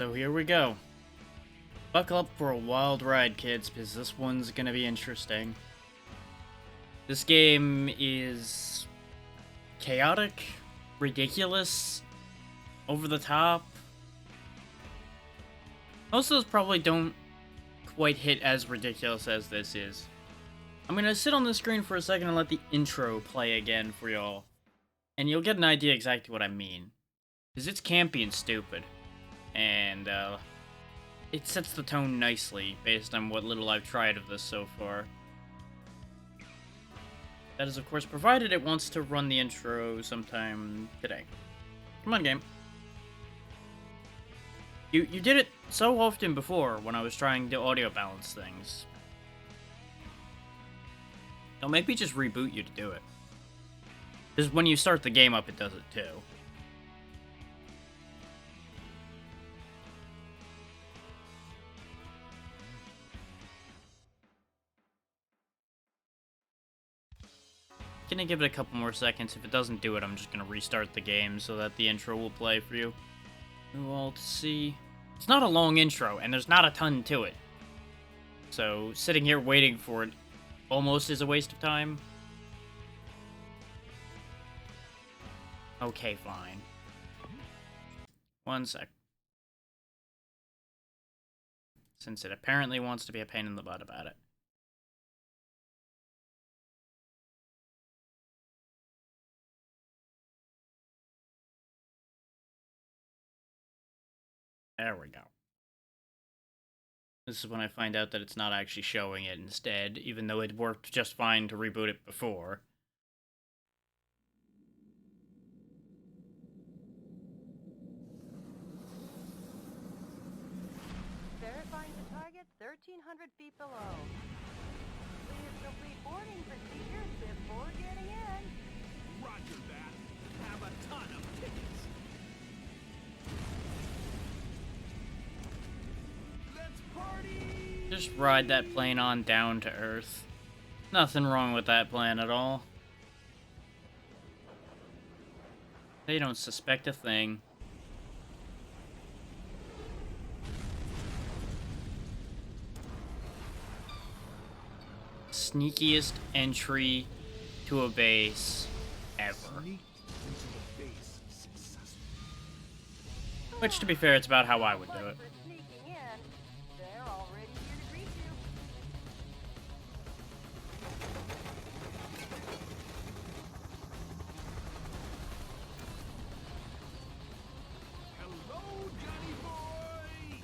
So here we go. Buckle up for a wild ride, kids, because this one's gonna be interesting. This game is chaotic, ridiculous, over the top. Most of those probably don't quite hit as ridiculous as this is. I'm gonna sit on the screen for a second and let the intro play again for y'all. And you'll get an idea exactly what I mean. Because it's campy and stupid. And, it sets the tone nicely, based on what little I've tried of this so far. That is, of course, provided it wants to run the intro sometime today. Come on, game. You did it so often before when I was trying to audio balance things. Don't make me just reboot you to do it. Because when you start the game up, it does it too. Gonna give it a couple more seconds. If it doesn't do it, I'm just gonna restart the game so that the intro will play for you. Well, to see. It's not a long intro, and there's not a ton to it. So, sitting here waiting for it almost is a waste of time. Okay, fine. One sec. Since it apparently wants to be a pain in the butt about it. There we go. This is when I find out that it's not actually showing it instead, even though it worked just fine to reboot it before. Verifying the target 1,300 feet below. Please complete boarding procedures before getting in. Roger that. Have a ton of tickets. Let's party! Just ride that plane on down to Earth. Nothing wrong with that plan at all. They don't suspect a thing. Sneakiest entry to a base ever. Sneaked into the base successfully. Which, to be fair, it's about how I would do it. For sneaking in, they're already here to greet you. Hello, Johnny boy!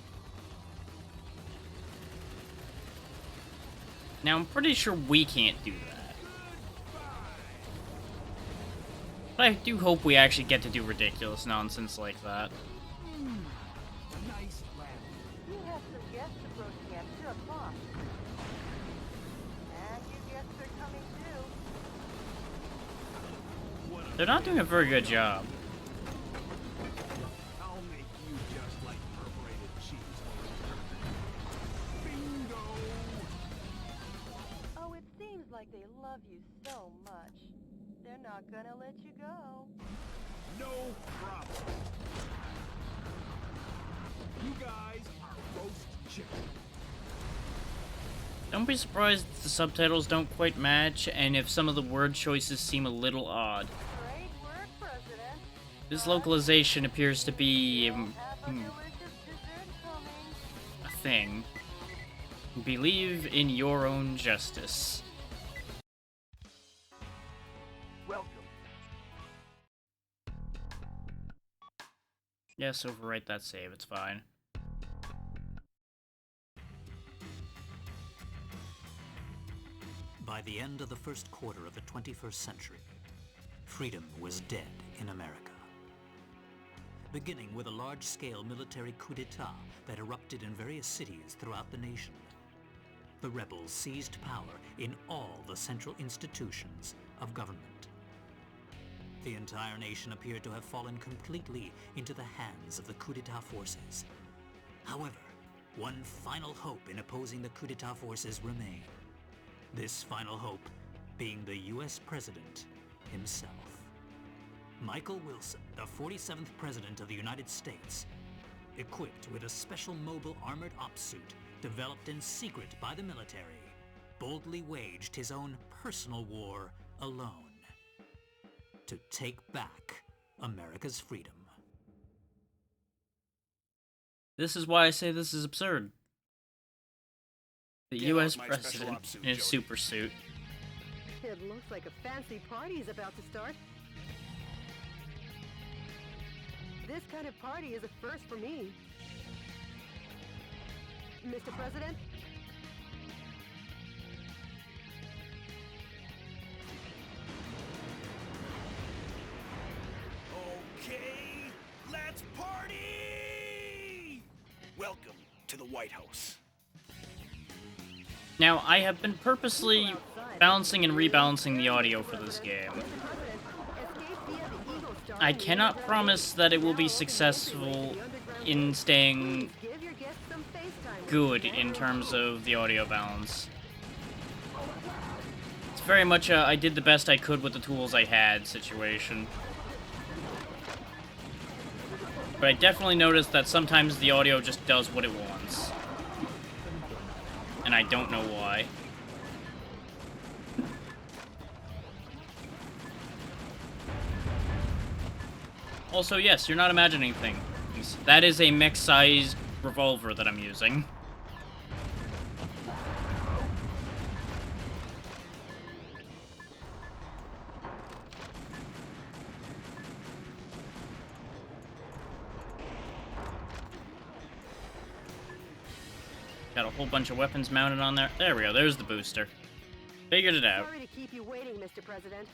Now, I'm pretty sure we can't do that. Goodbye! But I do hope we actually get to do ridiculous nonsense like that. Nice landing. You have some guests approaching at 2 o'clock. And you guests are coming too. What a They're not doing a very good job. I'll make you just like perforated cheese. Bingo! Oh, it seems like they love you so much. They're not gonna let you go. No problem. You guys are roast chicken. Don't be surprised if the subtitles don't quite match, and if some of the word choices seem a little odd. Great work, President. This localization appears to be Have a delicious dessert coming. a thing. Believe in your own justice. Welcome. Yes, overwrite that save, it's fine. By the end of the first quarter of the 21st century, freedom was dead in America. Beginning with a large-scale military coup d'etat that erupted in various cities throughout the nation, the rebels seized power in all the central institutions of government. The entire nation appeared to have fallen completely into the hands of the coup d'etat forces. However, one final hope in opposing the coup d'etat forces remained. This final hope being the U.S. President himself. Michael Wilson, the 47th President of the United States, equipped with a special mobile armored ops suit developed in secret by the military, boldly waged his own personal war alone to take back America's freedom. This is why I say this is absurd. The Get U.S. out my special president ops suit, in a Jody. super suit. It looks like a fancy party is about to start. This kind of party is a first for me. Mr. President? Okay, let's party! Welcome to the White House. Now, I have been purposely balancing and rebalancing the audio for this game. I cannot promise that it will be successful in staying good in terms of the audio balance. It's very much a I did the best I could with the tools I had situation. But I definitely noticed that sometimes the audio just does what it wants. And I don't know why. Also, yes, you're not imagining things. That is a mech-sized revolver that I'm using. Got a whole bunch of weapons mounted on there. There we go, there's the booster. Figured it out. Sorry to keep you waiting, Mr. President.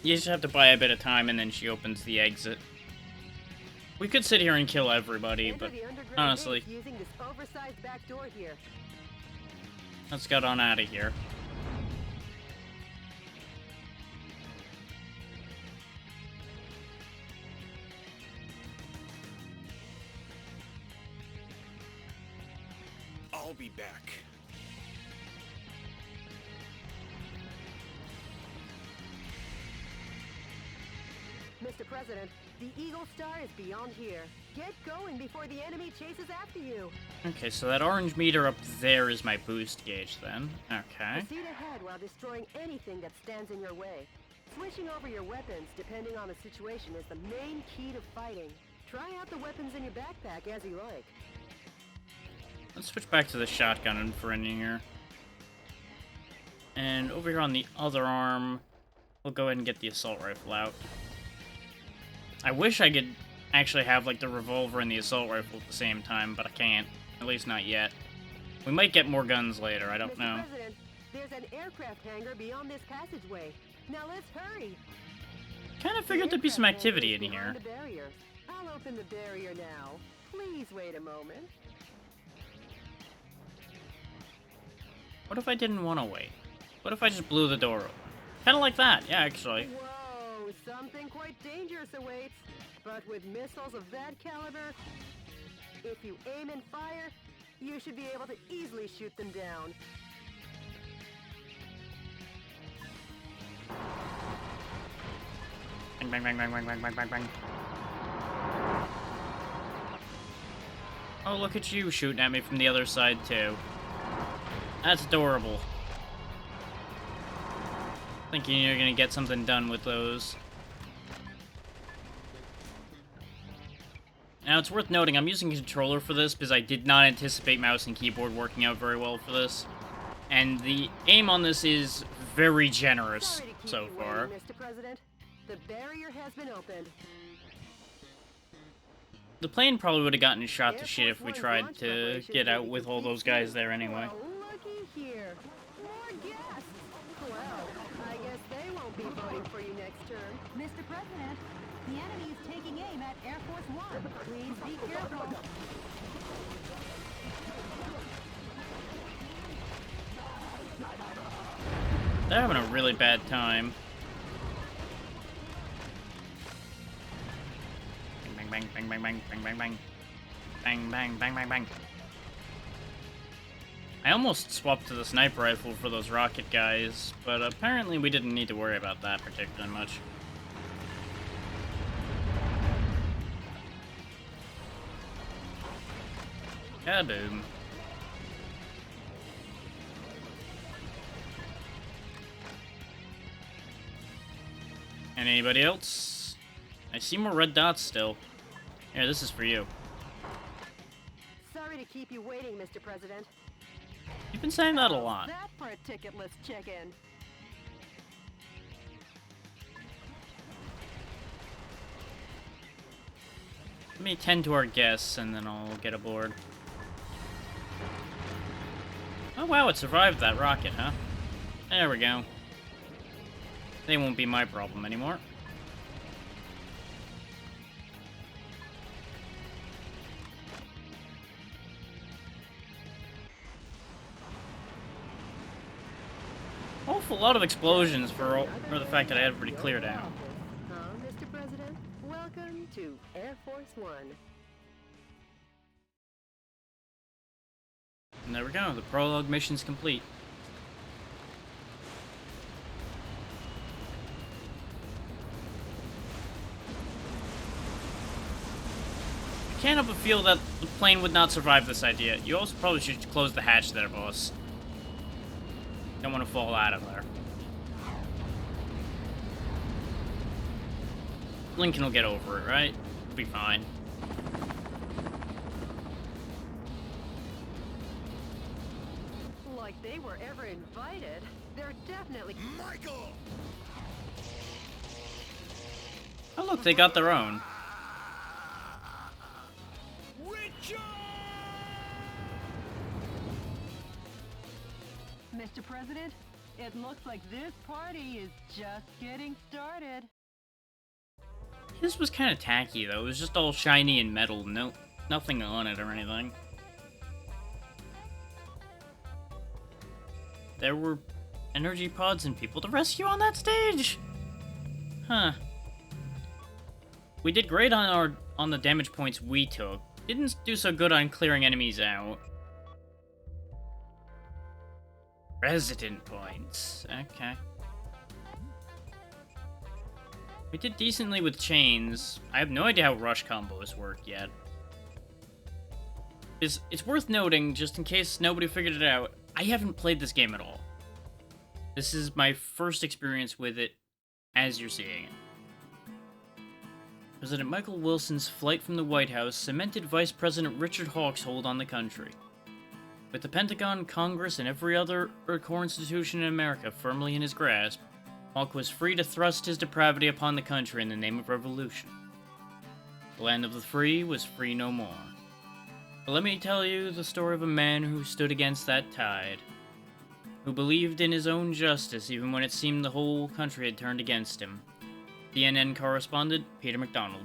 You just have to buy a bit of time and then she opens the exit. We could sit here and kill everybody, Enter but the underground honestly, base using this oversized back door here. let's get on out of here. I'll be back. Mr. President, the Eagle Star is beyond here. Get going before the enemy chases after you. Okay, so that orange meter up there is my boost gauge then. Okay. Proceed ahead while destroying anything that stands in your way. Switching over your weapons depending on the situation is the main key to fighting. Try out the weapons in your backpack as you like. Let's switch back to the shotgun for in here. And over here on the other arm, we'll go ahead and get the assault rifle out. I wish I could actually have, like, the revolver and the assault rifle at the same time, but I can't. At least not yet. We might get more guns later, I don't Mr. know. President, there's an aircraft hangar beyond this passageway. Now let's hurry. Kind of figured there'd be some activity in here. The barrier. I'll open the barrier now. Please wait a moment. What if I didn't want to wait? What if I just blew the door open? Kind of like that, yeah, actually. Whoa, something quite dangerous awaits. But with missiles of that caliber, if you aim and fire, you should be able to easily shoot them down. Bang, bang, bang, bang, bang, bang, bang, bang, bang. Oh, look at you shooting at me from the other side, too. That's adorable. Thinking you're gonna get something done with those. Now, it's worth noting, I'm using a controller for this because I did not anticipate mouse and keyboard working out very well for this. And the aim on this is very generous Sorry to keep so you far. waiting, Mr. President. The barrier has been opened. The plane probably would have gotten shot Air to shit if Force we One's tried launch to preparations get may out be with all complete those guys soon. there anyway. Well, looky here. More guests. Well, I guess they won't be voting for you next term. Mr. President, the enemy is taking aim at Air Force One. Please be careful. They're having a really bad time. Bang, bang, bang, bang, bang, bang, bang, bang. Bang, bang, bang, bang, bang. I almost swapped to the sniper rifle for those rocket guys, but apparently we didn't need to worry about that particularly much. Kaboom. And anybody else? I see more red dots still. Here, this is for you. Sorry to keep you waiting, Mr. President. You've been saying that a lot. That for a ticketless check-in. Let me tend to our guests, and then I'll get aboard. Oh wow, it survived that rocket, huh? There we go. They won't be my problem anymore. Awful lot of explosions for the fact that I had it pretty clear down. Mr. President, welcome to Air Force One. And there we go, the prologue mission's complete. I can't help but feel that the plane would not survive this idea. You also probably should close the hatch there, boss. Don't want to fall out of there. Lincoln will get over it, right? Be fine. Like they were ever invited. They're definitely... Michael! Oh look, they got their own. Richard! Mr. President, it looks like this party is just getting started. This was kind of tacky, though. It was just all shiny and metal. Nothing on it or anything. There were energy pods and people to rescue on that stage? Huh. We did great on the damage points we took. Didn't do so good on clearing enemies out. Resident points. Okay. We did decently with chains. I have no idea how rush combos work yet. It's worth noting, just in case nobody figured it out, I haven't played this game at all. This is my first experience with it, as you're seeing it. President Michael Wilson's flight from the White House cemented Vice President Richard Hawke's hold on the country. With the Pentagon, Congress, and every other core institution in America firmly in his grasp, Hawke was free to thrust his depravity upon the country in the name of revolution. The land of the free was free no more. But let me tell you the story of a man who stood against that tide, who believed in his own justice even when it seemed the whole country had turned against him. CNN correspondent Peter McDonald.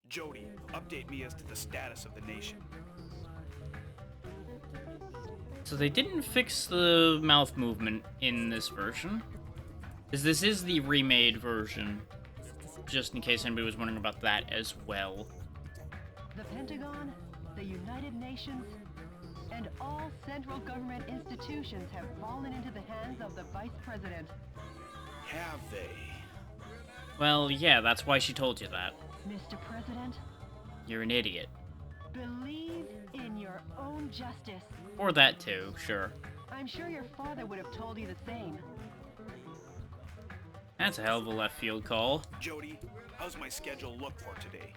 Jody, update me as to the status of the nation. So they didn't fix the mouth movement in this version, because this is the remade version, just in case anybody was wondering about that as well. The Pentagon, the United Nations, and all central government institutions have fallen into the hands of the Vice President. Have they? Well, yeah, that's why she told you that. Mr. President, You're an idiot. believe in your own justice. Or that too, sure. I'm sure your father would have told you the same. That's a hell of a left field call. Jody, how's my schedule look for today?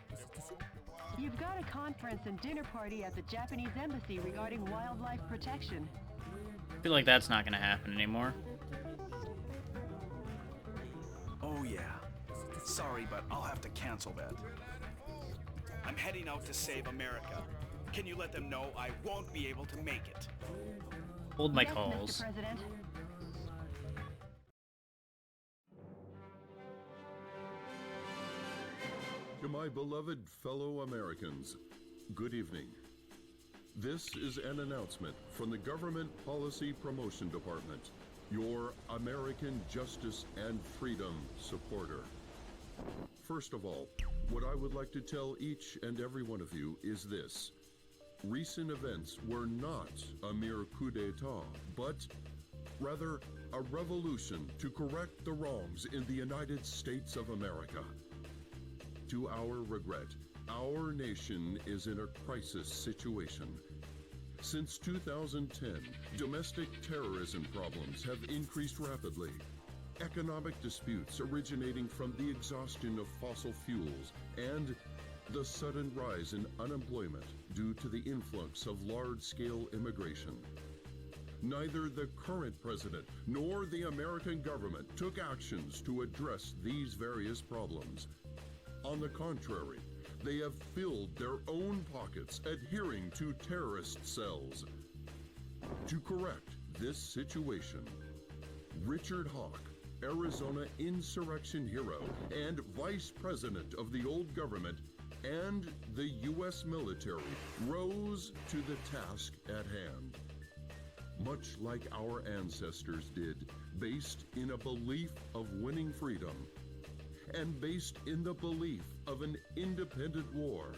You've got a conference and dinner party at the Japanese embassy regarding wildlife protection. I feel like that's not gonna happen anymore. Oh yeah. Sorry, but I'll have to cancel that. I'm heading out to save America. Can you let them know I won't be able to make it? Hold my Yes, calls. Mr. President. To my beloved fellow Americans, good evening. This is an announcement from the Government Policy Promotion Department, your American justice and freedom supporter. First of all, what I would like to tell each and every one of you is this. Recent events were not a mere coup d'etat, but rather a revolution to correct the wrongs in the United States of America. To our regret, our nation is in a crisis situation, Since 2010, domestic terrorism problems have increased rapidly. Economic disputes originating from the exhaustion of fossil fuels and the sudden rise in unemployment due to the influx of large-scale immigration. Neither the current president nor the American government took actions to address these various problems. On the contrary, they have filled their own pockets adhering to terrorist cells. To correct this situation, Richard Hawk, Arizona insurrection hero and vice president of the old government and the U.S. military, rose to the task at hand. Much like our ancestors did, based in a belief of winning freedom, and based in the belief of an independent war,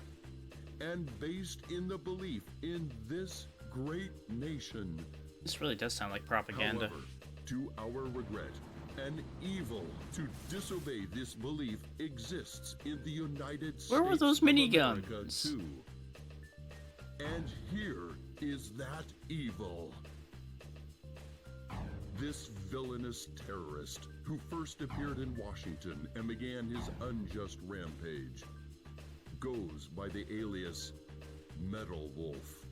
and based in the belief in this great nation. This really does sound like propaganda. However, to our regret, an evil to disobey this belief exists in the United States. Where were those of America, miniguns? too. And here is that evil. This villainous terrorist, who first appeared in Washington and began his unjust rampage, goes by the alias Metal Wolf.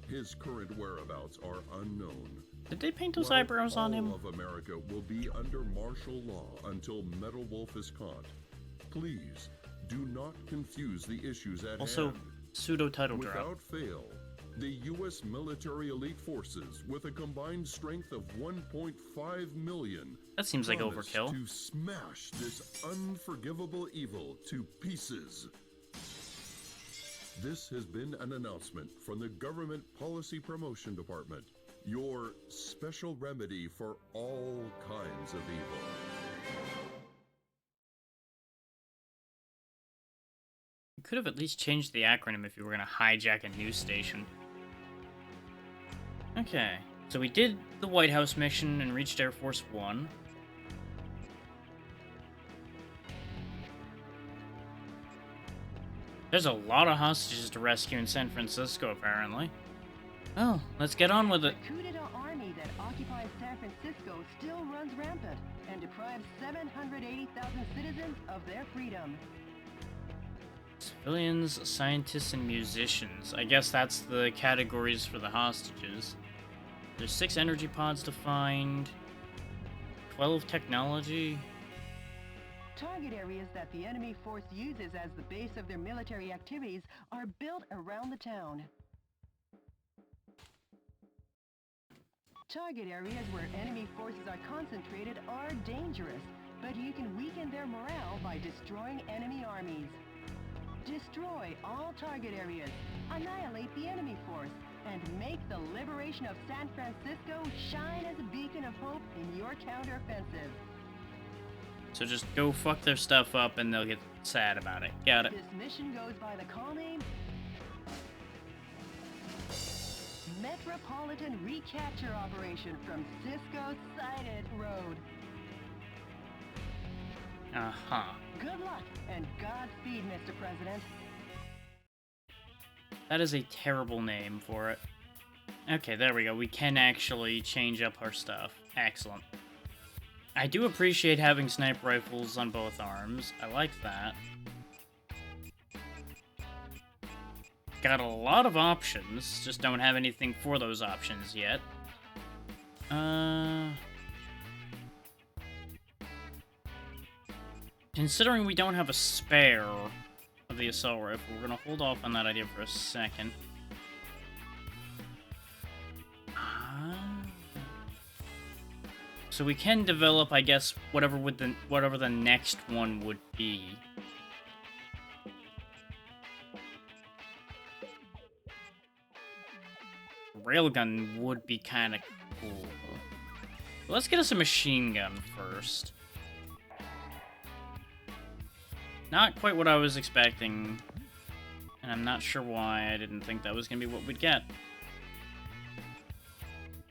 His current whereabouts are unknown. Did they paint those While eyebrows on him? all of America will be under martial law until Metal Wolf is caught. Please do not confuse the issues at Also, hand. pseudo title drop. Without fail, the U.S. military elite forces, with a combined strength of 1.5 million, That seems like promise overkill. to smash this unforgivable evil to pieces. This has been an announcement from the Government Policy Promotion Department, your special remedy for all kinds of evil. You could have at least changed the acronym if you were going to hijack a news station. Okay, so we did the White House mission and reached Air Force One. There's a lot of hostages to rescue in San Francisco, apparently. Well, let's get on with it. The coup d'etat army that occupies San Francisco still runs rampant and deprives 780,000 citizens of their freedom. Civilians, scientists, and musicians. I guess that's the categories for the hostages. There's 6 energy pods to find, 12 technology. Target areas that the enemy force uses as the base of their military activities are built around the town. Target areas where enemy forces are concentrated are dangerous, but you can weaken their morale by destroying enemy armies. Destroy all target areas, annihilate the enemy force, and make the liberation of San Francisco shine as a beacon of hope in your counteroffensive. So just go fuck their stuff up and they'll get sad about it. Got it. This mission goes by the call name Metropolitan Recapture Operation from Cisco Sighted Road. Uh-huh. Good luck and Godspeed, Mr. President. That is a terrible name for it. Okay, there we go. We can actually change up our stuff. Excellent. I do appreciate having sniper rifles on both arms. I like that. Got a lot of options, just don't have anything for those options yet. Considering we don't have a spare of the assault rifle, we're gonna hold off on that idea for a second. So we can develop, I guess, whatever the next one would be. Railgun would be kind of cool. Let's get us a machine gun first. Not quite what I was expecting, and I'm not sure why. I didn't think that was going to be what we'd get.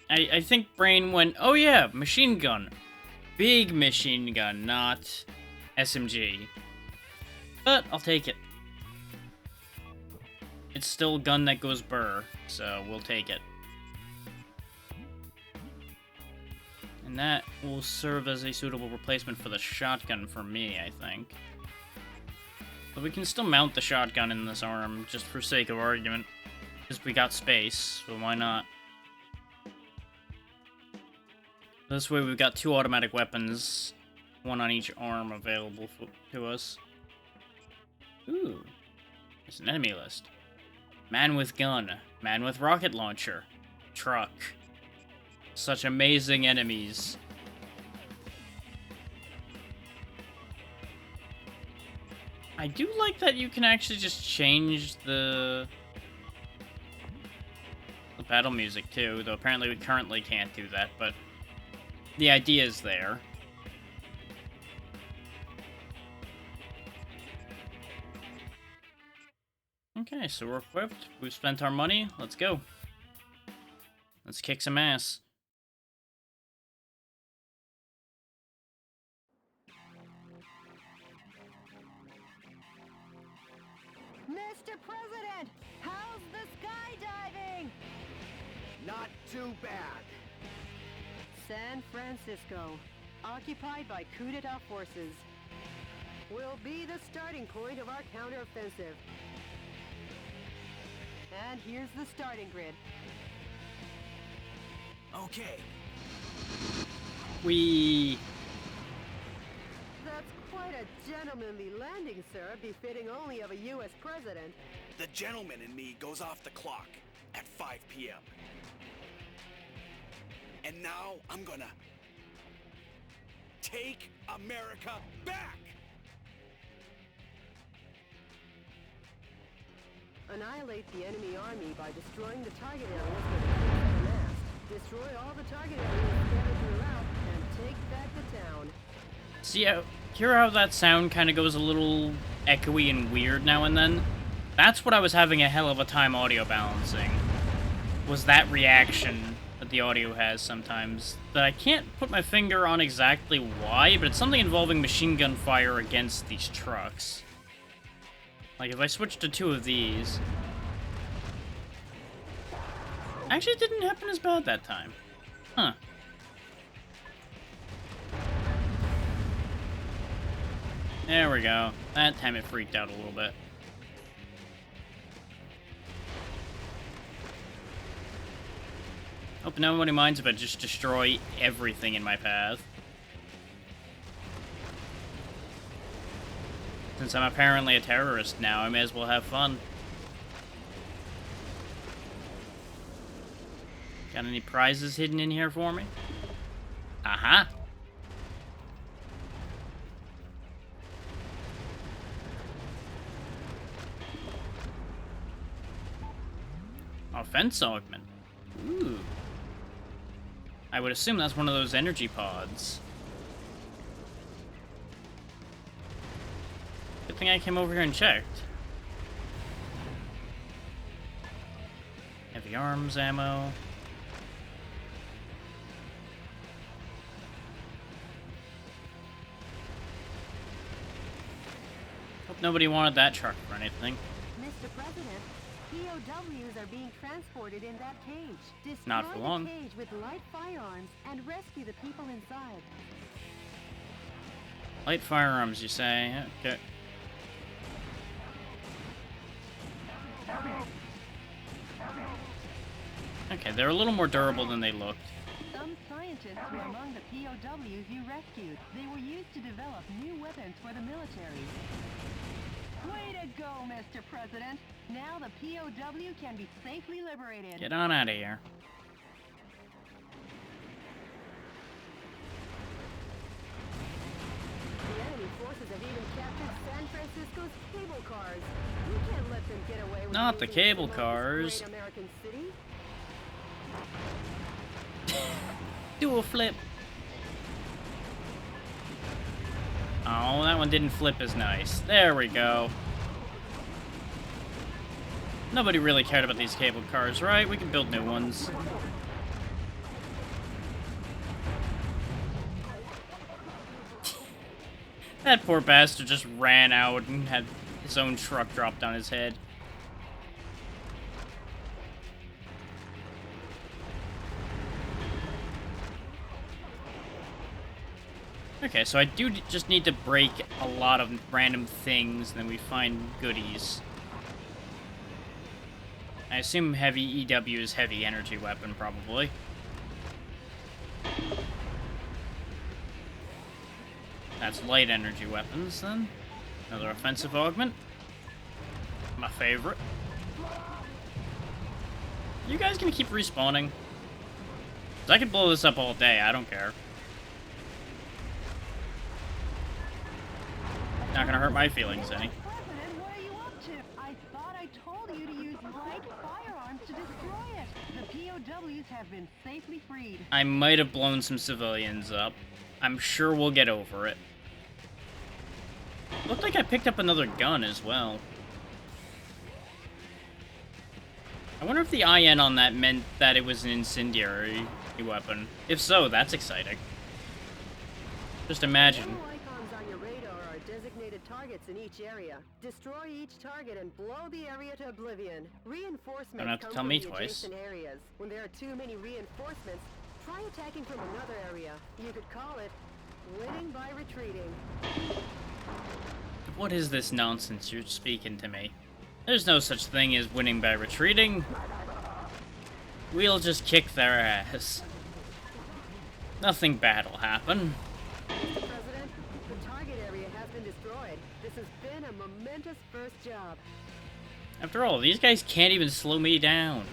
I think Brain went, oh yeah, machine gun. Big machine gun, not SMG. But I'll take it. It's still a gun that goes burr, so we'll take it. And that will serve as a suitable replacement for the shotgun for me, I think. But we can still mount the shotgun in this arm, just for sake of argument. Because we got space, so why not? This way we've got 2 automatic weapons, 1 on each arm available to us. Ooh, there's an enemy list. Man with gun, man with rocket launcher, truck. Such amazing enemies. I do like that you can actually just change the battle music too, though apparently we currently can't do that, but the idea is there. Okay, so we're equipped. We've spent our money. Let's go. Let's kick some ass. Mr. President, how's the skydiving? Not too bad. San Francisco, occupied by coup d'etat forces, will be the starting point of our counteroffensive. And here's the starting grid. Okay. That's quite a gentlemanly landing, sir, befitting only of a U.S. president. The gentleman in me goes off the clock at 5 p.m. And now I'm gonna take America back! Annihilate the enemy army by destroying the target areas where the troops are amassed. Destroy all the target areas scattered throughout, and take back the town. See, hear how that sound kind of goes a little echoey and weird now and then? That's what I was having a hell of a time audio balancing. Was that reaction that the audio has sometimes. That I can't put my finger on exactly why, but it's something involving machine gun fire against these trucks. Like, if I switch to 2 of these... Actually, it didn't happen as bad that time. Huh. There we go. That time it freaked out a little bit. Hope nobody minds if I just destroy everything in my path. Since I'm apparently a terrorist now, I may as well have fun. Got any prizes hidden in here for me? Aha! Offense augment. Ooh. I would assume that's one of those energy pods. Good thing I came over here and checked. Heavy arms ammo. Hope nobody wanted that truck for anything. Mr. President, POWs are being transported in that cage. Destroy Not for long. the cage with light firearms and rescue the people inside. Light firearms, you say? Okay. Okay, they're a little more durable than they looked. Some scientists were among the POWs you rescued. They were used to develop new weapons for the military. Way to go, Mr. President! Now the POW can be safely liberated. Get on out of here. The enemy forces have even captured San Francisco's cable cars. You can't let them get away with Not the anything cable to cars. this great American city. Do a flip. Oh, that one didn't flip as nice. There we go. Nobody really cared about these cable cars, right? We can build new ones. That poor bastard just ran out and had his own truck dropped on his head. Okay, so I do just need to break a lot of random things, and then we find goodies. I assume heavy EW is heavy energy weapon, probably. That's light energy weapons, then. Another offensive augment. My favorite. You guys gonna keep respawning? 'Cause I could blow this up all day, I don't care. Not gonna hurt my feelings any. President, what are you up to? I thought I told you to use light firearms to destroy it. The POWs have been safely freed. I might have blown some civilians up. I'm sure we'll get over it. Looked like I picked up another gun as well. I wonder if the IN on that meant that it was an incendiary weapon. If so, that's exciting. Just imagine. Yellow icons on your radar are designated targets in each area. Destroy each target and blow the area to oblivion. Reinforcements Don't have to come tell from me the twice. adjacent areas. When there are too many reinforcements, try attacking from another area. You could call it winning by retreating. What is this nonsense you're speaking to me? There's no such thing as winning by retreating. We'll just kick their ass. Nothing bad will happen. Mr. President, the target area has been destroyed. This has been a momentous first job. After all, these guys can't even slow me down.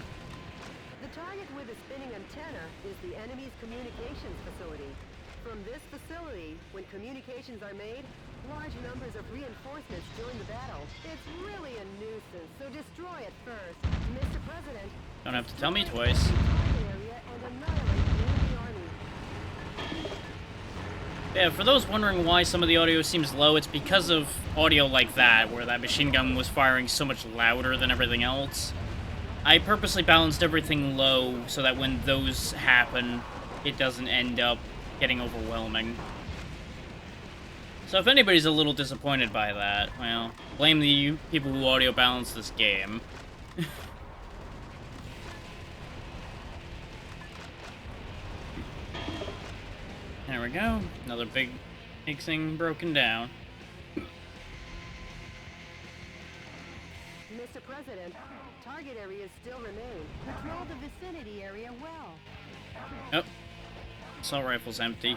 The target with the spinning antenna is the enemy's communications facility. From this facility, when communications are made, large numbers of reinforcements join the battle. It's really a nuisance, so destroy it first. Mr. President, Don't have to tell me twice. target area and annihilate the enemy army. Yeah, for those wondering why some of the audio seems low, it's because of audio like that, where that machine gun was firing so much louder than everything else. I purposely balanced everything low so that when those happen, it doesn't end up getting overwhelming. So if anybody's a little disappointed by that, well, blame the people who audio balance this game. There we go. Another big thing broken down. Mr. President, target areas still remain. Patrol the vicinity area well. Oh. Assault rifle's empty.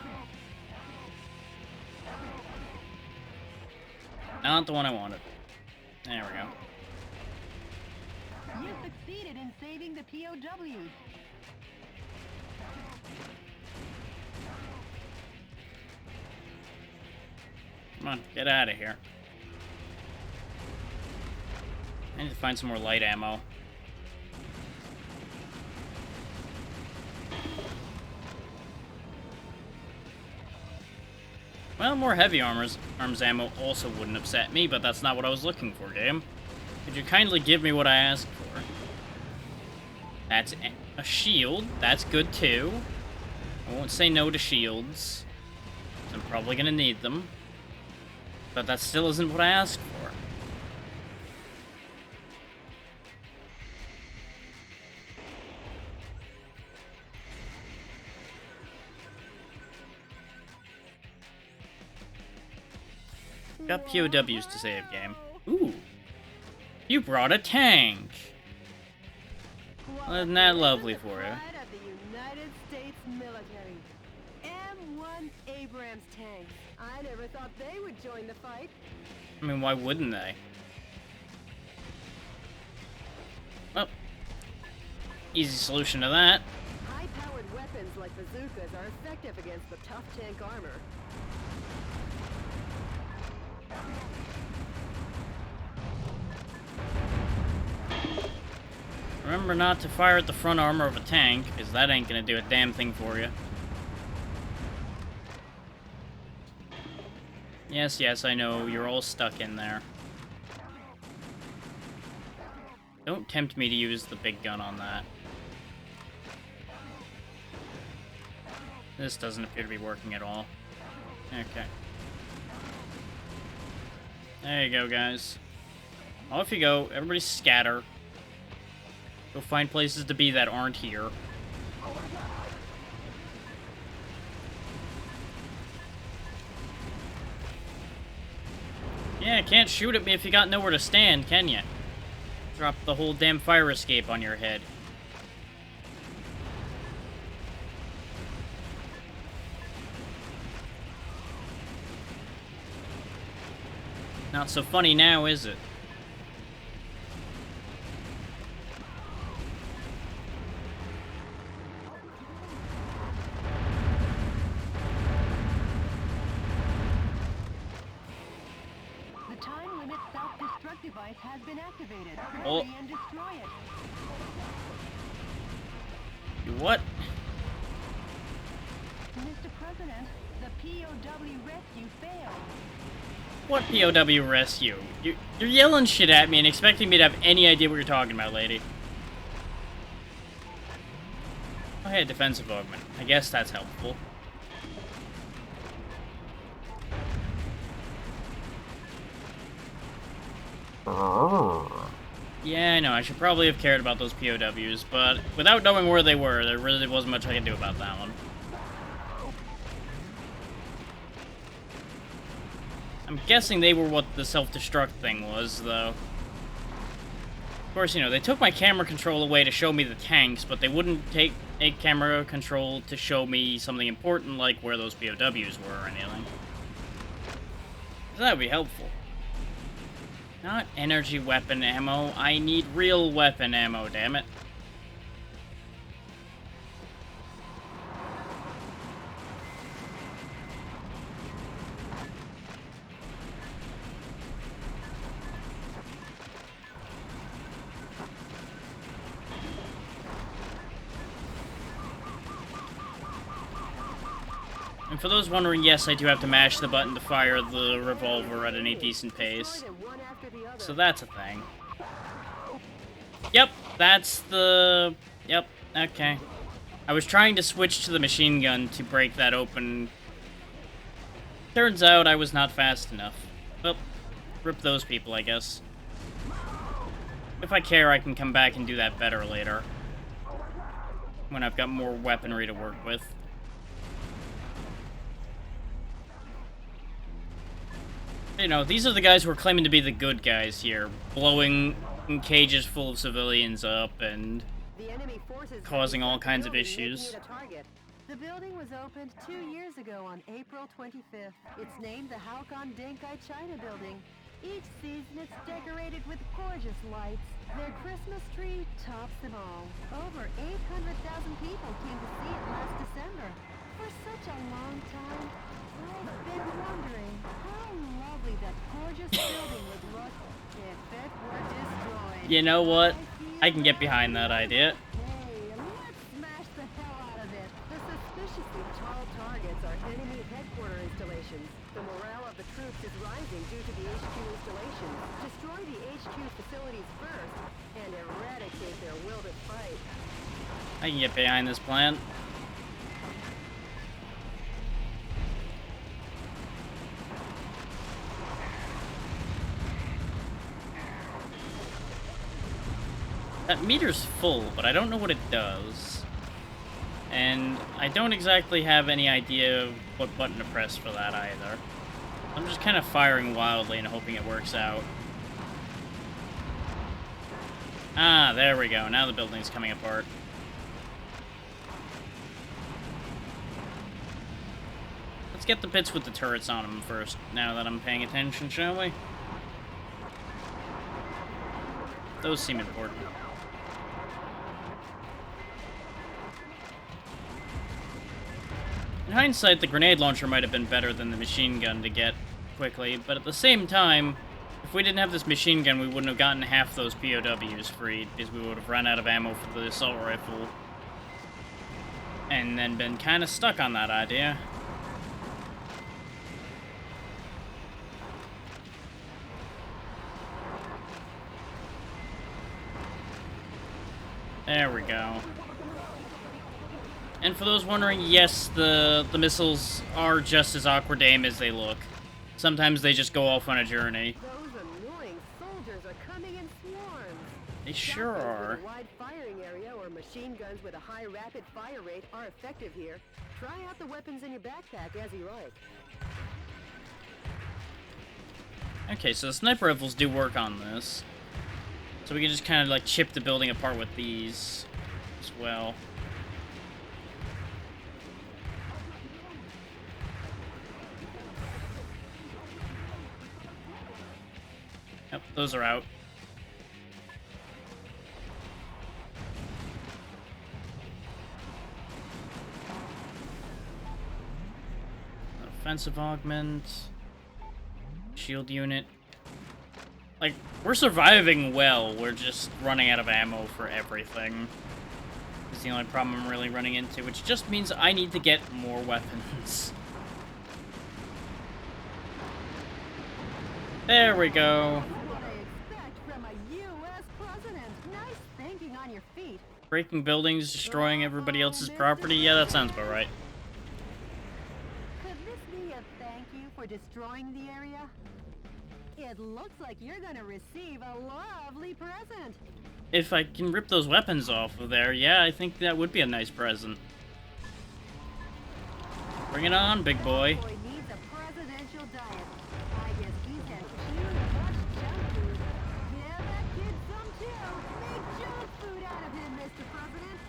Not the one I wanted. There we go. You succeeded in saving the POWs. Come on, get out of here. I need to find some more light ammo. Well, more heavy arms ammo also wouldn't upset me, but that's not what I was looking for, game. Could you kindly give me what I asked for? That's a shield. That's good, too. I won't say no to shields. I'm probably gonna need them. But that still isn't what I asked for. Got POWs to save, game. Ooh. You brought a tank. Well, isn't that lovely for you? Pride of the United States military. M1 Abrams tanks. I never thought they would join the fight. I mean, why wouldn't they? Well, easy solution to that. High-powered weapons like bazookas are effective against the tough tank armor. Remember not to fire at the front armor of a tank, because that ain't gonna do a damn thing for you. Yes, yes, I know, you're all stuck in there. Don't tempt me to use the big gun on that. This doesn't appear to be working at all. Okay. There you go, guys. Off you go. Everybody scatter. Go find places to be that aren't here. Yeah, can't shoot at me if you got nowhere to stand, can you? Drop the whole damn fire escape on your head. Not so funny now, is it? The time limit self-destruct device has been activated. Oh. Hurry and destroy it. What? Mr. President, the POW rescue failed. What POW rescue? You're yelling shit at me and expecting me to have any idea what you're talking about, lady. Oh, hey, defensive augment. I guess that's helpful. Yeah, I know, I should probably have cared about those POWs, but without knowing where they were, there really wasn't much I could do about that one. I'm guessing they were what the self-destruct thing was, though. Of course, you know, they took my camera control away to show me the tanks, but they wouldn't take a camera control to show me something important like where those POWs were or anything. So that would be helpful. Not energy weapon ammo, I need real weapon ammo, damn it. And for those wondering, yes, I do have to mash the button to fire the revolver at any decent pace. So that's a thing. Yep, that's the... Yep, okay. I was trying to switch to the machine gun to break that open. Turns out I was not fast enough. Well, rip those people, I guess. If I care, I can come back and do that better later. When I've got more weaponry to work with. You know, these are the guys who are claiming to be the good guys here, blowing cages full of civilians up and causing all kinds of issues. The building was opened 2 years ago on April 25th. It's named the Halcon Denkai China Building. Each season it's decorated with gorgeous lights. Their Christmas tree tops them all. Over 800,000 people came to see it last December. For such a long time, I've been wondering how lovely that gorgeous building would look if it were destroyed. You know what? I can get behind that idea. Hey, let's smash the hell out of it. The suspiciously tall targets are enemy headquarter installations. The morale of the troops is rising due to the HQ installations. Destroy the HQ facilities first and eradicate their will to fight. I can get behind this plan. That meter's full, but I don't know what it does. And I don't exactly have any idea of what button to press for that either. I'm just kind of firing wildly and hoping it works out. Ah, there we go. Now the building's coming apart. Let's get the bits with the turrets on them first, now that I'm paying attention, shall we? Those seem important. In hindsight, the grenade launcher might have been better than the machine gun to get quickly, but at the same time, if we didn't have this machine gun, we wouldn't have gotten half those POWs freed, because we would have run out of ammo for the assault rifle. And then been kind of stuck on that idea. There we go. And for those wondering, yes, the missiles are just as awkward to aim as they look. Sometimes they just go off on a journey. Those annoying soldiers are coming in swarms. They sure Shotguns are. with a wide firing area or machine guns with a high rapid fire rate are effective here. Try out the weapons in your backpack as you like. Okay, so the sniper rifles do work on this. So we can just kind of like chip the building apart with these as well. Yep, those are out. Offensive augment. Shield unit. Like, we're surviving well. We're just running out of ammo for everything. Is the only problem I'm really running into, which just means I need to get more weapons. There we go. What I expect from a U.S. president. Nice thinking on your feet. Breaking buildings, destroying everybody else's property. Yeah, that sounds about right. Could this be a thank you for destroying the area? It looks like you're gonna receive a lovely present. If I can rip those weapons off of there, yeah, I think that would be a nice present. Bring it on, big boy. Boy needs a presidential diet. I guess he's had too much junk food. Give that kid some too. Make junk food out of him, Mr. President.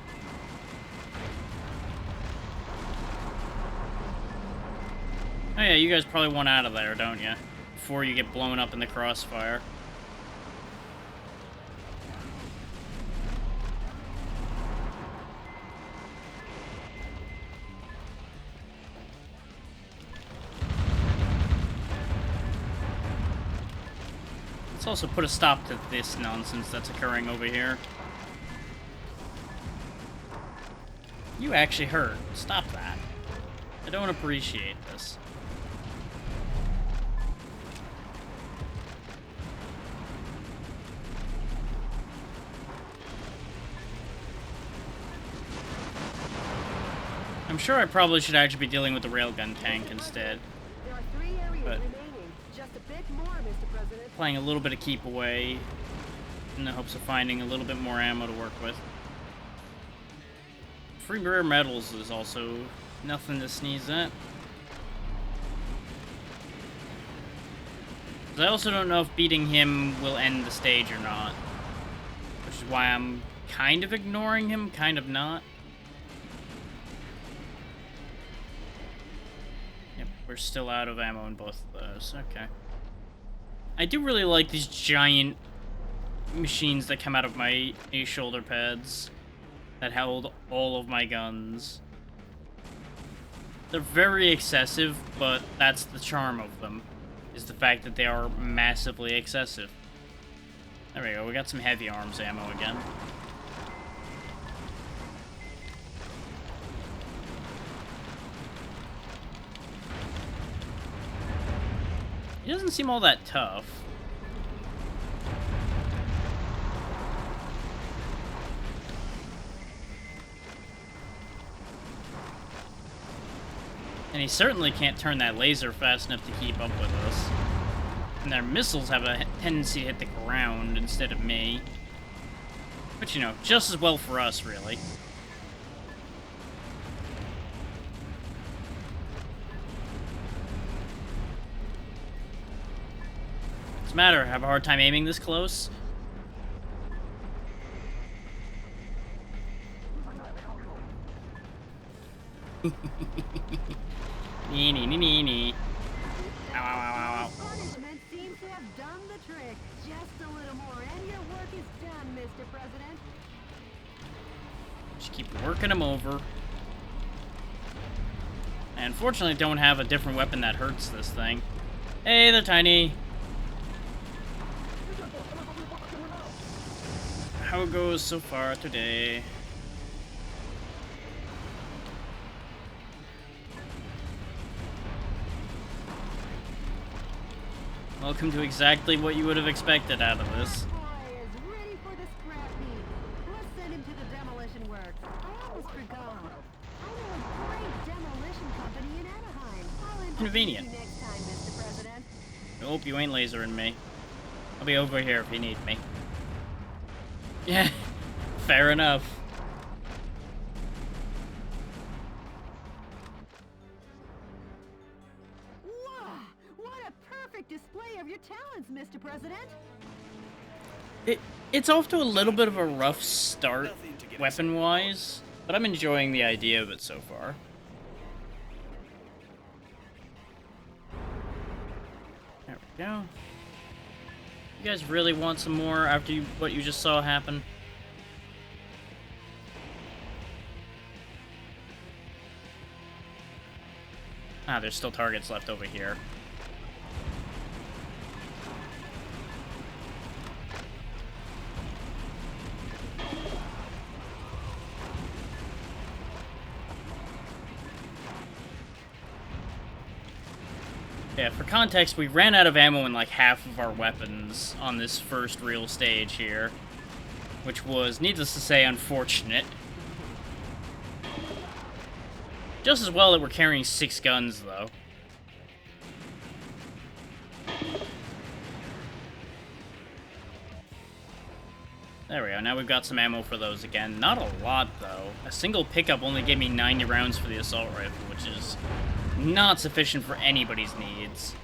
Oh yeah, you guys probably want out of there, don't you? Before you get blown up in the crossfire. Let's also put a stop to this nonsense that's occurring over here. You actually hurt. Stop that. I don't appreciate this. I'm sure I probably should actually be dealing with the railgun tank instead. There are 3 areas But- remaining. Just a bit more, Mr. President. Playing a little bit of keep away in the hopes of finding a little bit more ammo to work with. Free rare metals is also nothing to sneeze at. 'Cause I also don't know if beating him will end the stage or not. Which is why I'm kind of ignoring him, kind of not. Yep, we're still out of ammo in both of those. Okay. I do really like these giant machines that come out of my shoulder pads that hold all of my guns. They're very excessive, but that's the charm of them, is the fact that they are massively excessive. There we go, we got some heavy arms ammo again. He doesn't seem all that tough. And he certainly can't turn that laser fast enough to keep up with us. And their missiles have a tendency to hit the ground instead of me. But, you know, just as well for us, really. What's the matter? Have a hard time aiming this close? Nee, nee, nee, nee, nee. Ow, ow, ow, ow, ow. Punishment seems to have done the trick. Just a little more, and your work is done, Mr. President. Just keep working them over. I unfortunately don't have a different weapon that hurts this thing. Hey, they're tiny. How goes so far today? Welcome to exactly what you would have expected out of this. Boy is ready for the scrap heap. Let's send him to the demolition works. I almost forgot. I know a great demolition company in Anaheim. I'll invite Convenient. you next time, Mr. President. Nope, you ain't lasering me. I'll be over here if you need me. Yeah, fair enough. Wow! What a perfect display of your talent, Mr. President? It's off to a little bit of a rough start, weapon-wise, but I'm enjoying the idea of it so far. There we go. You guys really want some more after what you just saw happen? Ah, there's still targets left over here. Yeah, for context, we ran out of ammo in like half of our weapons on this first real stage here, which was, needless to say, unfortunate. Just as well that we're carrying 6 guns, though. There we go, now we've got some ammo for those again. Not a lot, though. A single pickup only gave me 90 rounds for the assault rifle, which is not sufficient for anybody's needs.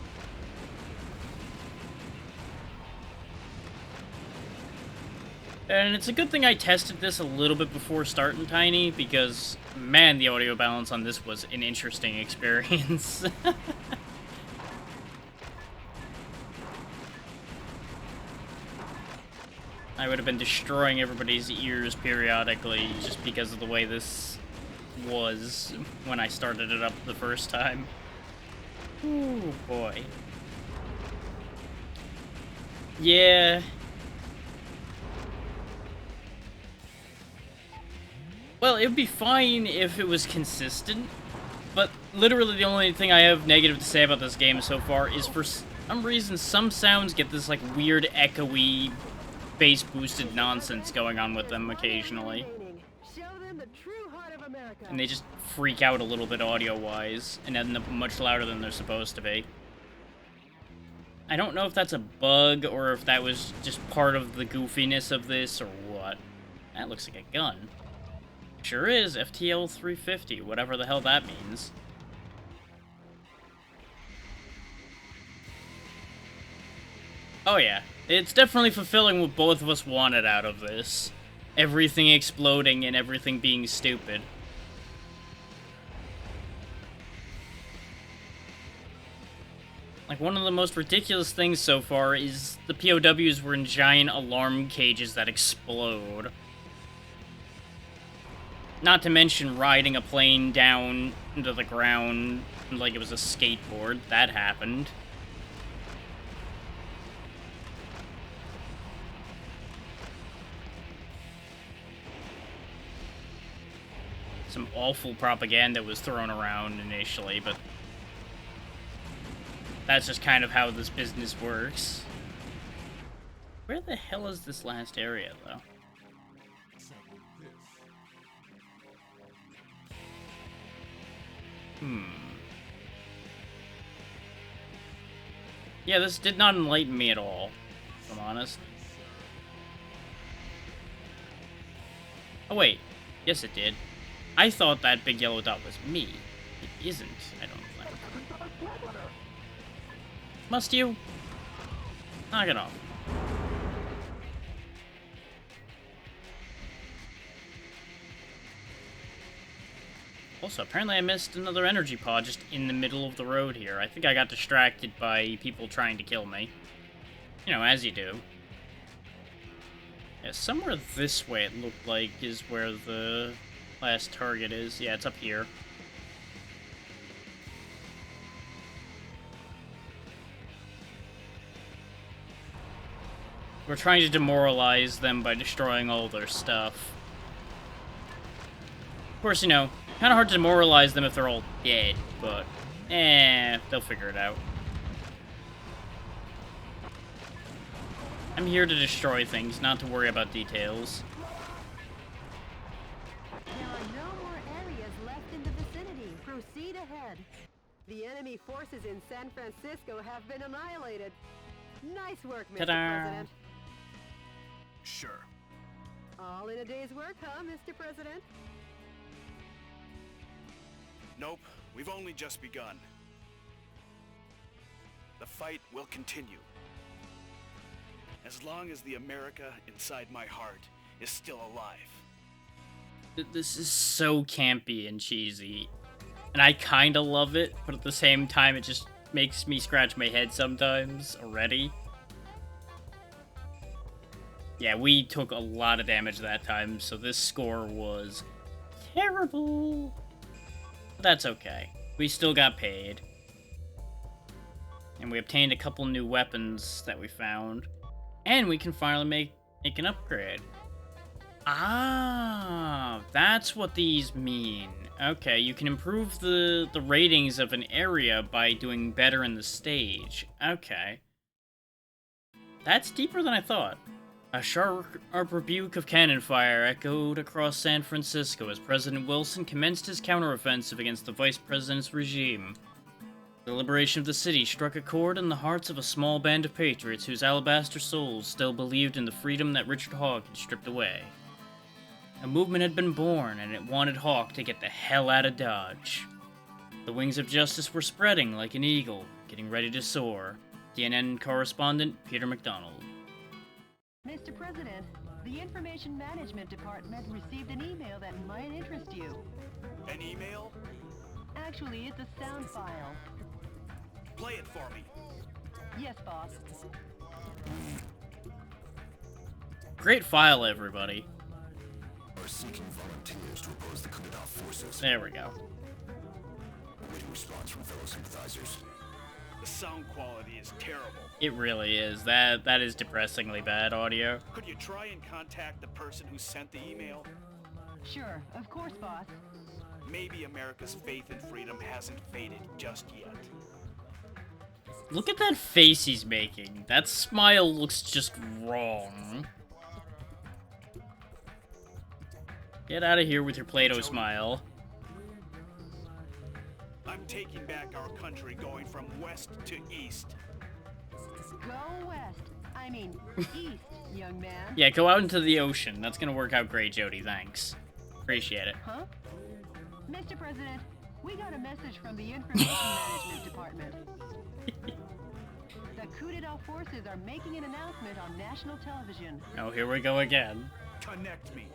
And it's a good thing I tested this a little bit before starting Tiny, because, man, the audio balance on this was an interesting experience. I would have been destroying everybody's ears periodically just because of the way this was when I started it up the first time. Ooh, boy. Yeah. Well, it would be fine if it was consistent, but literally the only thing I have negative to say about this game so far is for some reason some sounds get this like weird echoey bass boosted nonsense going on with them occasionally. And they just freak out a little bit audio-wise and end up much louder than they're supposed to be. I don't know if that's a bug or if that was just part of the goofiness of this or what. That looks like a gun. Sure is, FTL 350, whatever the hell that means. Oh yeah, it's definitely fulfilling what both of us wanted out of this. Everything exploding and everything being stupid. Like, one of the most ridiculous things so far is the POWs were in giant alarm cages that explode. Not to mention riding a plane down into the ground like it was a skateboard. That happened. Some awful propaganda was thrown around initially, but that's just kind of how this business works. Where the hell is this last area, though? Yeah, this did not enlighten me at all, if I'm honest. Oh, wait. Yes, it did. I thought that big yellow dot was me. It isn't, I don't think. Must you? Knock it off. Also, apparently I missed another energy pod just in the middle of the road here. I think I got distracted by people trying to kill me. You know, as you do. Yeah, somewhere this way it looked like is where the last target is. Yeah, it's up here. We're trying to demoralize them by destroying all their stuff. Of course, you know, kind of hard to demoralize them if they're all dead, but they'll figure it out. I'm here to destroy things, not to worry about details. There are no more areas left in the vicinity. Proceed ahead. The enemy forces in San Francisco have been annihilated. Nice work, Mr. President. Sure. All in a day's work, huh, Mr. President? Nope, we've only just begun. The fight will continue. as long as the America inside my heart is still alive. This is so campy and cheesy. And I kinda love it, but at the same time it just makes me scratch my head sometimes already. Yeah, we took a lot of damage that time, so this score was terrible. But that's okay. We still got paid. And we obtained a couple new weapons that we found. And we can finally make an upgrade. Ah, that's what these mean. Okay, you can improve the ratings of an area by doing better in the stage. Okay. That's deeper than I thought. A sharp rebuke of cannon fire echoed across San Francisco as President Wilson commenced his counteroffensive against the vice president's regime. The liberation of the city struck a chord in the hearts of a small band of patriots whose alabaster souls still believed in the freedom that Richard Hawk had stripped away. A movement had been born, and it wanted Hawk to get the hell out of Dodge. The wings of justice were spreading like an eagle, getting ready to soar. CNN correspondent Peter McDonald. Mr. President, the Information Management Department received an email that might interest you. An email? Actually, it's a sound file. Play it for me. Yes, boss. Great file, everybody. Are seeking volunteers to oppose the coup d'etat forces. There we go. Awaiting response from fellow sympathizers. The sound quality is terrible. It really is. That is depressingly bad audio. Could you try and contact the person who sent the email? Sure, of course, boss. Maybe America's faith in freedom hasn't faded just yet. Look at that face he's making. That smile looks just wrong. Get out of here with your Play-Doh smile. I'm taking back our country, going from west to east. Go west. I mean, east, young man. Yeah, go out into the ocean. That's gonna work out great, Jody. Thanks. Appreciate it. Huh? Mr. President, we got a message from the Information Management Department. The coup d'etat forces are making an announcement on national television. Oh, here we go again. Connect me.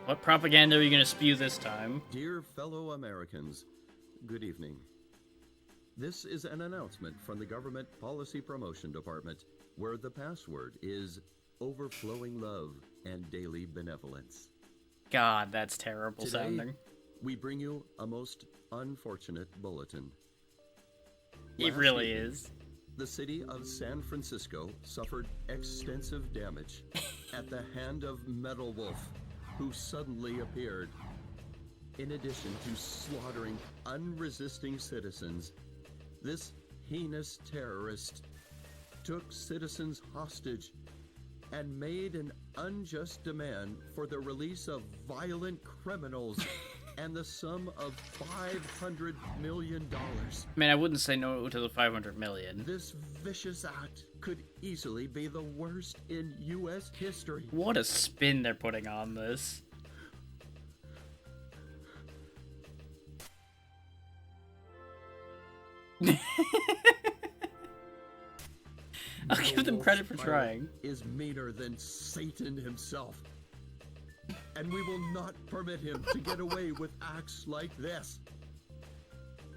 What propaganda are you gonna spew this time? Dear fellow Americans, good evening. This is an announcement from the Government Policy Promotion Department, where the password is overflowing love and daily benevolence. God, that's terrible Today, sounding. we bring you a most unfortunate bulletin. It Last really evening, is. The city of San Francisco suffered extensive damage at the hand of Metal Wolf, who suddenly appeared. In addition to slaughtering unresisting citizens, this heinous terrorist took citizens hostage and made an unjust demand for the release of violent criminals and the sum of $500 million. Man, I wouldn't say no to the 500 million. This vicious act could easily be the worst in U.S. history. What a spin they're putting on this. I'll give them credit for trying. Is meaner than Satan himself. And we will not permit him to get away with acts like this.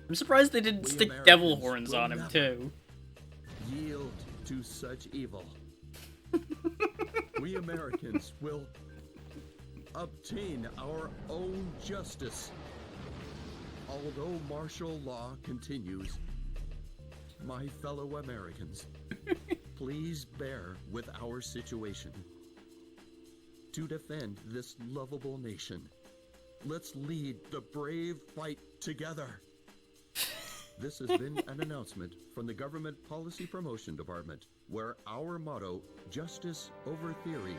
I'm surprised they didn't We stick Americans devil horns will on him, never too. Yield to such evil. We Americans will obtain our own justice. Although martial law continues, my fellow Americans, please bear with our situation. To defend this lovable nation, let's lead the brave fight together. This has been an announcement from the Government Policy Promotion Department, where our motto, justice over theory,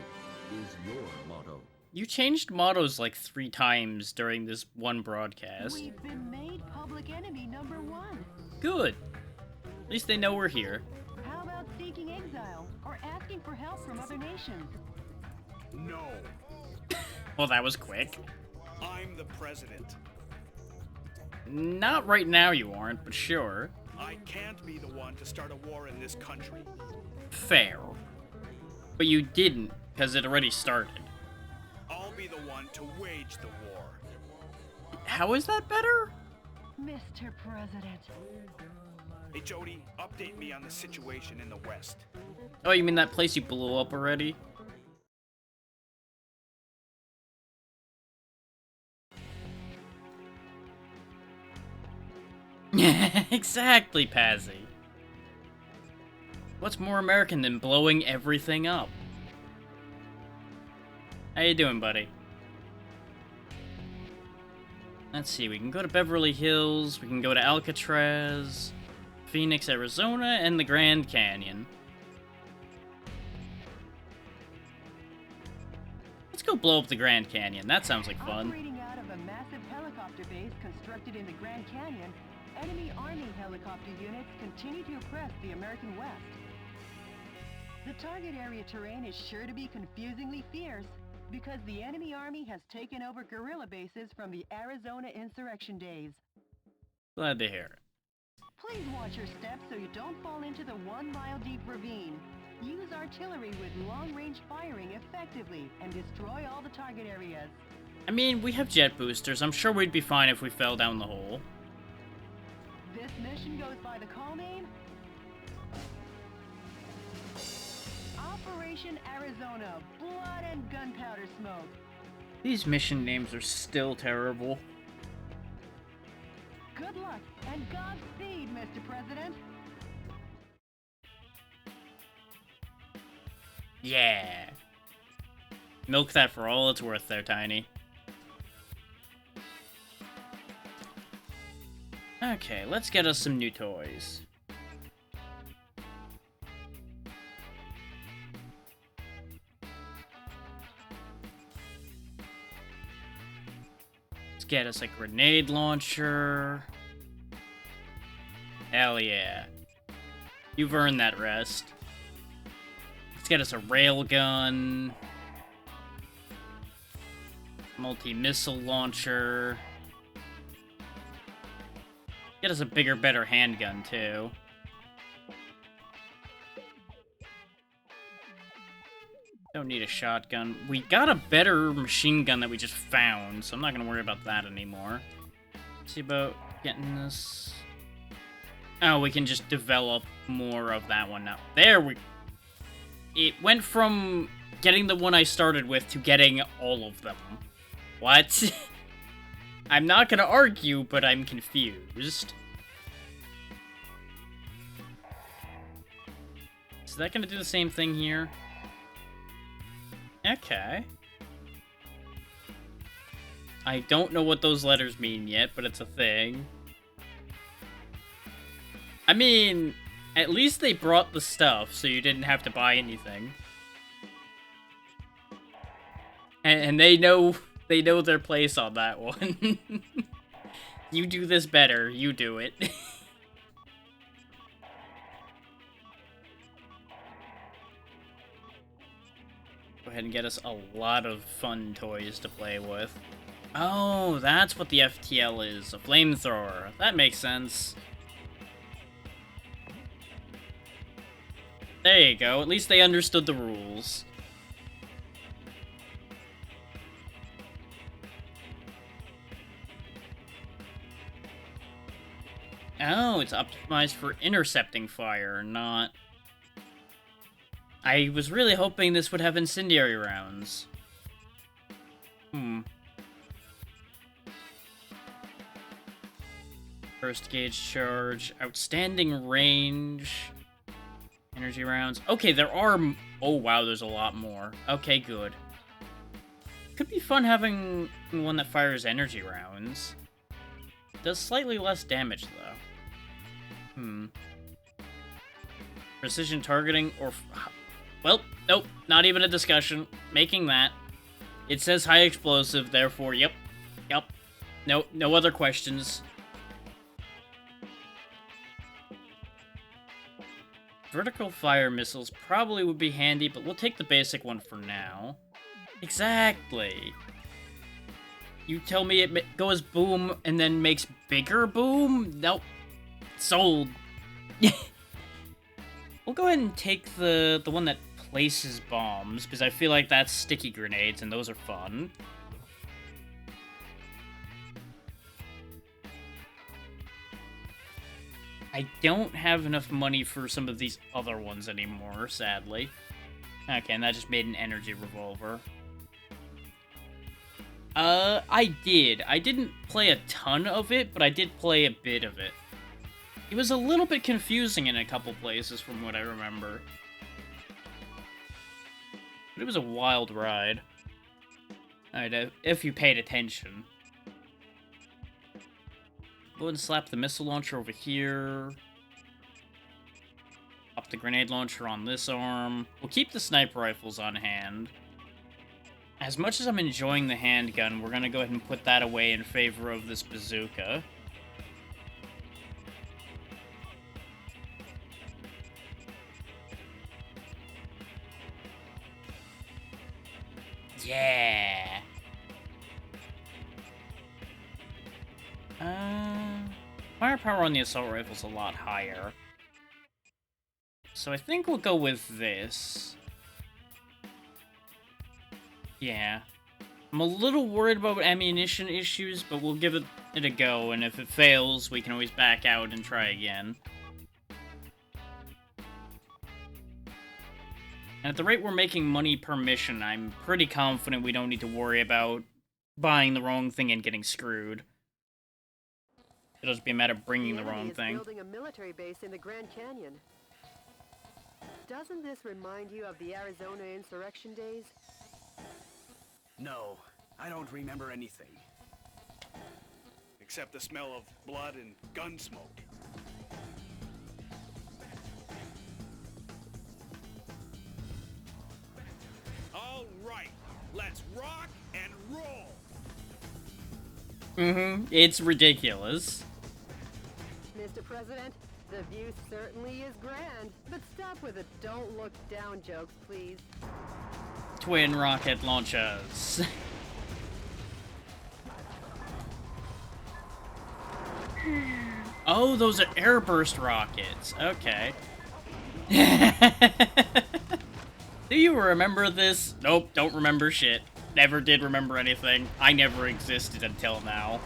is your motto. You changed mottos like 3 times during this one broadcast. We've been made public enemy #1. Good. At least they know we're here. How about seeking exile or asking for help from other nations? No. Well, that was quick. I'm the president. Not right now you aren't, but sure. I can't be the one to start a war in this country. Fair. But you didn't, because it already started. I'll be the one to wage the war. How is that better? Mr. President. Hey, Jody, update me on the situation in the West. Oh, you mean that place you blew up already? Exactly, Pazzy. What's more American than blowing everything up? How you doing, buddy? Let's see, we can go to Beverly Hills, we can go to Alcatraz, Phoenix, Arizona, and the Grand Canyon. Let's go blow up the Grand Canyon. That sounds like fun. Operating out of a massive helicopter base constructed in the Grand Canyon, enemy Army helicopter units continue to oppress the American West. The target area terrain is sure to be confusingly fierce because the enemy army has taken over guerrilla bases from the Arizona insurrection days. Glad to hear it. Please watch your steps so you don't fall into the 1-mile-deep ravine. Use artillery with long-range firing effectively and destroy all the target areas. I mean, we have jet boosters. I'm sure we'd be fine if we fell down the hole. This mission goes by the call name Operation Arizona, Blood and Gunpowder Smoke. These mission names are still terrible. Good luck and Godspeed, Mr. President. Yeah. Milk that for all it's worth there, Tiny. Okay, let's get us some new toys. Let's get us a grenade launcher. Hell yeah. You've earned that rest. Let's get us a railgun. Multi-missile launcher. Get us a bigger, better handgun, too. Don't need a shotgun. We got a better machine gun that we just found, so I'm not gonna worry about that anymore. Let's see about getting this... Oh, we can just develop more of that one now. There we... It went from getting the one I started with to getting all of them. What? I'm not gonna argue, but I'm confused. Is that gonna do the same thing here? Okay. I don't know what those letters mean yet, but it's a thing. I mean, at least they brought the stuff, so you didn't have to buy anything. And they know their place on that one. You do this better, you do it. Go ahead and get us a lot of fun toys to play with. Oh, that's what the FTL is, a flamethrower. That makes sense. There you go, at least they understood the rules. Oh, it's optimized for intercepting fire, not... I was really hoping this would have incendiary rounds. First gauge charge, outstanding range, energy rounds. Okay, there are... Oh, wow, there's a lot more. Okay, good. Could be fun having one that fires energy rounds. Does slightly less damage, though. Precision targeting or... Well, nope, not even a discussion. Making that. It says high explosive, therefore, yep. No other questions. Vertical fire missiles probably would be handy, but we'll take the basic one for now. Exactly. You tell me it goes boom and then makes bigger boom? Nope. Sold. We'll go ahead and take the one that places bombs, because I feel like that's sticky grenades, and those are fun. I don't have enough money for some of these other ones anymore, sadly. Okay, and that just made an energy revolver. I did. I didn't play a ton of it, but I did play a bit of it. It was a little bit confusing in a couple places from what I remember. But it was a wild ride. Alright, if you paid attention. Go ahead and slap the missile launcher over here. Pop the grenade launcher on this arm. We'll keep the sniper rifles on hand. As much as I'm enjoying the handgun, we're gonna go ahead and put that away in favor of this bazooka. Yeah! Firepower on the assault rifle's a lot higher. So I think we'll go with this. Yeah. I'm a little worried about ammunition issues, but we'll give it a go, and if it fails, we can always back out and try again. And at the rate we're making money per mission, I'm pretty confident we don't need to worry about buying the wrong thing and getting screwed. It'll just be a matter of bringing the wrong thing. Building a military base in the Grand Canyon. Doesn't this remind you of the Arizona insurrection days? No, I don't remember anything. Except the smell of blood and gun smoke. All right, let's rock and roll. It's ridiculous. Mr. President, the view certainly is grand, but stop with the don't look down jokes, please. Twin rocket launchers. Oh, those are airburst rockets. Okay. Do you remember this? Nope, don't remember shit. Never did remember anything. I never existed until now.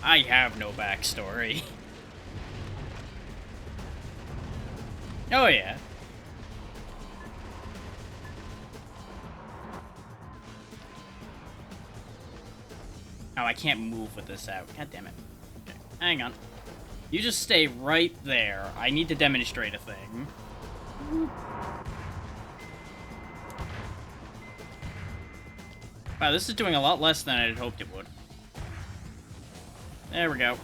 I have no backstory. Oh yeah. Oh, I can't move with this out. God damn it. Okay, hang on. You just stay right there. I need to demonstrate a thing. Wow, this is doing a lot less than I had hoped it would. There we go.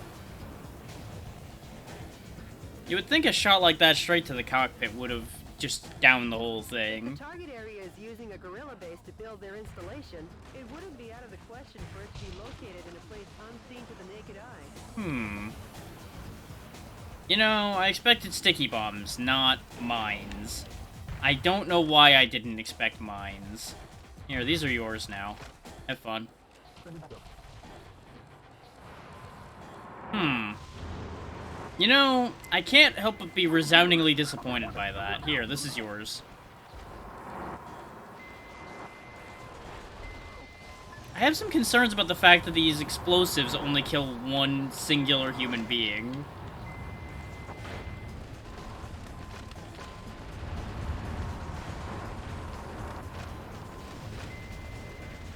You would think a shot like that straight to the cockpit would have just downed the whole thing. The target area is using a guerrilla base to build their installation. It wouldn't be out of the question for it to be located in a place unseen to the naked eye. You know, I expected sticky bombs, not mines. I don't know why I didn't expect mines. Here, these are yours now. Have fun. You know, I can't help but be resoundingly disappointed by that. Here, this is yours. I have some concerns about the fact that these explosives only kill one singular human being.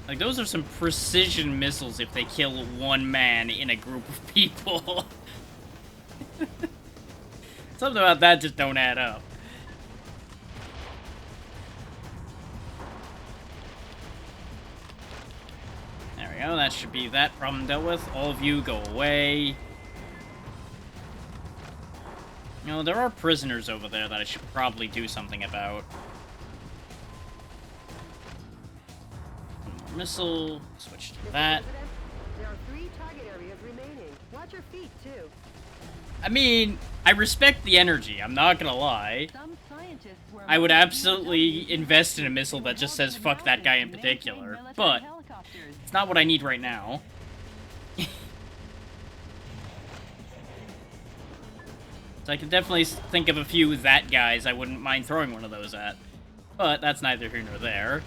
Like, those are some precision missiles if they kill one man in a group of people. Something about that just don't add up. There we go, that should be that problem dealt with. All of you go away. You know, there are prisoners over there that I should probably do something about. One more missile, switch to that. There are 3 target areas remaining. Watch your feet, too. I mean, I respect the energy, I'm not gonna lie. Some scientists were I would among the absolutely UW invest in a researchers missile who that were just held says in the fuck that guy in mountains to maintain particular, military but helicopters. it's not what I need right now. So I can definitely think of a few that guys I wouldn't mind throwing one of those at. But that's neither here nor there.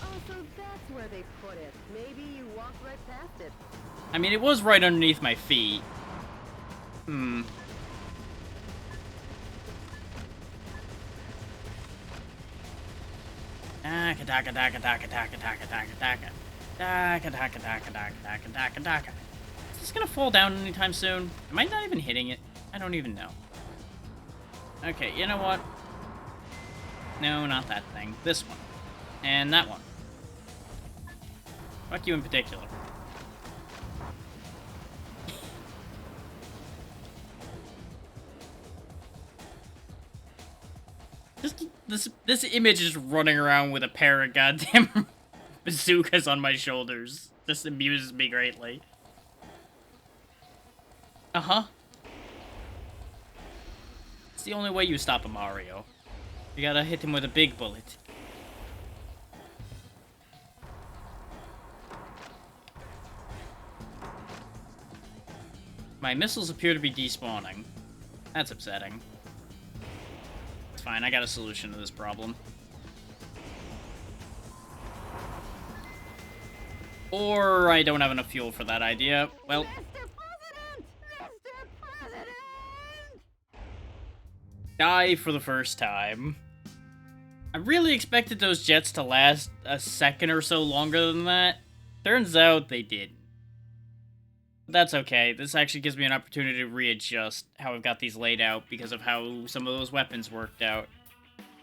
Oh, so that's where they put it. Maybe you walked right past it. I mean, it was right underneath my feet. Hmm. Daka daka daka daka daka daka daka daka. Daka daka daka daka daka daka daka. Is this gonna fall down anytime soon? Am I not even hitting it? I don't even know. Okay, you know what? No, not that thing. This one. And that one. Fuck you in particular. This image is running around with a pair of goddamn bazookas on my shoulders. This amuses me greatly. Uh-huh. It's the only way you stop a Mario. You gotta hit him with a big bullet. My missiles appear to be despawning. That's upsetting. It's fine, I got a solution to this problem. Or I don't have enough fuel for that idea. Well, Mr. President! Mr. President! die for the first time. I really expected those jets to last a second or so longer than that. Turns out they didn't. But that's okay. This actually gives me an opportunity to readjust how I've got these laid out because of how some of those weapons worked out.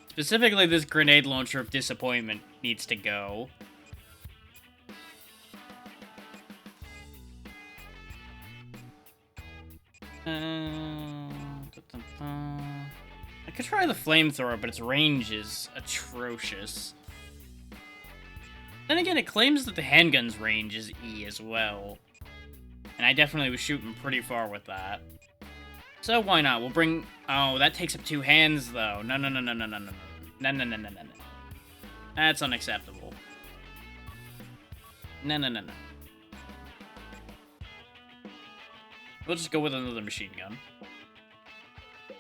Specifically, this grenade launcher of disappointment needs to go. I could try the flamethrower, but its range is atrocious. Then again, it claims that the handgun's range is E as well. And I definitely was shooting pretty far with that. So why not? We'll bring... Oh, that takes up 2 hands, though. No, no, no, no, no, no, no. No, no, no, no, no, no. That's unacceptable. No, no, no, no. We'll just go with another machine gun.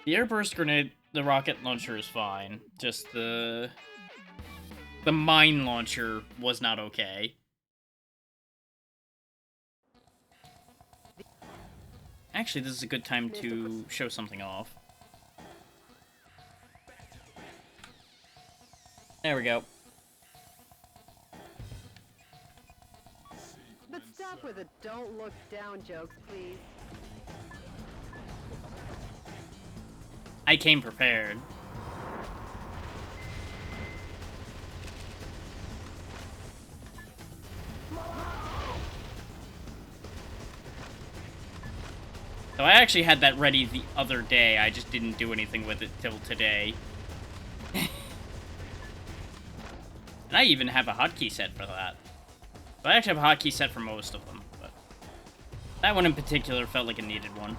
The airburst grenade, the rocket launcher is fine. Just the mine launcher was not okay. Actually, this is a good time to show something off. There we go. But stop with the don't look down jokes, please. I came prepared. So I actually had that ready the other day, I just didn't do anything with it till today. And I even have a hotkey set for that. So I actually have a hotkey set for most of them, but that one in particular felt like it needed one.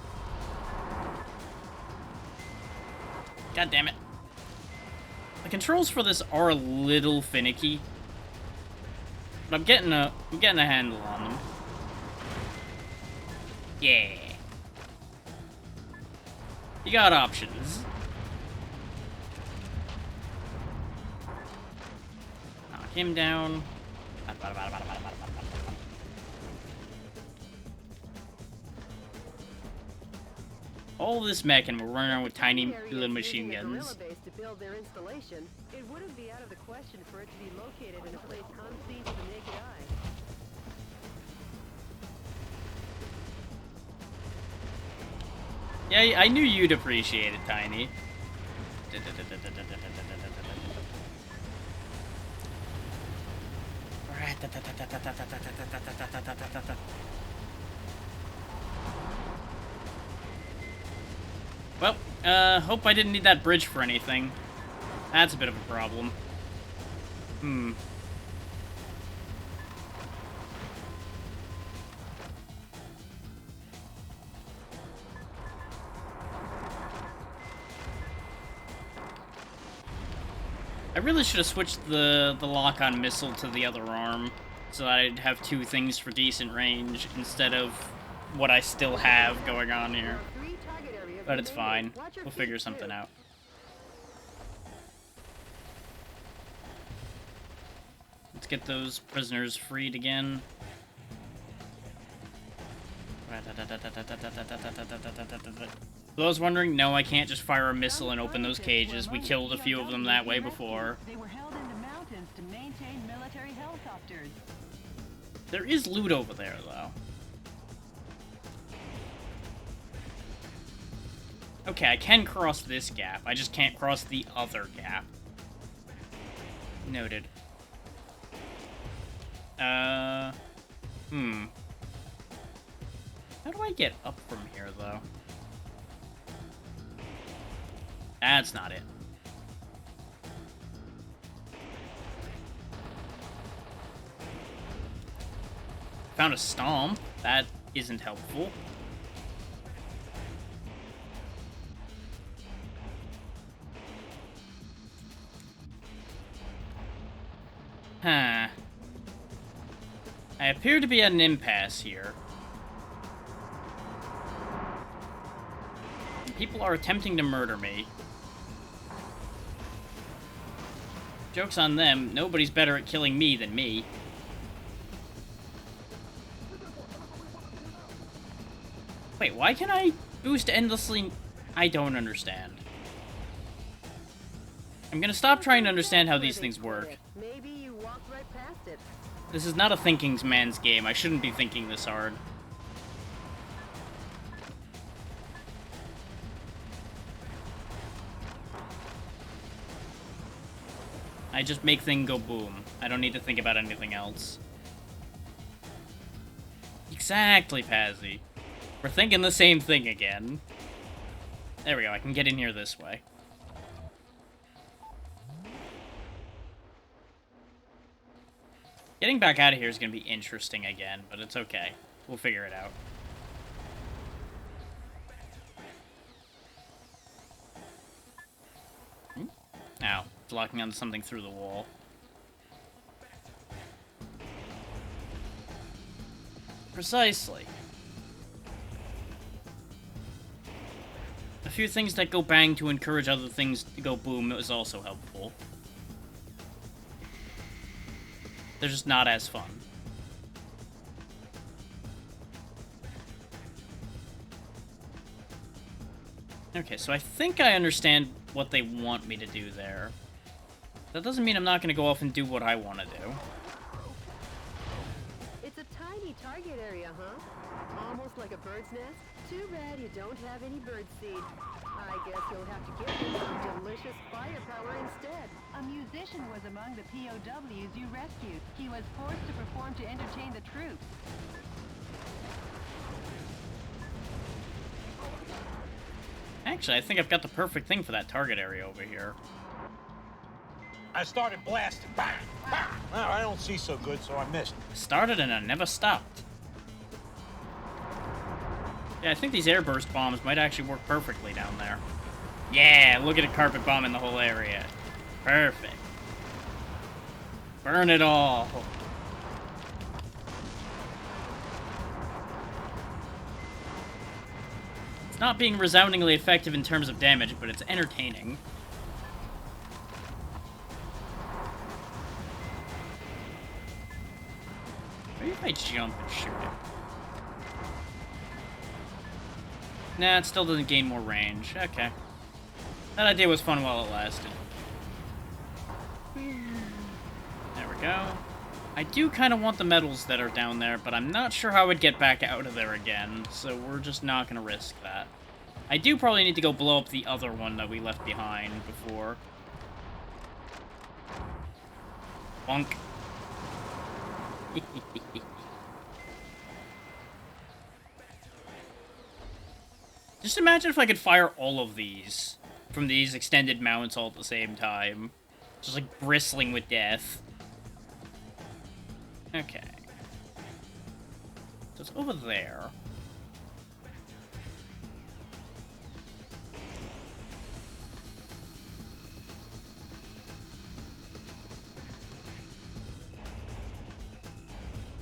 God damn it. The controls for this are a little finicky, but I'm getting a handle on them. Yeah. You got options. Knock him down. All this mech and we're running around with tiny little machine guns. To build their installation, it wouldn't be out of the question for it to be located in a place unseen to the naked eye. Yeah, I knew you'd appreciate it, Tiny. Well, hope I didn't need that bridge for anything. That's a bit of a problem. I really should have switched the lock-on missile to the other arm, so that I'd have two things for decent range, instead of what I still have going on here. But it's fine. We'll figure something out. Let's get those prisoners freed again. For those wondering, no, I can't just fire a missile and open those cages. We killed a few of them that way before. They were held in the mountains to maintain military helicopters. There is loot over there, though. Okay, I can cross this gap. I just can't cross the other gap. Noted. How do I get up from here, though? That's not it. Found a stomp. That isn't helpful. Huh. I appear to be at an impasse here. People are attempting to murder me. Joke's on them. Nobody's better at killing me than me. Wait, why can I boost endlessly? I don't understand. I'm gonna stop trying to understand how these things work. Maybe you walked right past it. This is not a thinking man's game. I shouldn't be thinking this hard. I just make things go boom. I don't need to think about anything else. Exactly, Pazzy. We're thinking the same thing again. There we go, I can get in here this way. Getting back out of here is going to be interesting again, but it's okay. We'll figure it out. Ow, it's locking onto something through the wall. Precisely. A few things that go bang to encourage other things to go boom is also helpful. They're just not as fun. Okay, so I think I understand what they want me to do there. That doesn't mean I'm not going to go off and do what I want to do. It's a tiny target area, huh? Almost like a bird's nest. Too bad you don't have any bird seed. I guess you'll have to give them some delicious firepower instead. A musician was among the POWs you rescued. He was forced to perform to entertain the troops. Actually, I think I've got the perfect thing for that target area over here. I started blasting. Bang! Bang! Well, I don't see so good, so I missed. Started and I never stopped. Yeah, I think these airburst bombs might actually work perfectly down there. Yeah, look at a carpet bomb in the whole area. Perfect. Burn it all. It's not being resoundingly effective in terms of damage, but it's entertaining. Maybe if I jump and shoot it. Nah, it still doesn't gain more range. Okay. That idea was fun while it lasted. There we go. I do kind of want the medals that are down there, but I'm not sure how I'd get back out of there again, so we're just not going to risk that. I do probably need to go blow up the other one that we left behind before. Bonk. Just imagine if I could fire all of these from these extended mounts all at the same time. Just like bristling with death. Okay. So it's over there.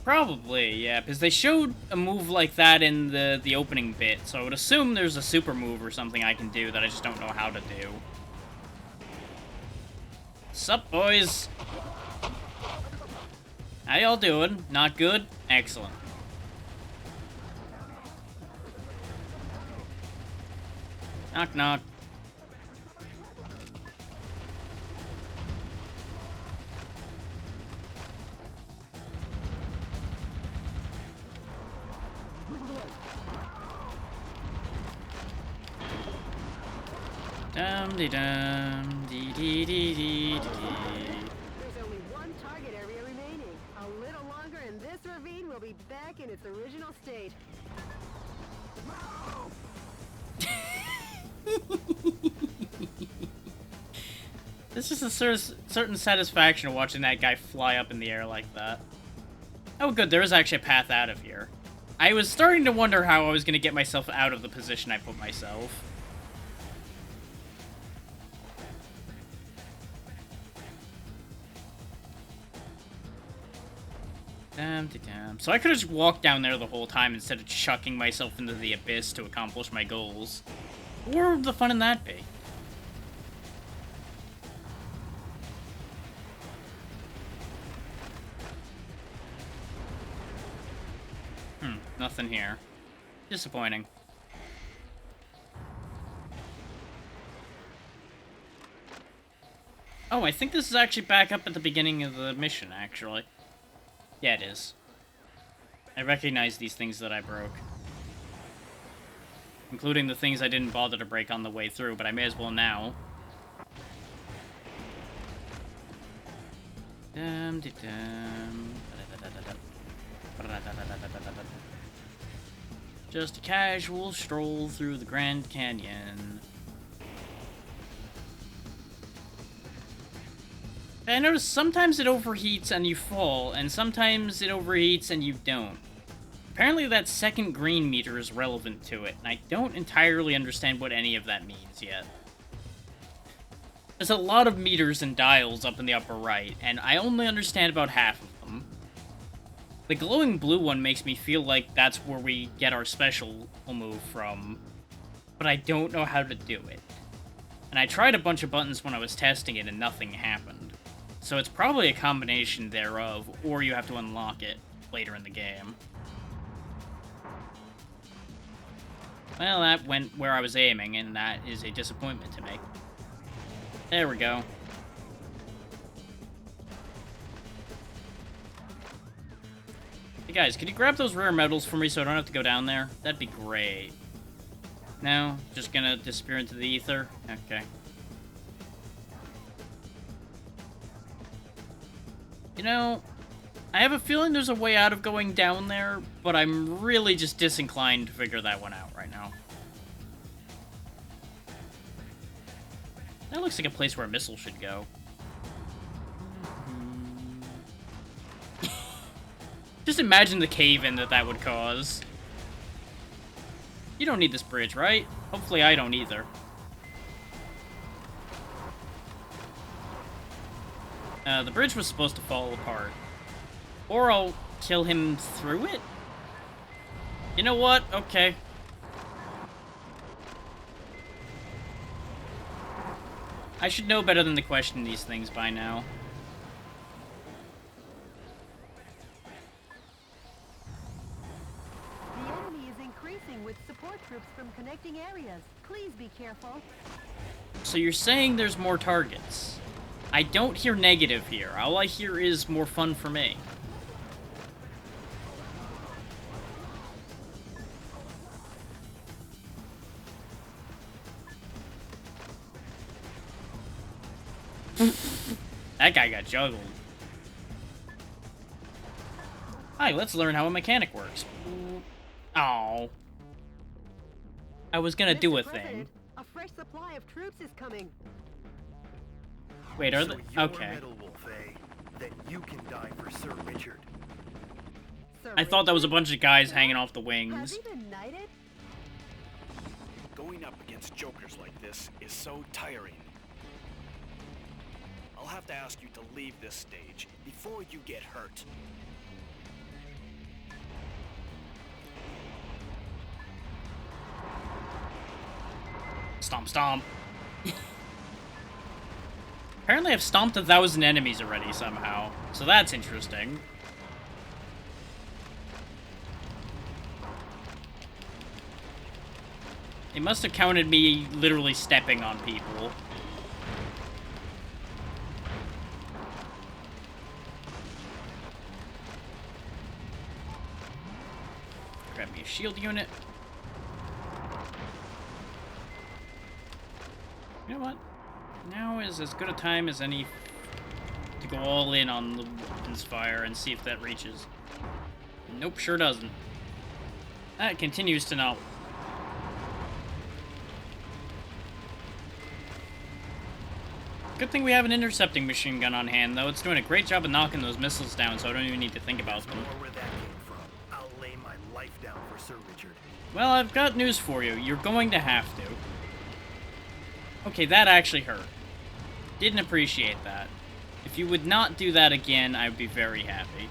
Probably, yeah, because they showed a move like that in the opening bit, so I would assume there's a super move or something I can do that I just don't know how to do. Sup, boys? How y'all doing? Not good? Excellent. Knock, knock. Dum de dum dee dee dee dee dee. There's only one target area remaining. A little longer and this ravine will be back in its original state. There's just a certain satisfaction watching that guy fly up in the air like that. Oh good, there is actually a path out of here. I was starting to wonder how I was going to get myself out of the position I put myself. So I could have just walked down there the whole time instead of chucking myself into the abyss to accomplish my goals. Where would the fun in that be? Nothing here. Disappointing. Oh, I think this is actually back up at the beginning of the mission, actually. Yeah, it is. I recognize these things that I broke. Including the things I didn't bother to break on the way through, but I may as well now. Just a casual stroll through the Grand Canyon. I noticed sometimes it overheats and you fall, and sometimes it overheats and you don't. Apparently that second green meter is relevant to it, and I don't entirely understand what any of that means yet. There's a lot of meters and dials up in the upper right, and I only understand about half of them. The glowing blue one makes me feel like that's where we get our special move from, but I don't know how to do it. And I tried a bunch of buttons when I was testing it and nothing happened. So it's probably a combination thereof, or you have to unlock it later in the game. Well, that went where I was aiming, and that is a disappointment to me. There we go. Hey guys, can you grab those rare medals for me so I don't have to go down there? That'd be great. No? Just gonna disappear into the ether? Okay. You know, I have a feeling there's a way out of going down there, but I'm really just disinclined to figure that one out right now. That looks like a place where a missile should go. Just imagine the cave-in that would cause. You don't need this bridge, right? Hopefully I don't either. The bridge was supposed to fall apart. Or I'll kill him through it? You know what? Okay. I should know better than to question these things by now. The enemy is increasing with support troops from connecting areas. Please be careful. So you're saying there's more targets? I don't hear negative here. All I hear is more fun for me. That guy got juggled. Hi, let's learn how a mechanic works. Oh. I was gonna do a thing. A fresh supply of troops is coming. Wait, are they? Okay. That you can die for Sir Richard. I thought that was a bunch of guys hanging off the Has wings. he been knighted? Going up against jokers like this is so tiring. I'll have to ask you to leave this stage before you get hurt. Stomp, stomp. Apparently I've stomped 1,000 enemies already somehow, so that's interesting. It must have counted me literally stepping on people. Grab me a shield unit. You know what? Now is as good a time as any to go all in on the weapons fire and see if that reaches. Nope, sure doesn't. That continues to not. Good thing we have an intercepting machine gun on hand, though. It's doing a great job of knocking those missiles down, so I don't even need to think about them. Where that came from. I'll lay my life down for Sir Richard. Well, I've got news for you. You're going to have to. Okay, that actually hurt. Didn't appreciate that. If you would not do that again, I would be very happy.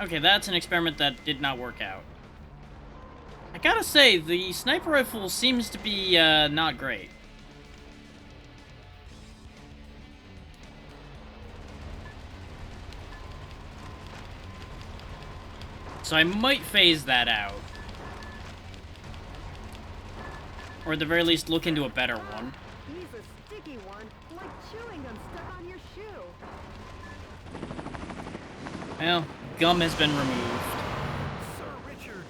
Okay, that's an experiment that did not work out. I gotta say, the sniper rifle seems to be, not great. So I might phase that out. Or at the very least, look into a better one. He's a sticky one, like chewing gum stuck on your shoe. Well, gum has been removed. Sir Richard.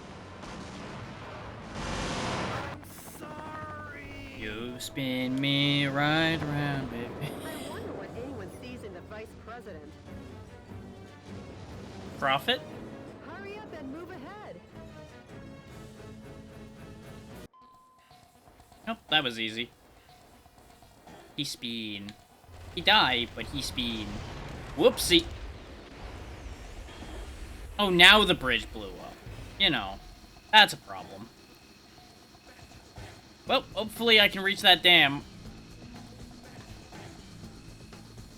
I'm sorry. You spin me right around, baby. I wonder what anyone sees in the vice president. Profit? Hurry up and move ahead. Nope, that was easy. He spin. He died, but he spin. Whoopsie. Oh, now the bridge blew up. You know, that's a problem. Well, hopefully I can reach that dam.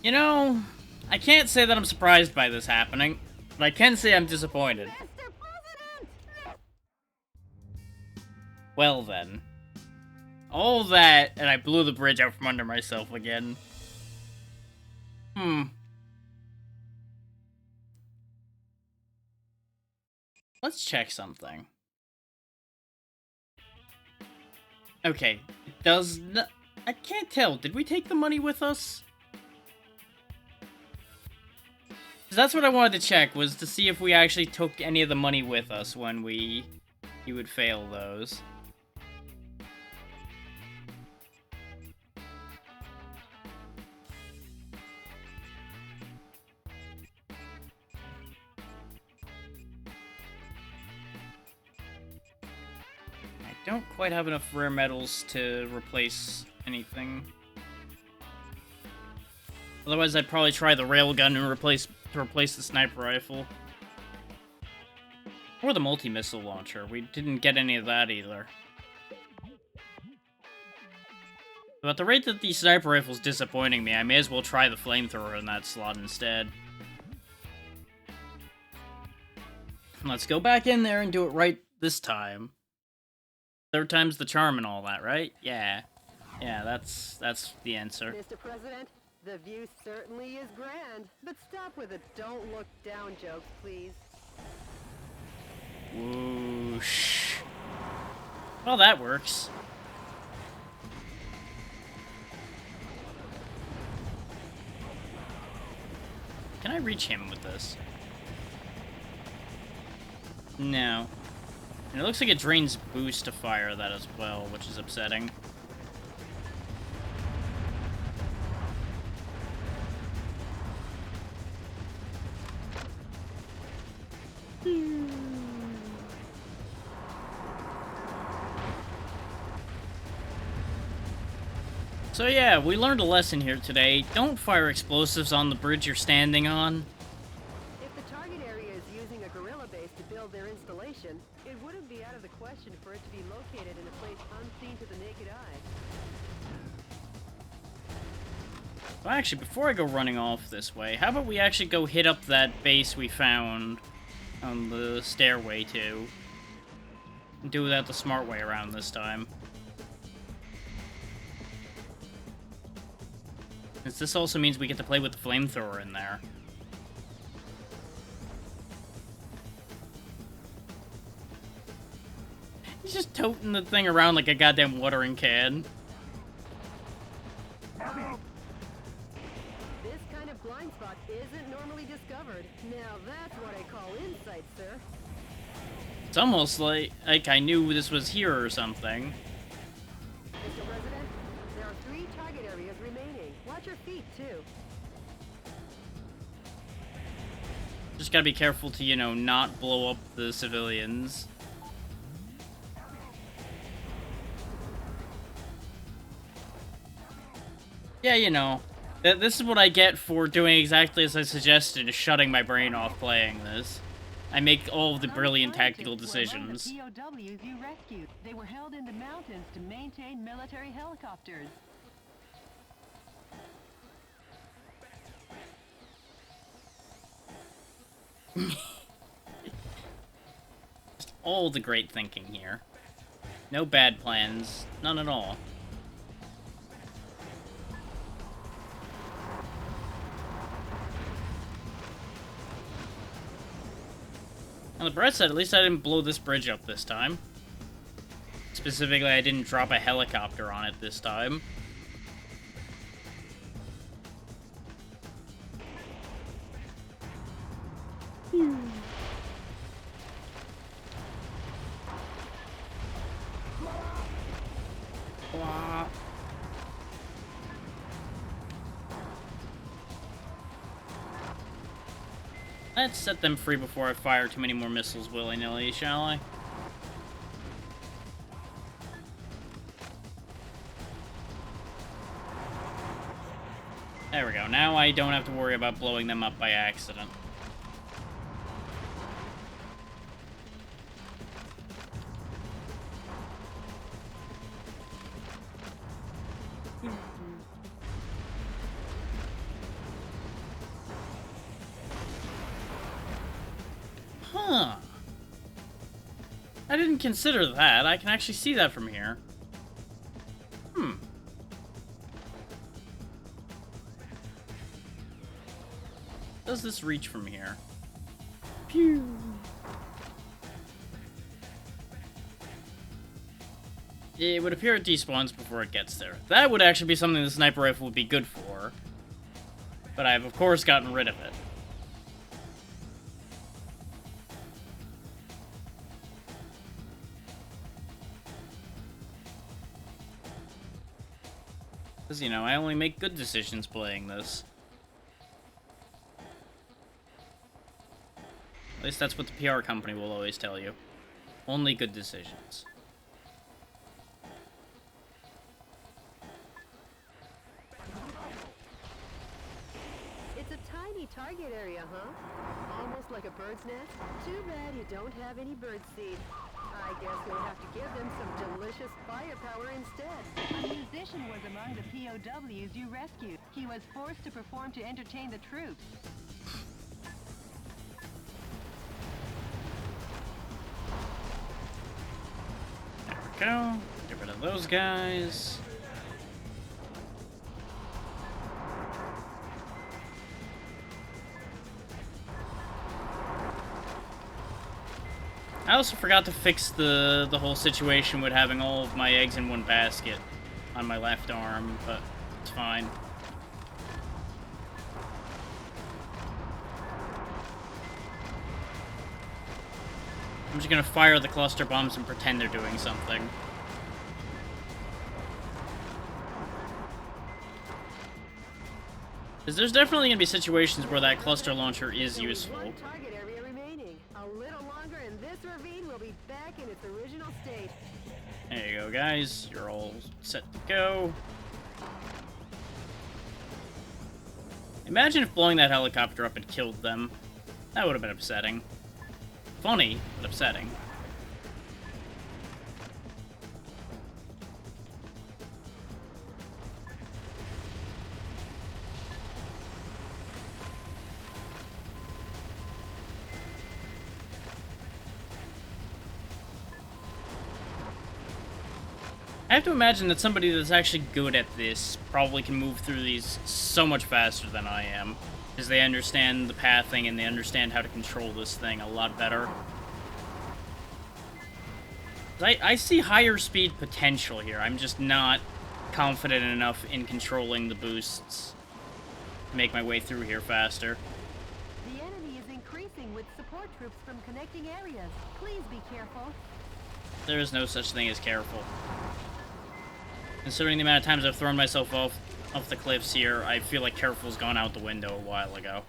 You know, I can't say that I'm surprised by this happening, but I can say I'm disappointed. Mr. President! Well then. All that, and I blew the bridge out from under myself again. Let's check something. Okay, it does not... I can't tell. Did we take the money with us? 'Cause that's what I wanted to check, was to see if we actually took any of the money with us when we would fail those. I don't quite have enough rare metals to replace anything. Otherwise, I'd probably try the railgun and replace the sniper rifle. Or the multi-missile launcher. We didn't get any of that either. But at the rate that the sniper rifle's disappointing me, I may as well try the flamethrower in that slot instead. Let's go back in there and do it right this time. Third time's the charm and all that, right? Yeah. Yeah, that's the answer. Mr. President, the view certainly is grand, but stop with the don't look down jokes, please. Whoosh. Well, that works. Can I reach him with this? No. And it looks like it drains boost to fire that as well, which is upsetting. So yeah, we learned a lesson here today. Don't fire explosives on the bridge you're standing on. If the target area is using a guerrilla base to build their installation, question for it to be located in a place unseen to the naked eye. Well, actually, before I go running off this way, how about we actually go hit up that base we found on the stairway to? Do that the smart way around this time. Since this also means we get to play with the flamethrower in there. He's just toting the thing around like a goddamn watering can. This kind of blind spot isn't normally discovered. Now that's what I call insight, sir. It's almost like I knew this was here or something. Mr. President, there are 3 target areas remaining. Watch your feet, too. Just gotta be careful to, you know, not blow up the civilians. Yeah, you know, this is what I get for doing exactly as I suggested, shutting my brain off playing this. I make all of the brilliant tactical decisions. The POWs you rescued. They were held in the mountains to maintain military helicopters. Just all the great thinking here. No bad plans, none at all. On the bright side, at least I didn't blow this bridge up this time. Specifically, I didn't drop a helicopter on it this time. Wow. Let's set them free before I fire too many more missiles willy-nilly, shall I? There we go. Now I don't have to worry about blowing them up by accident. Huh. I didn't consider that. I can actually see that from here. Does this reach from here? Pew! It would appear it despawns before it gets there. That would actually be something the sniper rifle would be good for. But I've, of course, gotten rid of it. Because, you know, I only make good decisions playing this. At least that's what the PR company will always tell you. Only good decisions. It's a tiny target area, huh? Almost like a bird's nest. Too bad you don't have any bird seed. I guess you'll have to give them some delicious firepower instead. A musician was among the POWs you rescued. He was forced to perform to entertain the troops. There we go. Get rid of those guys. I also forgot to fix the whole situation with having all of my eggs in one basket on my left arm, but it's fine. I'm just gonna fire the cluster bombs and pretend they're doing something. Because there's definitely gonna be situations where that cluster launcher is useful. One target area remaining. A little longer and this ravine will be back in its original state. There you go, guys. You're all set to go. Imagine if blowing that helicopter up had killed them. That would have been upsetting. Funny, but upsetting. I have to imagine that somebody that's actually good at this probably can move through these so much faster than I am. Because they understand the pathing and they understand how to control this thing a lot better. I see higher speed potential here. I'm just not confident enough in controlling the boosts to make my way through here faster. The enemy is increasing with support troops from connecting areas. Please be careful. There is no such thing as careful. Considering the amount of times I've thrown myself off the cliffs here, I feel like careful's gone out the window a while ago.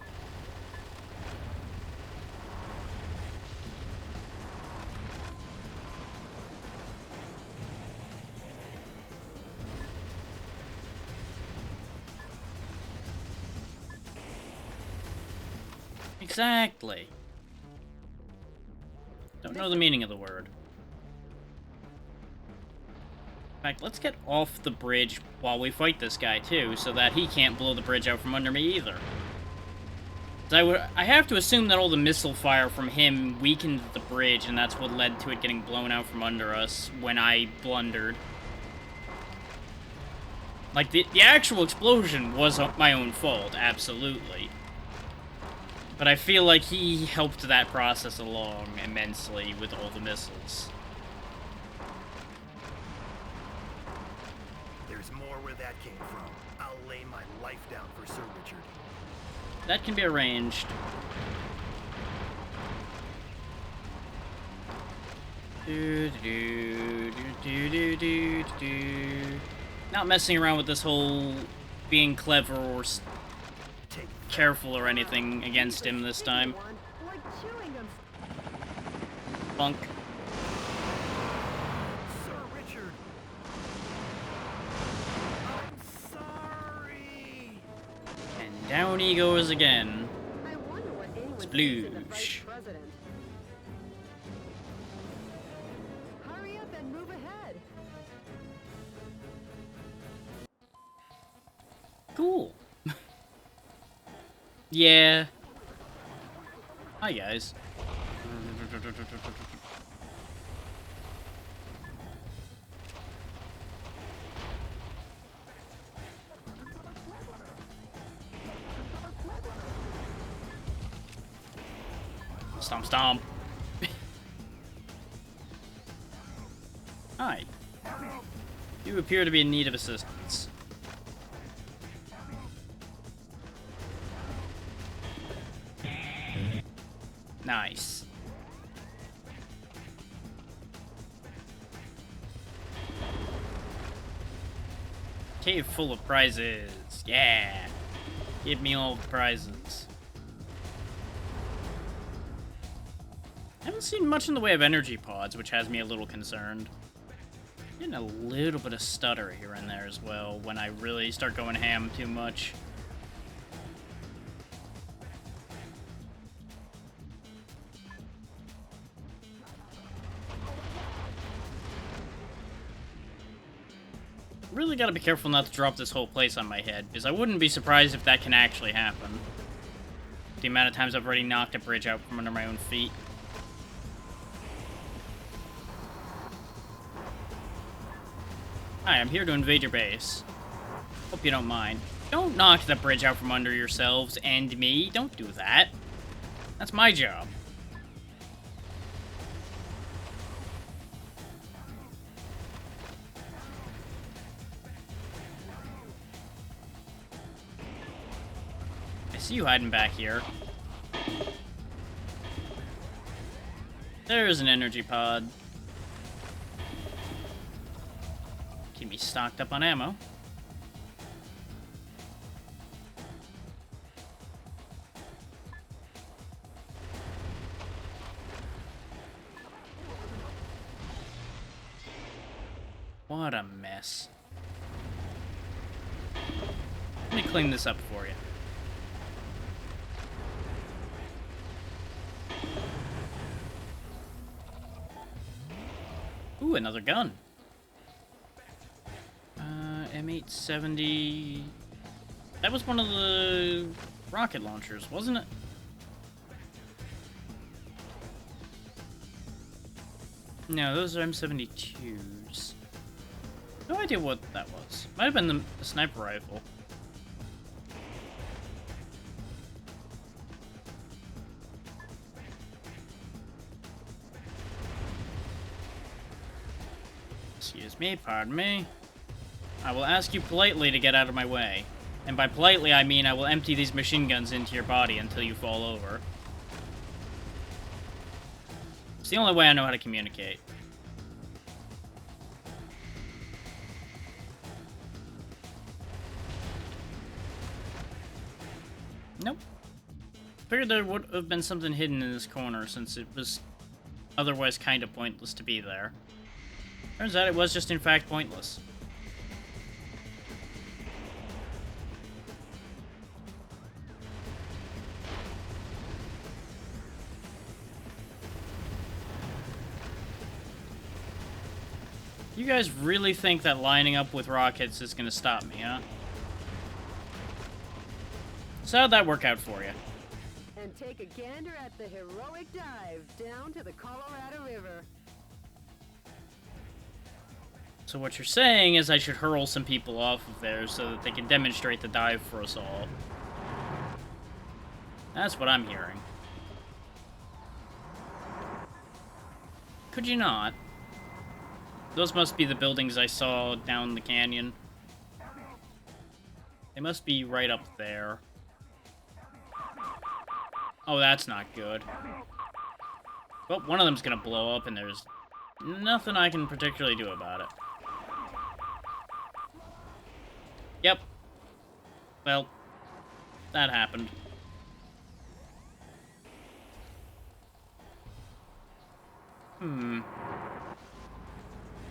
Exactly. Don't know the meaning of the word. In fact, let's get off the bridge while we fight this guy, too, so that he can't blow the bridge out from under me, either. I have to assume that all the missile fire from him weakened the bridge, and that's what led to it getting blown out from under us when I blundered. Like, the actual explosion was my own fault, absolutely. But I feel like he helped that process along immensely with all the missiles. There's more where that came from. I'll lay my life down for Sir Richard. That can be arranged. Not messing around with this whole being clever or careful or anything against him this time. Bunk. Sir Richard! I'm sorry! And down he goes again. I wonder what anyone thinks of the vice Splooge. president. Hurry up and move ahead. Cool. Yeah. Hi, guys. Stomp, stomp. Hi. You appear to be in need of assistance. Nice. Cave full of prizes. Yeah. Give me all the prizes. I haven't seen much in the way of energy pods, which has me a little concerned. Getting a little bit of stutter here and there as well when I really start going ham too much. Really gotta be careful not to drop this whole place on my head, because I wouldn't be surprised if that can actually happen. The amount of times I've already knocked a bridge out from under my own feet. Hi, I'm here to invade your base. Hope you don't mind. Don't knock the bridge out from under yourselves and me. Don't do that. That's my job. I see you hiding back here. There's an energy pod. Keep me stocked up on ammo. What a mess. Let me clean this up for you. Ooh, another gun. M870... That was one of the rocket launchers, wasn't it? No, those are M72s. No idea what that was. Might have been the sniper rifle. Excuse me, pardon me. I will ask you politely to get out of my way. And by politely, I mean I will empty these machine guns into your body until you fall over. It's the only way I know how to communicate. Nope. Figured there would have been something hidden in this corner since it was otherwise kind of pointless to be there. Turns out it was just in fact pointless. You guys really think that lining up with rockets is gonna stop me, huh? So how'd that work out for you? And take a gander at the heroic dive down to the Colorado River. So what you're saying is I should hurl some people off of there so that they can demonstrate the dive for us all. That's what I'm hearing. Could you not? Those must be the buildings I saw down the canyon. They must be right up there. Oh, that's not good. Well, one of them's gonna blow up and there's nothing I can particularly do about it. Yep. Well, that happened.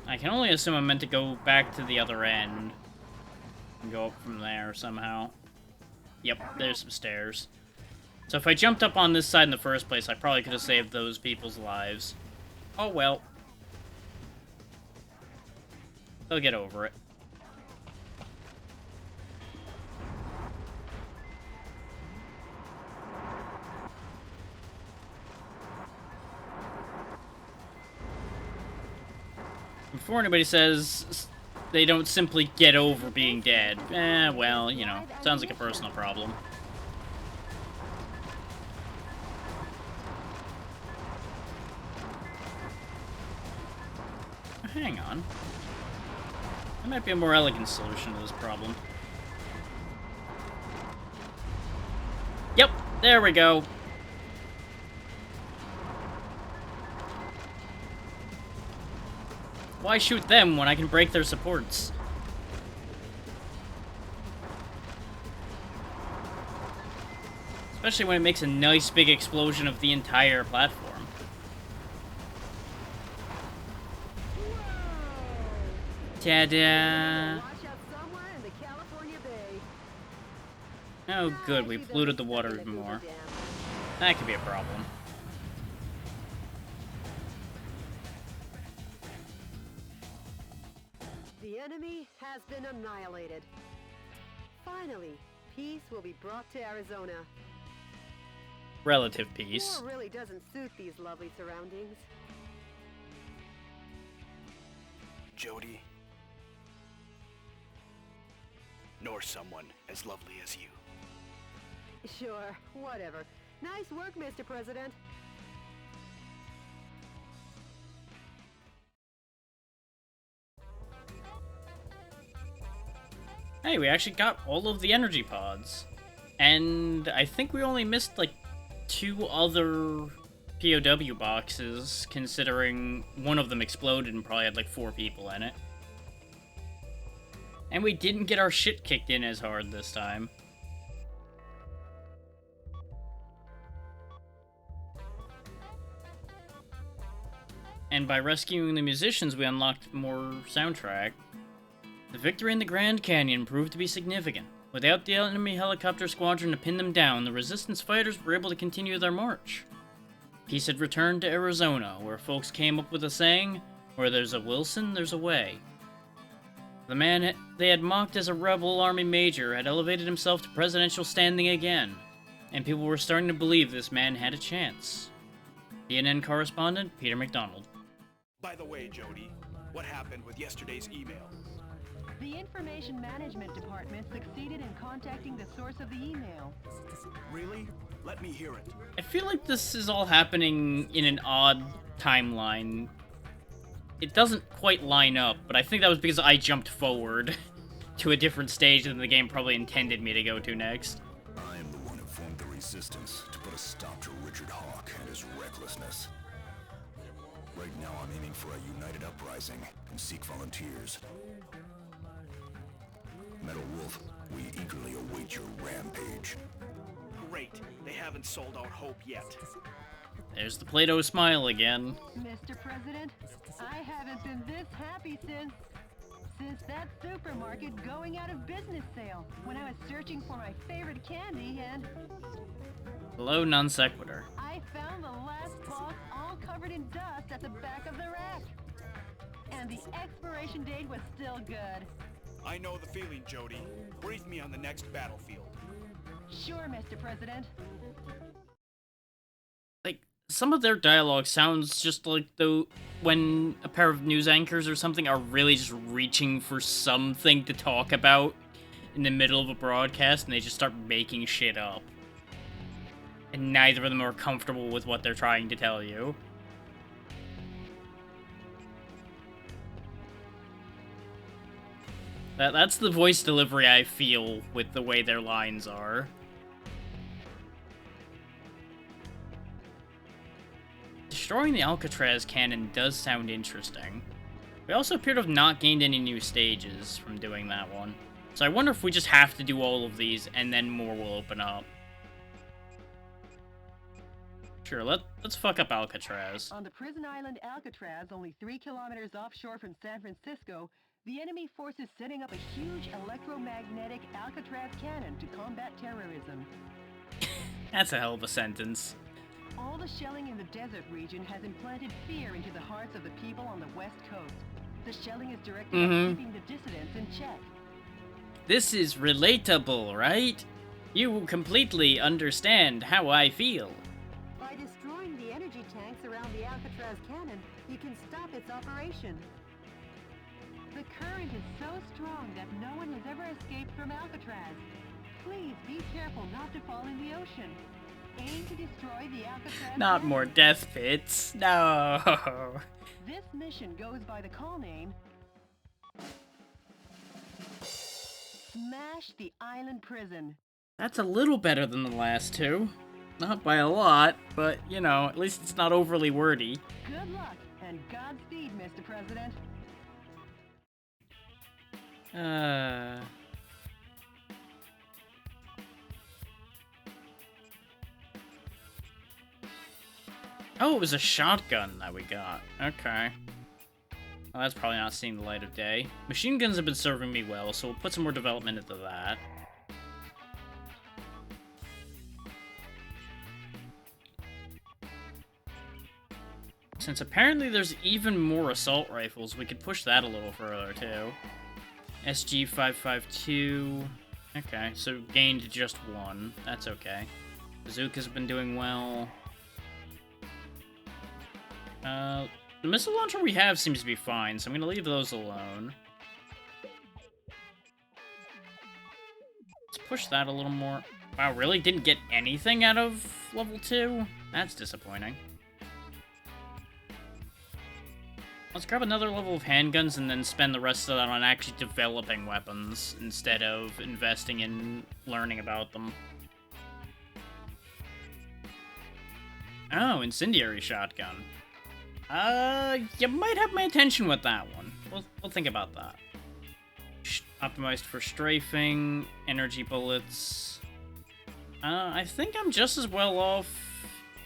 I can only assume I'm meant to go back to the other end. And go up from there somehow. Yep, there's some stairs. So if I jumped up on this side in the first place, I probably could have saved those people's lives. Oh well. They'll get over it. Before anybody says they don't simply get over being dead, well, you know, sounds like a personal problem. Hang on. There might be a more elegant solution to this problem. Yep, there we go. Why shoot them when I can break their supports? Especially when it makes a nice big explosion of the entire platform. Ta-da! Oh good, we polluted the water even more. That could be a problem. The enemy has been annihilated. Finally, peace will be brought to Arizona. Relative peace. War really doesn't suit these lovely surroundings. Jody. Nor someone as lovely as you. Sure, whatever. Nice work, Mr. President. Hey, we actually got all of the energy pods. And I think we only missed, like, 2 other POW boxes, considering one of them exploded and probably had, like, 4 people in it. And we didn't get our shit kicked in as hard this time. And by rescuing the musicians, we unlocked more soundtrack. The victory in the Grand Canyon proved to be significant. Without the enemy helicopter squadron to pin them down, the Resistance fighters were able to continue their march. Peace had returned to Arizona, where folks came up with a saying, "Where there's a Wilson, there's a way." The man they had mocked as a rebel army major had elevated himself to presidential standing again, and people were starting to believe this man had a chance. CNN correspondent Peter McDonald. By the way, Jody, what happened with yesterday's email? The Information Management Department succeeded in contacting the source of the email. Really? Let me hear it. I feel like this is all happening in an odd timeline. It doesn't quite line up, but I think that was because I jumped forward to a different stage than the game probably intended me to go to next. I am the one who formed the Resistance to put a stop to Richard Hawk and his recklessness. Right now I'm aiming for a united uprising and seek volunteers. Metal Wolf, we eagerly await your rampage. Great. They haven't sold out hope yet. There's the Play-Doh smile again. Mr. President, I haven't been this happy since that supermarket going out of business sale, when I was searching for my favorite candy and Hello, non sequitur. I found the last box all covered in dust at the back of the rack. And the expiration date was still good. I know the feeling, Jody. Brief me on the next battlefield. Sure, Mr. President. Like, some of their dialogue sounds just like when a pair of news anchors or something are really just reaching for something to talk about in the middle of a broadcast and they just start making shit up. And neither of them are comfortable with what they're trying to tell you. That's the voice delivery I feel with the way their lines are. Destroying the Alcatraz cannon does sound interesting. We also appear to have not gained any new stages from doing that one. So I wonder if we just have to do all of these and then more will open up. Sure, let's fuck up Alcatraz. On the prison island Alcatraz, only 3 kilometers offshore from San Francisco, the enemy force is setting up a huge electromagnetic Alcatraz cannon to combat terrorism. That's a hell of a sentence. All the shelling in the desert region has implanted fear into the hearts of the people on the west coast. The shelling is directed at keeping the dissidents in check. This is relatable, right? You completely understand how I feel. By destroying the energy tanks around the Alcatraz cannon, you can stop its operation. The current is so strong that no one has ever escaped from Alcatraz. Please be careful not to fall in the ocean. Aim to destroy the Alcatraz Not cannon. more death pits. No. This mission goes by the call name Smash the Island Prison. That's a little better than the last two. Not by a lot, but, you know, at least it's not overly wordy. Good luck and Godspeed, Mr. President. Oh, it was a shotgun that we got. Okay. Well, that's probably not seeing the light of day. Machine guns have been serving me well, so we'll put some more development into that. Since apparently there's even more assault rifles, we could push that a little further, too. SG-552... Okay, so gained just one. That's okay. Bazooka's been doing well. The missile launcher we have seems to be fine, so I'm gonna leave those alone. Let's push that a little more. Wow, really? Didn't get anything out of level 2? That's disappointing. Let's grab another level of handguns and then spend the rest of that on actually developing weapons instead of investing in learning about them. Oh, incendiary shotgun. You might have my attention with that one. We'll think about that. Optimized for strafing, energy bullets. I think I'm just as well off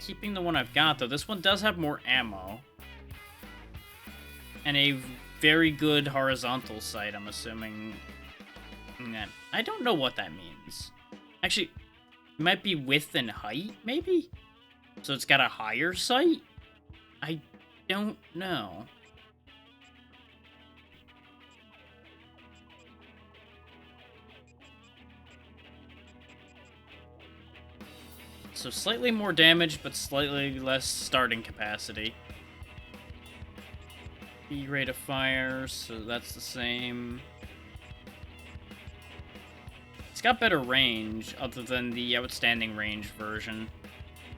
keeping the one I've got, though. This one does have more ammo. And a very good horizontal sight, I'm assuming. I don't know what that means. Actually, it might be width and height, maybe? So it's got a higher sight? I don't know. So slightly more damage, but slightly less starting capacity. B rate of fire, so that's the same. It's got better range, other than the outstanding range version.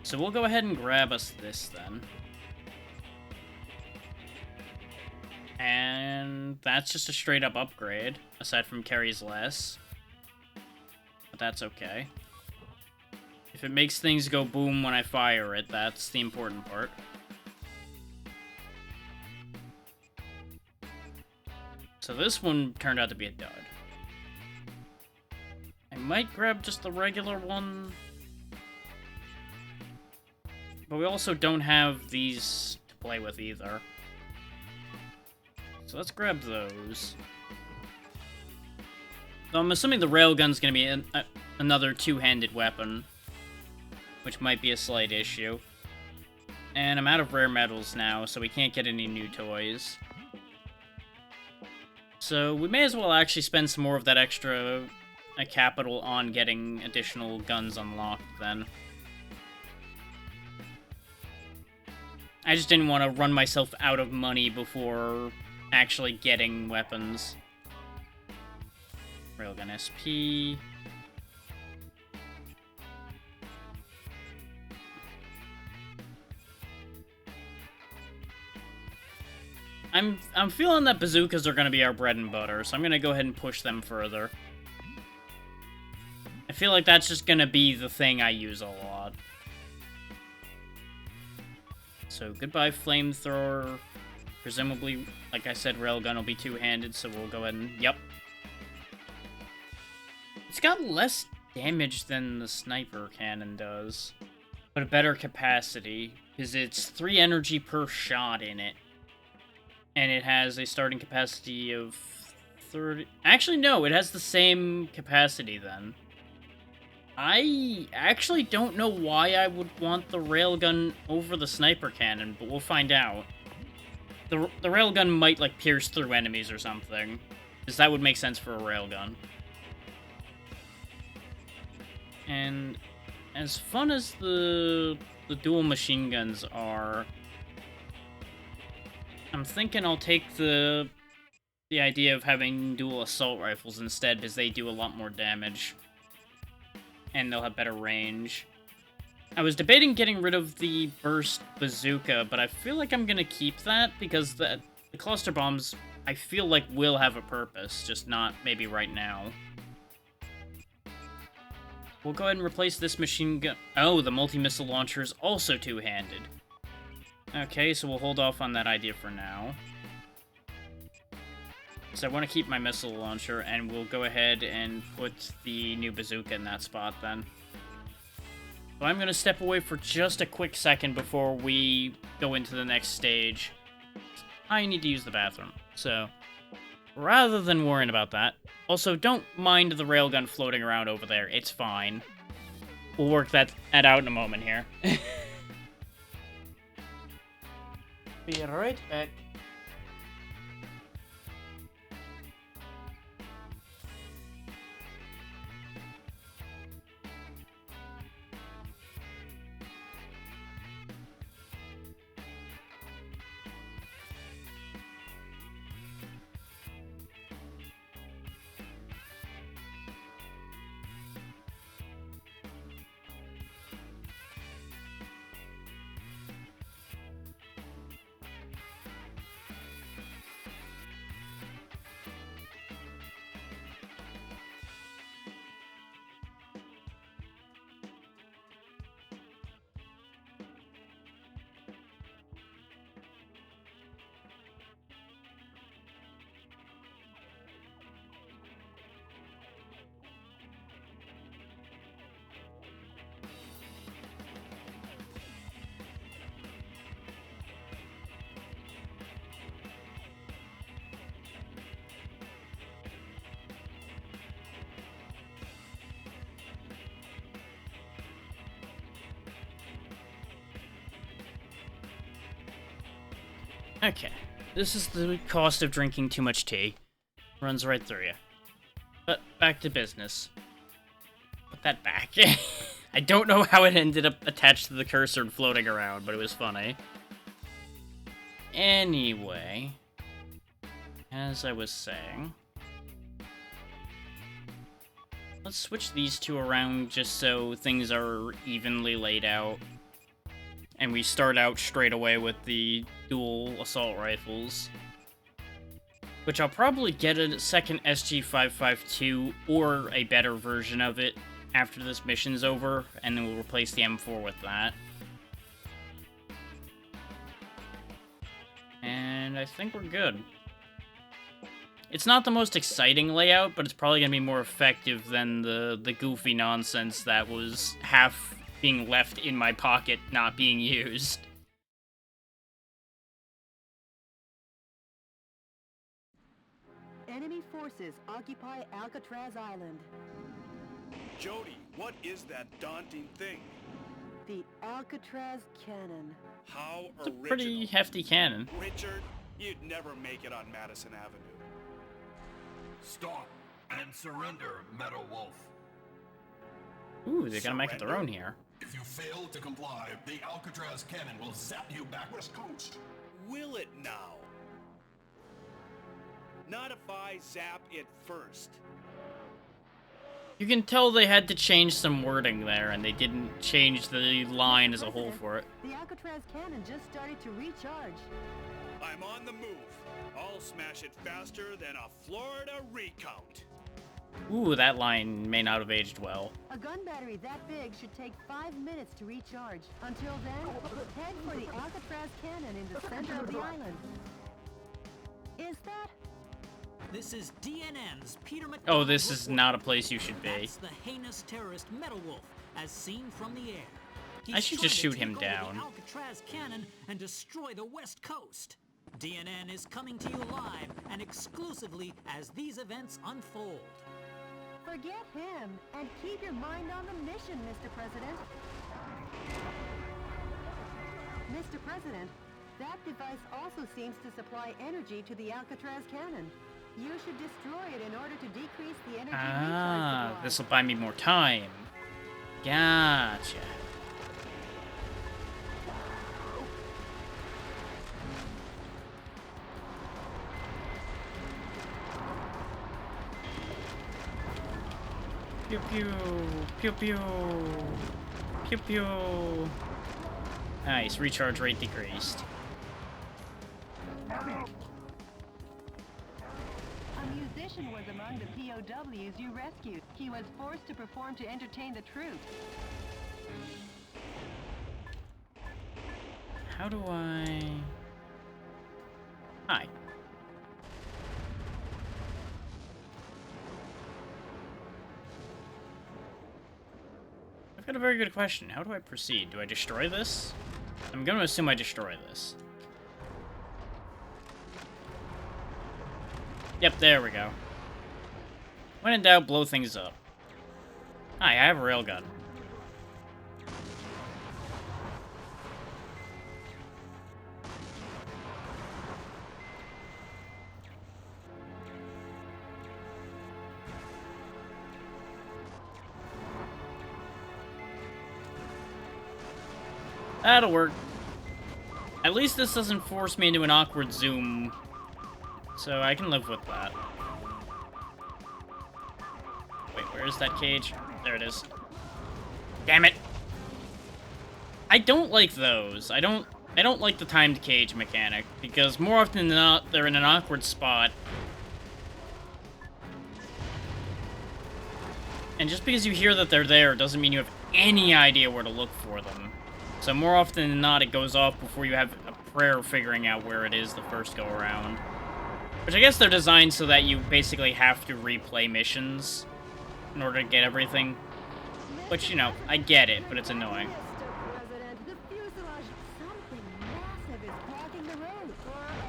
So we'll go ahead and grab us this, then. And that's just a straight-up upgrade, aside from carries less. But that's okay. If it makes things go boom when I fire it, that's the important part. So this one turned out to be a dud. I might grab just the regular one. But we also don't have these to play with either. So let's grab those. So I'm assuming the railgun's gonna be another two-handed weapon, which might be a slight issue. And I'm out of rare metals now, so we can't get any new toys. So we may as well actually spend some more of that extra capital on getting additional guns unlocked then. I just didn't want to run myself out of money before actually getting weapons. Railgun SP. I'm feeling that bazookas are going to be our bread and butter, so I'm going to go ahead and push them further. I feel like that's just going to be the thing I use a lot. So, goodbye flamethrower. Presumably, like I said, railgun will be two-handed, so we'll go ahead and... Yep. It's got less damage than the sniper cannon does, but a better capacity, because it's 3 energy per shot in it. And it has a starting capacity of 30... Actually, no, it has the same capacity, then. I actually don't know why I would want the railgun over the sniper cannon, but we'll find out. The railgun might, like, pierce through enemies or something, because that would make sense for a railgun. And as fun as the dual machine guns are, I'm thinking I'll take the idea of having dual assault rifles instead, because they do a lot more damage. And they'll have better range. I was debating getting rid of the burst bazooka, but I feel like I'm gonna keep that, because the cluster bombs, I feel like, will have a purpose, just not maybe right now. We'll go ahead and replace this machine gun. Oh, the multi-missile launcher is also two-handed. Okay, so we'll hold off on that idea for now. So I want to keep my missile launcher, and we'll go ahead and put the new bazooka in that spot then. So I'm going to step away for just a quick second before we go into the next stage. I need to use the bathroom, so rather than worrying about that... Also, don't mind the railgun floating around over there, it's fine. We'll work that out in a moment here. Be right back. Okay, this is the cost of drinking too much tea. Runs right through you. But back to business. Put that back. I don't know how it ended up attached to the cursor and floating around, but it was funny. Anyway, as I was saying... Let's switch these two around just so things are evenly laid out. And we start out straight away with the dual assault rifles. Which I'll probably get a second SG-552 or a better version of it after this mission's over, and then we'll replace the M4 with that. And I think we're good. It's not the most exciting layout, but it's probably going to be more effective than the goofy nonsense that was half being left in my pocket, not being used. Enemy forces occupy Alcatraz Island. Jody, what is that daunting thing? The Alcatraz Cannon. How It's a original. pretty hefty cannon. Richard, you'd never make it on Madison Avenue. Stop and surrender, Meadow Wolf. Ooh, they're gonna make it their own here. If you fail to comply, the Alcatraz cannon will zap you back west coast. Will it now? Not if I zap it first. You can tell they had to change some wording there, and they didn't change the line as a whole for it. The Alcatraz Cannon just started to recharge. I'm on the move. I'll smash it faster than a Florida recount. Ooh, that line may not have aged well. A gun battery that big should take 5 minutes to recharge. Until then, head for the Alcatraz Cannon in the center of the island. Is that? This is DNN's Peter McDonald. Oh, this is not a place you should be. That's the heinous terrorist Metal Wolf, as seen from the air. I should just shoot him down. The Alcatraz cannon and destroy the West Coast. DNN is coming to you live and exclusively as these events unfold. Forget him and keep your mind on the mission, Mr. President. Mr. President, that device also seems to supply energy to the Alcatraz cannon. You should destroy it in order to decrease the energy recharge supply. This'll buy me more time. Gotcha. Pew pew, pew pew, pew pew. Nice, recharge rate decreased. A musician was among the POWs you rescued. He was forced to perform to entertain the troops. How do I... Hi. I've got a very good question. How do I proceed? Do I destroy this? I'm gonna assume I destroy this. Yep, there we go. When in doubt, blow things up. Hi, I have a railgun. That'll work. At least this doesn't force me into an awkward zoom, so I can live with that. Wait, where's that cage? There it is. Damn it! I don't like those. I don't like the timed cage mechanic, because more often than not, they're in an awkward spot. And just because you hear that they're there doesn't mean you have any idea where to look for them. So more often than not, it goes off before you have a prayer figuring out where it is the first go around. Which I guess they're designed so that you basically have to replay missions in order to get everything. Which, you know, I get it, but it's annoying. Mr. President, the fuselage, something massive is blocking the road.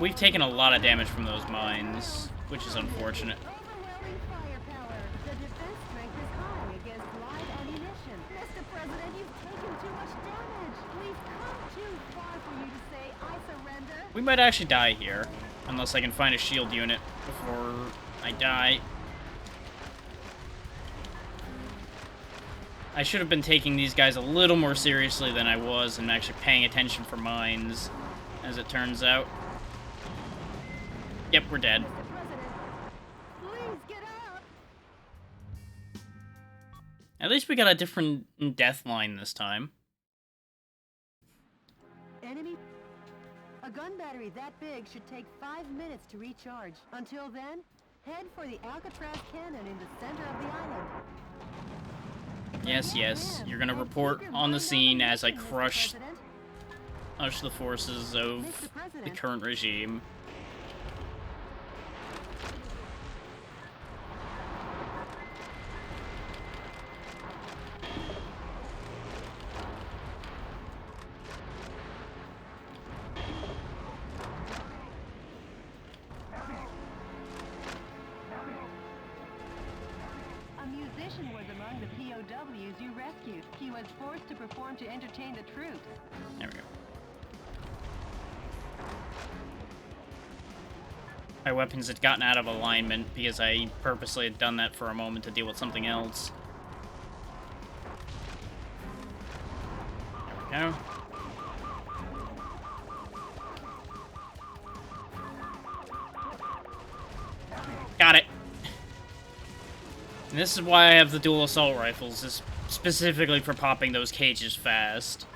We've taken a lot of damage from those mines, which is unfortunate. Overwhelming firepower. The defense strength is high against live ammunition. Mr. President, you've taken too much damage. We've come too far for you to say, I surrender. We might actually die here, unless I can find a shield unit before I die. I should have been taking these guys a little more seriously than I was and actually paying attention for mines, as it turns out. Yep, we're dead. Mr. President, please get out. At least we got a different death line this time. Enemy. A gun battery that big should take 5 minutes to recharge. Until then, head for the Alcatraz cannon in the center of the island. Yes, yes. You're gonna report on the scene as I crush the forces of the current regime. A musician was among the POWs you rescued. He was forced to perform to entertain the troops. There we go. My weapons had gotten out of alignment because I purposely had done that for a moment to deal with something else. There we go. Got it. And this is why I have the dual assault rifles, is specifically for popping those cages fast.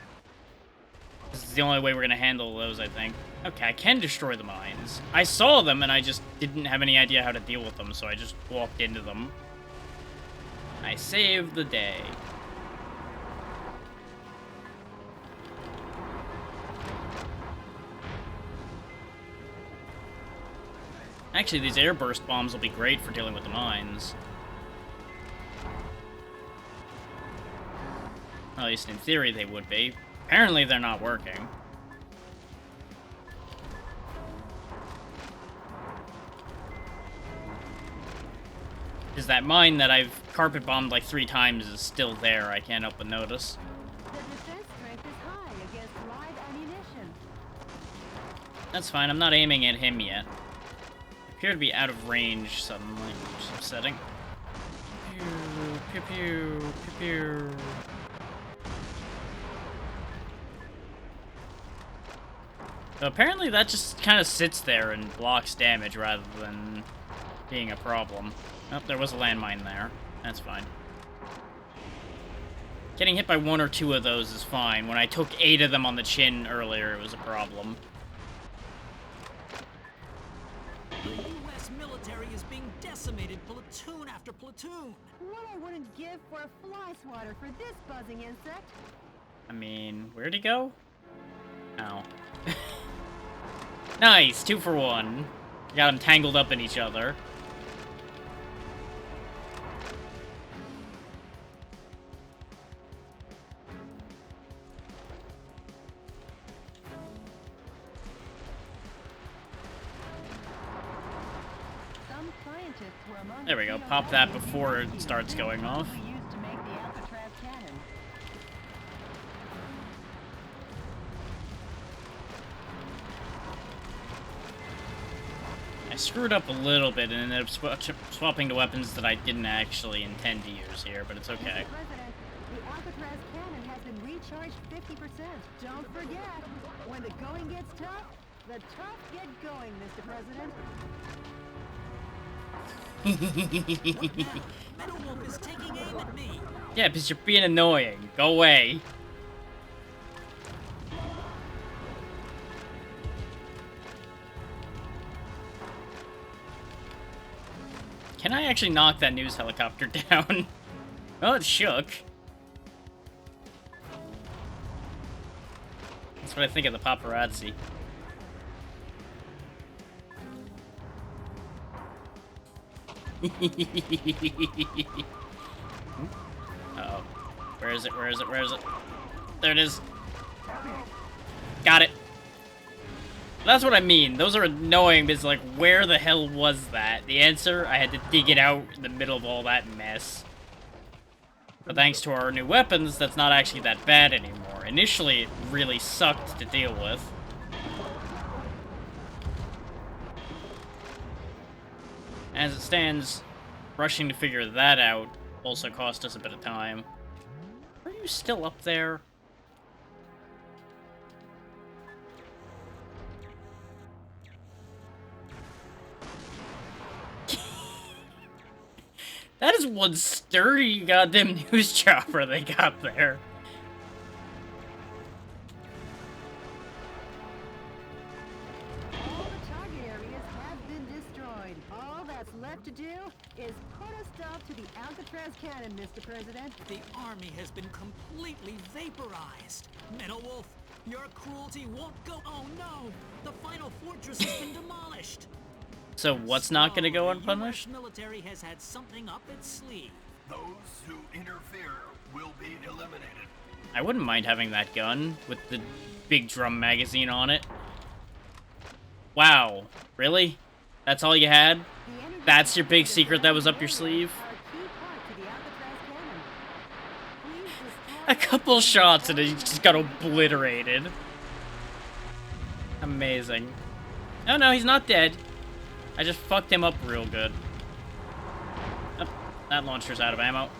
This is the only way we're gonna handle those, I think. Okay, I can destroy the mines. I saw them and I just didn't have any idea how to deal with them, so I just walked into them. I saved the day. Actually, these airburst bombs will be great for dealing with the mines. At least in theory they would be. Apparently they're not working. Because that mine that I've carpet bombed like 3 times is still there, I can't help but notice. The defense strength is high against live ammunition. That's fine, I'm not aiming at him yet. I appear to be out of range suddenly, which is upsetting. Pew, pew, pew, pew, pew. So apparently that just kind of sits there and blocks damage rather than being a problem. Oh, there was a landmine there. That's fine. Getting hit by 1 or 2 of those is fine. When I took 8 of them on the chin earlier, it was a problem. The U.S. military is being decimated platoon after platoon. What I wouldn't give for a fly swatter for this buzzing insect. I mean, where'd he go? Oh. Nice! 2 for 1. Got them tangled up in each other. Some scientists were among There we go. the Pop that POWs before it rescued. starts going off. Who used to make the Alcatraz cannon. I screwed up a little bit and ended up swapping to weapons that I didn't actually intend to use here, but it's okay. Mr. President, the Alcatraz cannon has been recharged 50%. Don't forget, when the going gets tough, the tough get going, Mr. President. What now? Metal Wolf is taking aim at me. Yeah, because you're being annoying. Go away. Can I actually knock that news helicopter down? Well, it shook. That's what I think of the paparazzi. Uh-oh. Where is it? Where is it? Where is it? There it is. Got it. That's what I mean. Those are annoying, because, like, where the hell was that? The answer? I had to dig it out in the middle of all that mess. But thanks to our new weapons, that's not actually that bad anymore. Initially, it really sucked to deal with. As it stands, rushing to figure that out also cost us a bit of time. Are you still up there? That is one sturdy goddamn news chopper they got there. All the target areas have been destroyed. All that's left to do is put a stop to the Alcatraz cannon, Mr. President. The army has been completely vaporized. Metal Wolf, your cruelty won't go. Oh no! The final fortress has been demolished. So what's not gonna go The unpunished? US military has had something up its sleeve. Those who interfere will be eliminated. I wouldn't mind having that gun with the big drum magazine on it. Wow, really? That's all you had? That's your big secret that was up your sleeve? A couple shots and it just got obliterated. Amazing. Oh no, he's not dead. I just fucked him up real good. Oh, that launcher's out of ammo.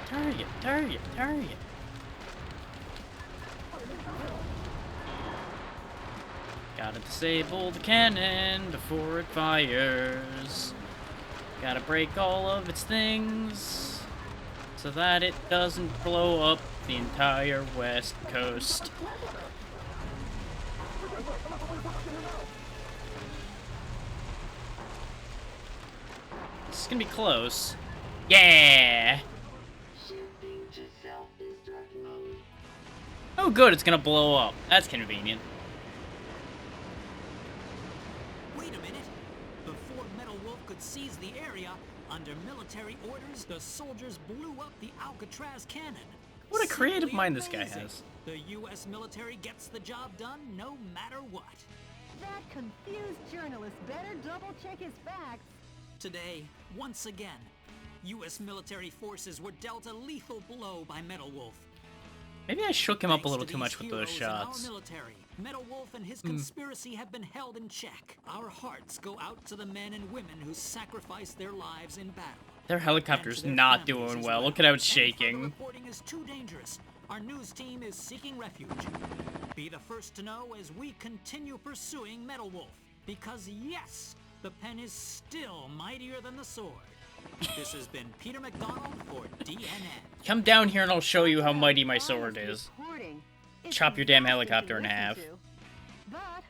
Target, target, target. Gotta disable the cannon before it fires. Gotta break all of its things so that it doesn't blow up the entire West Coast. This is gonna be close. Yeah! Oh good, it's gonna blow up. That's convenient. Wait a minute. Before Metal Wolf could seize the area, under military orders, the soldiers blew up the Alcatraz cannon. What a creative Simply mind this guy amazing. has. The U.S. military gets the job done no matter what. That confused journalist better double check his facts. Today, once again, U.S. military forces were dealt a lethal blow by Metal Wolf. Maybe I shook him up a Thanks little to too much these with those heroes in our shots. military, Metal Wolf and his conspiracy have been held in check. Our hearts go out to the men and women who sacrificed their lives in battle. Their And helicopter's to their not families doing as well. Look at how it's Any further shaking. reporting is too dangerous. Our news team is seeking refuge. Be the first to know as we continue pursuing Metal Wolf. Because yes, the pen is still mightier than the sword. This has been Peter McDonald for DNN. Come down here and I'll show you how mighty my sword is. It's Chop your damn exhausting to helicopter in listen half. to. But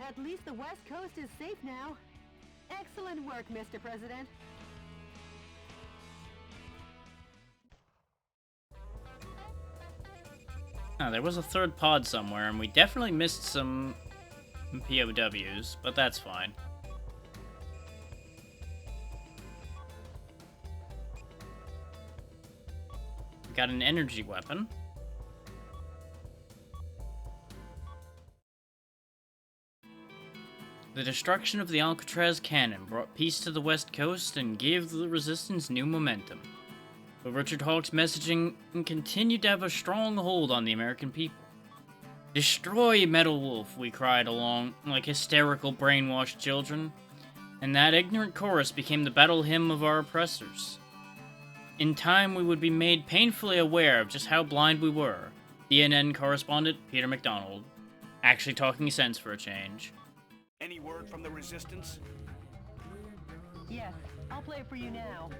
at least the West Coast is safe now. Excellent work, Mr. President. Oh, there was a third pod somewhere, and we definitely missed some POWs, but that's fine. We got an energy weapon. The destruction of the Alcatraz cannon brought peace to the West Coast and gave the resistance new momentum. But Richard Hawk's messaging continued to have a strong hold on the American people. Destroy Metal Wolf, we cried along like hysterical brainwashed children, and that ignorant chorus became the battle hymn of our oppressors. In time, we would be made painfully aware of just how blind we were. DNN correspondent Peter McDonald. Actually talking sense for a change. Any word from the resistance? Yes, I'll play it for you now.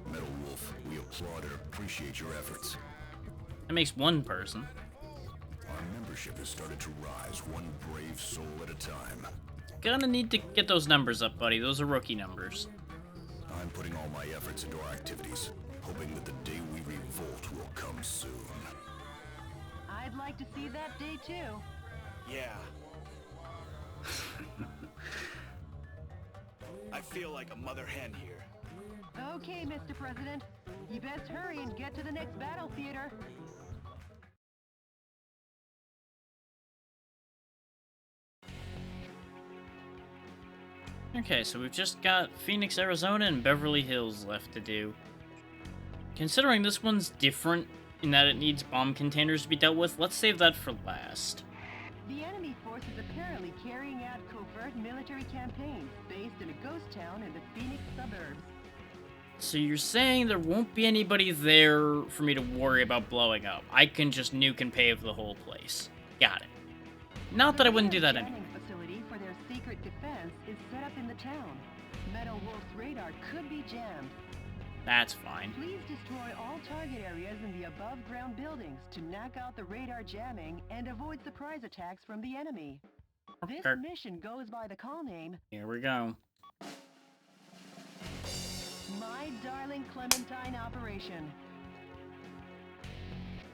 Metal Wolf, we applaud and appreciate your efforts. That makes one person. Our membership has started to rise, one brave soul at a time. Gonna need to get those numbers up, buddy. Those are rookie numbers. I'm putting all my efforts into our activities, hoping that the day we revolt will come soon. I'd like to see that day too. Yeah. I feel like a mother hen here. Okay, Mr. President. You best hurry and get to the next battle theater. Okay, so we've just got Phoenix, Arizona, and Beverly Hills left to do. Considering this one's different in that it needs bomb containers to be dealt with, let's save that for last. The enemy force is apparently carrying out covert military campaigns based in a ghost town in the Phoenix suburbs. So you're saying there won't be anybody there for me to worry about blowing up. I can just nuke and pave the whole place. Got it. Not that I wouldn't do that anyway. anyway. The facility for their secret defense is set up in the town. Meadow Wolf's radar could be jammed. That's fine. Please destroy all target areas in the above-ground buildings to knock out the radar jamming and avoid surprise attacks from the enemy. This Okay. mission goes by the call name Here we go. My Darling Clementine Operation.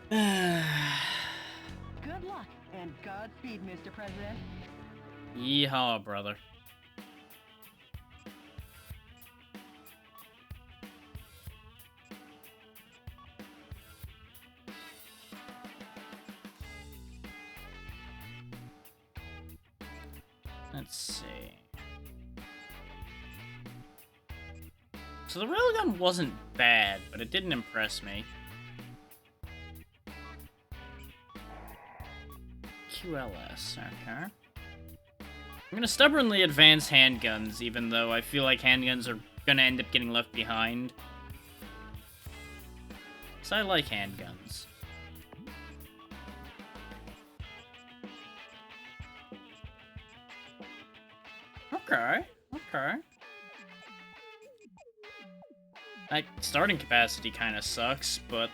Good luck and Godspeed, Mr. President. Yeehaw, brother. Let's see. So the railgun wasn't bad, but it didn't impress me. QLS, okay. I'm gonna stubbornly advance handguns, even though I feel like handguns are gonna end up getting left behind. Because I like handguns. Okay, okay. That starting capacity kind of sucks, but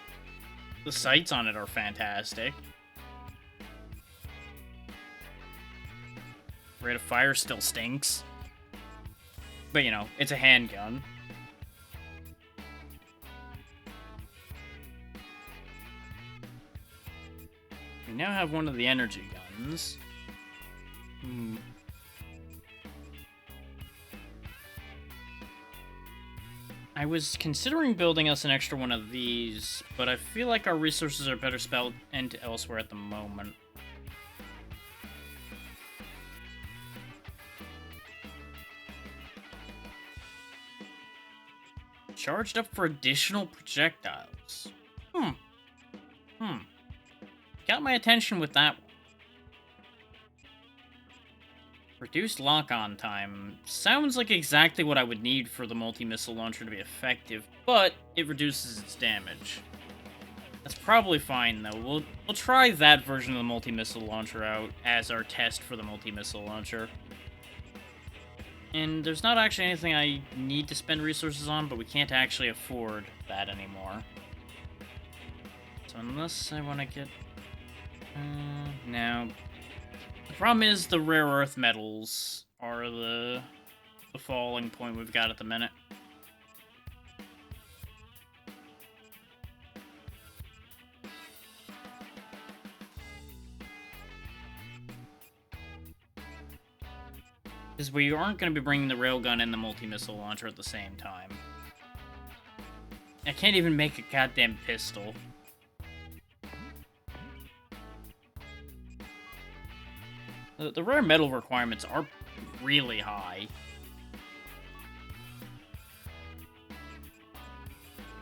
the sights on it are fantastic. Rate of fire still stinks. But, you know, it's a handgun. We now have one of the energy guns. I was considering building us an extra one of these, but I feel like our resources are better spent elsewhere at the moment. Charged up for additional projectiles. Got my attention with that one. Reduced lock-on time. Sounds like exactly what I would need for the multi-missile launcher to be effective, but it reduces its damage. That's probably fine, though. We'll try that version of the multi-missile launcher out as our test for the multi-missile launcher. And there's not actually anything I need to spend resources on, but we can't actually afford that anymore. So unless I want to get... no. The problem is the rare earth metals are the falling point we've got at the minute. Because we aren't going to be bringing the railgun and the multi-missile launcher at the same time. I can't even make a goddamn pistol. The rare metal requirements are really high.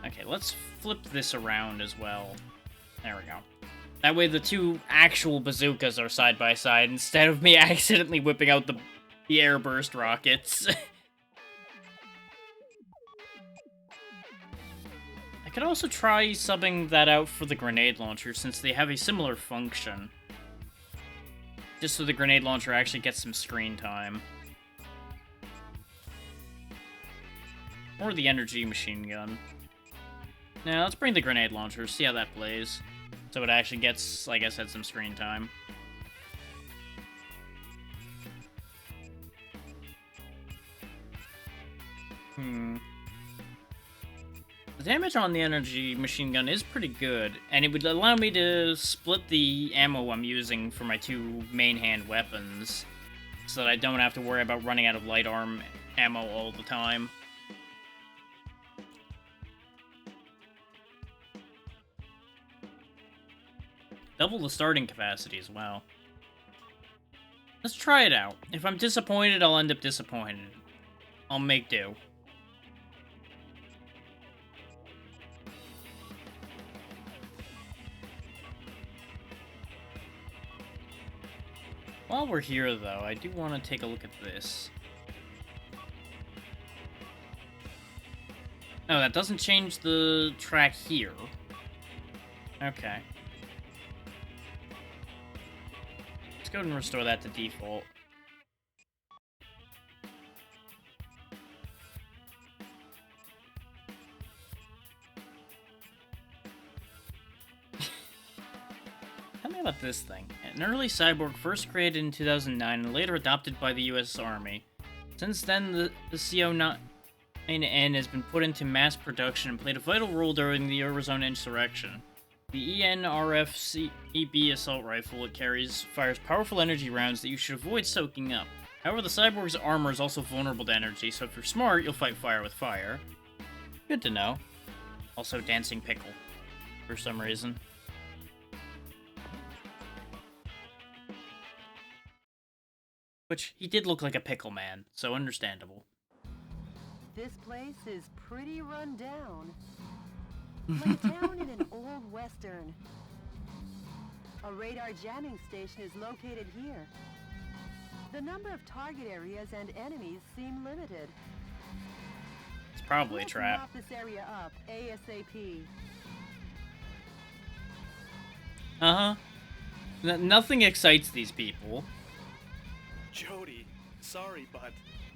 Okay, let's flip this around as well. There we go. That way the two actual bazookas are side by side instead of me accidentally whipping out the airburst rockets. I could also try subbing that out for the grenade launcher since they have a similar function. Just so the grenade launcher actually gets some screen time. Or the energy machine gun. Now, let's bring the grenade launcher, see how that plays. So it actually gets, like I said, some screen time. The damage on the energy machine gun is pretty good, and it would allow me to split the ammo I'm using for my two main hand weapons, so that I don't have to worry about running out of light arm ammo all the time. Double the starting capacity as well. Let's try it out. If I'm disappointed, I'll end up disappointed. I'll make do. While we're here, though, I do want to take a look at this. No, that doesn't change the track here. Okay. Let's go ahead and restore that to default. Tell me about this thing. An early cyborg first created in 2009 and later adopted by the US Army. Since then, the CO-9N has been put into mass production and played a vital role during the Eurozone insurrection. The ENRF-CEB assault rifle it carries fires powerful energy rounds that you should avoid soaking up. However, the cyborg's armor is also vulnerable to energy, so if you're smart, you'll fight fire with fire. Good to know. Also, Dancing Pickle, for some reason. Which, he did look like a pickle man, so understandable. This place is pretty run down. Like a town in an old western. A radar jamming station is located here. The number of target areas and enemies seem limited. It's probably a Let's trap. mop this area up ASAP. Uh-huh. Nothing excites these people. Jody, sorry, but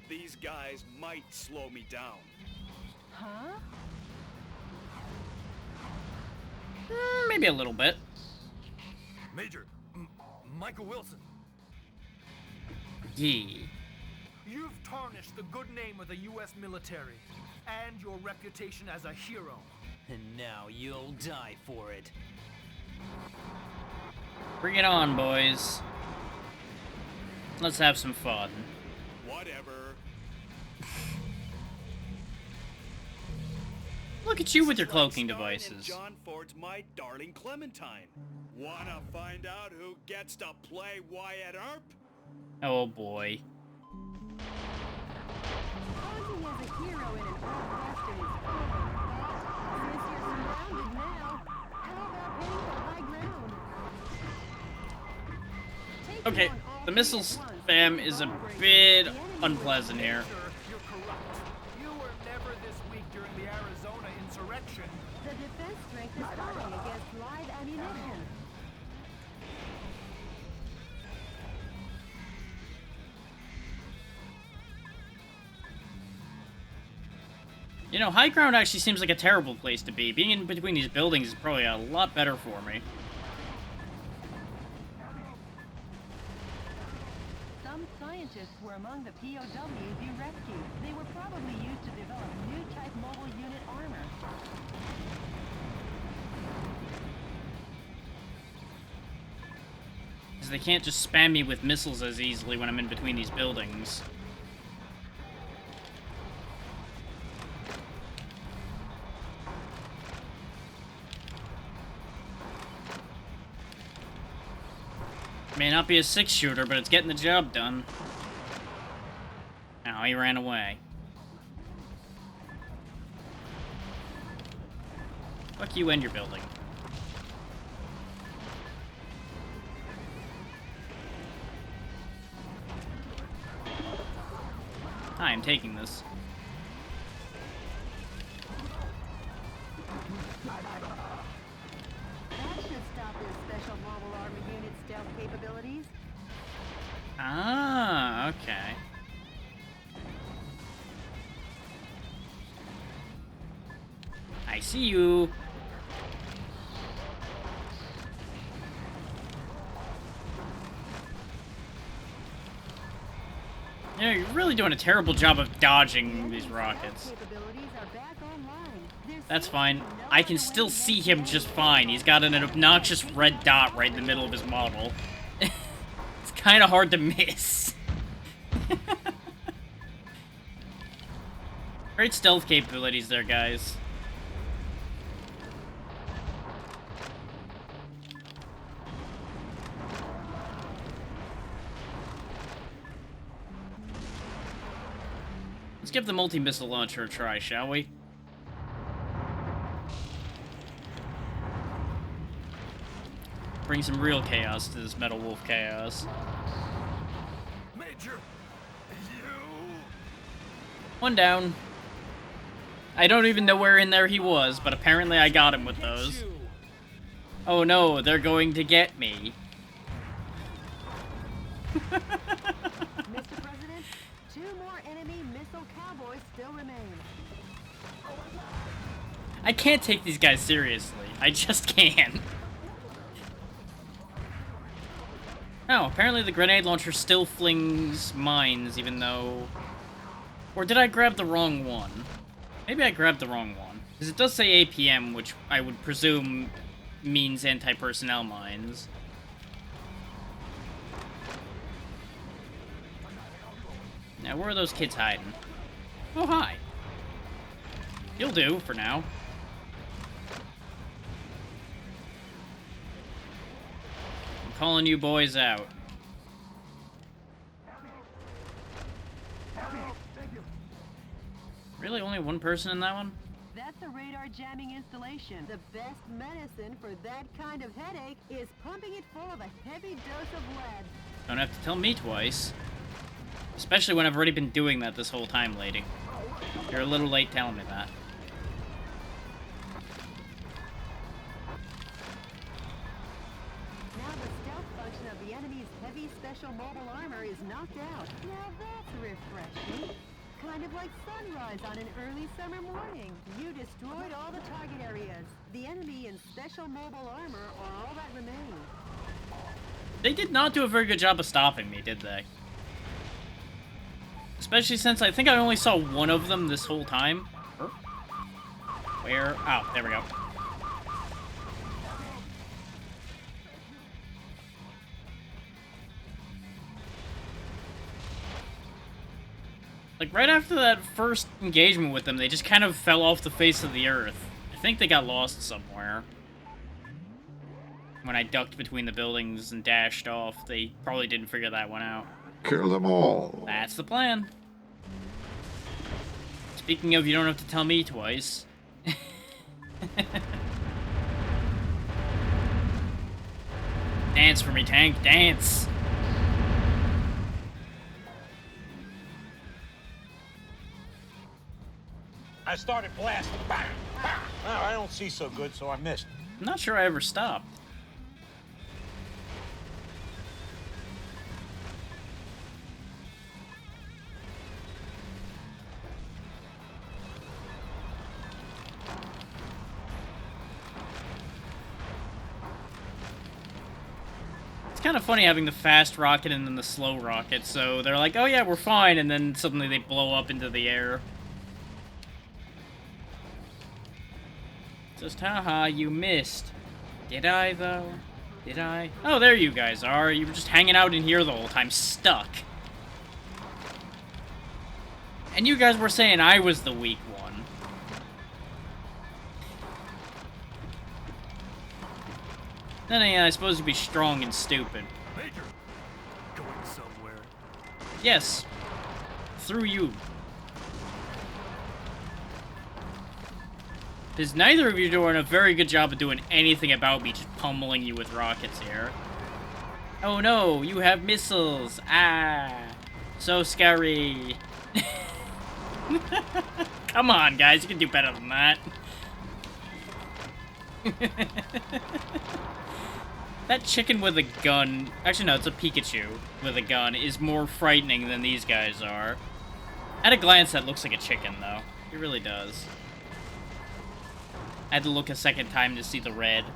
these guys might slow me down. Huh? Maybe a little bit. Major, Michael Wilson. Yee. You've tarnished the good name of the U.S. military and your reputation as a hero. And now you'll die for it. Bring it on, boys. Let's have some fun. Whatever. Look at you with your This is like cloaking starring in devices. John Ford's My Darling Clementine. Wanna find out who gets to play Wyatt Earp? Oh boy. Posing as a hero in an old western is fine, but since you're surrounded now, how about hitting the high ground? Taking Okay, on all the three missiles at once fam will is a vibrate bit the enemy unpleasant here. Sir, you're corrupt. You were never this weak during the Arizona insurrection. The defense strength is fine against live ammunition. You know, high ground actually seems like a terrible place to be. Being in between these buildings is probably a lot better for me. Some scientists were among the POWs you rescued. They were probably used to develop new type mobile unit armor. Because they can't just spam me with missiles as easily when I'm in between these buildings. May not be a 6-shooter, but it's getting the job done. Now he ran away. Fuck you and your building. I am taking this. That should stop their special mobile armor unit stealth capabilities. Ah, okay. I see you. Yeah, you're really doing a terrible job of dodging these rockets. Capabilities are back online. There's That's still fine. no I can other way still to see get him through. just fine. He's got an obnoxious red dot right in the middle of his model. It's kind of hard to miss. Great stealth capabilities there, guys. Let's give the multi-missile launcher a try, shall we? Bring some real chaos to this Metal Wolf chaos. Major, you... One down. I don't even know where in there he was, but apparently I got him with those. Oh no, they're going to get me. enemy missile cowboys still remain. I can't take these guys seriously. I just can't. Oh, apparently the grenade launcher still flings mines, even though... Or did I grab the wrong one? Maybe I grabbed the wrong one. Because it does say APM, which I would presume means anti-personnel mines. Now, where are those kids hiding? Oh, hi. You'll do, for now. I'm calling you boys out. Really? Only one person in that one? That's a radar jamming installation. The best medicine for that kind of headache is pumping it full of a heavy dose of lead. Don't have to tell me twice. Especially when I've already been doing that this whole time, lady. You're a little late telling me that. Now the stealth function of the enemy's heavy special mobile armor is knocked out. Now that's refreshing. Kind of like sunrise on an early summer morning. You destroyed all the target areas. The enemy in special mobile armor are all that remain. They did not do a very good job of stopping me, did they? Especially since I think I only saw one of them this whole time. Where? Oh, there we go. Like, right after that first engagement with them, they just kind of fell off the face of the earth. I think they got lost somewhere. When I ducked between the buildings and dashed off, they probably didn't figure that one out. Kill them all. That's the plan. Speaking of, you don't have to tell me twice. Dance for me, tank, dance! I started blasting. Bang! Bang! No, I don't see so good, so I missed. I'm not sure I ever stopped. It's kind of funny having the fast rocket and then the slow rocket, so they're like, oh yeah, we're fine, and then suddenly they blow up into the air. Just haha, you missed. Did I, though? Did I? Oh, there you guys are. You were just hanging out in here the whole time, stuck. And you guys were saying I was the weak one. Then again, I suppose you'd be strong and stupid. Major, going somewhere. Yes. Through you. Because neither of you are doing a very good job of doing anything about me, just pummeling you with rockets here. Oh no, you have missiles! Ah! So scary! Come on, guys, you can do better than that. That chicken with a gun... Actually, no, it's a Pikachu with a gun is more frightening than these guys are. At a glance, that looks like a chicken, though. It really does. I had to look a second time to see the red.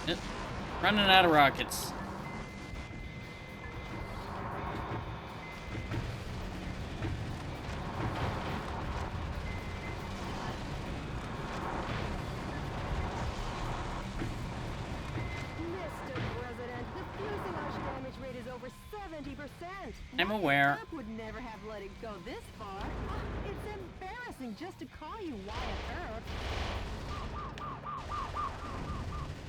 Yep. Running out of rockets. Mr. President, the fuselage damage rate is over 70%. I'm aware. Trump would never have let it go this far. It's embarrassing just to call you Wyatt Earp.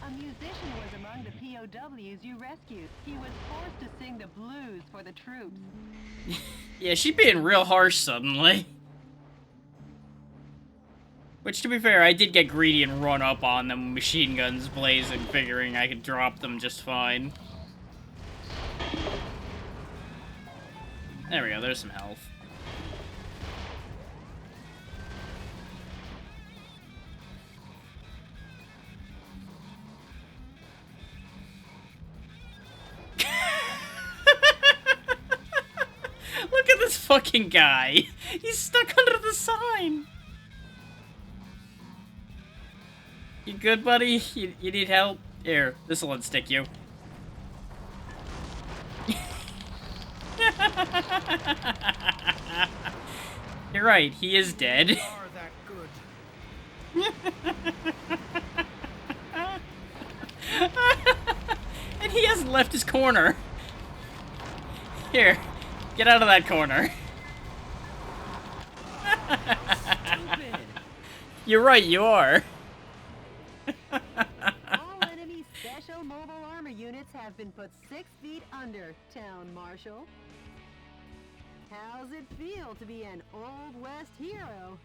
A musician was among the POWs you rescued. He was forced to sing the blues for the troops. Yeah, she's being real harsh suddenly. Which, to be fair, I did get greedy and run up on them, machine guns blazing, figuring I could drop them just fine. There we go, there's some health. Look at this fucking guy. He's stuck under the sign. You good, buddy? You need help? Here, this'll unstick you. You're right, he is dead. You are that good. And he hasn't left his corner. Here, get out of that corner. You're right, you are. All enemy special mobile armor units have been put 6 feet under, Town Marshal. How's it feel to be an Old West hero?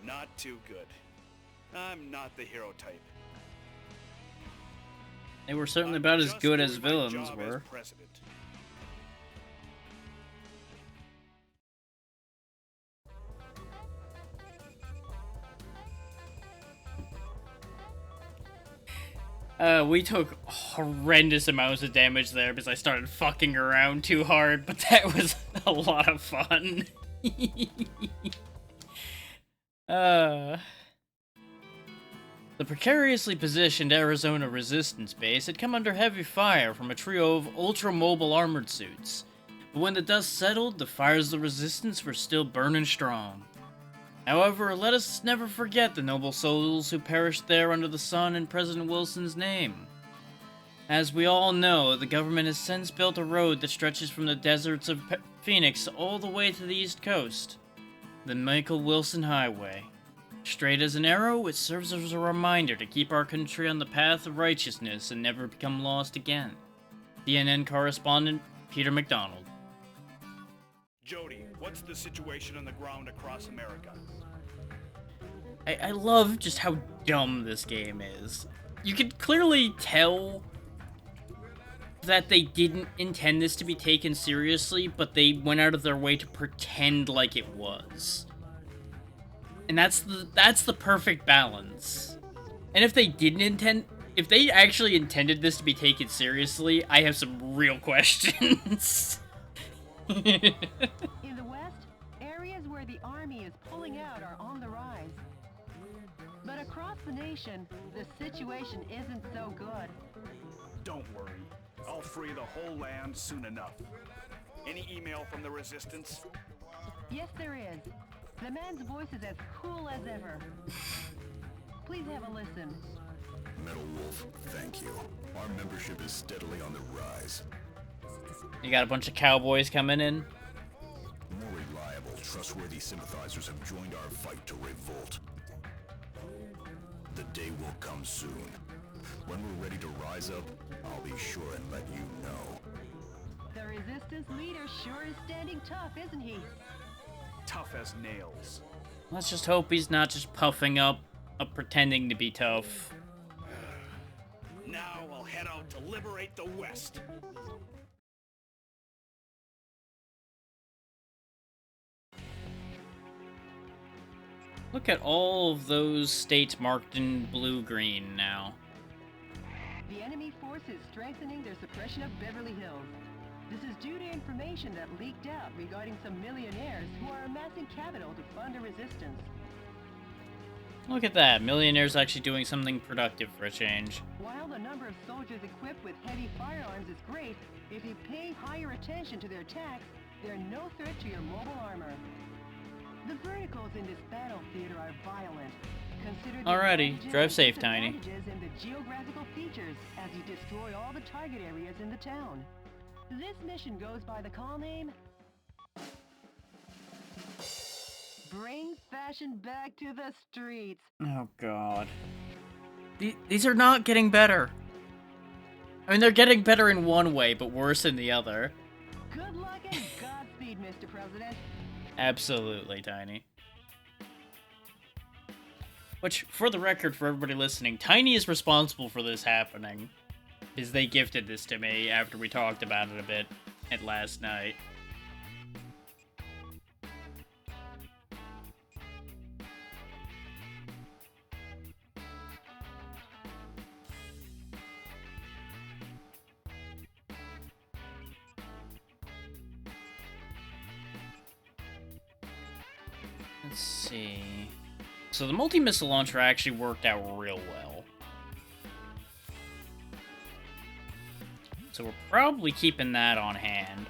Not too good. I'm not the hero type. They were certainly I'm about as just good as doing my villains job as were. president. We took horrendous amounts of damage there because I started fucking around too hard, but that was a lot of fun. The precariously positioned Arizona resistance base had come under heavy fire from a trio of ultra-mobile armored suits. But when the dust settled, the fires of the resistance were still burning strong. However, let us never forget the noble souls who perished there under the sun in President Wilson's name. As we all know, the government has since built a road that stretches from the deserts of Phoenix all the way to the East Coast. The Michael Wilson Highway. Straight as an arrow, it serves as a reminder to keep our country on the path of righteousness and never become lost again. CNN correspondent Peter McDonald. Jody, what's the situation on the ground across America? I love just how dumb this game is. You can clearly tell that they didn't intend this to be taken seriously, but they went out of their way to pretend like it was. And that's the perfect balance. And if they actually intended this to be taken seriously, I have some real questions. In the West, areas where the Army is pulling out are on the rise. But across the nation, the situation isn't so good. Don't worry. I'll free the whole land soon enough. Any email from the resistance? Yes, there is. The man's voice is as cool as ever. Please have a listen. Metal Wolf, thank you. Our membership is steadily on the rise. You got a bunch of cowboys coming in. More reliable, trustworthy sympathizers have joined our fight to revolt. The day will come soon. When we're ready to rise up, I'll be sure and let you know. The resistance leader sure is standing tough, isn't he? Tough as nails. Let's just hope he's not just puffing up, pretending to be tough. Now I'll head out to liberate the West. Look at all of those states marked in blue-green now. The enemy force is strengthening their suppression of Beverly Hills. This is due to information that leaked out regarding some millionaires who are amassing capital to fund a resistance. Look at that, millionaires actually doing something productive for a change. While the number of soldiers equipped with heavy firearms is great, if you pay higher attention to their attacks, they're no threat to your mobile armor. The verticals in this battle theater are violent. Consider the Alrighty, advantages drive and safe, Tiny. disadvantages in the geographical features as you destroy all the target areas in the town. This mission goes by the call name... Bring fashion back to the streets. Oh god. These are not getting better. I mean, they're getting better in one way, but worse in the other. Good luck and Godspeed, Mr. President. Absolutely, Tiny. Which, for the record, for everybody listening, Tiny is responsible for this happening. Because they gifted this to me after we talked about it a bit at last night. Let's see. So the multi-missile launcher actually worked out real well. So we're probably keeping that on hand.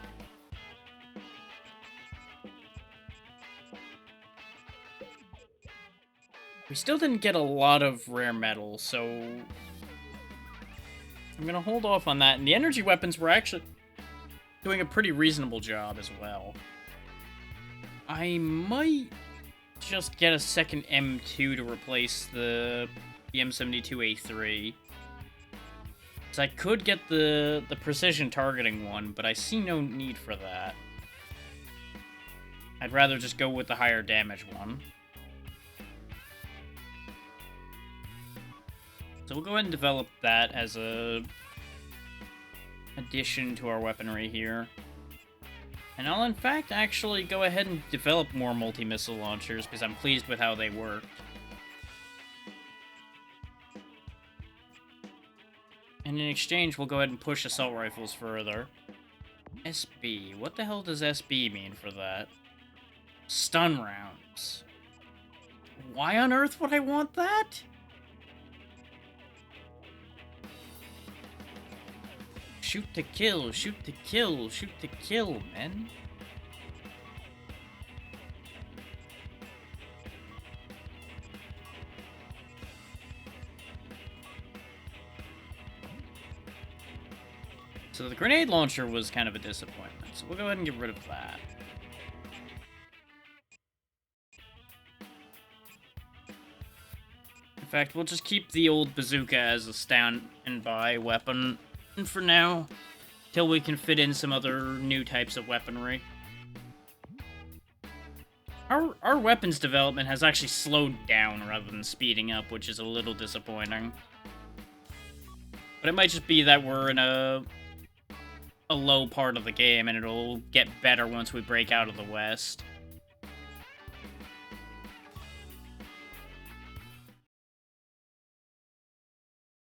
We still didn't get a lot of rare metal, so I'm gonna hold off on that. And the energy weapons were actually doing a pretty reasonable job as well. I might just get a second M2 to replace the M72A3. So I could get the precision targeting one, but I see no need for that. I'd rather just go with the higher damage one. So we'll go ahead and develop that as a addition to our weaponry here. And I'll in fact actually go ahead and develop more multi-missile launchers because I'm pleased with how they work. And in exchange, we'll go ahead and push assault rifles further. SB. What the hell does SB mean for that? Stun rounds. Why on earth would I want that? Shoot to kill, shoot to kill, shoot to kill, man. So the grenade launcher was kind of a disappointment, so we'll go ahead and get rid of that. In fact, we'll just keep the old bazooka as a stand-by weapon for now, till we can fit in some other new types of weaponry. Our weapons development has actually slowed down rather than speeding up, which is a little disappointing. But it might just be that we're in a low part of the game, and it'll get better once we break out of the West.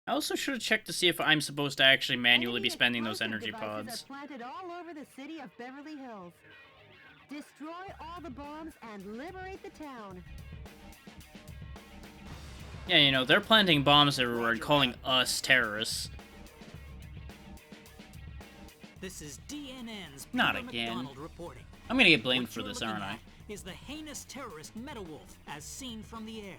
I also should have checked to see if I'm supposed to actually manually be spending those energy pods. Are planted all over the city of Beverly Hills. Destroy all the bombs and liberate the town. Yeah, you know, they're planting bombs everywhere and calling us terrorists. This is DNN's Not Peter again. McDonald reporting. I'm gonna get blamed What for you're this, looking aren't I? at is the heinous terrorist Metawolf as seen from the air.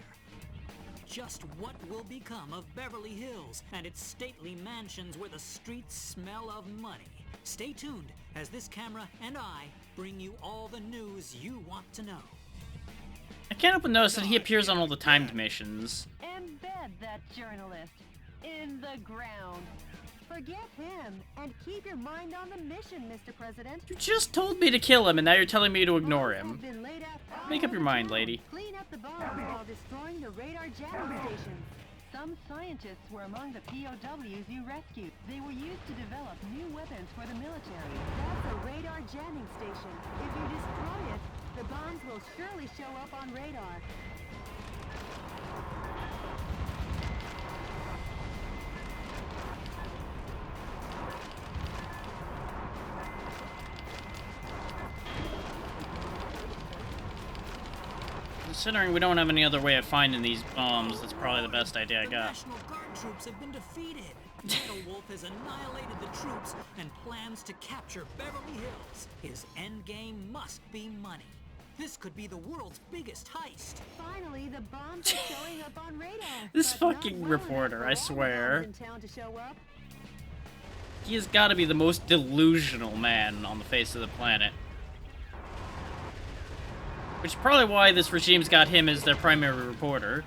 Just what will become of Beverly Hills and its stately mansions where the streets smell of money? Stay tuned as this camera and I bring you all the news you want to know. I can't help but notice that he appears on all the timed missions. Embed that journalist in the ground. Forget him and keep your mind on the mission, Mr. President. You just told me to kill him, and now you're telling me to ignore Bombs him. have been laid out all Make up over your mind, town. lady. Clean up the bombs while destroying the radar jamming stations. Some scientists were among the POWs you rescued. They were used to develop new weapons for the military. That's a radar jamming station. If you destroy it, the bombs will surely show up on radar. Considering we don't have any other way of finding these bombs, that's probably the best idea I The got. National Guard troops have been defeated. Metawolf has annihilated the troops and plans to capture Beverly Hills. His endgame must be money. This could be the world's biggest heist. Finally, the bombs are showing up on radar. This but not fucking well reporter, enough I for all the swear. bombs in town to show up. He has got to be the most delusional man on the face of the planet. Which is probably why this regime's got him as their primary reporter.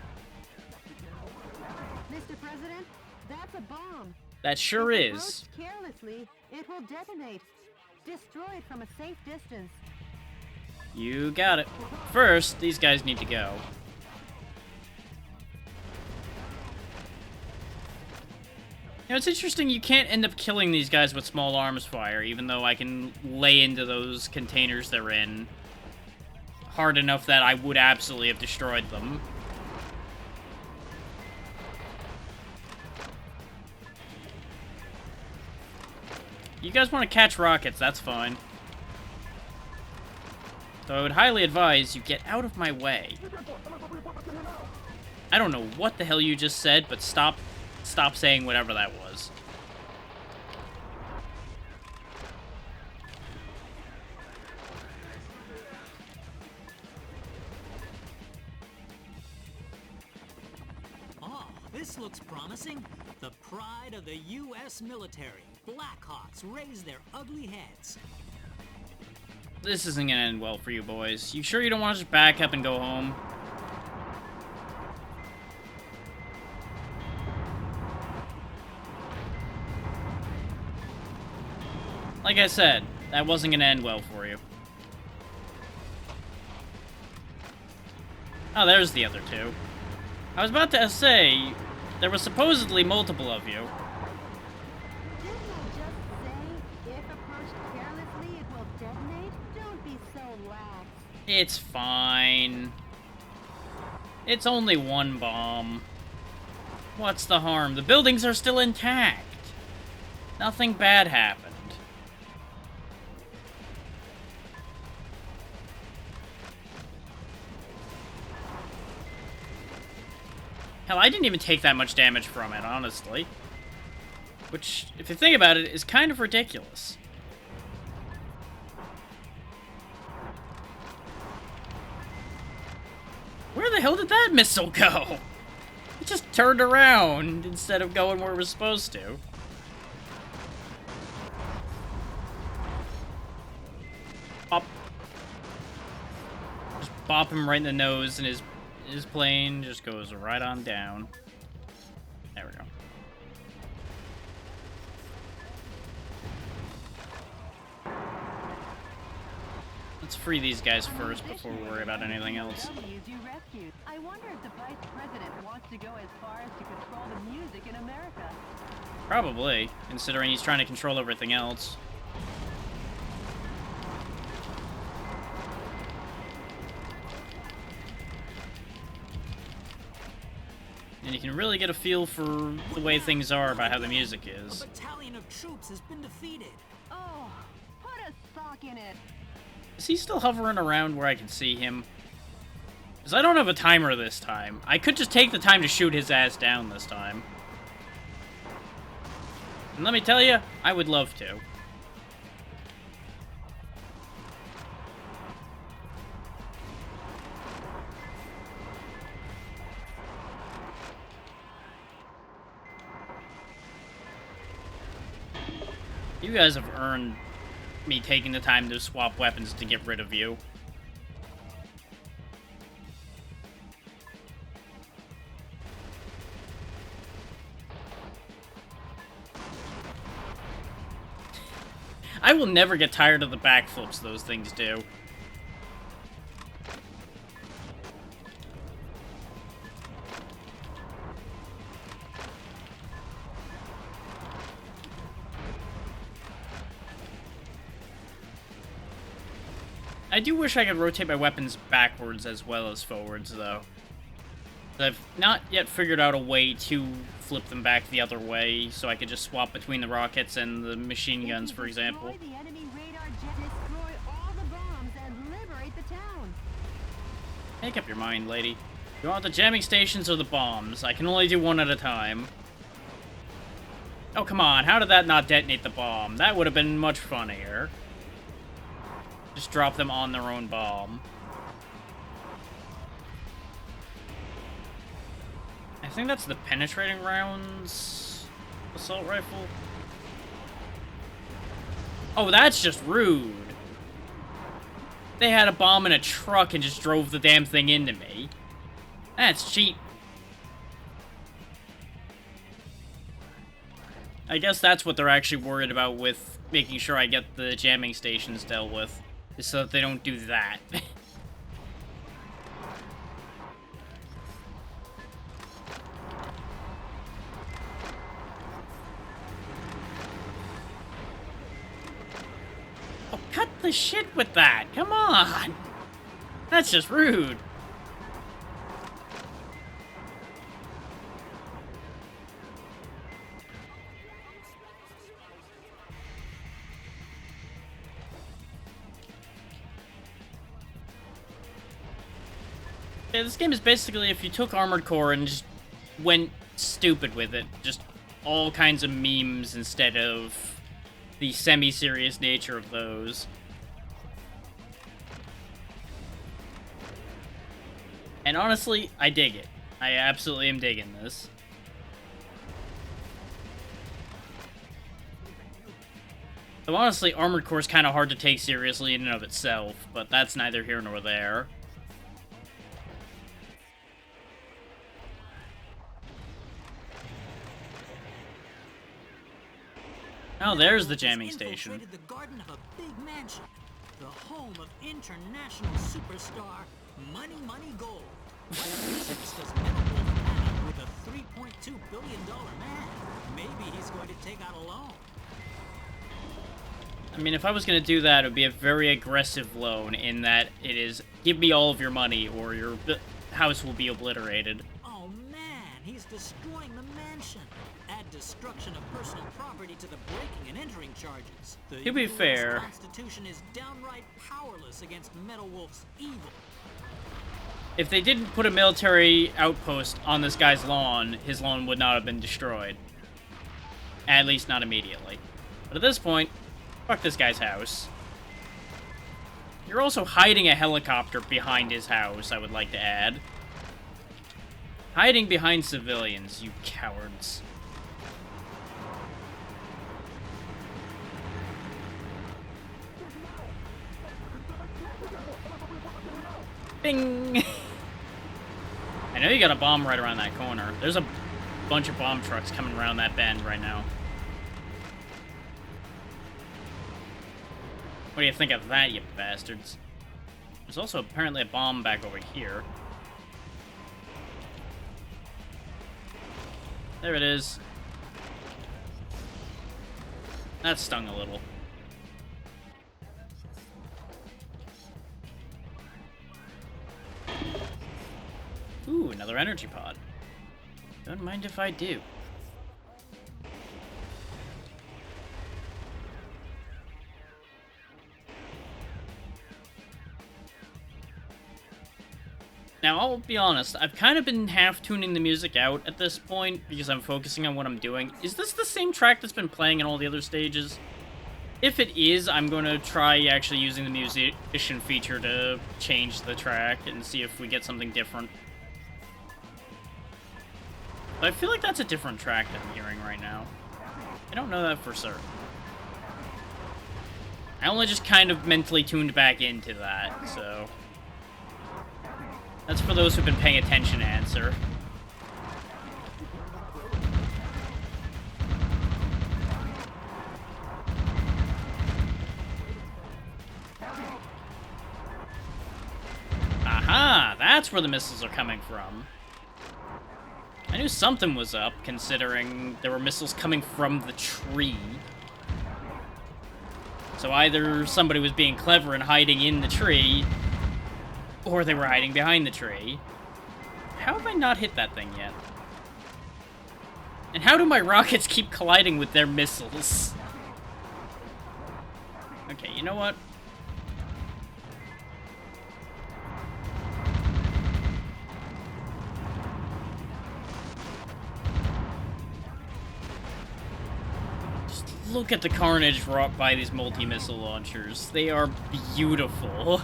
Mr. President, that's a bomb. That sure If is. approached carelessly, it will detonate. Destroy it from a safe distance. You got it. First, these guys need to go. You know, it's interesting you can't end up killing these guys with small arms fire, even though I can lay into those containers they're in hard enough that I would absolutely have destroyed them. You guys want to catch rockets, that's fine. So I would highly advise you get out of my way. I don't know what the hell you just said, but stop saying whatever that was. Oh, this looks promising. The pride of the U.S. military. Blackhawks raise their ugly heads. This isn't gonna end well for you boys. You sure you don't want to just back up and go home? Like I said, that wasn't gonna end well for you. Oh, there's the other two. I was about to say, there were supposedly multiple of you. Didn't I just say, if approached carelessly, it will detonate? Don't be so lax. It's fine. It's only one bomb. What's the harm? The buildings are still intact. Nothing bad happened. Hell, I didn't even take that much damage from it, honestly. Which, if you think about it, is kind of ridiculous. Where the hell did that missile go? It just turned around instead of going where it was supposed to. Bop. Just bop him right in the nose, and his plane just goes right on down. There we go. Let's free these guys first before we worry about anything else. I wonder if the vice president wants to go as far as to control the music in America. Probably, considering he's trying to control everything else. And you can really get a feel for the way things are about how the music is. A battalion of troops has been defeated. Oh, put a sock in it. Is he still hovering around where I can see him? Because I don't have a timer this time. I could just take the time to shoot his ass down this time. And let me tell you, I would love to. You guys have earned me taking the time to swap weapons to get rid of you. I will never get tired of the backflips those things do. I do wish I could rotate my weapons backwards as well as forwards, though. I've not yet figured out a way to flip them back the other way, so I could just swap between the rockets and the machine guns, for example. Destroy the enemy radar jet, destroy all the bombs, and liberate the town. Make up your mind, lady. You want the jamming stations or the bombs? I can only do one at a time. Oh, come on. How did that not detonate the bomb? That would have been much funnier. Just drop them on their own bomb. I think that's the penetrating rounds assault rifle. Oh, that's just rude. They had a bomb in a truck and just drove the damn thing into me. That's cheap. I guess that's what they're actually worried about with making sure I get the jamming stations dealt with. Is so that they don't do that. Oh, cut the shit with that! Come on! That's just rude. Yeah, this game is basically if you took Armored Core and just went stupid with it. Just all kinds of memes instead of the semi-serious nature of those. And honestly, I dig it. I absolutely am digging this. Though honestly, Armored Core is kind of hard to take seriously in and of itself, but that's neither here nor there. Oh, there's the jamming station. The garden of a big mansion, the home of international superstar Money Gold. What business does Metalwolf have with a $3.2 billion man? Maybe he's going to take out a loan. I mean, if I was going to do that, it would be a very aggressive loan in that it is, give me all of your money or your house will be obliterated. Oh man, he's destroying the mansion. Add destruction of personal property to the breaking and entering charges. The To be US fair, Constitution is downright powerless against Metalwolf's evil. if they didn't put a military outpost on this guy's lawn, his lawn would not have been destroyed. At least not immediately. But at this point, fuck this guy's house. You're also hiding a helicopter behind his house, I would like to add. Hiding behind civilians, you cowards. Bing! I know you got a bomb right around that corner. There's a bunch of bomb trucks coming around that bend right now. What do you think of that, you bastards? There's also apparently a bomb back over here. There it is. That stung a little. Ooh, another energy pod. Don't mind if I do. Now, I'll be honest, I've kind of been half-tuning the music out at this point because I'm focusing on what I'm doing. Is this the same track that's been playing in all the other stages? If it is, I'm going to try actually using the musician feature to change the track and see if we get something different. But I feel like that's a different track that I'm hearing right now. I don't know that for certain. I only just kind of mentally tuned back into that, so... That's for those who've been paying attention, answer. Aha! That's where the missiles are coming from. I knew something was up, considering there were missiles coming from the tree. So either somebody was being clever and hiding in the tree, or they were hiding behind the tree. How have I not hit that thing yet? And how do my rockets keep colliding with their missiles? Okay, you know what? Just look at the carnage wrought by these multi-missile launchers. They are beautiful.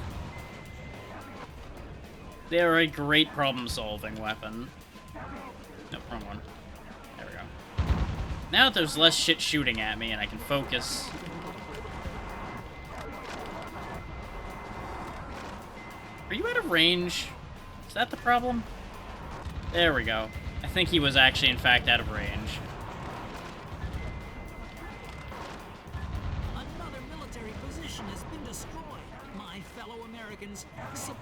They are a great problem-solving weapon. Nope, wrong one. There we go. Now that there's less shit shooting at me and I can focus. Are you out of range? Is that the problem? There we go. I think he was actually, in fact, out of range. Another military position has been destroyed. My fellow Americans,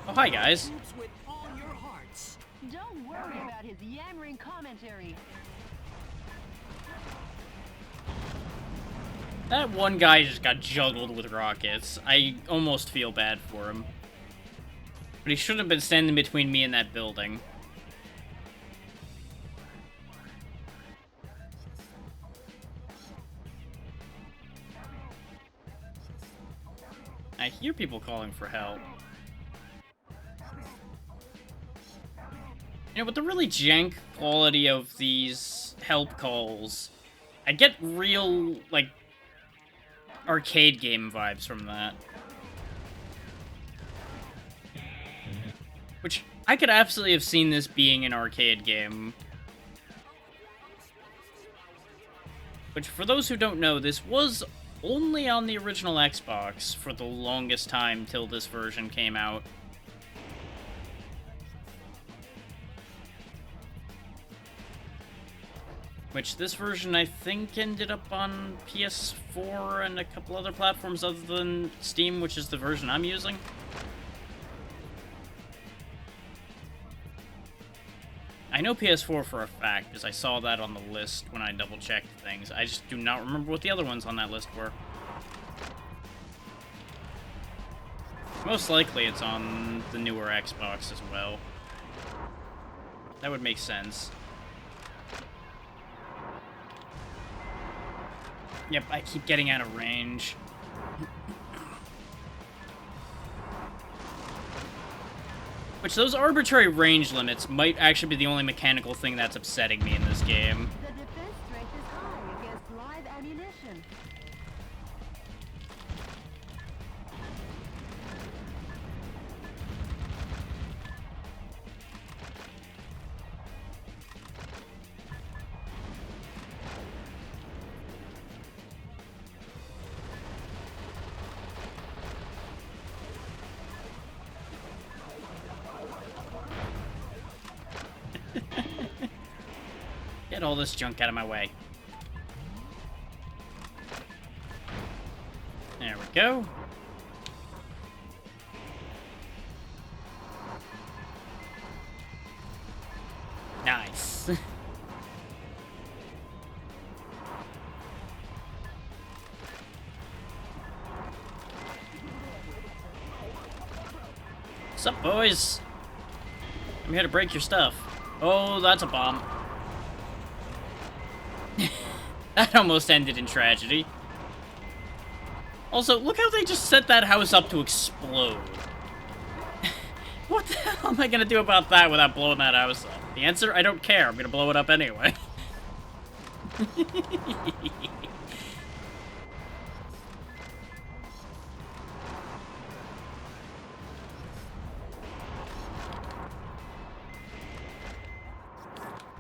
Oh, hi, guys. with all your hearts. Don't worry about his yammering commentary. That one guy just got juggled with rockets. I almost feel bad for him. But he shouldn't have been standing between me and that building. I hear people calling for help. You know, with the really jank quality of these help calls, I get real, like, arcade game vibes from that. Which, I could absolutely have seen this being an arcade game. Which, for those who don't know, this was only on the original Xbox for the longest time till this version came out. Which, this version, I think, ended up on PS4 and a couple other platforms other than Steam, which is the version I'm using. I know PS4 for a fact, because I saw that on the list when I double-checked things. I just do not remember what the other ones on that list were. Most likely it's on the newer Xbox as well. That would make sense. Yep, I keep getting out of range. Which, those arbitrary range limits might actually be the only mechanical thing that's upsetting me in this game. The defense strength is high against live ammunition. Get all this junk out of my way. There we go. Nice. What's up, boys? I'm here to break your stuff. Oh, that's a bomb. That almost ended in tragedy. Also, look how they just set that house up to explode. What the hell am I gonna do about that without blowing that house up? The answer? I don't care. I'm gonna blow it up anyway.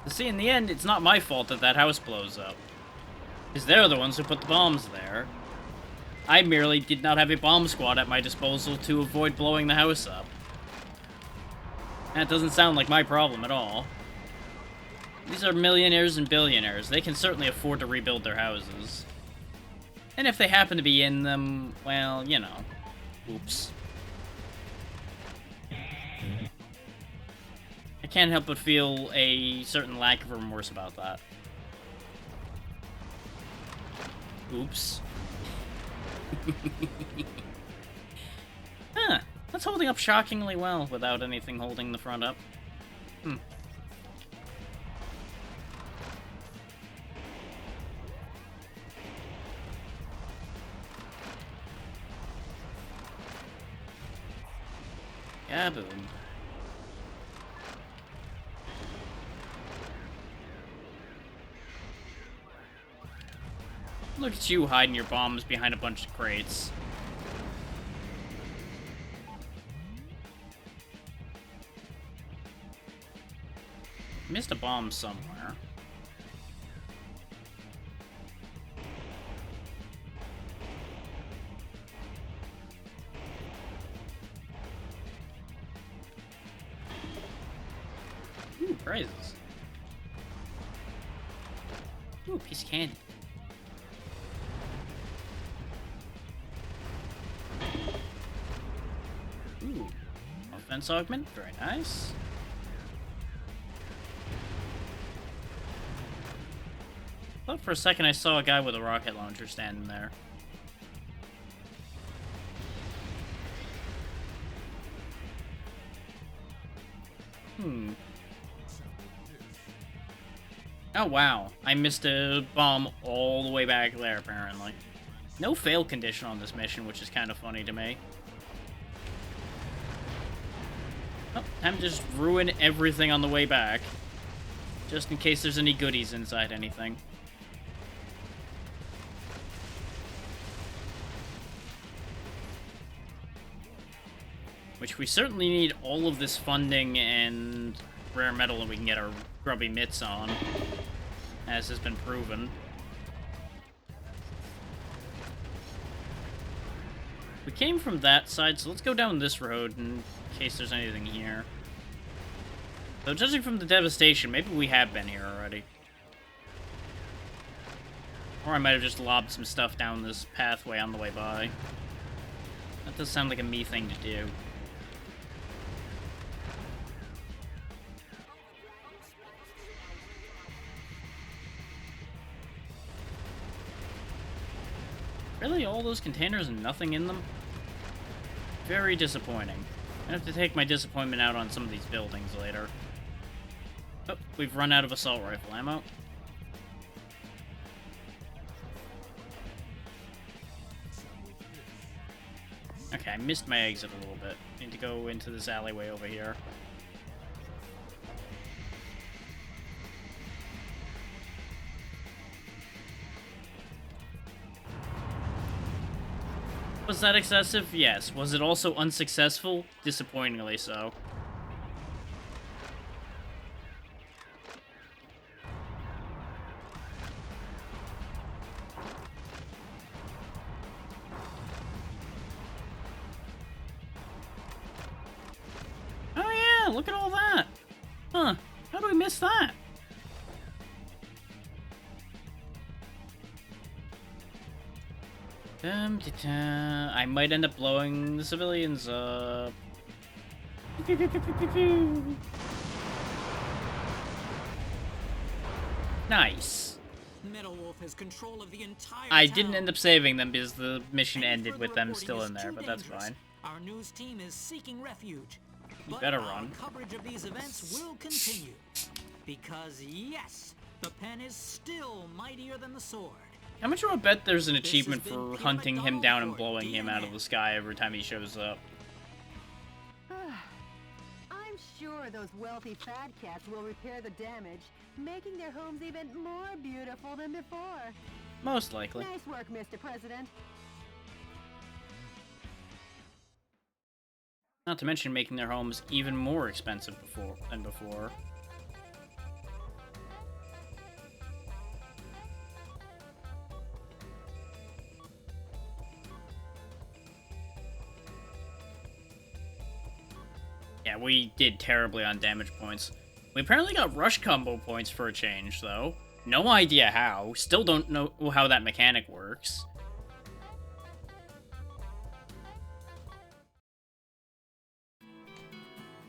See, in the end, it's not my fault that that house blows up. Because they're the ones who put the bombs there. I merely did not have a bomb squad at my disposal to avoid blowing the house up. That doesn't sound like my problem at all. These are millionaires and billionaires. They can certainly afford to rebuild their houses. And if they happen to be in them, well, you know. Oops. I can't help but feel a certain lack of remorse about that. Oops. Huh. That's holding up shockingly well without anything holding the front up. Hmm. Kaboom. Look at you hiding your bombs behind a bunch of crates. Missed a bomb somewhere. Ooh, prizes. Ooh, piece of candy. Ooh, offense augment, very nice. Thought for a second I saw a guy with a rocket launcher standing there. Hmm. Oh wow, I missed a bomb all the way back there apparently. No fail condition on this mission, which is kind of funny to me. Oh, time to just ruin everything on the way back. Just in case there's any goodies inside anything. Which we certainly need all of this funding and rare metal that we can get our grubby mitts on, as has been proven. We came from that side, so let's go down this road in case there's anything here. Though judging from the devastation, maybe we have been here already. Or I might have just lobbed some stuff down this pathway on the way by. That does sound like a me thing to do. Really, all those containers and nothing in them? Very disappointing. I have to take my disappointment out on some of these buildings later. Oh, we've run out of assault rifle ammo. Okay, I missed my exit a little bit. Need to go into this alleyway over here. Was that excessive? Yes. Was it also unsuccessful? Disappointingly so. Oh yeah, look at all that! Huh, how do we miss that? I might end up blowing the civilians up. Nice. Metal Wolf has control of the entire I town. didn't end up saving them because the mission ended with them still in there, but that's fine. Our news team is seeking refuge. You But better our run. coverage of these events will continue. Because yes, the pen is still mightier than the sword. How much do I bet there's an This has achievement been for Peter hunting him McDonald down and for blowing him out of DNA. the sky every time he shows up? I'm sure those wealthy fat cats will repair the damage, making their homes even more beautiful than before. Most likely. Nice work, Mr. President. Not to mention making their homes even more expensive than before. Yeah, we did terribly on damage points. We apparently got rush combo points for a change, though. No idea how. Still don't know how that mechanic works.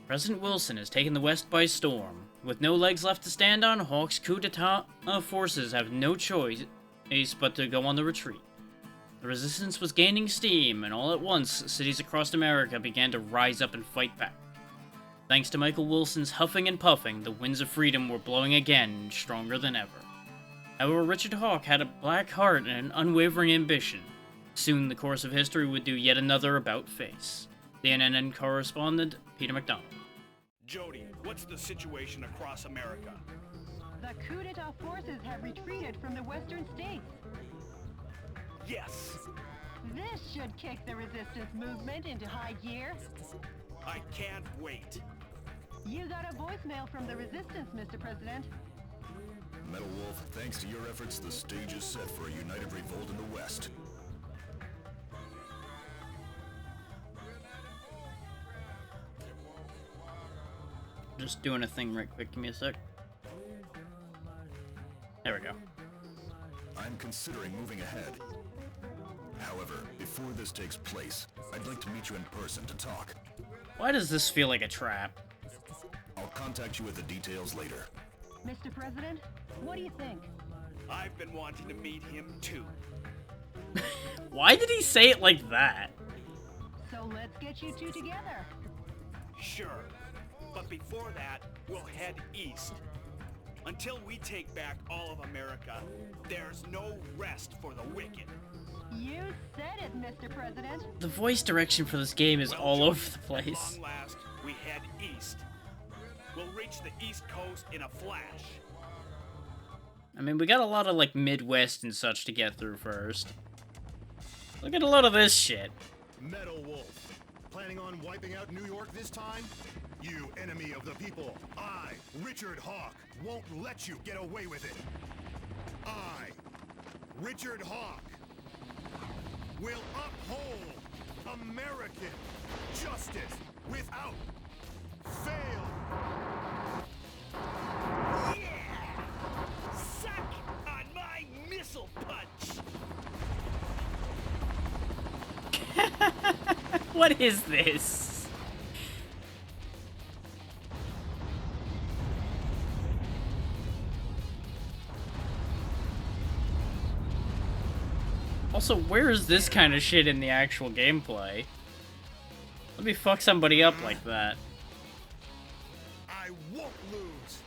President Wilson has taken the West by storm. With no legs left to stand on, Hawk's coup d'etat forces have no choice but to go on the retreat. The resistance was gaining steam, and all at once, cities across America began to rise up and fight back. Thanks to Michael Wilson's huffing and puffing, the winds of freedom were blowing again, stronger than ever. However, Richard Hawk had a black heart and an unwavering ambition. Soon, the course of history would do yet another about-face. The NNN correspondent, Peter McDonald. Jody, what's the situation across America? The coup d'etat forces have retreated from the western states. Yes! This should kick the resistance movement into high gear. I can't wait. You got a voicemail from the resistance, Mr. President. Metal Wolf, thanks to your efforts, the stage is set for a united revolt in the West. Just doing a thing right quick, give me a sec. There we go. I'm considering moving ahead. However, before this takes place, I'd like to meet you in person to talk. Why does this feel like a trap? I'll contact you with the details later. Mr. President, what do you think? I've been wanting to meet him too. Why did he say it like that? So let's get you two together. Sure. But before that, we'll head east. Until we take back all of America, there's no rest for the wicked. You said it, Mr. President. The voice direction for this game is all Jody, over the at place. long last, we head east. We'll reach the East Coast in a flash. I mean, we got a lot of, like, Midwest and such to get through first. Look at a lot of this shit. Metal Wolf. Planning on wiping out New York this time? You enemy of the people, I, Richard Hawk, won't let you get away with it. I, Richard Hawk, will uphold American justice without fail. Yeah! Suck on my missile punch! What is this? Also, where is this kind of shit in the actual gameplay? Let me fuck somebody up like that. I won't lose.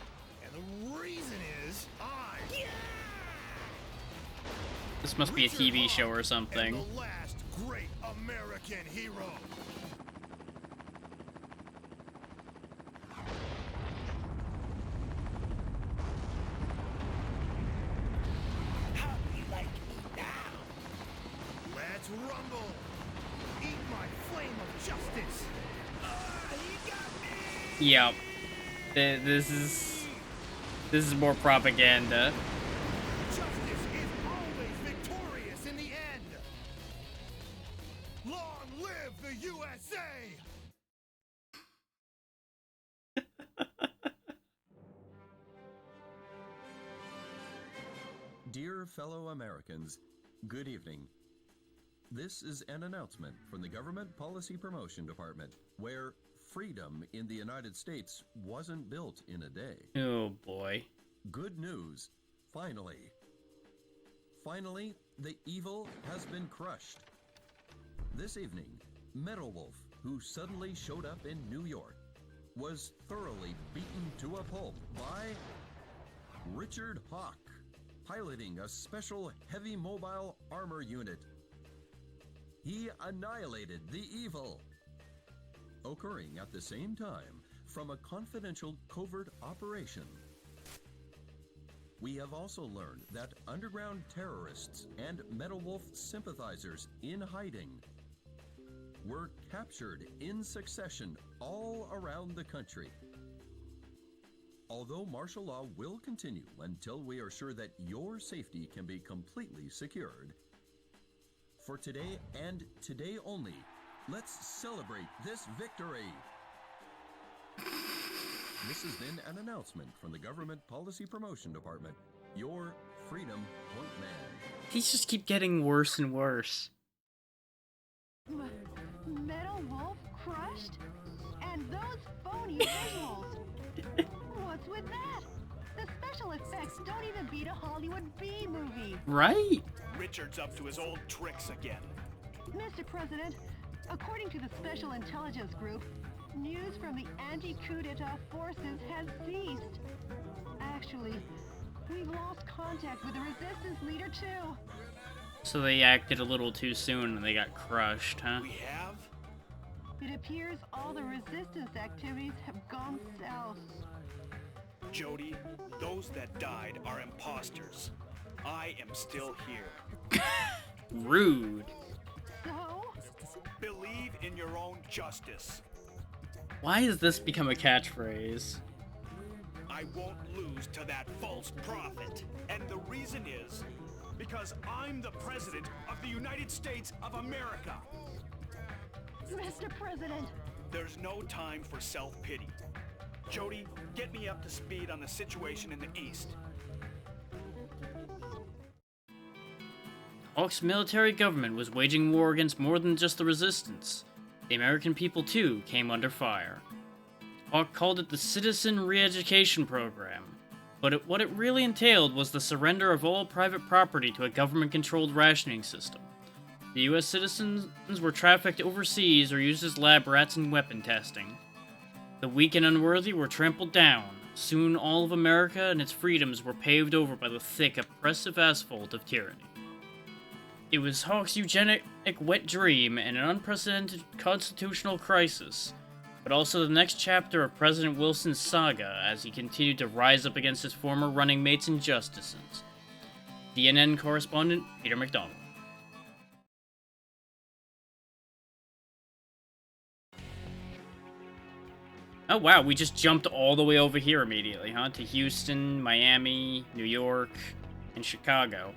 And the reason is This must be a TV show or something. the last great American hero. How do you like me now? Let's rumble. Eat my flame of justice. He got me! Yep. This is more propaganda. Justice is always victorious in the end. Long live the USA! Dear fellow Americans, good evening. This is an announcement from the Government Policy Promotion Department, where freedom in the United States wasn't built in a day. Oh boy. Good news. Finally. Finally, the evil has been crushed. This evening, Metal Wolf, who suddenly showed up in New York, was thoroughly beaten to a pulp by Richard Hawk, piloting a special heavy mobile armor unit. He annihilated the evil. Occurring at the same time from a confidential covert operation. We have also learned that underground terrorists and Metal Wolf sympathizers in hiding were captured in succession all around the country. Although martial law will continue until we are sure that your safety can be completely secured, for today and today only, let's celebrate this victory. This has been an announcement from the Government Policy Promotion Department, your Freedom Point Man. These just keep getting worse and worse. Metal Wolf crushed? And those phony visuals! What's with that? The special effects don't even beat a Hollywood B movie. Right? Richard's up to his old tricks again. Mr. President, according to the Special Intelligence Group, news from the anti-coup d'etat forces has ceased. Actually, we've lost contact with the resistance leader too. So they acted a little too soon and they got crushed, huh? We have? It appears all the resistance activities have gone south. Jody, those that died are imposters. I am still here. Rude. So? Believe in your own justice. Why has this become a catchphrase? I won't lose to that false prophet. And the reason is because I'm the President of the United States of America. Mr. President! There's no time for self-pity. Jody, get me up to speed on the situation in the East. Hawk's military government was waging war against more than just the resistance. The American people, too, came under fire. Hawk called it the Citizen Re-Education Program, but what it really entailed was the surrender of all private property to a government-controlled rationing system. The US citizens were trafficked overseas or used as lab rats in weapon testing. The weak and unworthy were trampled down. Soon all of America and its freedoms were paved over by the thick, oppressive asphalt of tyranny. It was Hawk's eugenic wet dream and an unprecedented constitutional crisis. but also the next chapter of President Wilson's saga as he continued to rise up against his former running mates' injustices. CNN correspondent Peter McDonald. Oh wow, we just jumped all the way over here immediately, huh? To Houston, Miami, New York, and Chicago.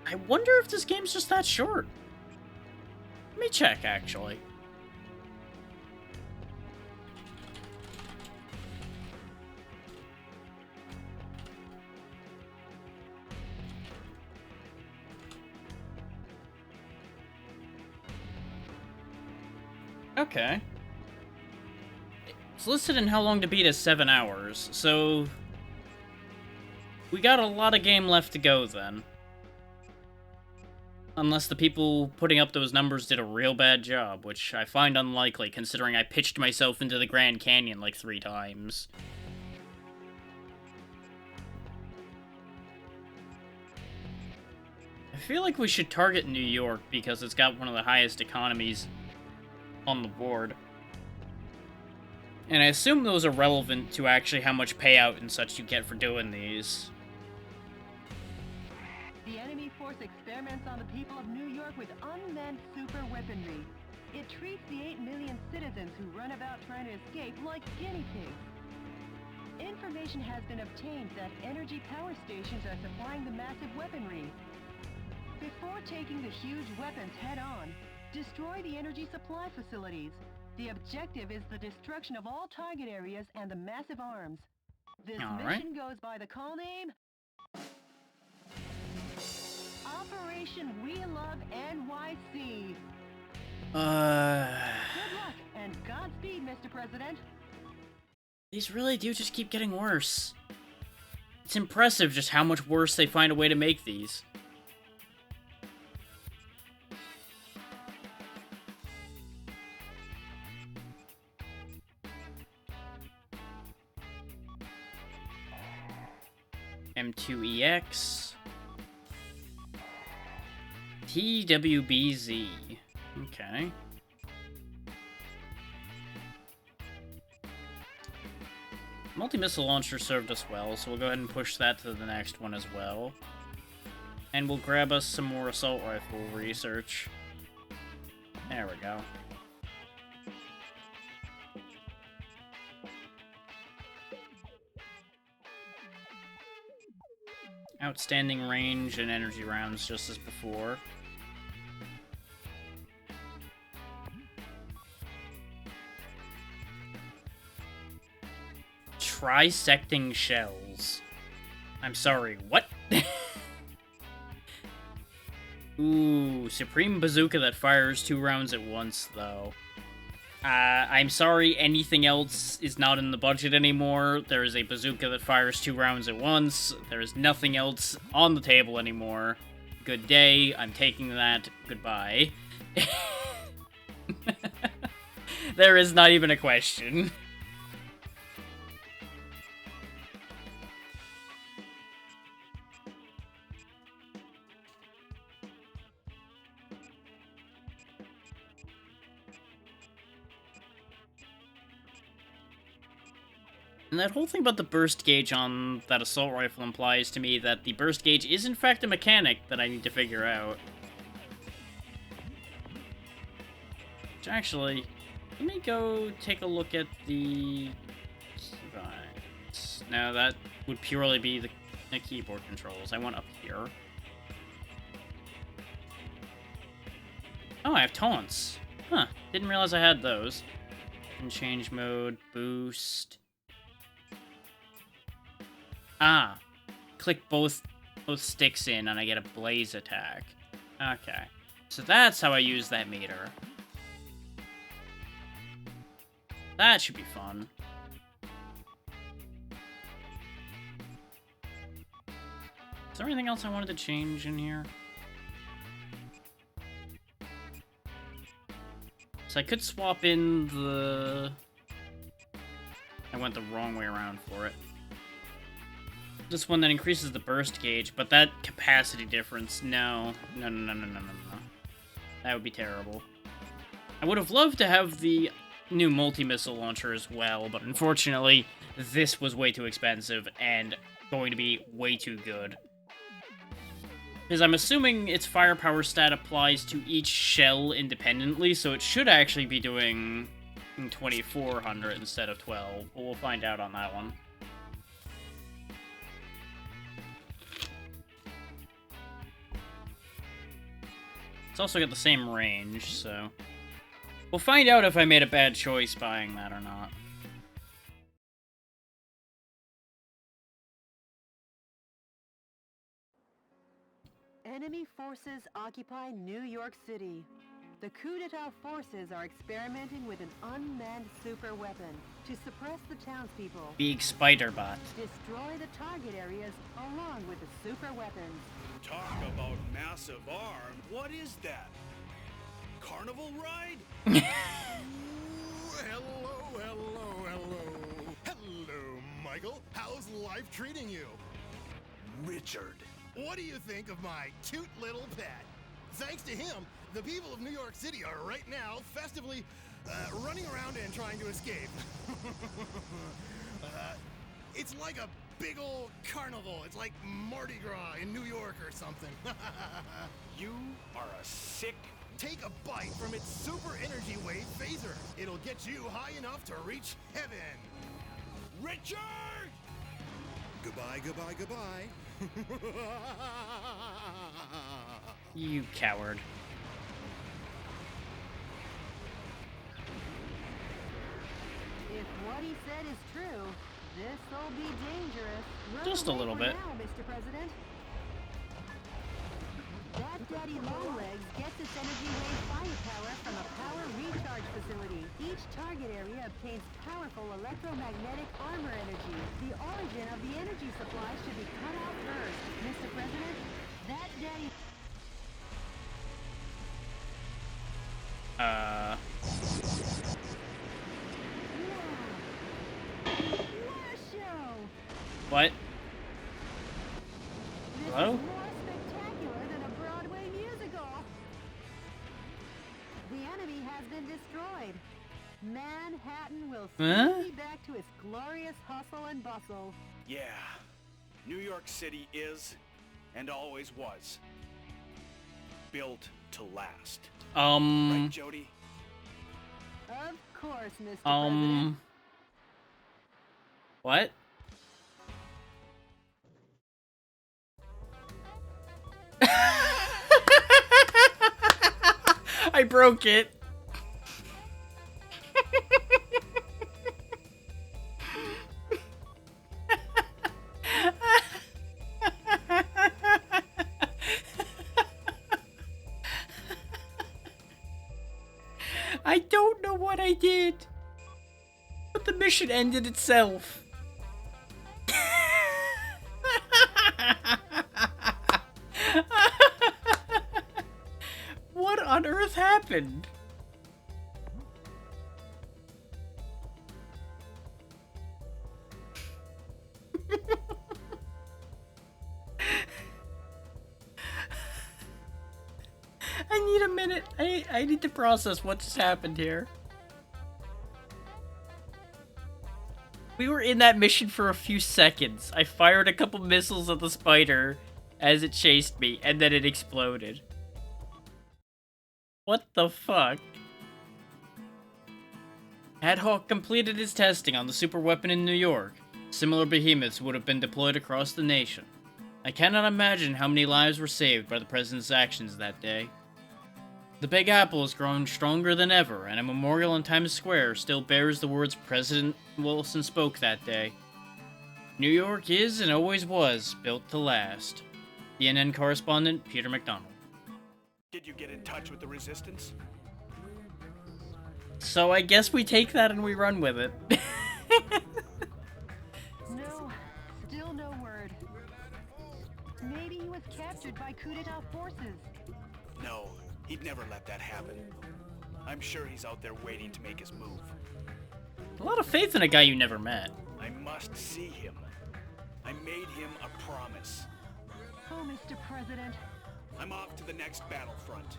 I wonder if this game's just that short. Let me check, actually. Okay. It's listed in how long to beat as 7 hours, so we got a lot of game left to go then. Unless the people putting up those numbers did a real bad job, which I find unlikely considering I pitched myself into the Grand Canyon like 3 times. I feel like we should target New York because it's got one of the highest economies on the board. And I assume those are relevant to actually how much payout and such you get for doing these. The enemy force experiments on the people of New York with unmanned super weaponry. It treats the 8 million citizens who run about trying to escape like guinea pigs. Information has been obtained that energy power stations are supplying the massive weaponry. Before taking the huge weapons head-on, destroy the energy supply facilities. The objective is the destruction of all target areas and the massive arms. This mission goes by the call name Operation We Love NYC. Good luck and Godspeed, Mr. President. These really do just keep getting worse. It's impressive just how much worse they find a way to make these. M2EX. TWBZ. Okay. Multi-missile launcher served us well, so we'll go ahead and push that to the next one as well. And we'll grab us some more assault rifle research. There we go. Outstanding range and energy rounds just as before. Trisecting shells. I'm sorry, what? Ooh, Supreme Bazooka that fires 2 rounds at once, though. I'm sorry, anything else is not in the budget anymore. There is a bazooka that fires 2 rounds at once. There is nothing else on the table anymore. Good day, I'm taking that. Goodbye. There is not even a question. And that whole thing about the burst gauge on that assault rifle implies to me that the burst gauge is in fact a mechanic that I need to figure out. Which actually, let me go take a look at the keybinds. No, that would purely be the keyboard controls. I want up here. Oh, I have taunts. Huh, didn't realize I had those. And change mode, boost. Ah, click both sticks in and I get a blaze attack. Okay, so that's how I use that meter. That should be fun. Is there anything else I wanted to change in here? So I could swap in the... I went the wrong way around for it. This one that increases the burst gauge, but that capacity difference, no. No. That would be terrible. I would have loved to have the new multi-missile launcher as well, but unfortunately, this was way too expensive and going to be way too good. Because I'm assuming its firepower stat applies to each shell independently, so it should actually be doing 2,400 instead of 12, but we'll find out on that one. It's also got the same range, so we'll find out if I made a bad choice buying that or not. Enemy forces occupy New York City. The coup d'etat forces are experimenting with an unmanned super weapon to suppress the townspeople. Big spider bot. Destroy the target areas along with the super weapons. Talk about massive arm. What is that? Carnival ride? Hello, Michael. How's life treating you? Richard. What do you think of my cute little pet? Thanks to him, the people of New York City are right now festively running around and trying to escape. It's like a big old carnival. It's like Mardi Gras in New York or something. You are a sick... Take a bite from its super energy wave phaser. It'll get you high enough to reach heaven. Richard! Goodbye, goodbye, goodbye. You coward. If what he said is true, this'll be dangerous. Just a little bit. Now, Mr. President. That Daddy Longlegs gets its energy wave firepower from a power recharge facility. Each target area obtains powerful electromagnetic armor energy. The origin of the energy supply should be cut out first. Mr. President, that Daddy... What a show! What? This Hello? is more spectacular than a Broadway musical. The enemy has been destroyed. Manhattan will soon be back to its glorious hustle and bustle. Yeah. New York City is, and always was, built to last. Right, Jody? Of course, Mr. President. What? I broke it. I don't know what I did, but the mission ended itself. What on earth happened? I need a minute. I need to process what just happened here. We were in that mission for a few seconds. I fired a couple missiles at the spider as it chased me, and then it exploded. What the fuck? Ad Hoc completed his testing on the super weapon in New York. Similar behemoths would have been deployed across the nation. I cannot imagine how many lives were saved by the president's actions that day. The Big Apple has grown stronger than ever, and a memorial in Times Square still bears the words President Wilson spoke that day. New York is, and always was, built to last. CNN correspondent Peter McDonald. Did you get in touch with the resistance? So I guess we take that and we run with it. No, still no word. Maybe he was captured by coup d'etat forces. No, he'd never let that happen. I'm sure he's out there waiting to make his move. A lot of faith in a guy you never met. I must see him. I made him a promise. Oh, Mr. President. I'm off to the next battlefront.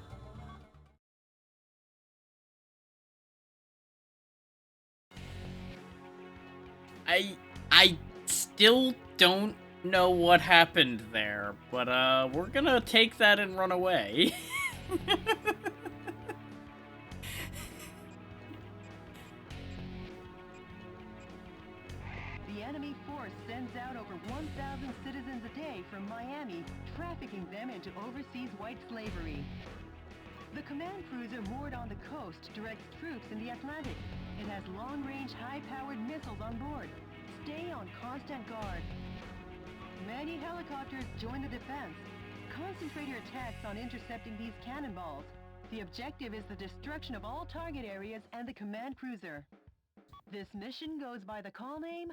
I still don't know what happened there, but we're gonna take that and run away. The enemy force sends out over 1,000 citizens a day from Miami, trafficking them into overseas white slavery. The command cruiser moored on the coast directs troops in the Atlantic. It has long-range, high-powered missiles on board. Stay on constant guard. Many helicopters join the defense. Concentrate your attacks on intercepting these cannonballs. The objective is the destruction of all target areas and the command cruiser. This mission goes by the call name...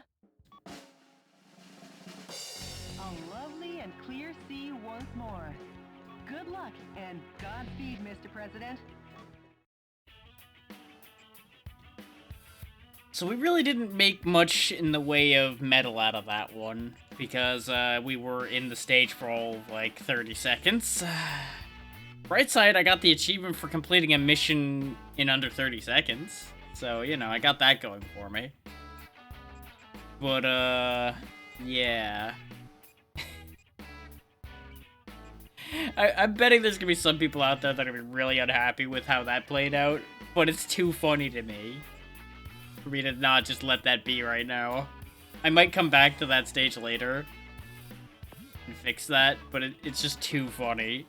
A lovely and clear sea once more. Good luck and Godspeed, Mr. President. So we really didn't make much in the way of metal out of that one, because we were in the stage for all, like, 30 seconds. Bright side, I got the achievement for completing a mission in under 30 seconds. So, you know, I got that going for me. But, yeah. I'm betting there's gonna be some people out there that are gonna be really unhappy with how that played out, but it's too funny to me for me to not just let that be right now. I might come back to that stage later and fix that, but it's just too funny.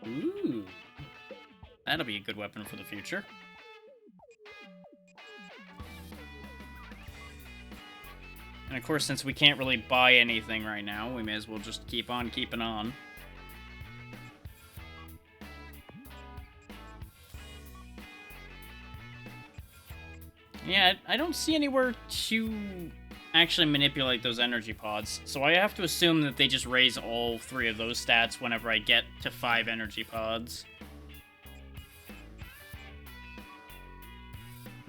Ooh. That'll be a good weapon for the future. And of course, since we can't really buy anything right now, we may as well just keep on keeping on. Yeah, I don't see anywhere to actually manipulate those energy pods, so I have to assume that they just raise all 3 of those stats whenever I get to 5 energy pods.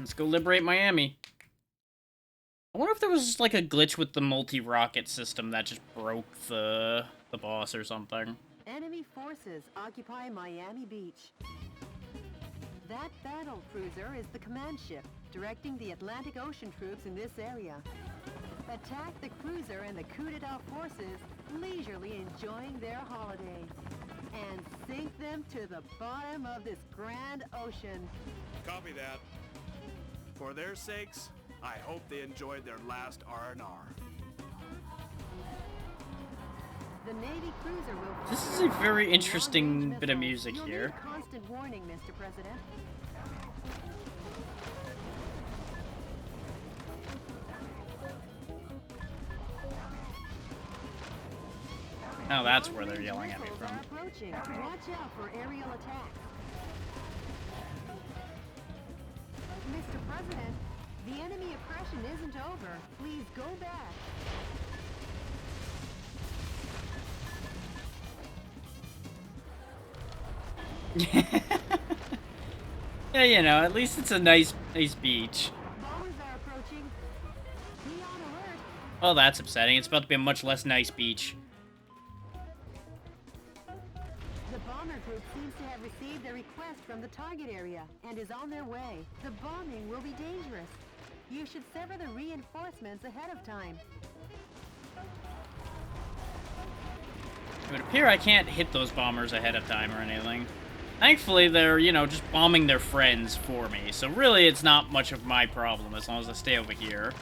Let's go liberate Miami. I wonder if there was just like a glitch with the multi-rocket system that just broke the boss or something. Enemy forces occupy Miami Beach. That battle cruiser is the command ship, directing the Atlantic Ocean troops in this area. Attack the cruiser and the coup d'etat forces, leisurely enjoying their holiday. And sink them to the bottom of this grand ocean. Copy that. For their sakes, I hope they enjoyed their last R&R. The Navy cruiser will... This is a very interesting bit of music here. Constant warning, Mr. President. Oh, that's where they're yelling at me from. Approaching. Watch out for aerial attacks. Mr. President, the enemy oppression isn't over. Please go back. Yeah, you know, at least it's a nice beach. Bombers are approaching. Be on alert. Oh, that's upsetting. It's about to be a much less nice beach. The bomber group seems to have received a request from the target area and is on their way. The bombing will be dangerous. You should sever the reinforcements ahead of time. It would appear I can't hit those bombers ahead of time or anything. Thankfully, they're, you know, just bombing their friends for me, so really it's not much of my problem as long as I stay over here.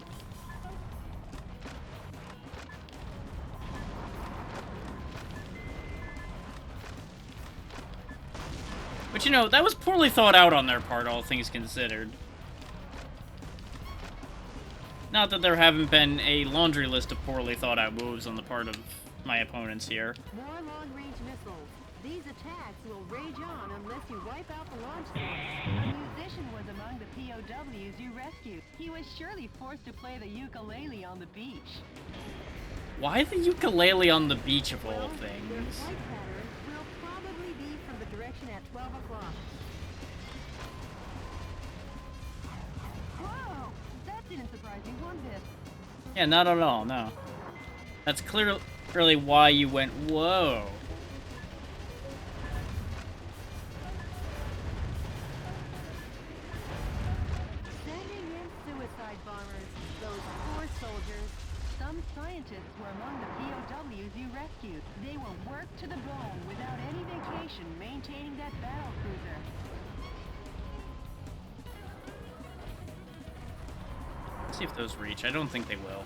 But, you know, that was poorly thought out on their part, all things considered. Not that there haven't been a laundry list of poorly thought out moves on the part of my opponents here. More long-range missiles. These attacks will rage on unless you wipe out the launch source. A musician was among the POWs you rescued. He was surely forced to play the ukulele on the beach. Why the ukulele on the beach of all Their things? flight pattern will probably be from the direction at 12 o'clock. Whoa! That didn't surprise me one bit. Yeah, not at all, no. That's clearly why you went, whoa. Sending in scientists were among the POWs you rescued. They were worked to the bone without any vacation maintaining that battle cruiser. Let's see if those reach. I don't think they will.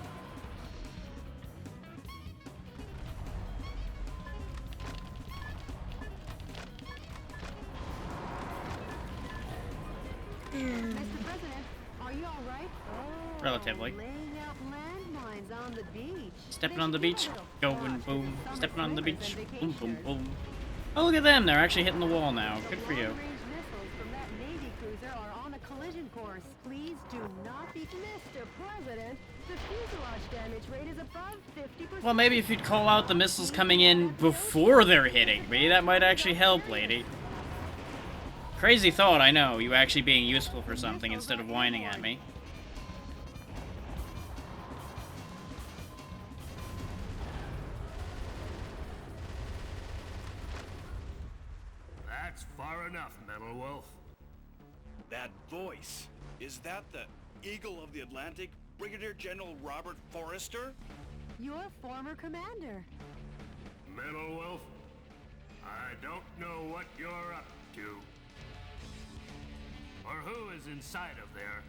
Mr. President, are you all right? Oh, Relatively. Laying out landmines on the beach. Stepping on the beach, going boom. Stepping on the beach, boom, boom, boom. Oh, look at them. They're actually hitting the wall now. Good for you. Long-range missiles from that Navy cruiser are on a collision course. Please do not be... Mr. President, the fuselage damage rate is above 50%. Well, maybe if you'd call out the missiles coming in before they're hitting me, that might actually help, lady. Crazy thought, I know. You actually being useful for something instead of whining at me. That's far enough, Metal Wolf. That voice, is that the Eagle of the Atlantic, Brigadier General Robert Forrester? Your former commander. Metal Wolf, I don't know what you're up to. Or who is inside of there.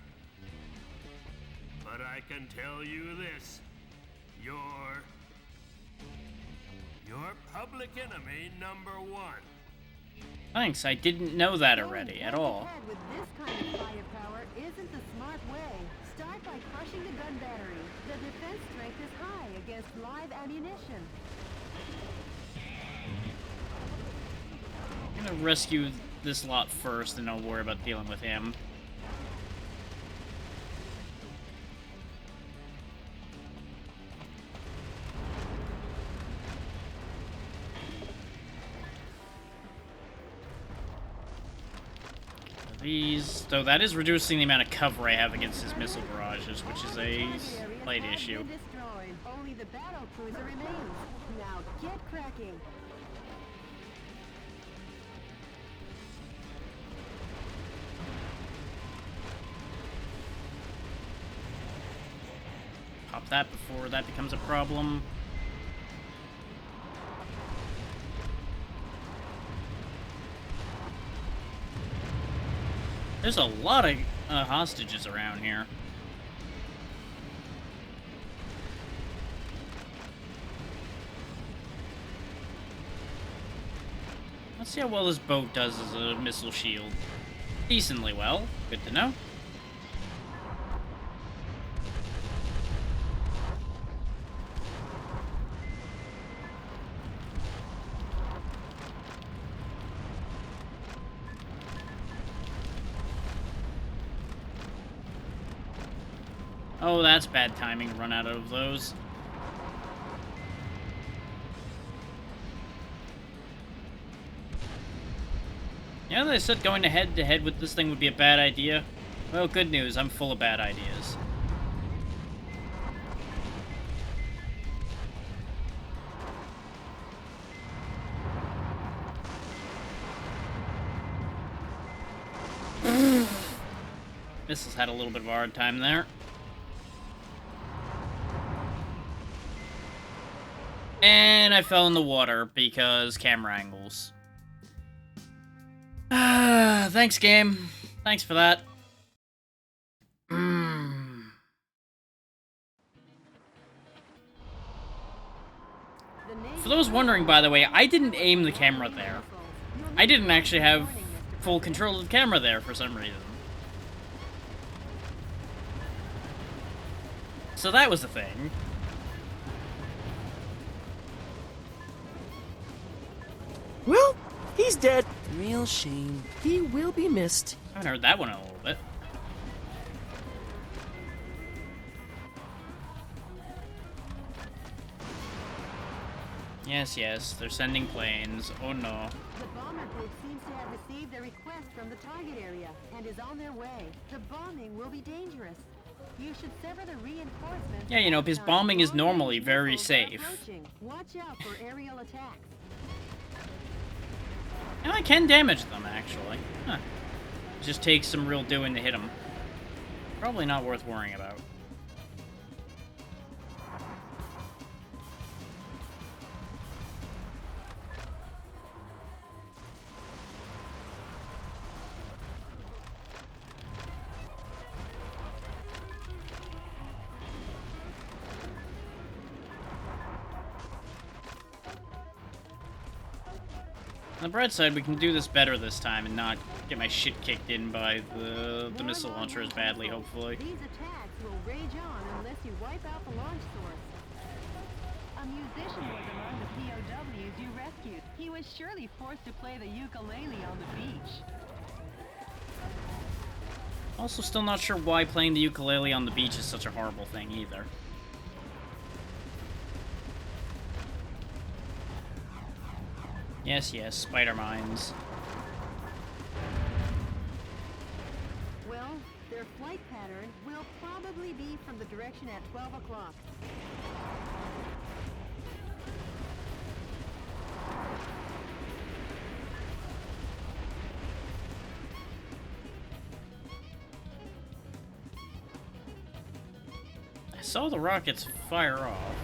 But I can tell you this. You're public enemy #1. Thanks, I didn't know that already, at all. Head with this kind of firepower isn't the smart way. Start by crushing the gun battery. The defense strength is high against live ammunition. I'm gonna rescue this lot first, and I'll worry about dealing with him. These, though that is reducing the amount of cover I have against his missile barrages, which is a slight issue. Only the battle cruiser remains. Now get cracking. Pop that before that becomes a problem. There's a lot of hostages around here. Let's see how well this boat does as a missile shield. Decently well. Good to know. Oh, that's bad timing to run out of those. Yeah, they said going head-to-head with this thing would be a bad idea. Well, good news, I'm full of bad ideas. Missiles had a little bit of a hard time there. And I fell in the water because camera angles. Thanks, game. Thanks for that. For those wondering, by the way, I didn't aim the camera there. I didn't actually have full control of the camera there for some reason. So that was the thing. Well, he's dead. Real shame. He will be missed. I haven't heard that one in a little bit. Yes, yes, they're sending planes. Oh no. The bomber group seems to have received a request from the target area and is on their way. The bombing will be dangerous. You should sever the reinforcements. Yeah, you know, because bombing is normally very safe. Watch out for aerial attacks. And I can damage them, actually. Huh. It just takes some real doing to hit them. Probably not worth worrying about. On the bright side, we can do this better this time and not get my shit kicked in by the missile launcher as badly, hopefully. These attacks will rage on unless you wipe out the launch source. A musician was among the POWs you rescued. He was surely forced to play the ukulele on the beach. Also, still not sure why playing the ukulele on the beach is such a horrible thing either. Yes, yes, spider mines. Well, their flight pattern will probably be from the direction at 12 o'clock. I saw the rockets fire off.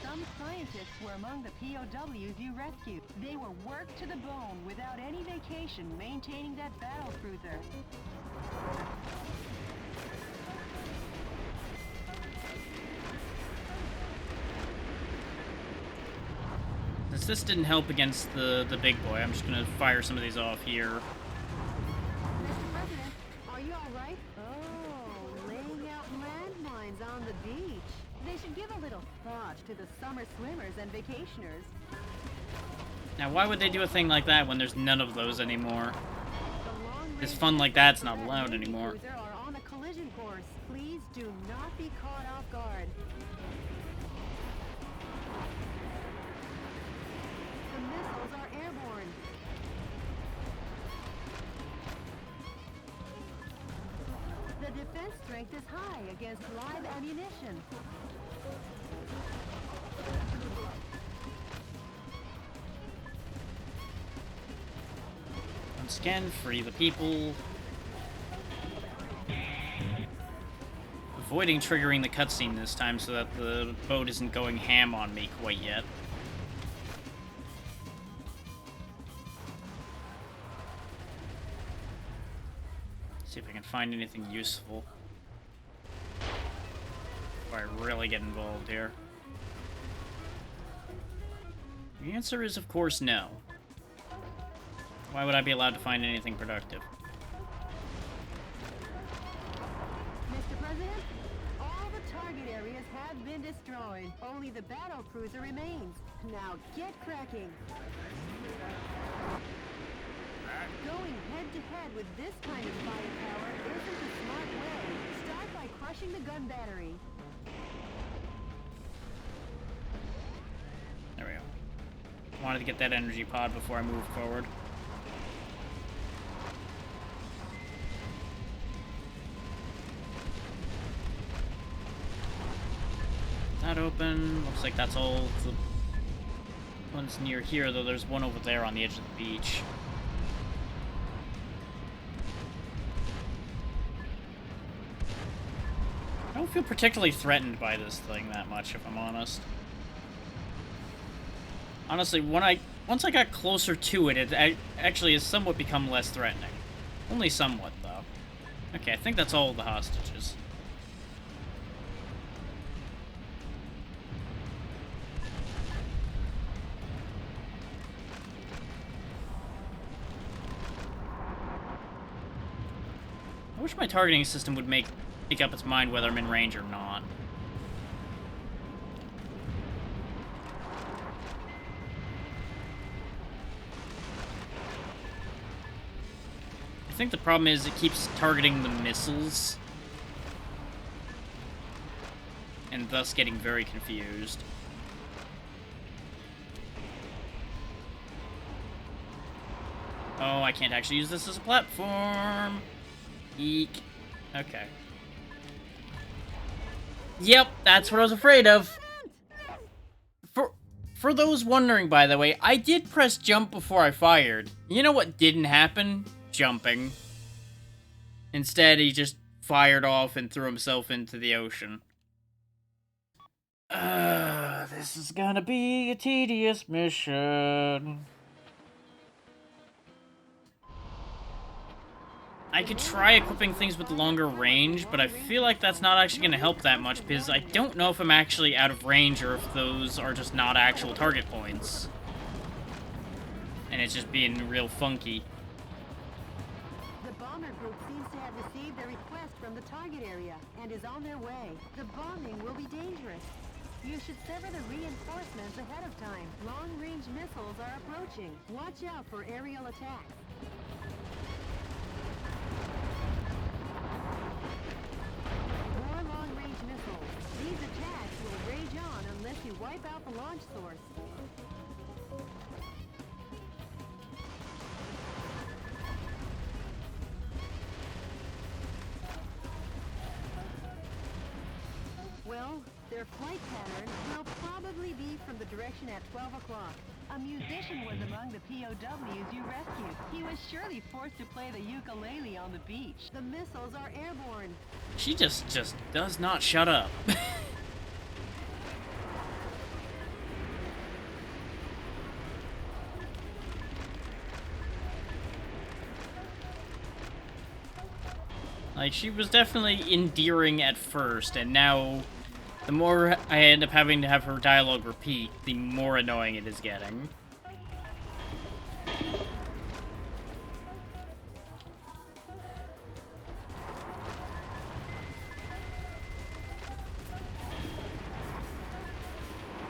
Some scientists were among the POWs you rescued. They were worked to the bone without any vacation maintaining that battle cruiser. Since this didn't help against the big boy, I'm just gonna fire some of these off here. Mr. President, are you all right? Oh, laying out landmines on the beach. They should give a little thought to the summer swimmers and vacationers. Now, why would they do a thing like that when there's none of those anymore? This fun like that's not allowed anymore. Cruiser are on a collision course. Please do not be caught off guard. The missiles are airborne. The defense strength is high against live ammunition. Once again, free the people. Avoiding triggering the cutscene this time so that the boat isn't going ham on me quite yet. See if I can find anything useful before I really get involved here. The answer is, of course, no. Why would I be allowed to find anything productive? Mr. President, all the target areas have been destroyed. Only the battle cruiser remains. Now get cracking. Going head-to-head with this kind of firepower isn't a smart way. Start by crushing the gun battery. There we go. Wanted to get that energy pod before I move forward. That open. Looks like that's all the ones near here, though there's one over there on the edge of the beach. I don't feel particularly threatened by this thing that much, if I'm honest. Honestly, once I got closer to it, it actually has somewhat become less threatening. Only somewhat, though. Okay, I think that's all the hostages. I wish my targeting system would make up its mind whether I'm in range or not. I think the problem is it keeps targeting the missiles, and thus getting very confused. Oh, I can't actually use this as a platform. Eek. Okay. Yep, that's what I was afraid of. For those wondering, by the way, I did press jump before I fired. You know what didn't happen? Jumping. Instead, he just fired off and threw himself into the ocean. This is gonna be a tedious mission. I could try equipping things with longer range, but I feel like that's not actually going to help that much, because I don't know if I'm actually out of range or if those are just not actual target points. And it's just being real funky. The bomber group seems to have received a request from the target area and is on their way. The bombing will be dangerous. You should sever the reinforcements ahead of time. Long-range missiles are approaching. Watch out for aerial attacks. More long-range missiles. These attacks will rage on unless you wipe out the launch source. Well, their flight pattern will probably be from the direction at 12 o'clock. A musician was among the POWs you rescued. He was surely forced to play the ukulele on the beach. The missiles are airborne. She just does not shut up. Like, she was definitely endearing at first, and now the more I end up having to have her dialogue repeat, the more annoying it is getting.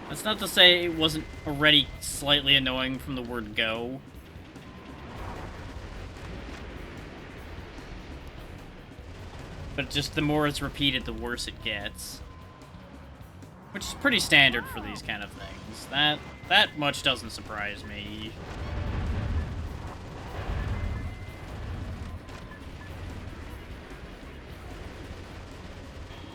That's not to say it wasn't already slightly annoying from the word go. But just the more it's repeated, the worse it gets. Which is pretty standard for these kind of things. That much doesn't surprise me.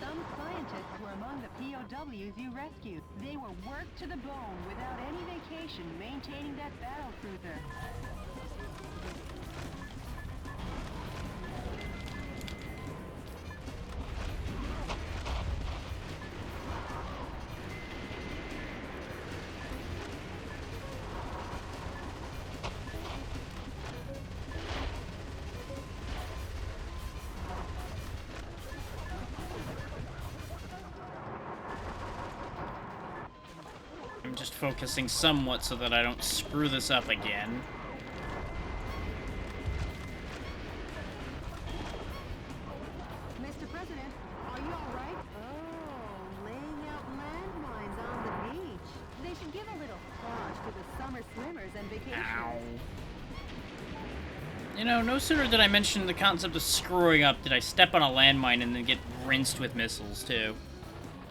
Some scientists were among the POWs you rescued. They were worked to the bone without any vacation maintaining that battle cruiser. I'm just focusing somewhat so that I don't screw this up again. Mr. President, are you all right? Oh, laying out landmines on the beach. They should give a little thought to the summer swimmers and vacationers. Ow. You know, no sooner did I mention the concept of screwing up did I step on a landmine and then get rinsed with missiles, too.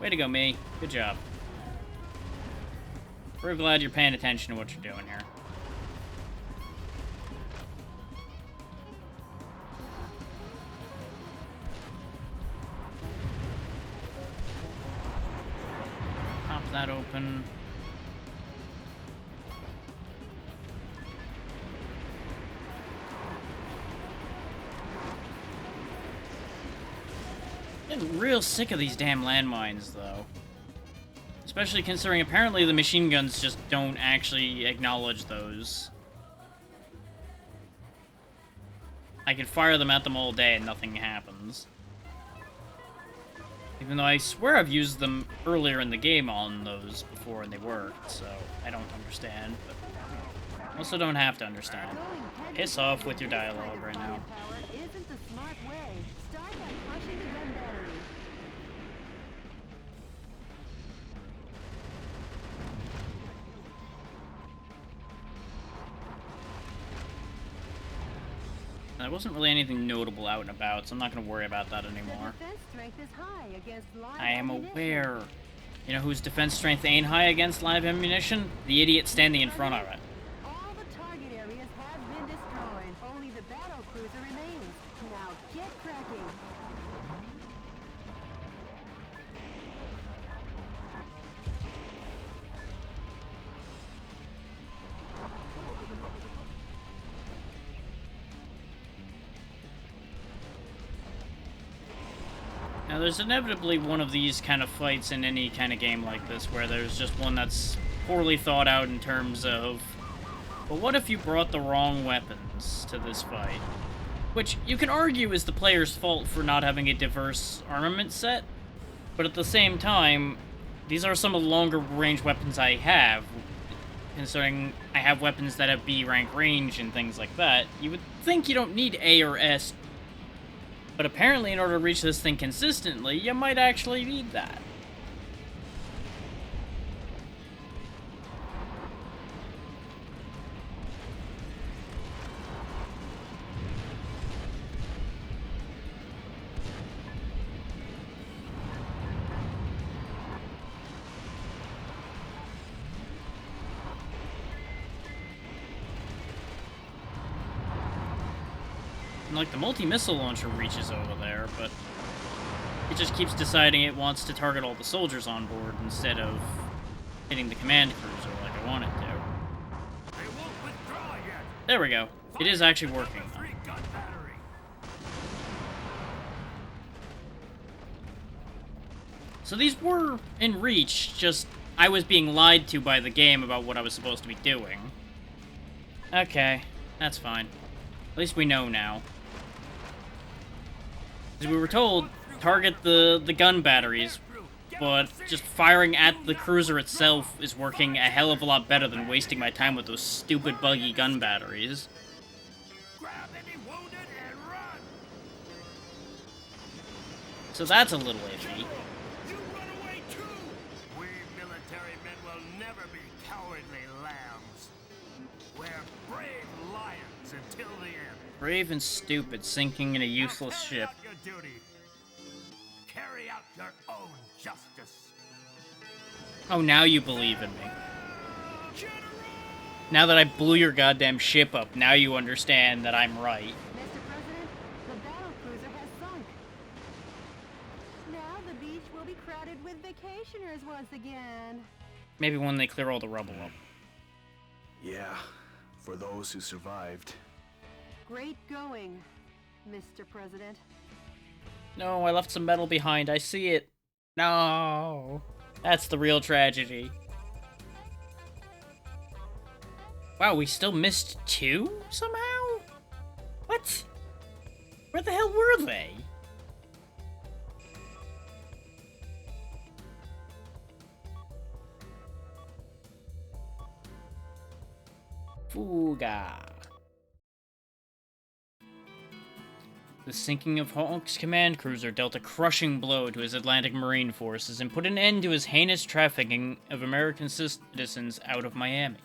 Way to go, me. Good job. We're glad you're paying attention to what you're doing here. Pop that open. Getting real sick of these damn landmines, though. Especially considering apparently the machine guns just don't actually acknowledge those. I can fire them at them all day and nothing happens. Even though I swear I've used them earlier in the game on those before and they worked, so I don't understand, but also don't have to understand. Piss off with your dialogue right now. Isn't the smart way. Start by crushing the gun battery. There wasn't really anything notable out and about, so I'm not going to worry about that anymore. Defense strength is high against live I am ammunition. aware. You know whose defense strength ain't high against live ammunition? The idiot standing in front of it. All the target areas have been destroyed. Only the battle cruiser remains. Now get cracking. Now, there's inevitably one of these kind of fights in any kind of game like this, where there's just one that's poorly thought out in terms of, well, what if you brought the wrong weapons to this fight? Which you can argue is the player's fault for not having a diverse armament set, but at the same time, these are some of the longer range weapons I have. Considering I have weapons that have B rank range and things like that, you would think you don't need A or S, but apparently in order to reach this thing consistently, you might actually need that. And, like, the multi-missile launcher reaches over there, but it just keeps deciding it wants to target all the soldiers on board instead of hitting the command cruiser like I want it to. There we go. It is actually working, though. So these were in reach, just I was being lied to by the game about what I was supposed to be doing. Okay, that's fine. At least we know now. Because we were told, target the gun batteries, but just firing at the cruiser itself is working a hell of a lot better than wasting my time with those stupid buggy gun batteries. So that's a little iffy. We military men will never be cowardly lambs. We're brave lions until the end. Brave and stupid, sinking in a useless ship. Duty. Carry out your own justice. Oh, now you believe in me. Now that I blew your goddamn ship up, now you understand that I'm right. Mr. President, the battle cruiser has sunk. Now the beach will be crowded with vacationers once again. Maybe when they clear all the rubble up. Yeah, for those who survived. Great going, Mr. President. No, I left some metal behind. I see it. No. That's the real tragedy. Wow, we still missed 2 somehow? What? Where the hell were they? Fuga. The sinking of Hawk's command cruiser dealt a crushing blow to his Atlantic Marine forces and put an end to his heinous trafficking of American citizens out of Miami.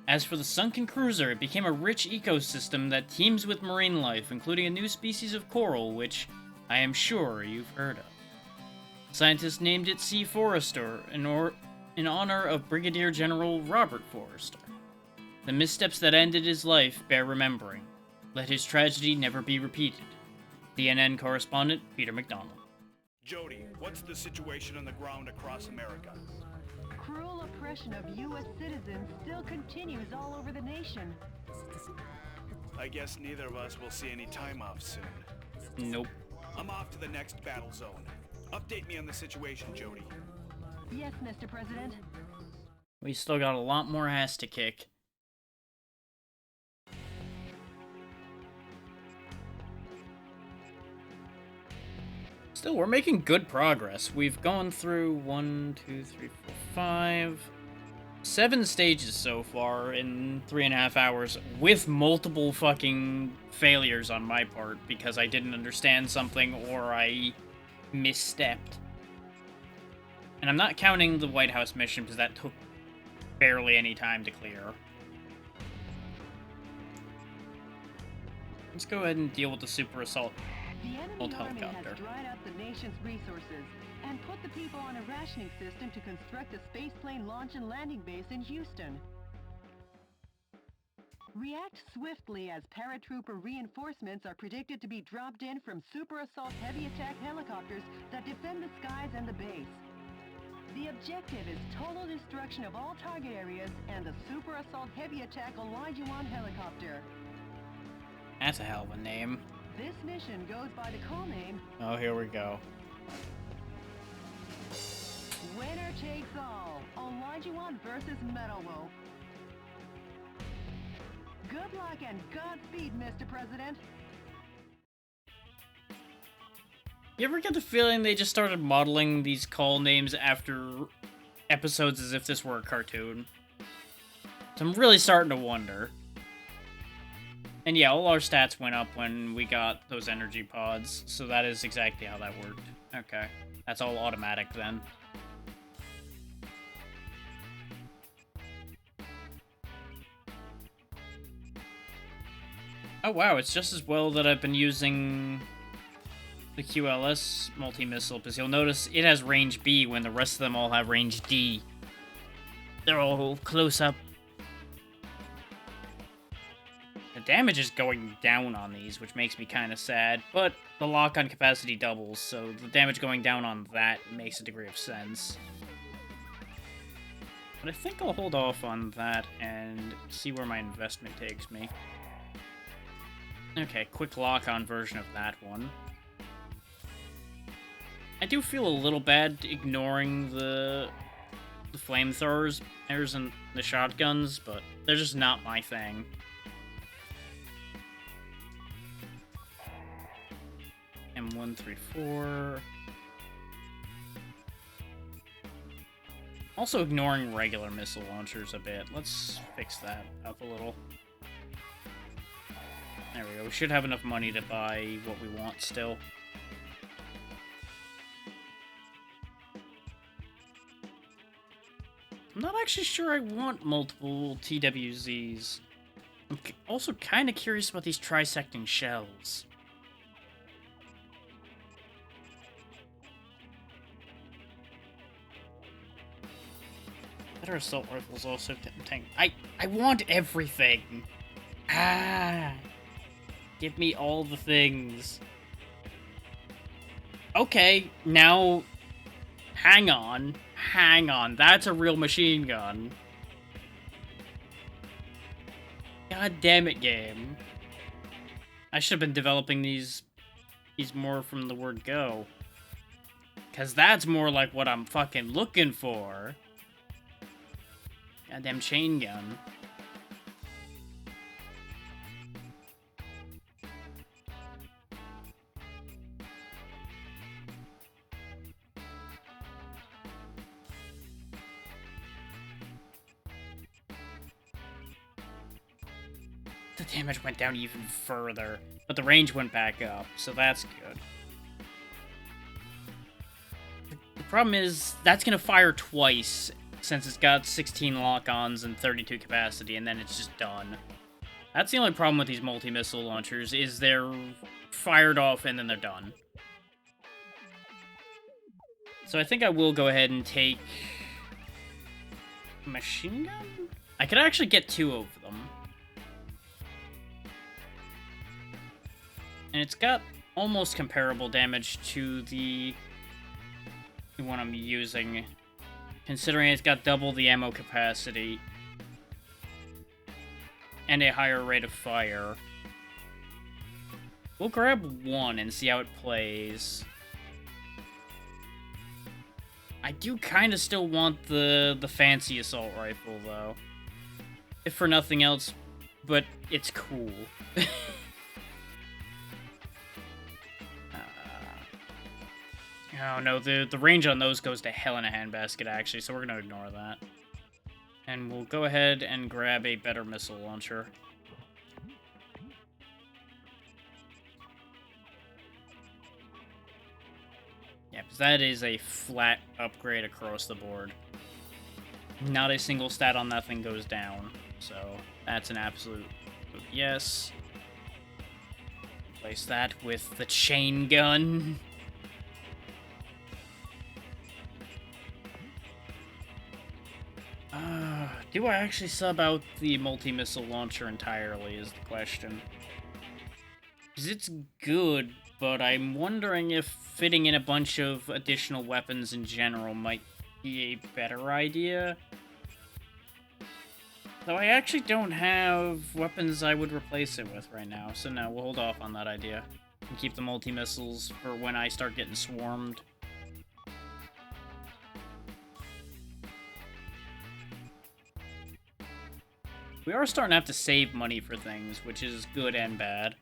As for the sunken cruiser, it became a rich ecosystem that teems with marine life, including a new species of coral, which I am sure you've heard of. Scientists named it Sea Forester in honor of Brigadier General Robert Forrester. The missteps that ended his life bear remembering. Let his tragedy never be repeated. CNN correspondent Peter McDonald. Jody, what's the situation on the ground across America? Cruel oppression of U.S. citizens still continues all over the nation. I guess neither of us will see any time off soon. Nope. I'm off to the next battle zone. Update me on the situation, Jody. Yes, Mr. President. We still got a lot more ass to kick. Still, we're making good progress. We've gone through 7 stages so far in 3.5 hours, with multiple fucking failures on my part because I didn't understand something or I misstepped. And I'm not counting the White House mission because that took barely any time to clear. Let's go ahead and deal with the super assault. The enemy army has dried up the nation's resources and put the people on a rationing system to construct a spaceplane launch and landing base in Houston. React swiftly as paratrooper reinforcements are predicted to be dropped in from super assault heavy attack helicopters that defend the skies and the base. The objective is total destruction of all target areas and the super assault heavy attack Olajuwon helicopter. That's a hell of a name. This mission goes by the call name... Oh, here we go. Winner takes all. Olajuwon versus Metal Wolf. Good luck and Godspeed, Mr. President. You ever get the feeling they just started modeling these call names after episodes as if this were a cartoon? So I'm really starting to wonder. And yeah, all our stats went up when we got those energy pods, so that is exactly how that worked. Okay, that's all automatic then. Oh wow, it's just as well that I've been using the QLS multi-missile, because you'll notice it has range B when the rest of them all have range D. They're all close up. The damage is going down on these, which makes me kind of sad, but the lock-on capacity doubles, so the damage going down on that makes a degree of sense. But I think I'll hold off on that and see where my investment takes me. Okay, quick lock-on version of that one. I do feel a little bad ignoring the flamethrowers and the shotguns, but they're just not my thing. M134. Also ignoring regular missile launchers a bit. Let's fix that up a little. There we go. We should have enough money to buy what we want still. I'm not actually sure I want multiple TWZs. I'm also kind of curious about these trisecting shells. Better assault rifles also tempting. I want everything! Ah! Give me all the things. Okay, now... Hang on. Hang on. That's a real machine gun. God damn it, game. I should have been developing these more from the word go. Because that's more like what I'm fucking looking for. Goddamn chain gun. The damage went down even further, but the range went back up, so that's good. The problem is, that's gonna fire twice, since it's got 16 lock-ons and 32 capacity, and then it's just done. That's the only problem with these multi-missile launchers, is they're fired off and then they're done. So I think I will go ahead and take... machine gun? I could actually get 2 of them. And it's got almost comparable damage to the one I'm using, considering it's got double the ammo capacity and a higher rate of fire. We'll grab 1 and see how it plays. I do kind of still want the fancy assault rifle, though. If for nothing else, but it's cool. Oh no, the range on those goes to hell in a handbasket, actually, so we're gonna ignore that. And we'll go ahead and grab a better missile launcher. Yeah, because that is a flat upgrade across the board. Not a single stat on that thing goes down, so that's an absolute yes. Replace that with the chain gun. Do I actually sub out the multi-missile launcher entirely is the question. Because it's good, but I'm wondering if fitting in a bunch of additional weapons in general might be a better idea. Though I actually don't have weapons I would replace it with right now, so no, we'll hold off on that idea. And keep the multi-missiles for when I start getting swarmed. We are starting to have to save money for things, which is good and bad.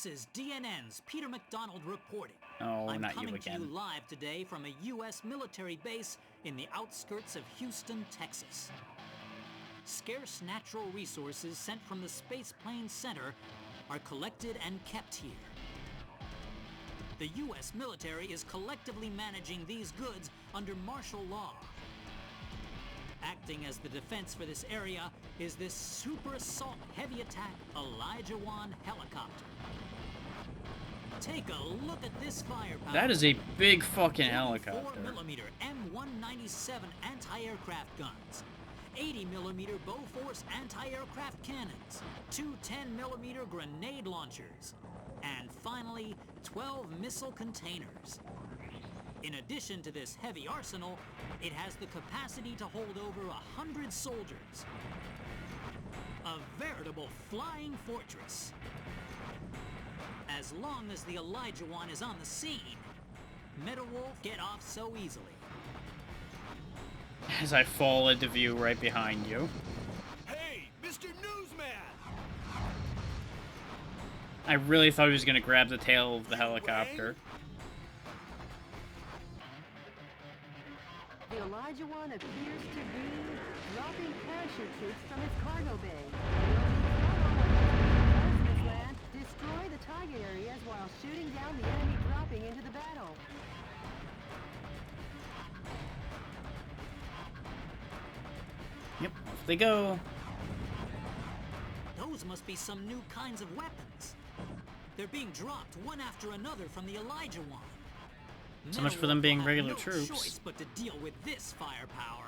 This is DNN's Peter McDonald reporting. Oh, I'm not you coming to again. you live today from a U.S. military base in the outskirts of Houston, Texas. Scarce natural resources sent from the Space Plane Center are collected and kept here. The U.S. military is collectively managing these goods under martial law. Acting as the defense for this area is this Super Assault Heavy Attack Elijah 1 helicopter. Take a look at this firepower. That is a big fucking helicopter. 4mm M197 anti-aircraft guns, 80mm Bofors anti-aircraft cannons, two 10mm grenade launchers, and finally, 12 missile containers. In addition to this heavy arsenal, it has the capacity to hold over 100 soldiers. A veritable flying fortress. As long as the Elijah 1 is on the scene, Meadowolf get off so easily. As I fall into view right behind you. Hey, Mr. Newsman! I really thought he was gonna grab the tail of the helicopter. The Elijah 1 appears to be dropping parachute troops from its cargo bay. This land, destroy the target areas while shooting down the enemy dropping into the battle. Yep, off they go. Those must be some new kinds of weapons. They're being dropped one after another from the Elijah 1. So much for them being Meadowolf regular will have no troops. choice but to deal with this firepower.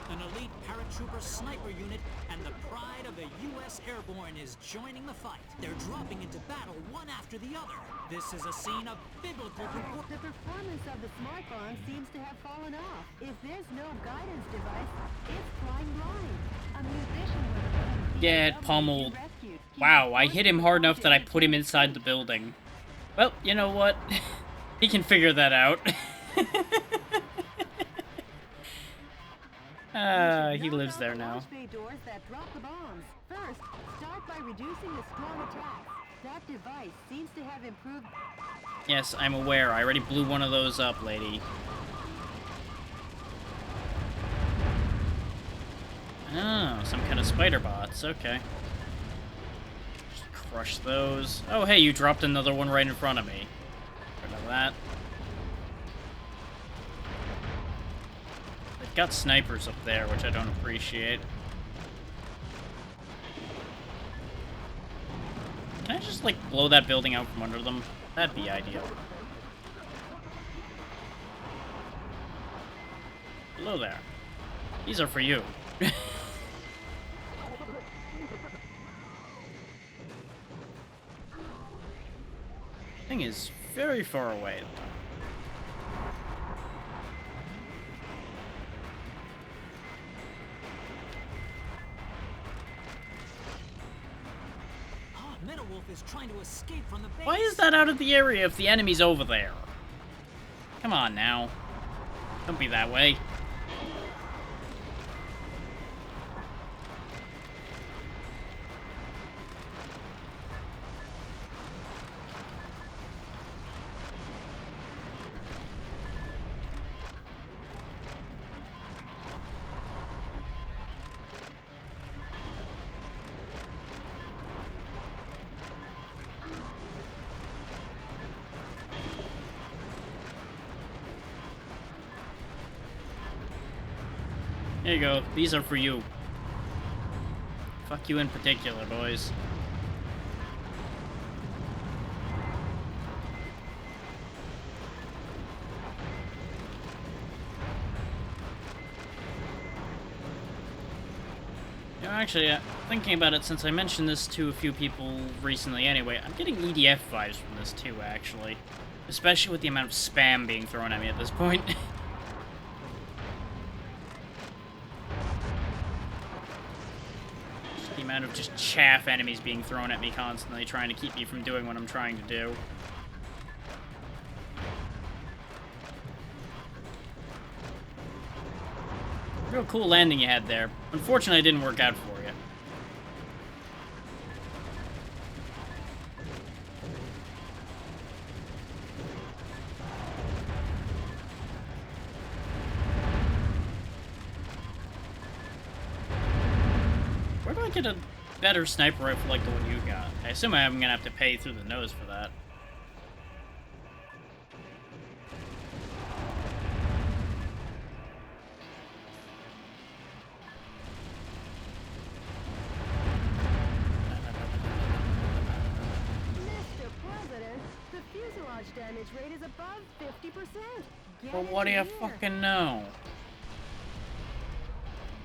An elite paratrooper sniper unit and the pride of the U.S. Airborne is joining the fight. They're dropping into battle one after the other. This is a scene of biblical proportions. The performance of the smart bomb seems to have fallen off. If there's no guidance device, it's flying blind. A musician with a Get pummeled. Wow, I hit him hard enough that I put him inside the building. Well, you know what? He can figure that out. He lives there now. Doors that drop the bombs. First, start by reducing the strong attacks. That device seems to have improved. Yes, I'm aware. I already blew one of those up, lady. Oh, some kind of spider bots. Okay. Just crush those. Oh, hey, you dropped another one right in front of me. Rid of that. They've got snipers up there, which I don't appreciate. Can I just, like, blow that building out from under them? That'd be ideal. Hello there. These are for you. Thing is very far away. Meadowolf is trying to escape from the base. Why is that out of the area if the enemy's over there? Come on now. Don't be that way. There you go. These are for you. Fuck you in particular, boys. You know, actually, thinking about it, since I mentioned this to a few people recently anyway, I'm getting EDF vibes from this too, actually. Especially with the amount of spam being thrown at me at this point. amount of just chaff enemies being thrown at me constantly, trying to keep me from doing what I'm trying to do. Real cool landing you had there. Unfortunately, it didn't work out for you. Where do I get a better sniper rifle like the one you got? I assume I'm gonna have to pay through the nose for that. Mr. President, the fuselage damage rate is above 50%. Well, what do you fucking know?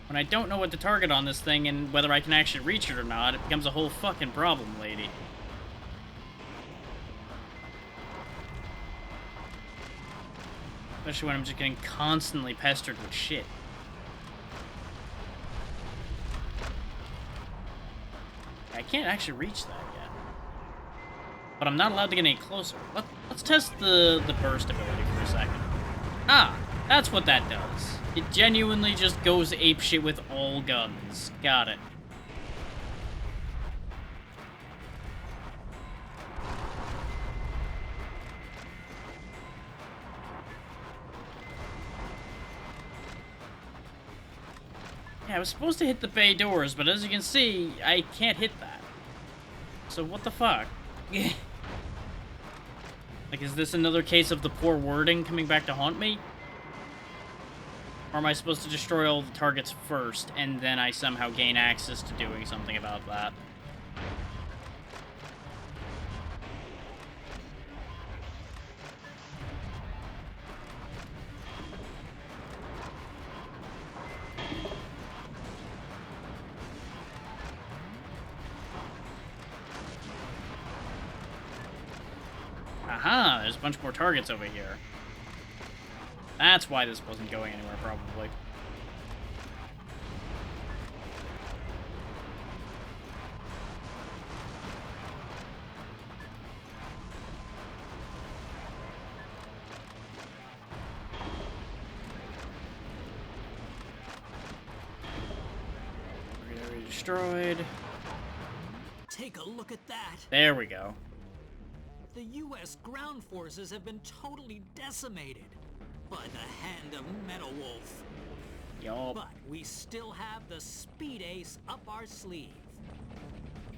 When I don't know what to target on this thing and whether I can actually reach it or not, it becomes a whole fucking problem, lady. Especially when I'm just getting constantly pestered with shit. I can't actually reach that yet. But I'm not allowed to get any closer. Let's test the burst ability for a second. Ah, that's what that does. It genuinely just goes apeshit with all guns. Got it. Yeah, I was supposed to hit the bay doors, but as you can see, I can't hit that. So what the fuck? Like, is this another case of the poor wording coming back to haunt me? Or am I supposed to destroy all the targets first, and then I somehow gain access to doing something about that? Aha, there's a bunch more targets over here. That's why this wasn't going anywhere, probably. Area destroyed. Take a look at that. There we go. The U.S. ground forces have been totally decimated by the hand of Metal Wolf. Yup. But we still have the Speed Ace up our sleeve.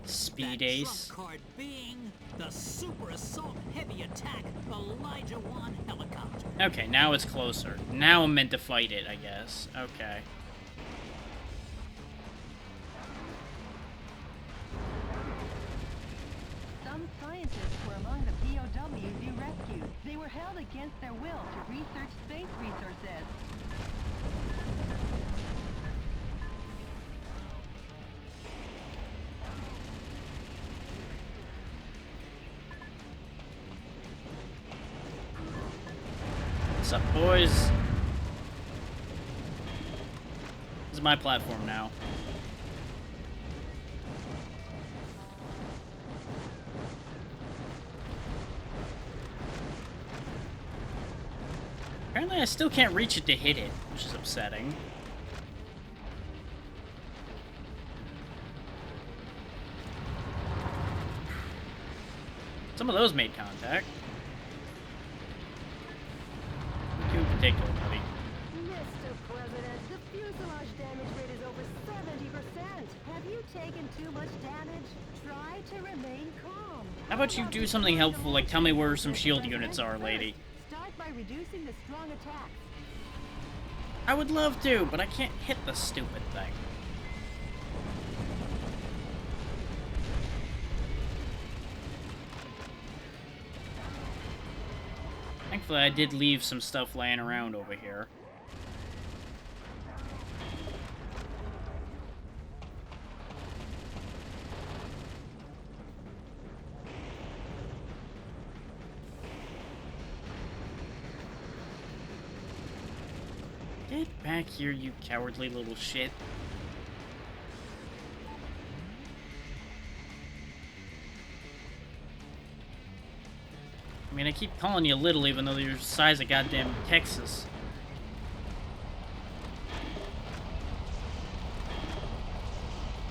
Speed that Ace? Trump card being the Super Assault Heavy Attack Elijah 1 helicopter. Okay, now it's closer. Now I'm meant to fight it, I guess. Okay. Some scientists were among the POWs you rescued. They were held against their will to research space resources. What's up, boys? This is my platform now. Apparently I still can't reach it to hit it, which is upsetting. Some of those made contact. You in particular, buddy. Mr. President, the fuselage damage rate is over 70%. Have you taken too much damage? Try to remain calm. How about you do something helpful, like tell me where some shield units are, lady? Start by reducing the strong attacks. I would love to, but I can't hit the stupid thing. Thankfully, I did leave some stuff laying around over here. Get back here, you cowardly little shit. mean, I keep calling you little even though you're the size of goddamn Texas.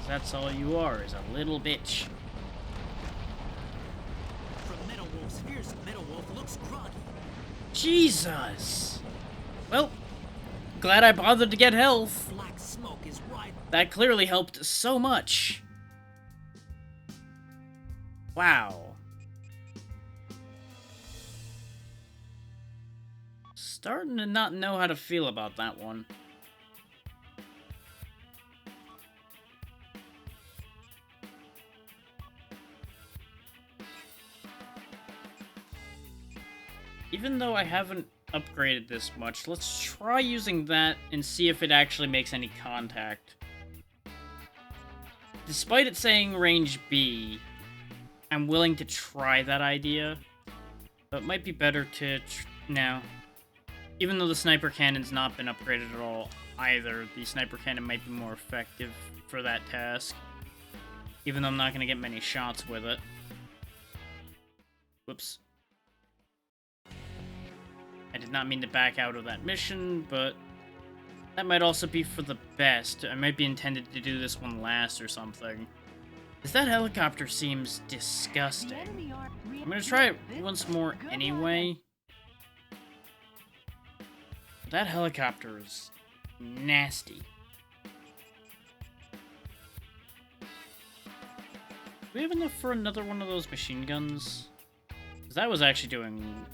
That's all you are, is a little bitch. From Meadow Wolf's fearsome, Meadow Wolf looks groggy. Jesus! Well, glad I bothered to get health. Black smoke is right. That clearly helped so much. Wow. Starting to not know how to feel about that one. Even though I haven't upgraded this much, let's try using that and see if it actually makes any contact. Despite it saying range B, I'm willing to try that idea. But it might be better to... now, even though the sniper cannon's not been upgraded at all either, the sniper cannon might be more effective for that task. Even though I'm not going to get many shots with it. Whoops. I did not mean to back out of that mission, but that might also be for the best. I might be intended to do this one last or something. Because that helicopter seems disgusting. I'm gonna try it once more anyway. That helicopter is nasty. Do we have enough for another one of those machine guns? Because that was actually doing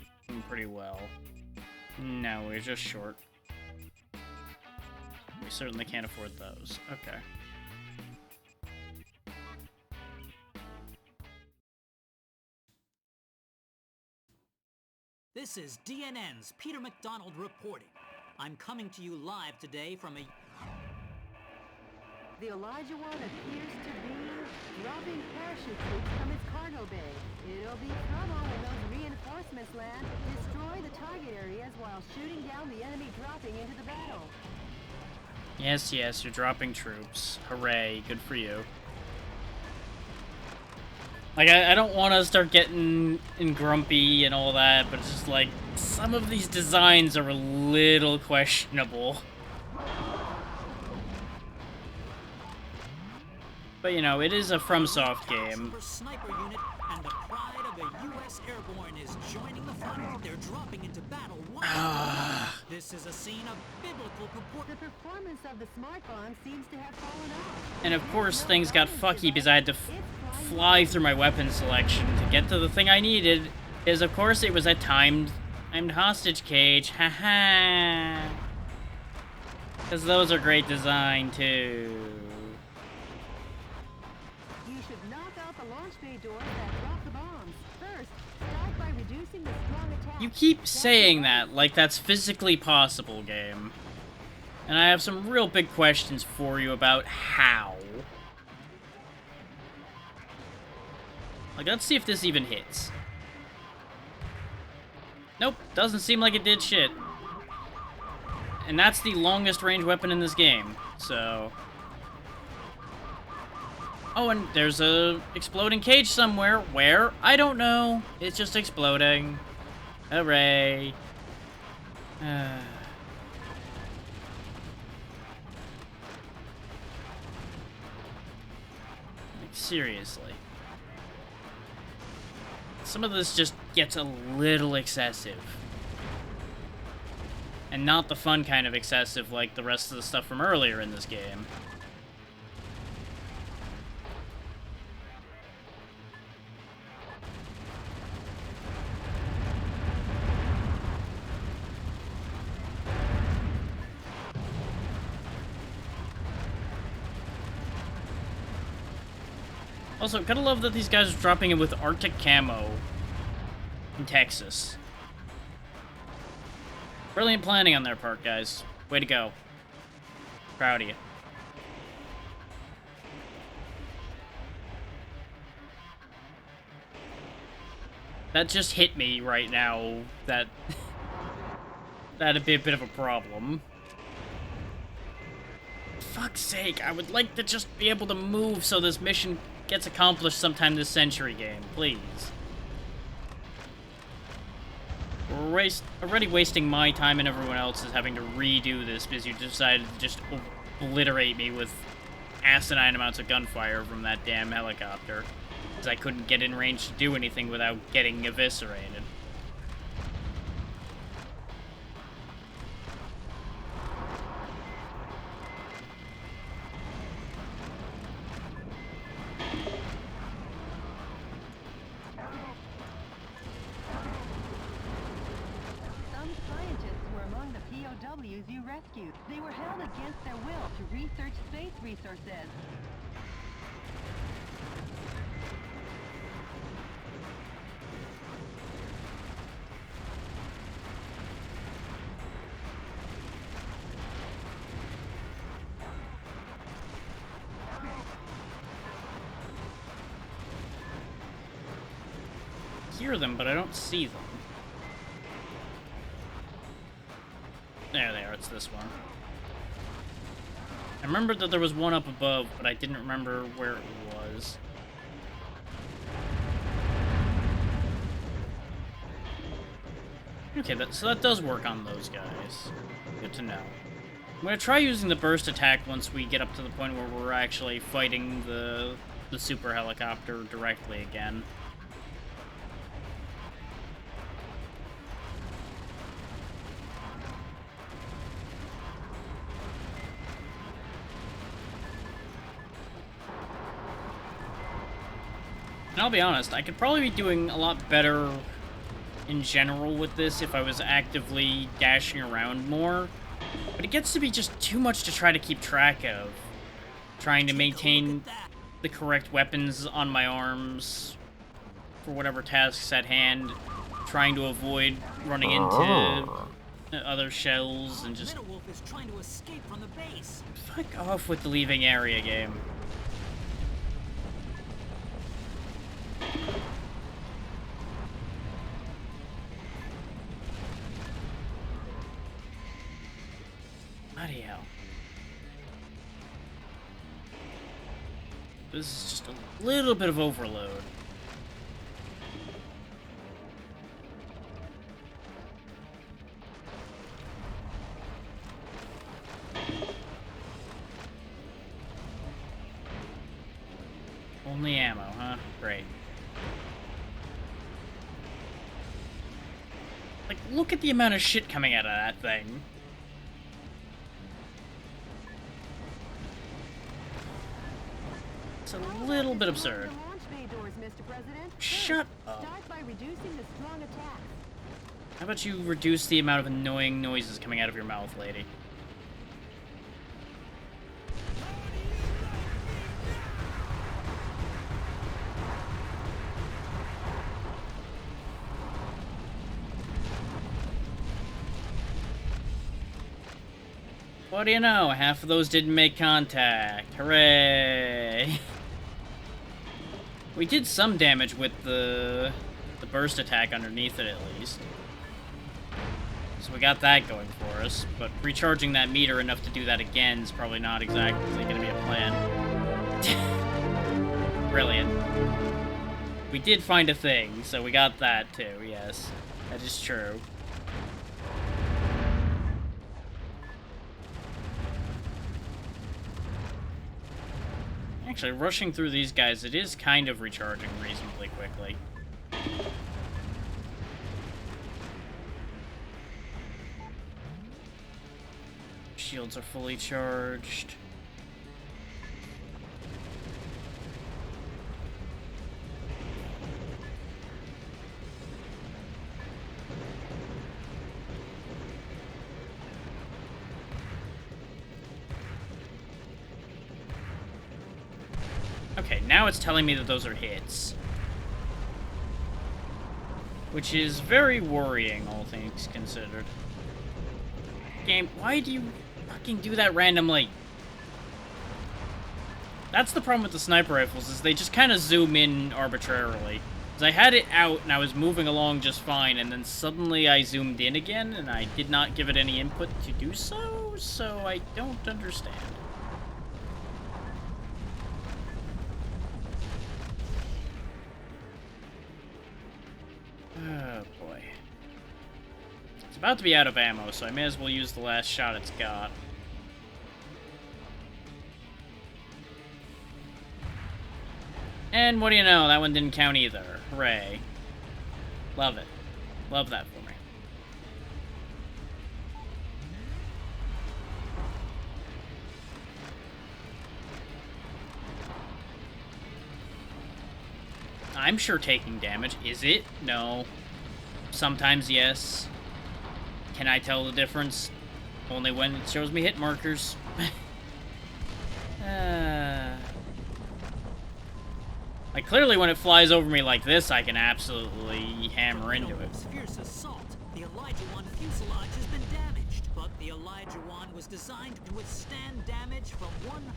pretty well. No, we're just short. We certainly can't afford those. Okay. This is DNN's Peter McDonald reporting. I'm coming to you live today from a... The Elijah One appears to be dropping parachute troops from its cargo bay. It'll be trouble when those reinforcements land. Destroy the target areas while shooting down the enemy dropping into the battle. Yes, yes, you're dropping troops. Hooray, good for you. Like, I don't want to start getting grumpy and all that, but it's just like, some of these designs are a little questionable. But, you know, it is a FromSoft game. Sniper unit and the pride of the U.S. Airborne is joining the fun. They're dropping into battle. This is a scene of biblical proportion. The performance of the smart bomb seems to have fallen off. And of course, things got fucky because I had to fly through my weapon selection to get to the thing I needed. Is of course it was a timed hostage cage. Haha. Because those are great design too. You should knock out the launch bay doors that drop the bombs. First, start by reducing the strong attack. You keep saying that like that's physically possible, game. And I have some real big questions for you about how. Like, let's see if this even hits. Nope, doesn't seem like it did shit. And that's the longest range weapon in this game, so... Oh, and there's a exploding cage somewhere. Where? I don't know. It's just exploding. Hooray. Like, seriously. Some of this just gets a little excessive. And not the fun kind of excessive like the rest of the stuff from earlier in this game. Also, gotta love that these guys are dropping it with Arctic camo in Texas. Brilliant planning on their part, guys. Way to go. Proud of you. That just hit me right now, that... that'd be a bit of a problem. For fuck's sake, I would like to just be able to move so this mission gets accomplished sometime this century game, please. we're already wasting my time and everyone else's having to redo this because you decided to just obliterate me with asinine amounts of gunfire from that damn helicopter. Because I couldn't get in range to do anything without getting eviscerated. You rescued. They were held against their will to research space resources. I hear them, but I don't see them. There they are, it's this one. I remembered that there was one up above, but I didn't remember where it was. Okay, so that does work on those guys. Good to know. I'm gonna try using the burst attack once we get up to the point where we're actually fighting the super helicopter directly again. And I'll be honest, I could probably be doing a lot better in general with this if I was actively dashing around more. But it gets to be just too much to try to keep track of. Trying to maintain the correct weapons on my arms for whatever tasks at hand. Trying to avoid running into other shells and just... Wolf is trying to escape from the base. Fuck off with the leaving area game. Bloody hell. This is just a little bit of overload. Only ammo, huh? Great. Like, look at the amount of shit coming out of that thing. It's a little bit absurd. Shut up. How about you reduce the amount of annoying noises coming out of your mouth, lady? What do you know? Half of those didn't make contact. Hooray! We did some damage with the burst attack underneath it, at least. So we got that going for us, but recharging that meter enough to do that again is probably not exactly going to be a plan. Brilliant. We did find a thing, so we got that too, yes. That is true. Actually, rushing through these guys, it is kind of recharging reasonably quickly. Shields are fully charged. Okay, now it's telling me that those are hits. Which is very worrying, all things considered. Game, why do you fucking do that randomly? That's the problem with the sniper rifles, is they just kind of zoom in arbitrarily. Because I had it out and I was moving along just fine, and then suddenly I zoomed in again, and I did not give it any input to do so, so I don't understand. Oh, boy. It's about to be out of ammo, so I may as well use the last shot it's got. And what do you know, that one didn't count either. Hooray. Love it. Love that for me. I'm sure taking damage. Is it? No. Sometimes yes. Can I tell the difference? Only when it shows me hit markers. Like, clearly when it flies over me like this, I can absolutely hammer into it. Fierce assault. The Elijah One fuselage has been damaged, but the Elijah One was designed to withstand damage from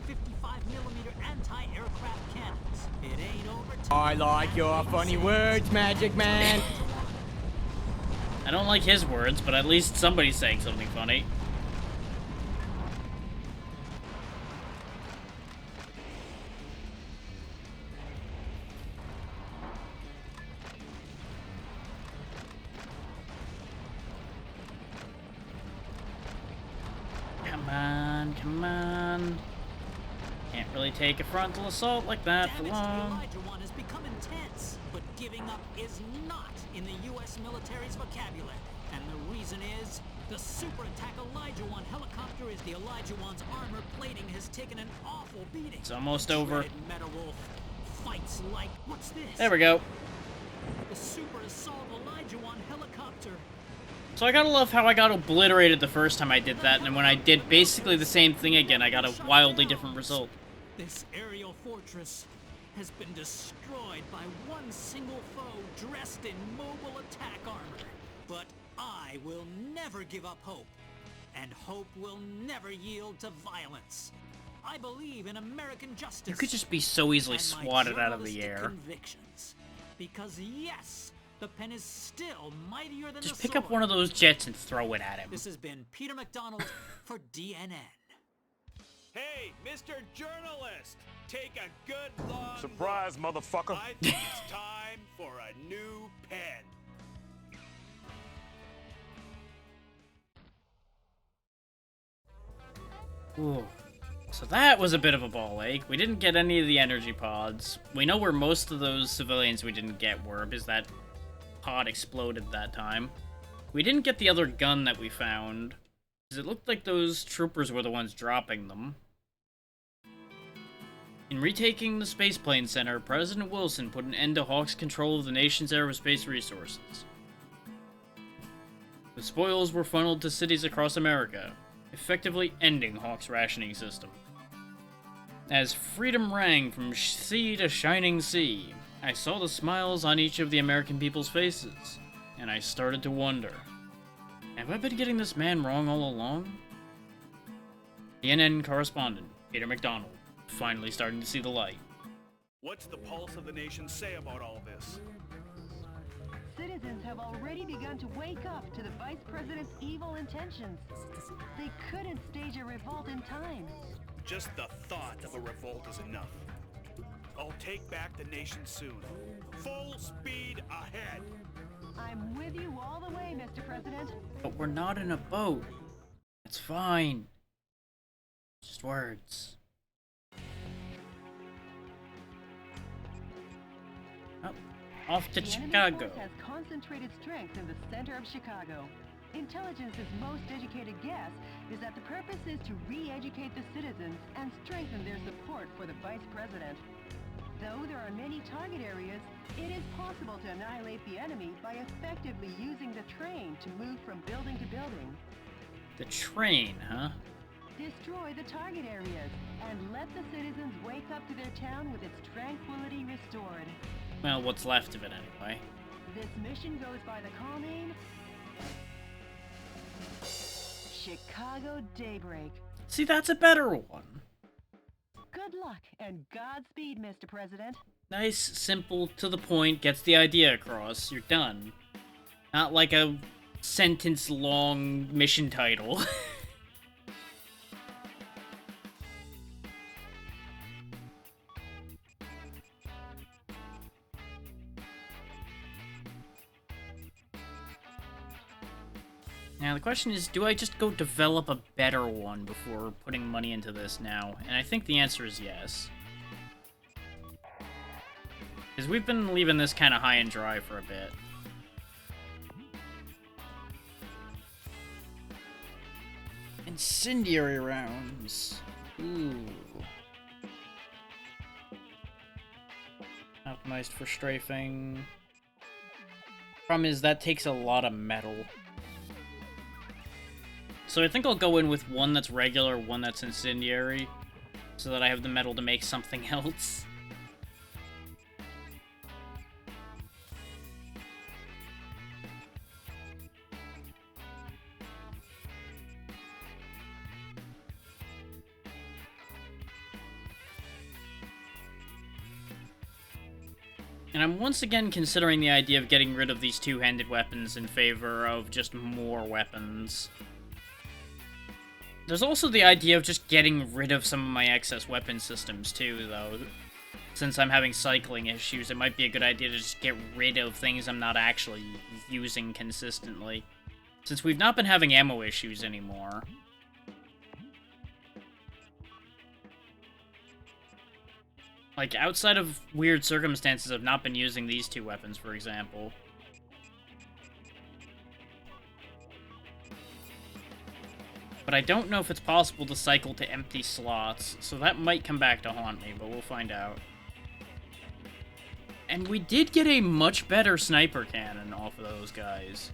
155mm anti-aircraft cannons. It ain't over till I like your funny words, Magic Man. I don't like his words, but at least somebody's saying something funny. Come on. Can't really take a frontal assault like that for long. Elijah One has become intense, but giving up is not in the U.S. military's vocabulary. And the reason is, the super attack Elijah One helicopter is the Elijah One's armor plating has taken an awful beating. It's almost over. Metawolf fights like, what's this? There we go. The super assault Elijah One helicopter. So I gotta love how I got obliterated the first time I did that, and when I did basically the same thing again, I got a wildly different result. This aerial fortress has been destroyed by one single foe dressed in mobile attack armor. But I will never give up hope, and hope will never yield to violence. I believe in American justice. You could just be so easily swatted out of the air. Convictions. Because yes, the pen is still mightier than Just the pick up one of those jets and throw it at him. This has been Peter McDonald for DNN. Hey, Mr. Journalist! Take a good long Surprise, motherfucker. I think it's time for a new pen. Ooh. So that was a bit of a ball ache. We didn't get any of the energy pods. We know where most of those civilians we didn't get were, because that pod exploded that time. We didn't get the other gun that we found, because it looked like those troopers were the ones dropping them. In retaking the Spaceplane Center, President Wilson put an end to Hawk's control of the nation's aerospace resources. The spoils were funneled to cities across America, effectively ending Hawk's rationing system. As freedom rang from sea to shining sea, I saw the smiles on each of the American people's faces, and I started to wonder, have I been getting this man wrong all along? CNN correspondent Peter McDonald, finally starting to see the light. What's the pulse of the nation say about all this? Citizens have already begun to wake up to the Vice President's evil intentions. They couldn't stage a revolt in time. Just the thought of a revolt is enough. I'll take back the nation soon. Full speed ahead! I'm with you all the way, Mr. President. But we're not in a boat. It's fine. Just words. Oh, off to Chicago. The enemy force has concentrated strength in the center of Chicago. Intelligence's most educated guess is that the purpose is to re-educate the citizens and strengthen their support for the Vice President. Though there are many target areas, it is possible to annihilate the enemy by effectively using the train to move from building to building. The train, huh? Destroy the target areas and let the citizens wake up to their town with its tranquility restored. Well, what's left of it anyway. This mission goes by the call name Chicago Daybreak. See, that's a better one. Good luck and Godspeed, Mr. President. Nice, simple, to the point, gets the idea across. You're done. Not like a sentence-long mission title. Now, the question is, do I just go develop a better one before putting money into this now? And I think the answer is yes. Because we've been leaving this kind of high and dry for a bit. Incendiary rounds. Ooh. Optimized for strafing. Problem is, that takes a lot of metal. So I think I'll go in with one that's regular, one that's incendiary, so that I have the metal to make something else. And I'm once again considering the idea of getting rid of these two-handed weapons in favor of just more weapons. There's also the idea of just getting rid of some of my excess weapon systems too, though. Since I'm having cycling issues, it might be a good idea to just get rid of things I'm not actually using consistently. Since we've not been having ammo issues anymore. Like, outside of weird circumstances, I've not been using these two weapons, for example. But I don't know if it's possible to cycle to empty slots, so that might come back to haunt me, but we'll find out. And we did get a much better sniper cannon off of those guys.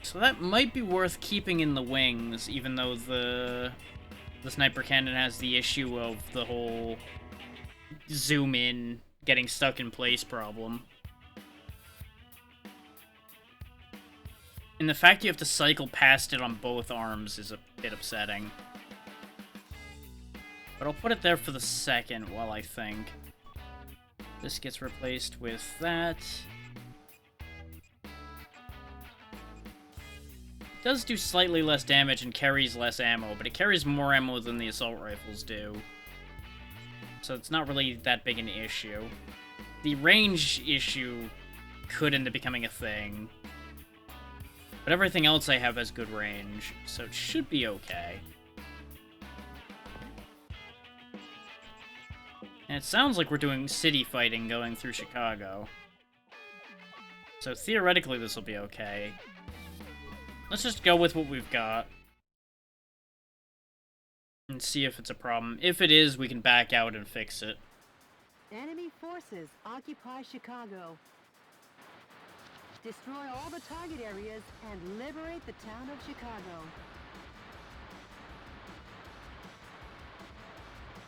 So that might be worth keeping in the wings, even though the sniper cannon has the issue of the whole zoom in, getting stuck in place problem. And the fact you have to cycle past it on both arms is a bit upsetting. But I'll put it there for the second while I think. This gets replaced with that. It does do slightly less damage and carries less ammo, but it carries more ammo than the assault rifles do. So it's not really that big an issue. The range issue could end up becoming a thing. But everything else I have has good range, so it should be okay. And it sounds like we're doing city fighting going through Chicago. So theoretically this will be okay. Let's just go with what we've got. And see if it's a problem. If it is, we can back out and fix it. Enemy forces occupy Chicago. Destroy all the target areas and liberate the town of Chicago.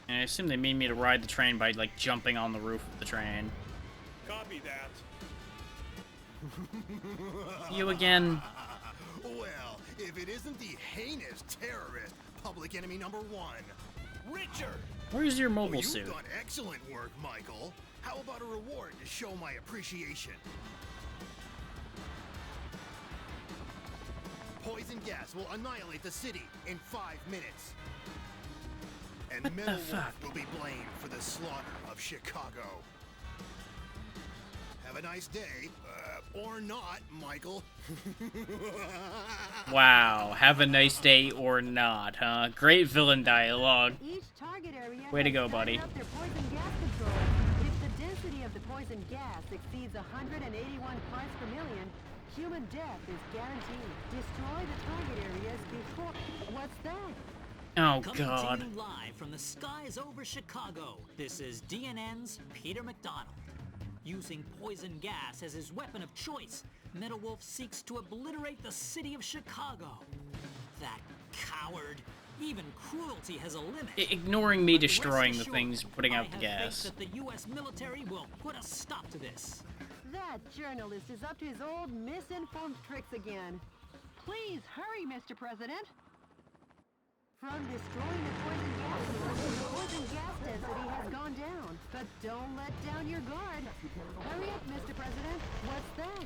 And I assume they mean me to ride the train by, like, jumping on the roof of the train. Copy that. You again. Well, if it isn't the heinous terrorist, public enemy number one, Richard! Where's your mobile You've suit? done excellent work, Michael. How about a reward to show my appreciation? Poison gas will annihilate the city in 5 minutes. And What the Metal fuck? Wolf will be blamed for the slaughter of Chicago. Have a nice day. Or not, Michael. Wow, have a nice day or not, huh? Great villain dialogue. Each target area Way to has go, set buddy. up their poison gas control. If the density of the poison gas exceeds 181 parts per million, human death is guaranteed. Destroy the target areas before... What's that? Oh, Coming God. to you live from the skies over Chicago, this is DNN's Peter McDonald. Using poison gas as his weapon of choice, Metal Wolf seeks to obliterate the city of Chicago. That coward. Even cruelty has a limit. Ignoring me But destroying the rest assured, things putting out the I have faith gas. that the U.S. military will put a stop to this. That journalist is up to his old misinformed tricks again. Please hurry, Mr. President. From destroying the poison gas source, the poison gas density has gone down. But don't let down your guard. Hurry up, Mr. President. What's that?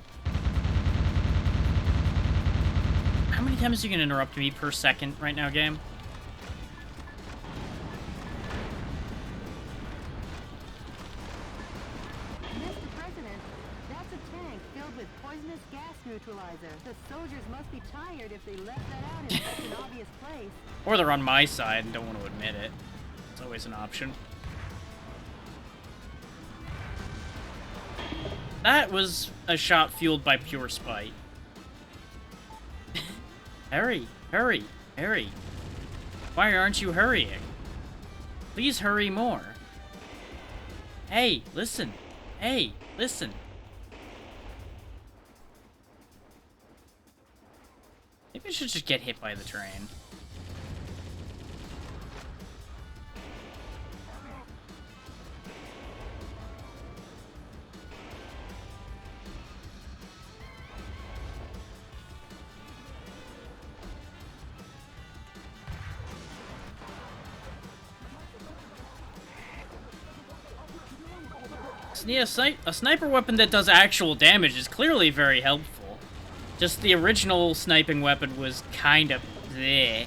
How many times are you gonna interrupt me per second right now, game? Mr. President, that's a tank filled filled with poisonous gas neutralizer. The soldiers must be tired if they left that out in such an obvious place. Or they're on my side and don't want to admit it. It's always an option. That was a shot fueled by pure spite. Hurry, hurry, hurry. Why aren't you hurrying? Please hurry more. Hey, listen. Hey, listen. Maybe I should just get hit by the train. Yeah, a sniper weapon that does actual damage is clearly very helpful. Just the original sniping weapon was kind of bleh,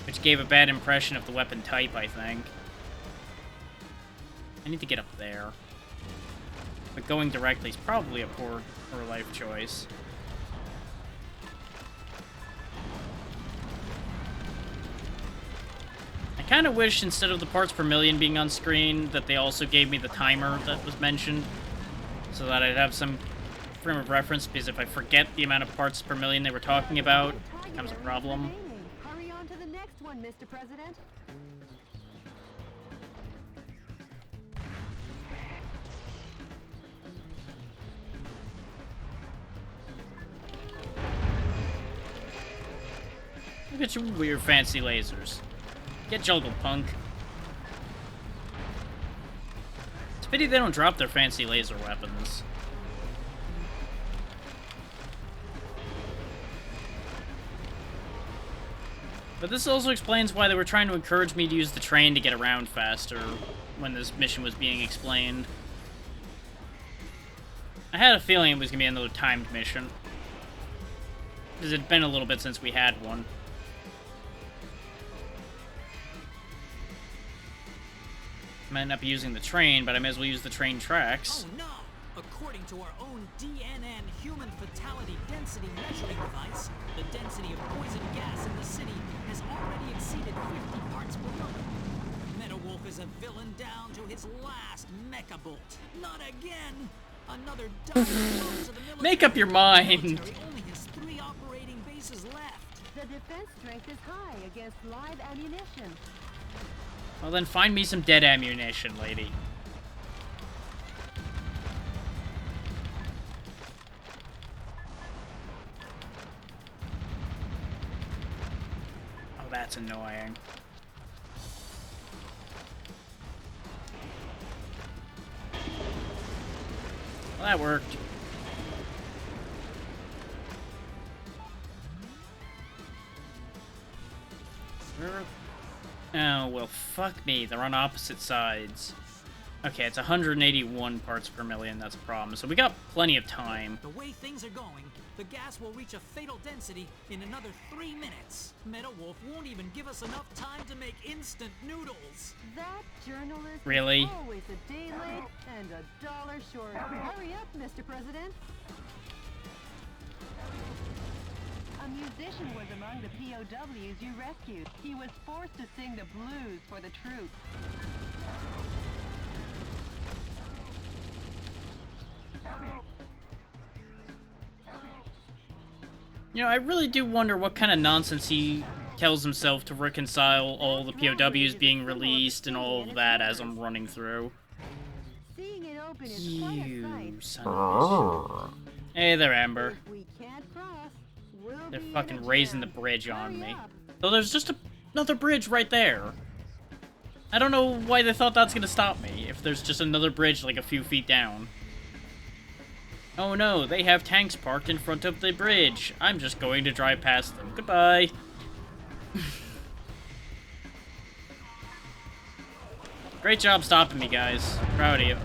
which gave a bad impression of the weapon type, I think. I need to get up there. But going directly is probably a poor life choice. I kind of wish, instead of the parts per million being on screen, that they also gave me the timer that was mentioned, so that I'd have some frame of reference, because if I forget the amount of parts per million they were talking about, it becomes a problem. Hurry on to the next one, Mr. President. Look at your weird fancy lasers. Get juggled, punk. It's a pity they don't drop their fancy laser weapons. But this also explains why they were trying to encourage me to use the train to get around faster when this mission was being explained. I had a feeling it was going to be another timed mission, because it had been a little bit since we had one. Might not be using the train, but I may as well use the train tracks. Oh no! According to our own DNN human fatality density measuring device, the density of poison gas in the city has already exceeded 50 parts per million. Meta-Wolf is a villain down to his last mecha bolt. Not again! Another dozen blows to the military. Make up your mind! The military only has 3 operating bases left. The defense strength is high against live ammunition. Well then find me some dead ammunition, lady. Oh, that's annoying. Well, that worked. Oh, well, fuck me. They're on opposite sides. Okay, it's 181 parts per million. That's a problem. So we got plenty of time. The way things are going, the gas will reach a fatal density in another 3 minutes. Meta-Wolf won't even give us enough time to make instant noodles. That journalist really? is always a day late and $1 short. Hurry up, Mr. President. A musician was among the POWs you rescued. He was forced to sing the blues for the troops. You know, I really do wonder what kind of nonsense he tells himself to reconcile all the POWs being released and all of that as I'm running through. Seeing it open is quite a sight. You son of a bitch. Hey there, Amber. If we can't cross, we'll They're be fucking in a raising the jam. bridge on Hurry me. up. So there's just another bridge right there. I don't know why they thought that's gonna stop me, if there's just another bridge like a few feet down. Oh no, they have tanks parked in front of the bridge. I'm just going to drive past them. Goodbye. Great job stopping me, guys. Proud of you.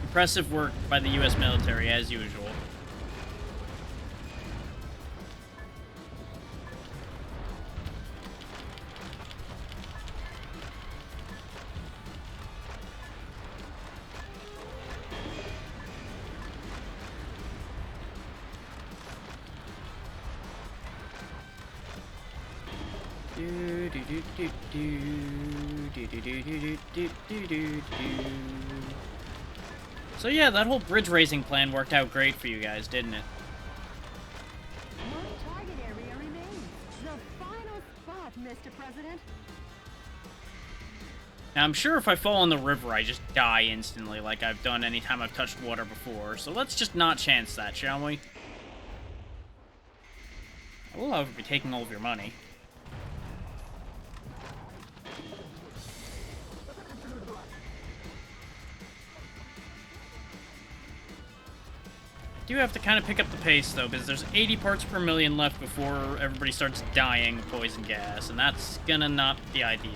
Impressive work by the US military, as usual. So yeah, that whole bridge raising plan worked out great for you guys, didn't it? One target area remains. The final spot, Mr. President. Now, I'm sure if I fall in the river, I just die instantly, like I've done anytime I've touched water before. So let's just not chance that, shall we? I will, however, be taking all of your money. Do have to kind of pick up the pace, though, because there's 80 parts per million left before everybody starts dying of poison gas, and that's gonna not be ideal.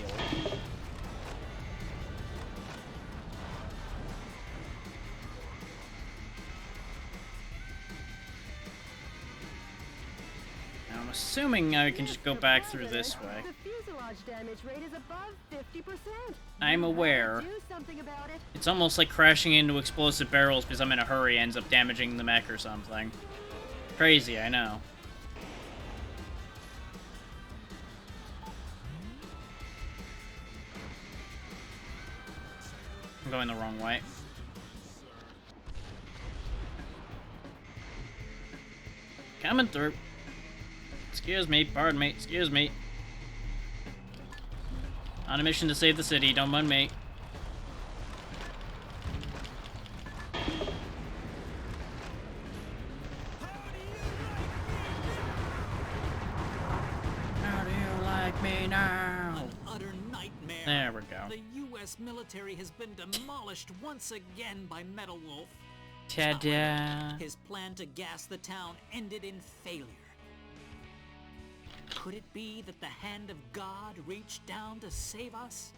Now, I'm assuming I can just go back through this way. The fuselage damage rate is above 50%. I'm aware. Do something about it. It's almost like crashing into explosive barrels because I'm in a hurry ends up damaging the mech or something. Crazy, I know. I'm going the wrong way. Coming through. Excuse me, pardon me, excuse me. On a mission to save the city, don't mind me. How do you like me now? An utter nightmare. There we go. The U.S. military has been demolished once again by Metal Wolf. Ta-da! His plan to gas the town ended in failure. Could it be that the hand of God reached down to save us?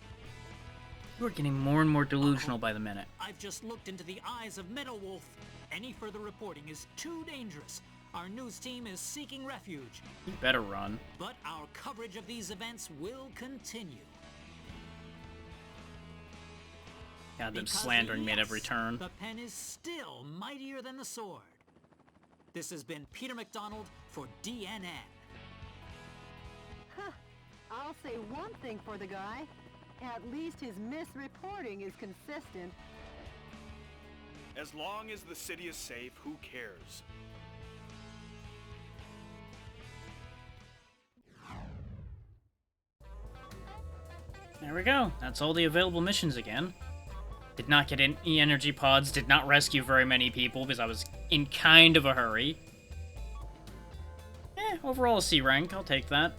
You're getting more and more delusional by the minute. I've just looked into the eyes of Metal Wolf. Any further reporting is too dangerous. Our news team is seeking refuge. You better run. But our coverage of these events will continue. God, them slandering me at every turn. The pen is still mightier than the sword. This has been Peter McDonald for DNN. Huh. I'll say one thing for the guy. At least his misreporting is consistent. As long as the city is safe, who cares? There we go. That's all the available missions again. Did not get any energy pods, did not rescue very many people because I was in kind of a hurry. Overall a C rank, I'll take that.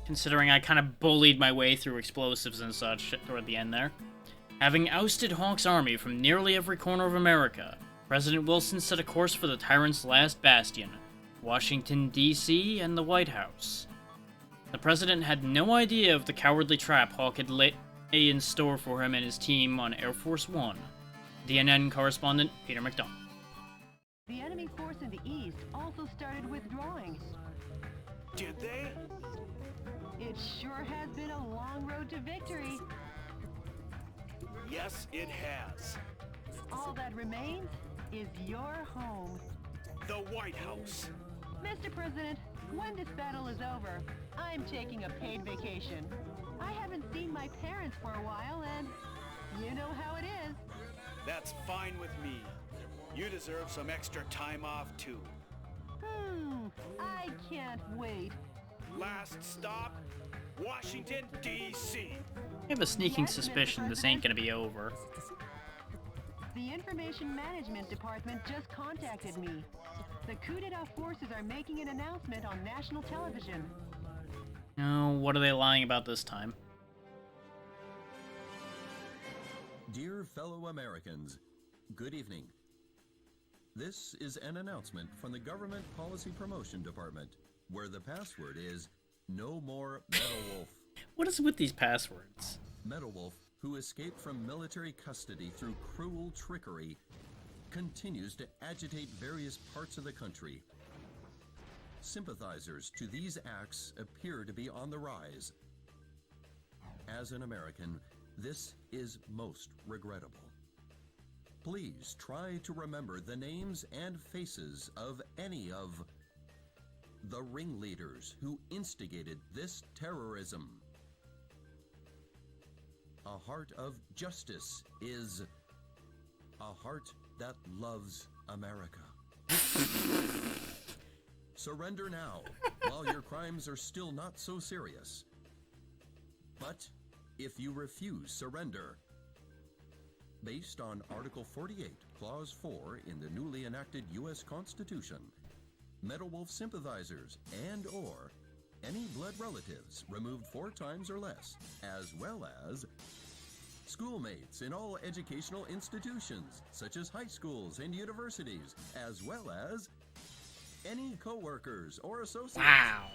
Considering I kind of bullied my way through explosives and such toward the end there. Having ousted Hawk's army from nearly every corner of America, President Wilson set a course for the tyrant's last bastion, Washington, D.C. and the White House. The president had no idea of the cowardly trap Hawk had laid in store for him and his team on Air Force One. DNN correspondent Peter McDonald. The enemy force in the east also started withdrawing. Did they? It sure has been a long road to victory. Yes, it has. All that remains is your home. The White House. Mr. President, when this battle is over, I'm taking a paid vacation. I haven't seen my parents for a while, and you know how it is. That's fine with me. You deserve some extra time off, too. I can't wait. Last stop, Washington, D.C. I have a sneaking suspicion this ain't gonna be over. The Information Management Department just contacted me. The coup d'etat forces are making an announcement on national television. Oh, what are they lying about this time? Dear fellow Americans, good evening. This is an announcement from the Government Policy Promotion Department, where the password is No More Metal Wolf. What is with these passwords? Metal Wolf, who escaped from military custody through cruel trickery, continues to agitate various parts of the country. Sympathizers to these acts appear to be on the rise. As an American, this is most regrettable. Please try to remember the names and faces of any of the ringleaders who instigated this terrorism. A heart of justice is a heart that loves America. Surrender now, while your crimes are still not so serious. But if you refuse surrender, based on Article 48, Clause 4 in the newly enacted U.S. Constitution, Metal Wolf sympathizers and/or any blood relatives removed 4 times or less, as well as schoolmates in all educational institutions, such as high schools and universities, as well as any co-workers or associates. Wow.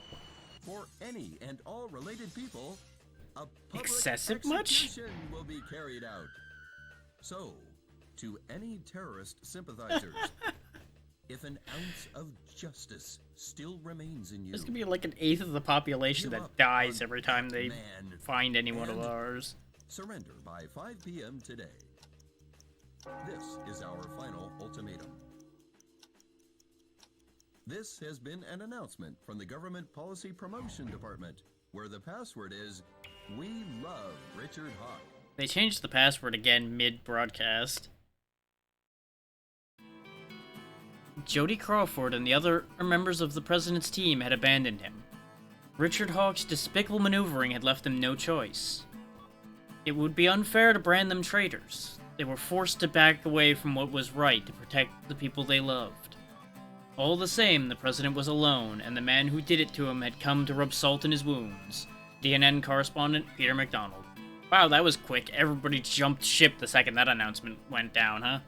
For any and all related people, a public excessive much? execution will be carried out. So, to any terrorist sympathizers, if an ounce of justice still remains in you, There's gonna be like an eighth of the population that dies every time they find any one of ours. surrender by 5 p.m. today. This is our final ultimatum. This has been an announcement from the Government Policy Promotion Department, where the password is, "We love Richard Hawk." They changed the password again mid-broadcast. Jody Crawford and the other members of the president's team had abandoned him. Richard Hawk's despicable maneuvering had left them no choice. It would be unfair to brand them traitors. They were forced to back away from what was right to protect the people they loved. All the same, the president was alone, and the man who did it to him had come to rub salt in his wounds. DNN correspondent Peter McDonald. Wow, that was quick. Everybody jumped ship the second that announcement went down, huh?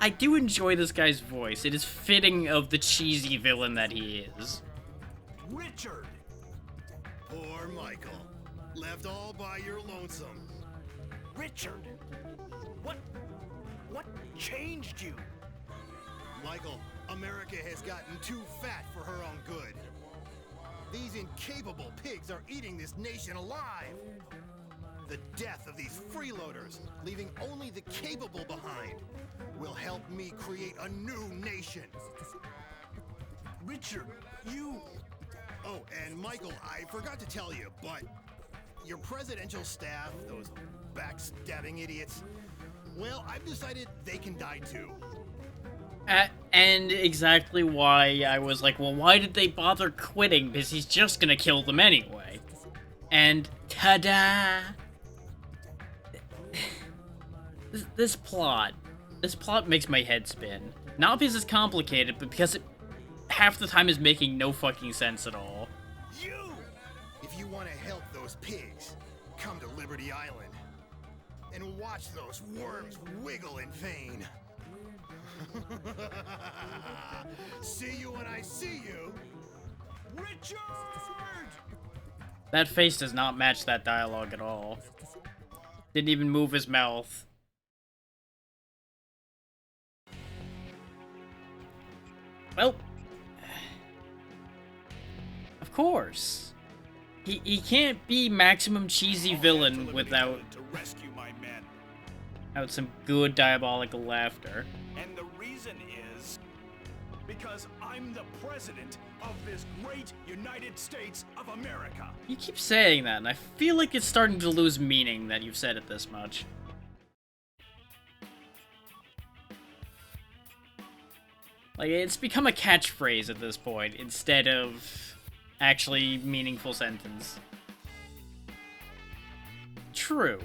I do enjoy this guy's voice. It is fitting of the cheesy villain that he is. Richard! Poor Michael. Left all by your lonesome. Richard! What changed you? Michael, America has gotten too fat for her own good. These incapable pigs are eating this nation alive. The death of these freeloaders, leaving only the capable behind, will help me create a new nation. Richard, you... Oh, and Michael, I forgot to tell you, but your presidential staff, those backstabbing idiots, well, I've decided they can die too. And exactly why I was like, well, why did they bother quitting? Because he's just gonna kill them anyway. And ta-da! This plot makes my head spin. Not because it's complicated, but because it half the time is making no fucking sense at all. You! If you want to help those pigs, come to Liberty Island and watch those worms wiggle in vain. See you when I see you, Richard! That face does not match that dialogue at all. Didn't even move his mouth. Well, of course. He can't be maximum cheesy villain without to rescue my men. without some good diabolical laughter. And the reason is because I'm the president of this great United States of America. You keep saying that, and I feel like it's starting to lose meaning that you've said it this much. Like, it's become a catchphrase at this point, instead of actually meaningful sentence. True.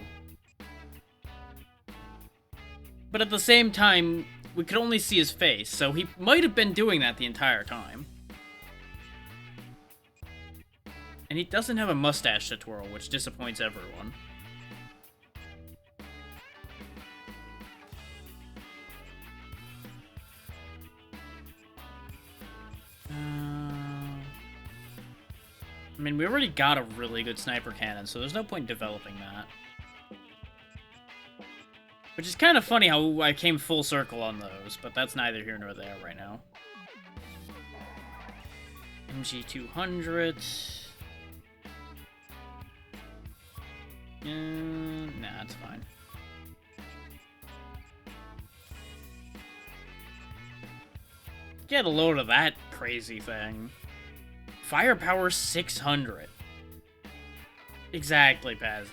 But at the same time, we could only see his face, so he might have been doing that the entire time. And he doesn't have a mustache to twirl, which disappoints everyone. I mean, we already got a really good sniper cannon, so there's no point in developing that. Which is kind of funny how I came full circle on those, but that's neither here nor there right now. MG200. Nah, it's fine. Get a load of that crazy thing. Firepower 600. Exactly, Pazzy.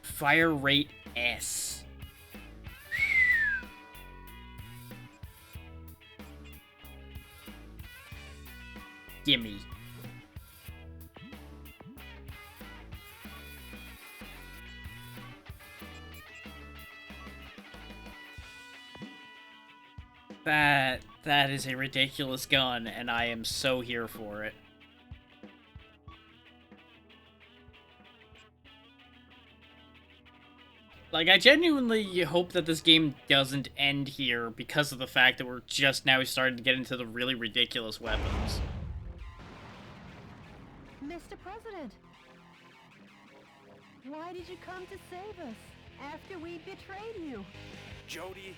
Fire rate S. Gimme. That is a ridiculous gun, and I am so here for it. Like, I genuinely hope that this game doesn't end here because of the fact that we're just now starting to get into the really ridiculous weapons. Mr. President, why did you come to save us after we betrayed you? Jody,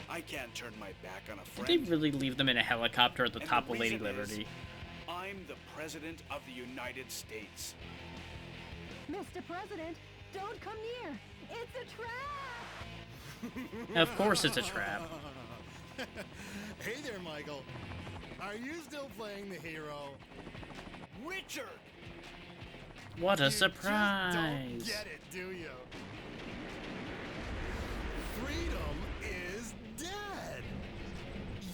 I can't turn my back on a friend. Did they really leave them in a helicopter at the And top the of Lady reason is, Liberty? I'm the President of the United States. Mr. President, don't come near. It's a trap! Of course it's a trap. Hey there, Michael. Are you still playing the hero? Richard! What a You just surprise! don't get it, do you? Freedom is dead.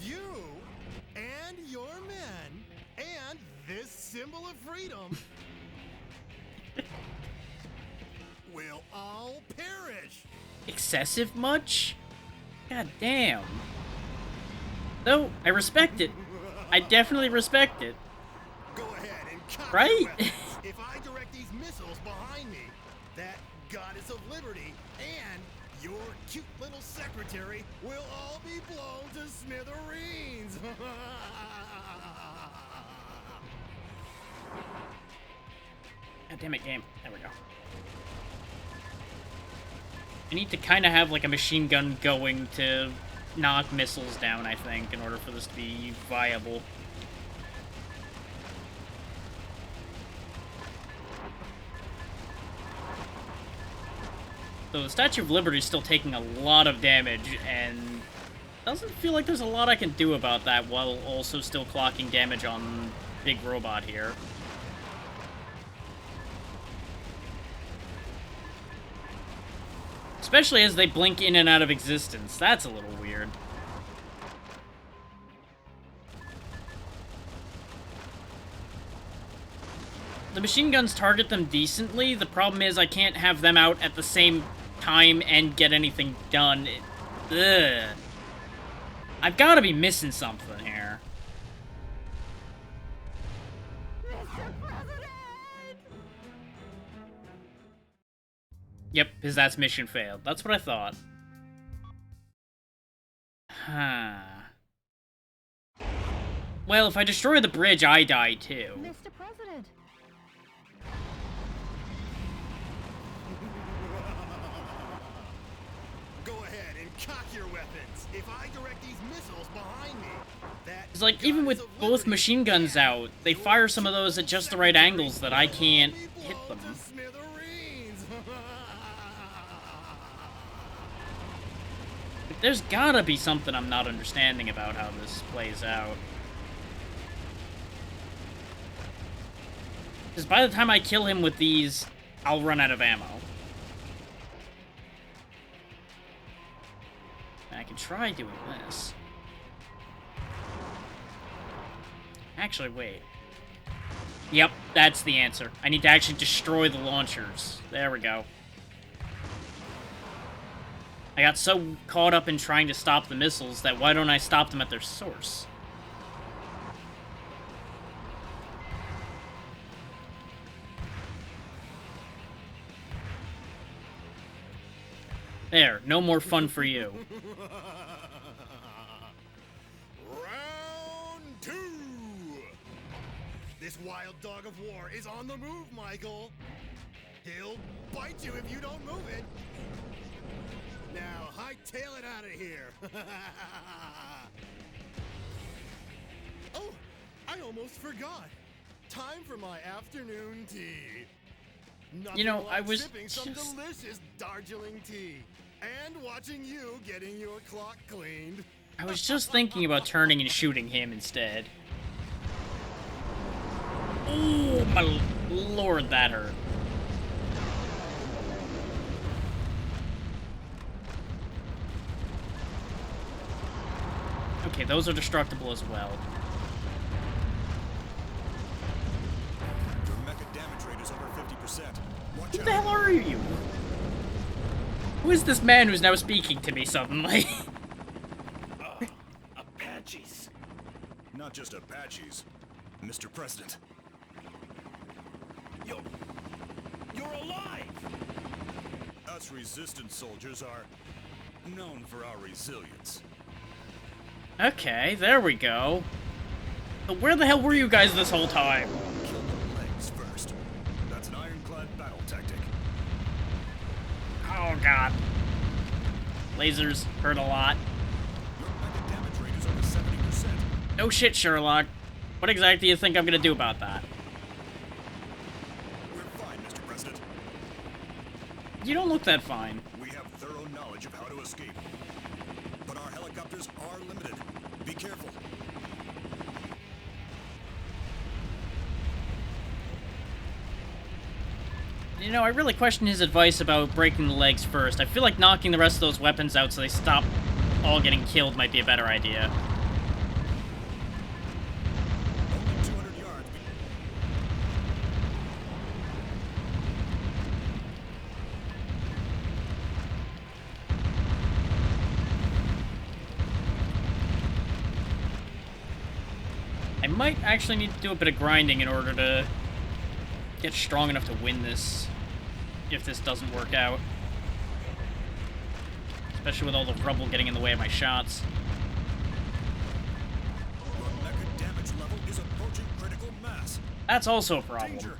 You and your men and this symbol of freedom will all perish. Excessive much? God damn. Though, I respect it. I definitely respect it. Go ahead and cock Right? your weapons. If I direct these missiles behind me, that goddess of liberty and your cute little secretary will all be blown to smithereens. God damn it, game. There we go. I need to kind of have like a machine gun going to knock missiles down, I think, in order for this to be viable. So the Statue of Liberty is still taking a lot of damage, and doesn't feel like there's a lot I can do about that while also still clocking damage on Big Robot here. Especially as they blink in and out of existence. That's a little weird. The machine guns target them decently. The problem is I can't have them out at the same time and get anything done. Ugh. I've got to be missing something here. Yep, because that's mission failed. That's what I thought. Huh. Well, if I destroy the bridge, I die too. Mr. President. Go ahead and cock your weapons. If I direct these missiles behind me, that It's like, even with both machine guns out, they fire some of those at just the right angles that I can't hit them. There's gotta be something I'm not understanding about how this plays out. Because by the time I kill him with these, I'll run out of ammo. And I can try doing this. Actually, wait. Yep, that's the answer. I need to actually destroy the launchers. There we go. I got so caught up in trying to stop the missiles that why don't I stop them at their source? There, no more fun for you. Round 2. This wild dog of war is on the move, Michael. He'll bite you if you don't move it. Now, hightail it out of here. Oh, I almost forgot. Time for my afternoon tea. Nothing know, like I was sipping some delicious Darjeeling tea and watching you getting your clock cleaned. I was just thinking about turning and shooting him instead. Oh my lord, that hurt. Okay, those are destructible as well. Your mecha damage rate is over 50%. Watch Who the hell are you? Who is this man who's now speaking to me suddenly? Apaches. Not just Apaches, Mr. President. You're alive! Us resistance soldiers are known for our resilience. Okay, there we go. But where the hell were you guys this whole time? Kill the legs first. That's an ironclad battle tactic. Oh god. Lasers hurt a lot. Your mecha damage rate is over 70%. No shit, Sherlock. What exactly do you think I'm gonna do about that? We're fine, Mr. President. You don't look that fine. We have thorough knowledge of how to escape. But our helicopters are limited. Be careful. You know, I really question his advice about breaking the legs first. I feel like knocking the rest of those weapons out so they stop all getting killed might be a better idea. Only 200 yards. I might actually need to do a bit of grinding in order to get strong enough to win this, if this doesn't work out. Especially with all the rubble getting in the way of my shots. Your mecha damage level is approaching critical mass. That's also a problem. Danger.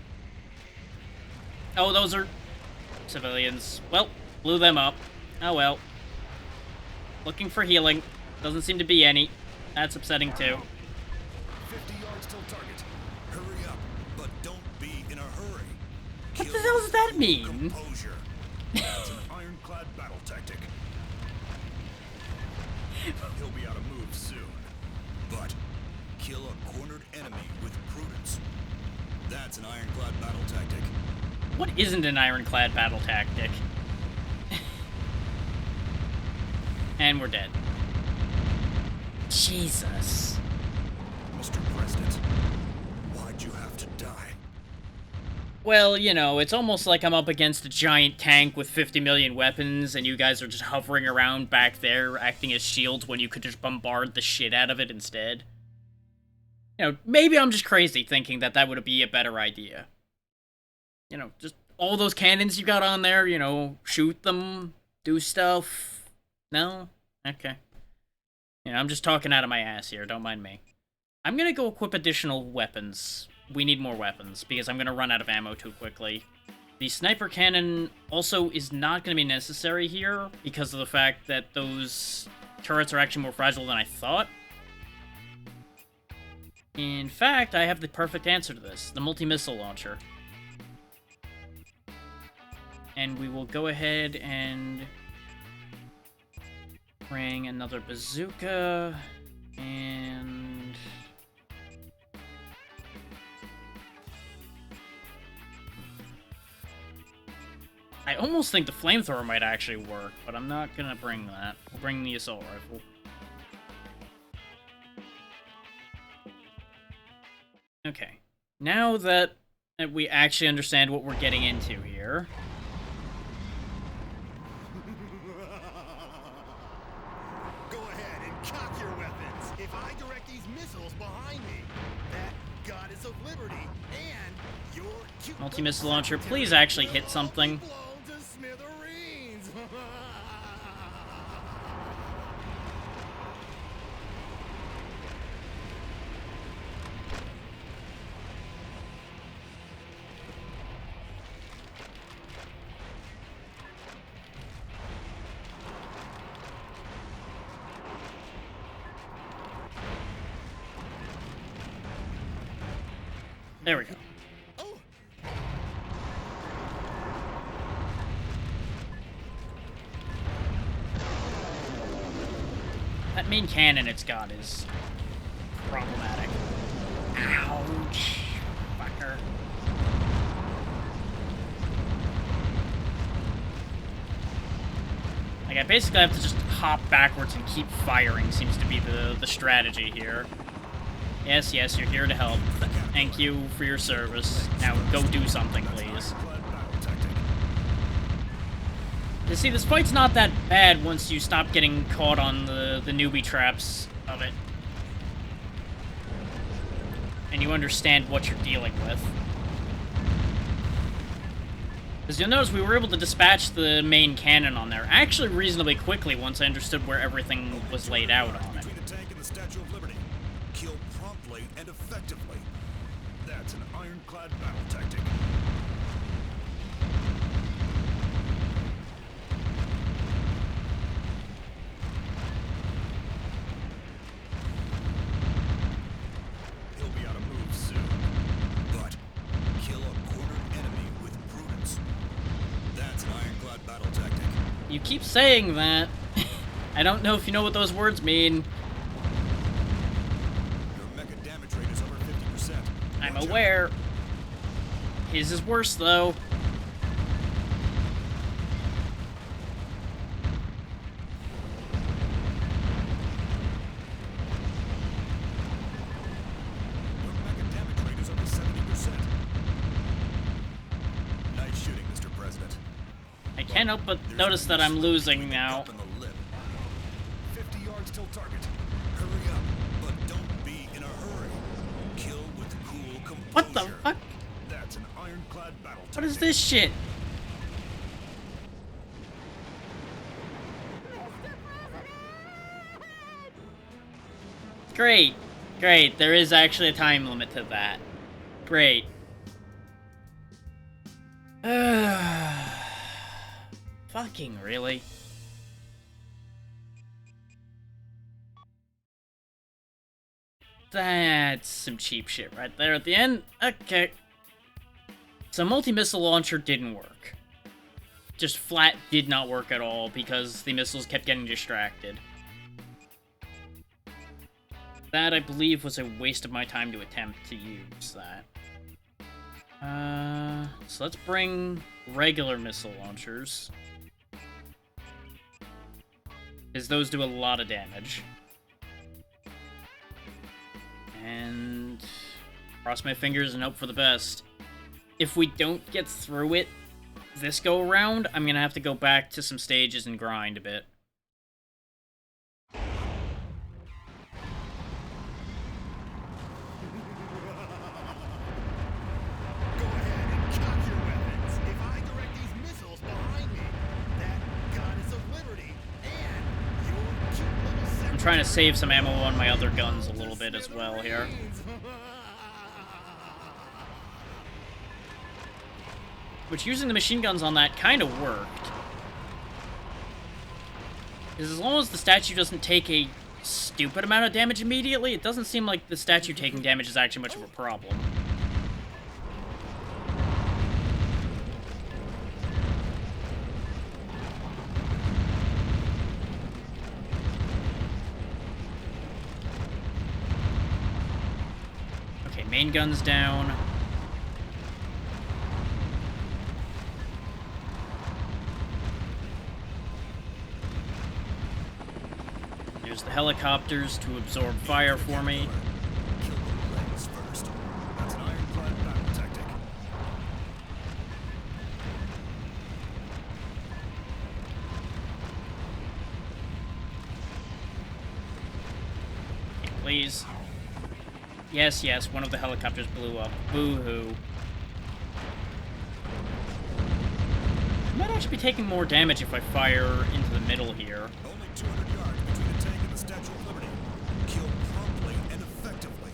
Oh, those are civilians. Well, blew them up. Oh well. Looking for healing. Doesn't seem to be any. That's upsetting too. 50 yards till target. Hurry up, but don't be in a hurry. What the hell does that mean? Composure. That's an ironclad battle tactic. He'll be out of moves soon. But kill a cornered enemy with prudence. That's an ironclad battle tactic. What isn't an ironclad battle tactic? And we're dead. Jesus. Mr. President, why'd you have to die? Well, you know, it's almost like I'm up against a giant tank with 50 million weapons, and you guys are just hovering around back there, acting as shields when you could just bombard the shit out of it instead. You know, maybe I'm just crazy thinking that that would be a better idea. You know, just all those cannons you got on there, you know, shoot them, do stuff. No? Okay. You know, I'm just talking out of my ass here, don't mind me. I'm gonna go equip additional weapons. We need more weapons, because I'm gonna run out of ammo too quickly. The sniper cannon also is not gonna be necessary here, because of the fact that those turrets are actually more fragile than I thought. In fact, I have the perfect answer to this, the multi-missile launcher. And we will go ahead and bring another bazooka, and I almost think the flamethrower might actually work, but I'm not gonna bring that. We'll bring the assault rifle. Okay, now that we actually understand what we're getting into here. Go ahead and cock your weapons. If I direct these missiles behind me, that goddess of liberty and your cute Multi-missile launcher, please actually hit something. blown to smithereens. There we go. main cannon it's got is problematic. Ouch. Fucker. Like, I basically have to just hop backwards and keep firing, seems to be the strategy here. Yes, yes, you're here to help. Thank you for your service. Now go do something, please. You see, this fight's not that bad once you stop getting caught on the newbie traps of it. And you understand what you're dealing with. As you'll notice, we were able to dispatch the main cannon on there actually reasonably quickly once I understood where everything was laid out on it. Between the tank and the Statue of Liberty. Kill promptly and effectively. That's an ironclad battle tactic. He'll be out of moves soon. But kill a cornered enemy with prudence. That's an ironclad battle tactic. You keep saying that. I don't know if you know what those words mean. Your mecha damage rate is over 50%. I'm aware. His is worse, though. Your mecha damage rate is over 70%. Nice shooting, Mr. President. I can't help but notice that I'm losing now. Up in the lip. 50 yards till target. Hurry up, but don't be in a hurry. Kill with cool composure. What the fuck? That's an ironclad battle What is this shit? Great. Great. There is actually a time limit to that. Great. Fucking really? That's some cheap shit right there at the end. Okay. So multi-missile launcher didn't work. Just flat did not work at all because the missiles kept getting distracted. That, I believe, was a waste of my time to attempt to use that. So let's bring regular missile launchers. Because those do a lot of damage. And cross my fingers and hope for the best. If we don't get through it this go around, I'm gonna have to go back to some stages and grind a bit. I'm trying to save some ammo on my other guns a little bit as well here. Which, using the machine guns on that kind of worked. Because as long as the statue doesn't take a stupid amount of damage immediately, it doesn't seem like the statue taking damage is actually much of a problem. Okay, main gun's down. Use the helicopters to absorb fire for me. Kill the legs first. That's an ironclad battle tactic. Okay, please. Yes, yes, one of the helicopters blew up. Boo-hoo. I might actually be taking more damage if I fire into the middle here. Only 200 yards between the tank and the Statue of Liberty. Kill promptly and effectively.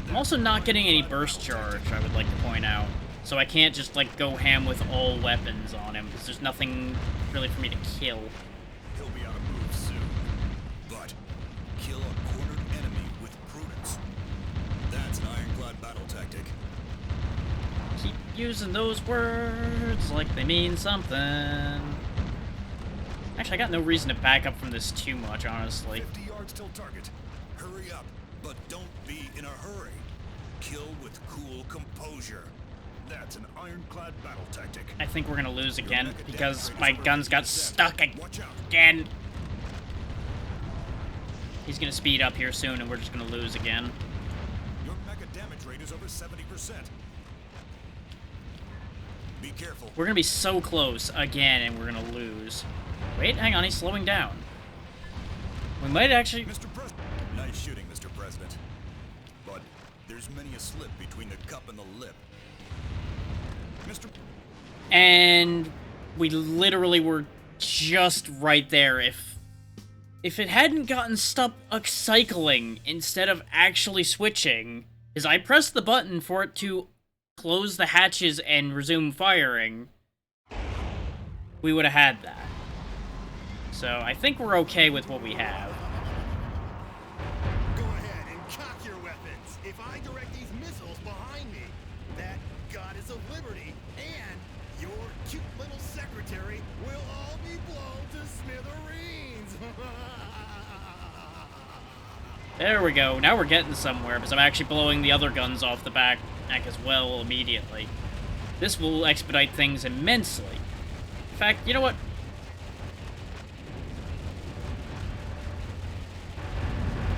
I'm also not getting any burst charge, I would like to point out. So I can't just, like, go ham with all weapons on him, because there's nothing really for me to kill. He'll be out of moves soon. But kill a cornered enemy with prudence. That's an ironclad battle tactic. Keep using those words like they mean something. Actually, I got no reason to back up from this too much, honestly. 50 yards towards till target. Hurry up, but don't be in a hurry. Kill with cool composure. That's an ironclad battle tactic. I think we're gonna lose again because my guns got stuck again. He's gonna speed up here soon and we're just gonna lose again. Your mecha damage rate is over 70%. Be careful. We're gonna be so close again and we're gonna lose. Wait, hang on, he's slowing down. We might actually... Mr. President. Nice shooting, Mr. President. But there's many a slip between the cup and the lip. Mr. And we literally were just right there. If it hadn't gotten stuck cycling instead of actually switching, because I pressed the button for it to close the hatches and resume firing, we would have had that. So I think we're okay with what we have. Go ahead and cock your weapons. If I direct these missiles behind me, that goddess of liberty and your cute little secretary will all be blown to smithereens. There we go. Now we're getting somewhere, because I'm actually blowing the other guns off the back as well immediately. This will expedite things immensely. In fact, you know what?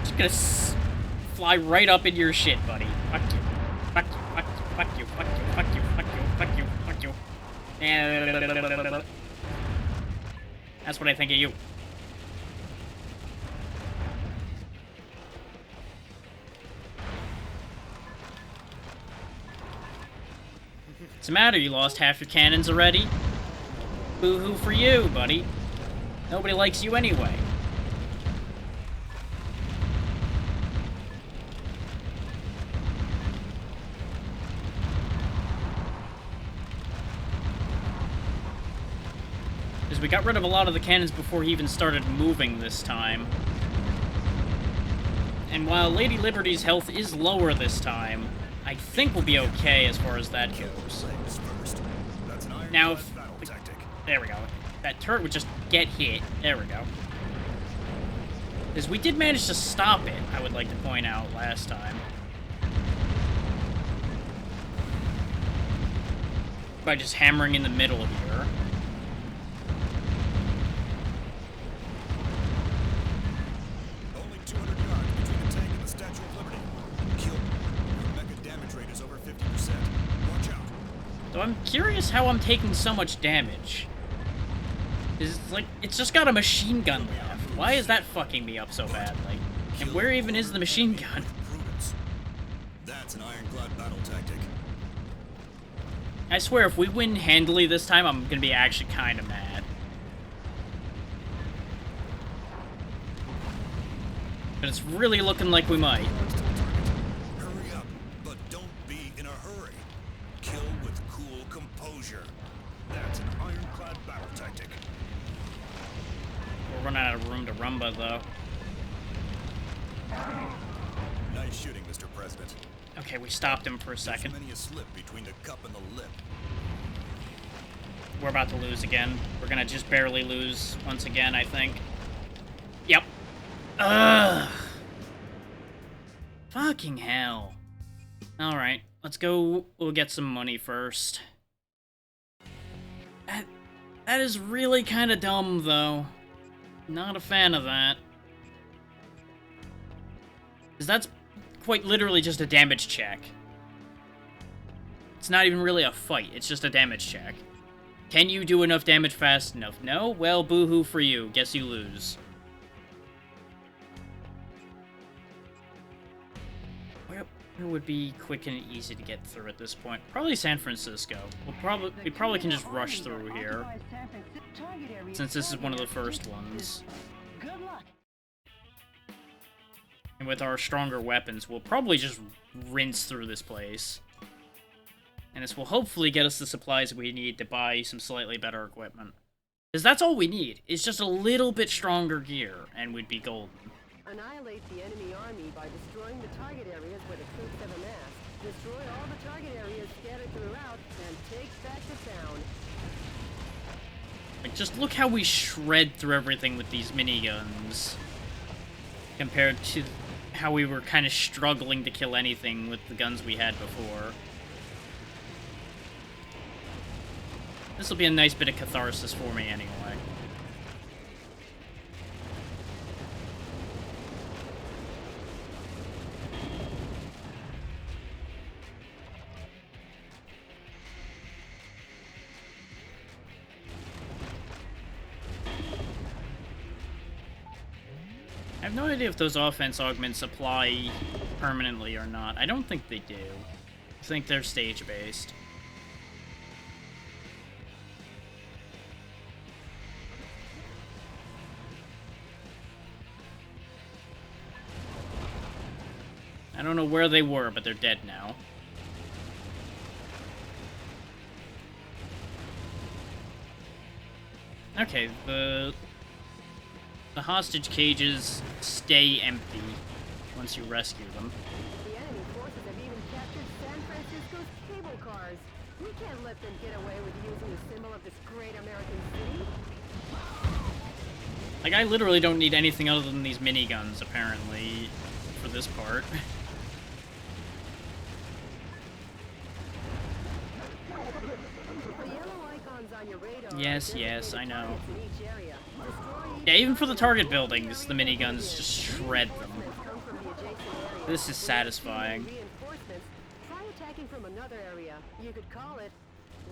Just gonna fly right up into your shit, buddy. Fuck you. Fuck you. Fuck you. Fuck you. Fuck you. Fuck you. Fuck you. Fuck you. Fuck you. That's what I think of you. What's the matter? You lost half your cannons already? Boo-hoo for you, buddy. Nobody likes you anyway. Because we got rid of a lot of the cannons before he even started moving this time. And while Lady Liberty's health is lower this time, I think we'll be okay as far as that goes. Now, if... There we go. That turret would just get hit. There we go. Because we did manage to stop it, I would like to point out, last time. By just hammering in the middle here. Only 200 yards between the tank and the Statue of Liberty. Kill. Your mecha damage rate is over 50%. Watch out. So I'm curious how I'm taking so much damage. It's just got a machine gun left. Why is that fucking me up so badly? And where even is the machine gun? That's an ironclad battle tactic. I swear, if we win handily this time, I'm gonna be actually kind of mad. But it's really looking like we might. Hurry up, but don't be in a hurry. Kill with cool composure. That's an ironclad battle tactic. We're running out of room to rumba, though. Nice shooting, Mr. President. Okay, we stopped him for a second. There's many a slip between the cup and the lip. We're about to lose again. We're gonna just barely lose once again, I think. Yep. Ugh. Fucking hell. Alright, let's go. We'll get some money first. That is really kind of dumb, though. Not a fan of that. Because that's quite literally just a damage check. It's not even really a fight, it's just a damage check. Can you do enough damage fast enough? No? Well, boo-hoo for you. Guess you lose. Where would be quick and easy to get through at this point? Probably San Francisco. We probably can just rush through here. Since this is one of the first ones. Good luck. And with our stronger weapons, we'll probably just rinse through this place. And this will hopefully get us the supplies we need to buy some slightly better equipment. Because that's all we need. It's just a little bit stronger gear, and we'd be golden. Annihilate the enemy army by destroying the target areas where the troops have amassed. Destroy all the target areas scattered throughout, and take back the town. Like, just look how we shred through everything with these miniguns. compared to how we were kind of struggling to kill anything with the guns we had before. This will be a nice bit of catharsis for me anyway. I have no idea if those offense augments apply permanently or not. I don't think they do. I think they're stage-based. I don't know where they were, but they're dead now. Okay, the hostage cages stay empty once you rescue them. The enemy forces have even captured San Francisco's cable cars. We can't let them get away with using the symbol of this great American city. Like, I literally don't need anything other than these miniguns, apparently, for this part. Yes, yes, I know. Yeah, even for the target buildings, the miniguns just shred them. This is satisfying. Try attacking from another area. You could call it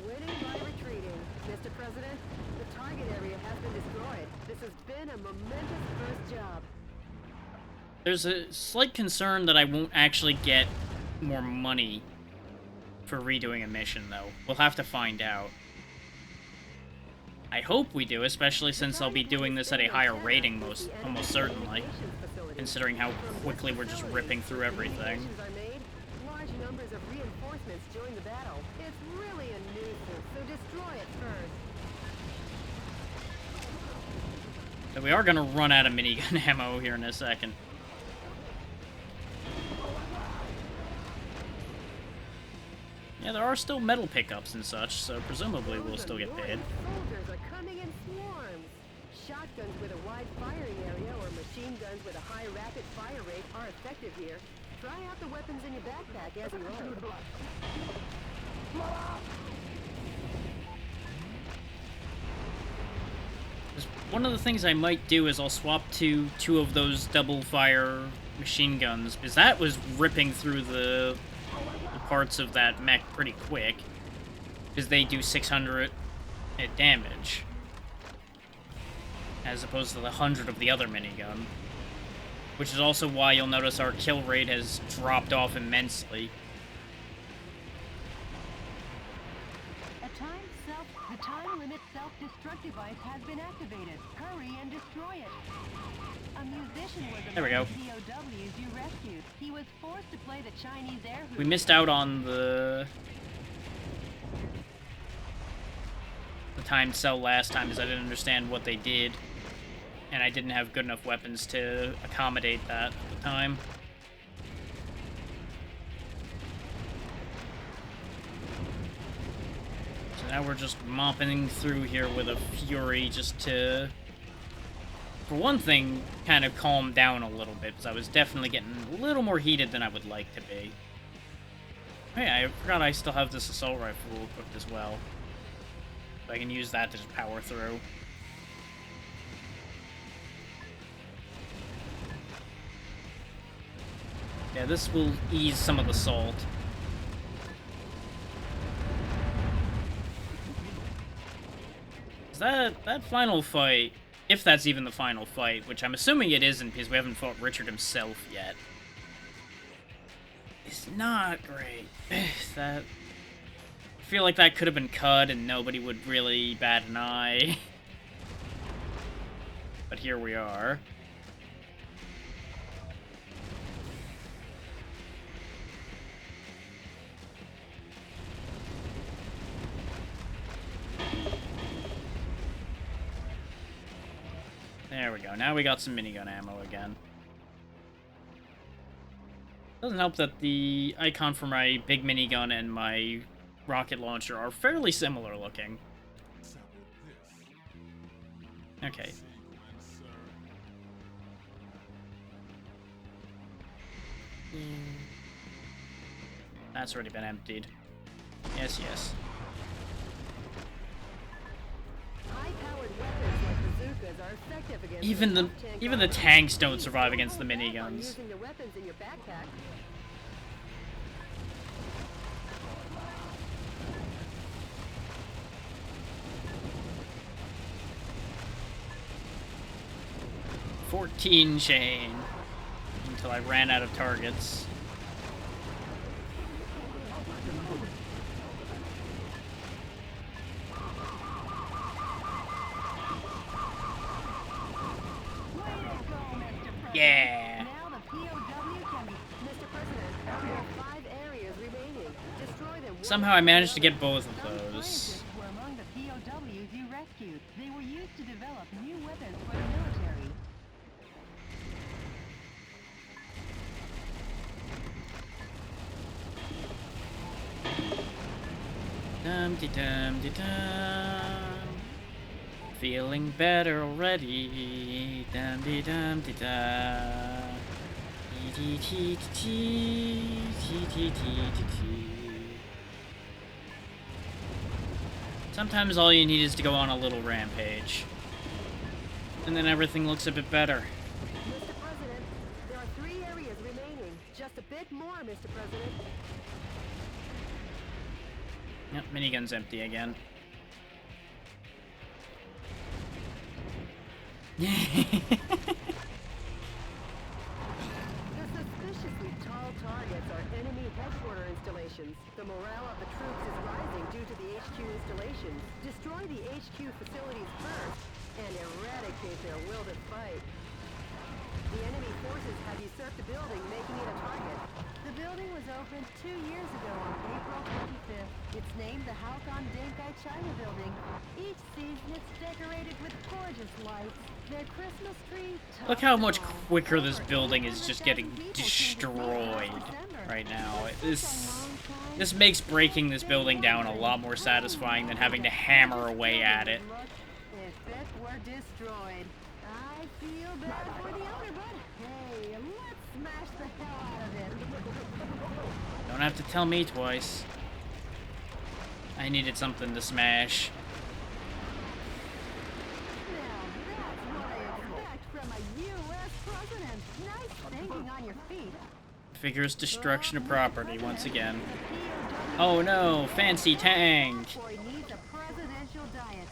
winning by retreating. Mr. President, the target area has been destroyed. This has been a momentous first job. There's a slight concern that I won't actually get more money for redoing a mission, though. We'll have to find out. I hope we do, especially since I'll be doing this at a higher rating, almost certainly, considering how quickly we're just ripping through everything. Large numbers of reinforcements join the battle. It's really a nuisance, so destroy it first. So we are gonna run out of minigun ammo here in a second. Yeah, there are still metal pickups and such, so presumably we'll still get paid. Soldiers are coming in swarms. Shotguns with a wide firing area or machine guns with a high rapid fire rate are effective here. Try out the weapons in your backpack as you load. One of the things I might do is I'll swap to two of those double fire machine guns, because that was ripping through the parts of that mech pretty quick, because they do 600 hit damage, as opposed to the 100 of the other minigun. Which is also why you'll notice our kill rate has dropped off immensely. The time limit self-destruct device has been activated. Hurry and destroy it. A musician was There we go. POWs you rescued. He was forced to play the Chinese air hoop. We missed out on the timed cell last time because I didn't understand what they did, and I didn't have good enough weapons to accommodate that at the time. So now we're just mopping through here with a fury just to, for one thing, kind of calm down a little bit, because I was definitely getting a little more heated than I would like to be. Hey, I forgot I still have this assault rifle equipped as well. So I can use that to just power through. Yeah, this will ease some of the salt. That final fight, if that's even the final fight, which I'm assuming it isn't because we haven't fought Richard himself yet, is not great. I feel like that could have been cut and nobody would really bat an eye. But here we are. There we go. Now we got some minigun ammo again. Doesn't help that the icon for my big minigun and my rocket launcher are fairly similar looking. Okay. That's already been emptied. Yes, yes. High-powered weapons like bazookas are effective against Even the tanks don't survive against the miniguns. using the weapons in your backpack. $14 chain until I ran out of targets. Yeah. Now the POW can be... Mr. President, there are 5 areas remaining. Destroy them. Somehow I managed to get both of those. Scientists were among the POWs you rescued. They were used to develop new weapons for the military. Dum-de-dum-de-dum. Feeling better already. Dum-de-dum-de-dum. Sometimes all you need is to go on a little rampage. And then everything looks a bit better. Mr. President, there are 3 areas remaining. Just a bit more, Mr. President. Yep, minigun's empty again. The suspiciously tall targets are enemy headquarter installations. The morale of the troops is rising due to the HQ installations. Destroy the HQ facilities first and eradicate their will to fight. The enemy forces have usurped the building, making it a target. The building was opened 2 years ago on April 25th. It's named the Halcon Denkai China Building. Each season it's decorated with gorgeous lights. Their Christmas tree... Look how much quicker this building is just getting destroyed right now. This makes breaking this building down a lot more satisfying than having to hammer away at it. If it were destroyed, I feel bad for the owner, but hey, let's smash the hell out of it. Don't have to tell me twice. I needed something to smash. From a U.S. president. Nice thinking on your feet. Figures destruction of property once again. Oh no, fancy tank! Boy needs a presidential diet.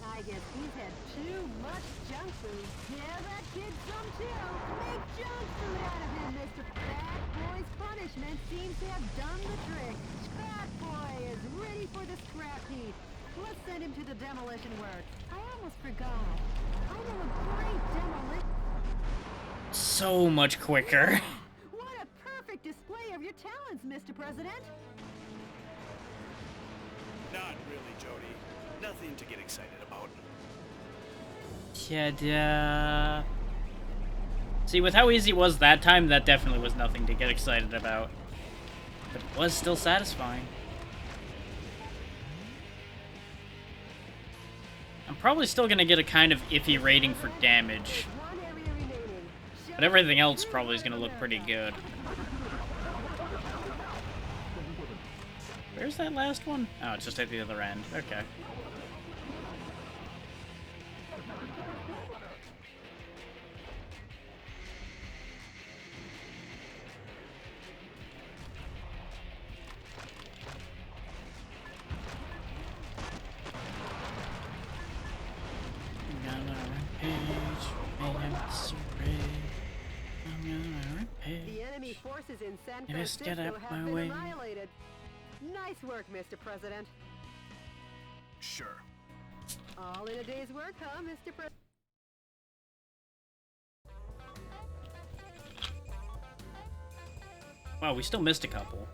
I guess he's had too much junk food. Yeah, that kid's some too. Make junk food out of him, Mr. Fat Boy's punishment seems to have done the trick. Fat Boy is ready for the scrap heap. Let's send him to the demolition works. I almost forgot. I know a great demolition... So much quicker. What a perfect display of your talents, Mr. President. Not really, Jody. Nothing to get excited about. Ta-da. See, with how easy it was that time, that definitely was nothing to get excited about. But it was still satisfying. I'm probably still gonna get a kind of iffy rating for damage. But everything else probably is gonna look pretty good. Where's that last one? Oh, it's just at the other end. Okay. The enemy forces in San Just Francisco get out have my been way. annihilated. Nice work, Mr. President. Sure. All in a day's work, huh, Mr. President? Wow, we still missed a couple.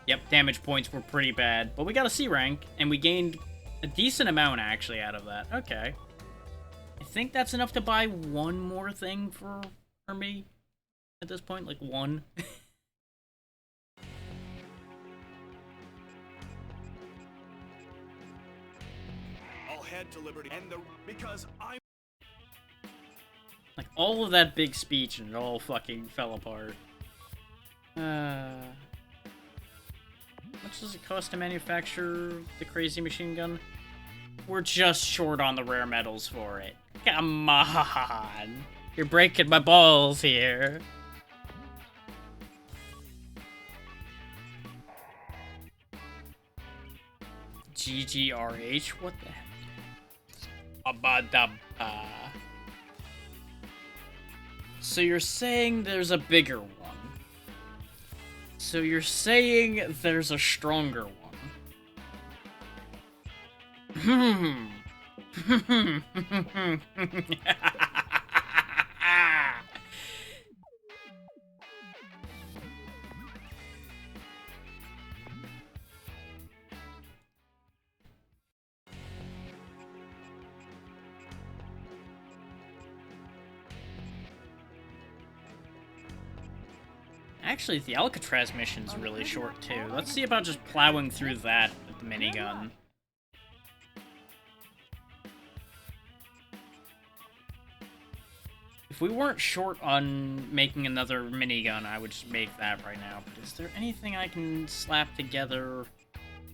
Yep, damage points were pretty bad, but we got a C rank, and we gained a decent amount, actually, out of that. Okay. I think that's enough to buy one more thing for me at this point, like one. I'll head to Liberty and because I'm... Like, all of that big speech, and it all fucking fell apart. How much does it cost to manufacture the crazy machine gun? We're just short on the rare metals for it. Come on! You're breaking my balls here. GGRH? What the heck? Abadabba. So you're saying there's a bigger one. So you're saying there's a stronger one. Actually, the Alcatraz mission's really short, too. Let's see about just plowing through that with the minigun. If we weren't short on making another minigun, I would just make that right now. But is there anything I can slap together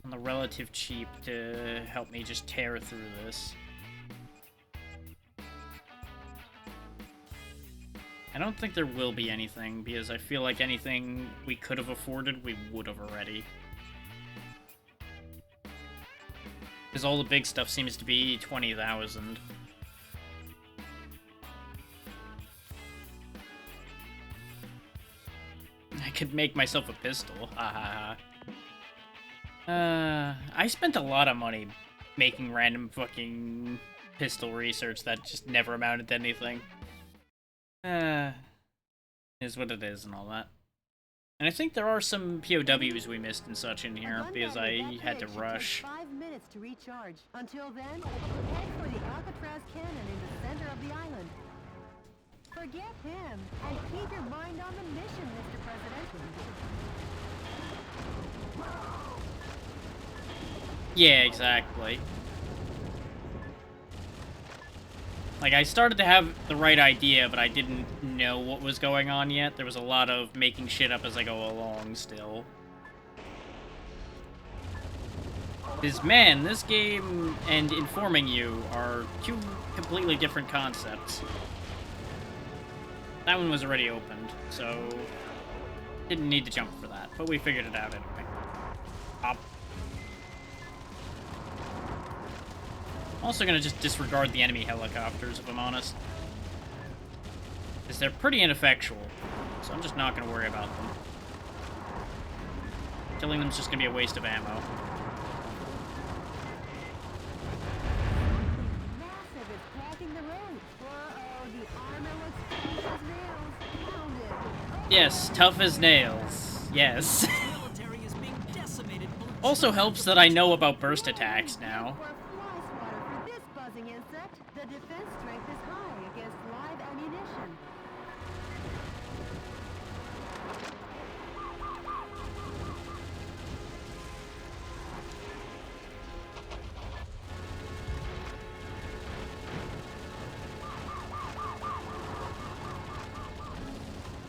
on the relative cheap to help me just tear through this? I don't think there will be anything, because I feel like anything we could have afforded, we would have already. Because all the big stuff seems to be 20,000. I could make myself a pistol, ha ha ha. I spent a lot of money making random fucking pistol research that just never amounted to anything. Is what it is and all that. And I think there are some POWs we missed and such in here because I had to rush. 5 minutes to recharge. Until then, head for the Alcatraz cannon in the center of the island. Forget him and keep your mind on the mission, Mr. President. Yeah, exactly. Like, I started to have the right idea, but I didn't know what was going on yet. There was a lot of making shit up as I go along still. Because, man, this game and informing you are two completely different concepts. That one was already opened, so didn't need to jump for that, but we figured it out anyway. Pop. Also gonna just disregard the enemy helicopters, if I'm honest. Because they're pretty ineffectual, so I'm just not gonna worry about them. Killing them's just gonna be a waste of ammo. Massive is cracking the road. Whoa, the armor looks tough as nails. Yes, tough as nails. Yes. Also helps that I know about burst attacks now. Insect, the defense strength is high against live ammunition.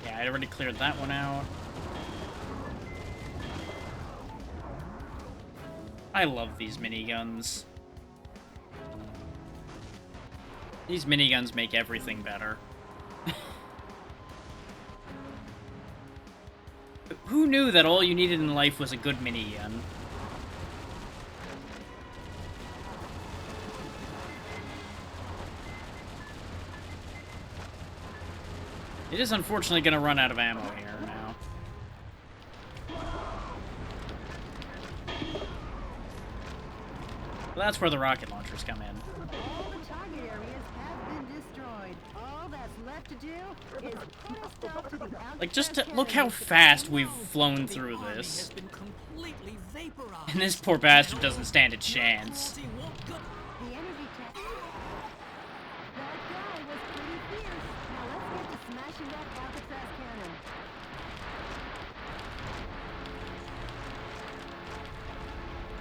Yeah, I already cleared that one out. I love these miniguns. These miniguns make everything better. Who knew that all you needed in life was a good minigun? It is unfortunately going to run out of ammo here now. Well, that's where the rocket launchers come in. All the target areas have been destroyed. All that's left to do is put a stop to the Like, just to look how fast we've flown through this. And this poor bastard doesn't stand a chance. The energy tech. That guy was pretty fierce. Now let's get to smashing that Alcatraz cannon.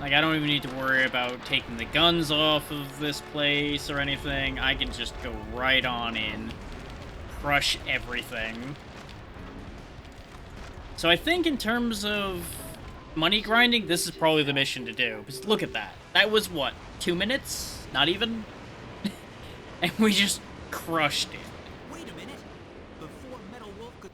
Like, I don't even need to worry about taking the guns off of this place or anything. I can just go right on in, crush everything. So I think in terms of money grinding, this is probably the mission to do. Because look at that. That was, what, 2 minutes? Not even? And we just crushed it. Wait a minute. Before Metal Wolf could...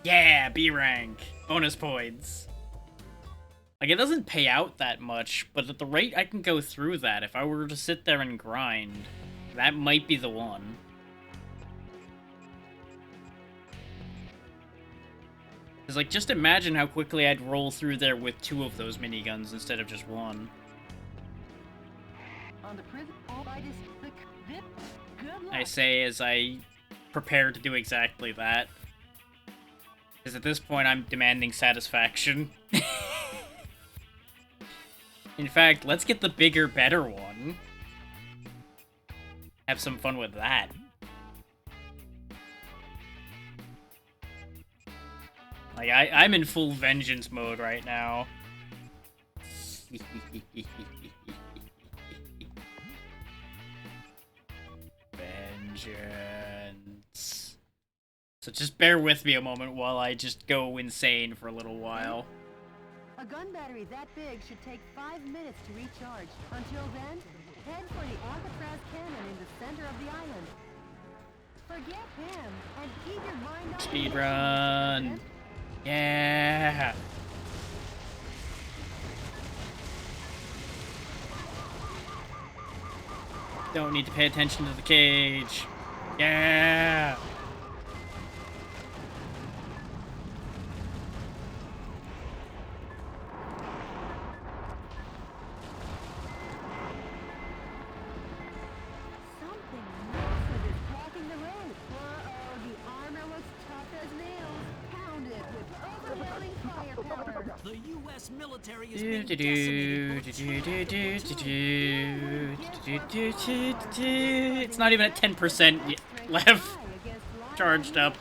Yeah, B rank. Bonus points. Like, it doesn't pay out that much, but at the rate I can go through that, if I were to sit there and grind, that might be the one. Because, like, just imagine how quickly I'd roll through there with 2 of those miniguns instead of just 1. On the prison, good luck. I say as I prepare to do exactly that. Because at this point, I'm demanding satisfaction. In fact, let's get the bigger, better one. Have some fun with that. Like, I'm in full vengeance mode right now. Vengeance. So just bear with me a moment while I just go insane for a little while. A gun battery that big should take 5 minutes to recharge. Until then, head for the Alcatraz cannon in the center of the island. Forget him and keep your mind on Speed run. Yeah. Don't need to pay attention to the cage. Yeah. something massive is blocking the road. Uh-oh, the armor looks tough as nails. Pound it with overwhelming firepower. The U.S. military is being decimated. It's not even at 10% left. Charged up.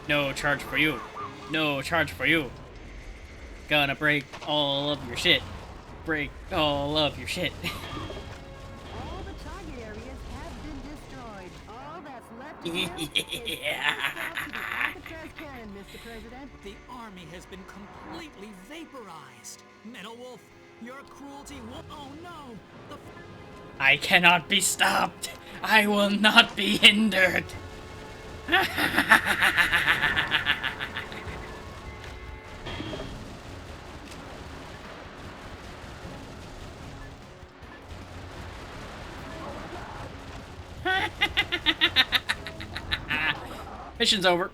No charge for you. No charge for you. Gonna break all of your shit. Break all of your shit. All the target areas have been destroyed. All that's left to do is the Alcatraz cannon, Mr. President. The army has been completely vaporized. Metal Wolf, your cruelty will... Oh no! The... I cannot be stopped. I will not be hindered. Mission's over.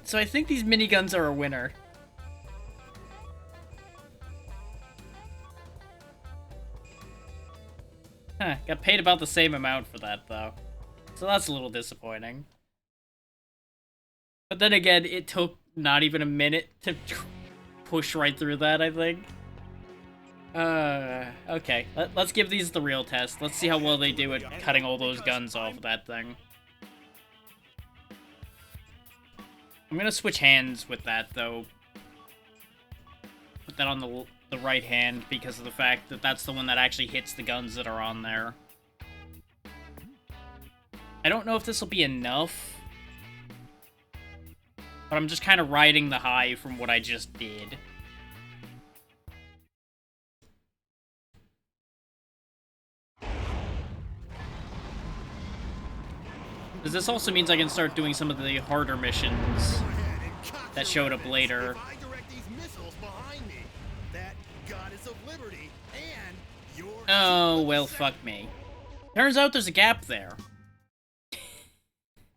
So I think these miniguns are a winner. Huh, got paid about the same amount for that, though. So that's a little disappointing. But then again, it took not even a minute to push right through that, I think. Okay. Let's give these the real test. Let's see how well they do at cutting all those guns off of that thing. I'm gonna switch hands with that, though. Put that on the right hand because of the fact that that's the one that actually hits the guns that are on there. I don't know if this will be enough, but I'm just kind of riding the high from what I just did. Because this also means I can start doing some of the harder missions that showed up later. Oh, well, fuck me. Turns out there's a gap there.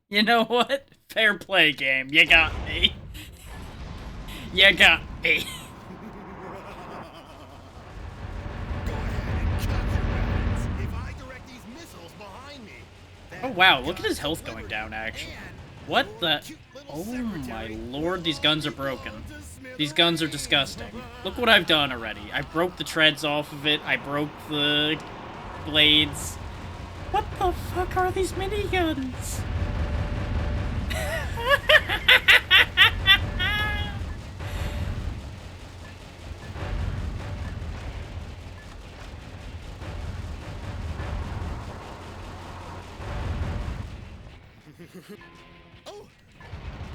You know what? Fair play, game. You got me. You got me. Oh, wow. Look at his health going down, actually. What the... Oh my lord, these guns are broken. These guns are disgusting. Look what I've done already. I broke the treads off of it. I broke the blades. What the fuck are these miniguns?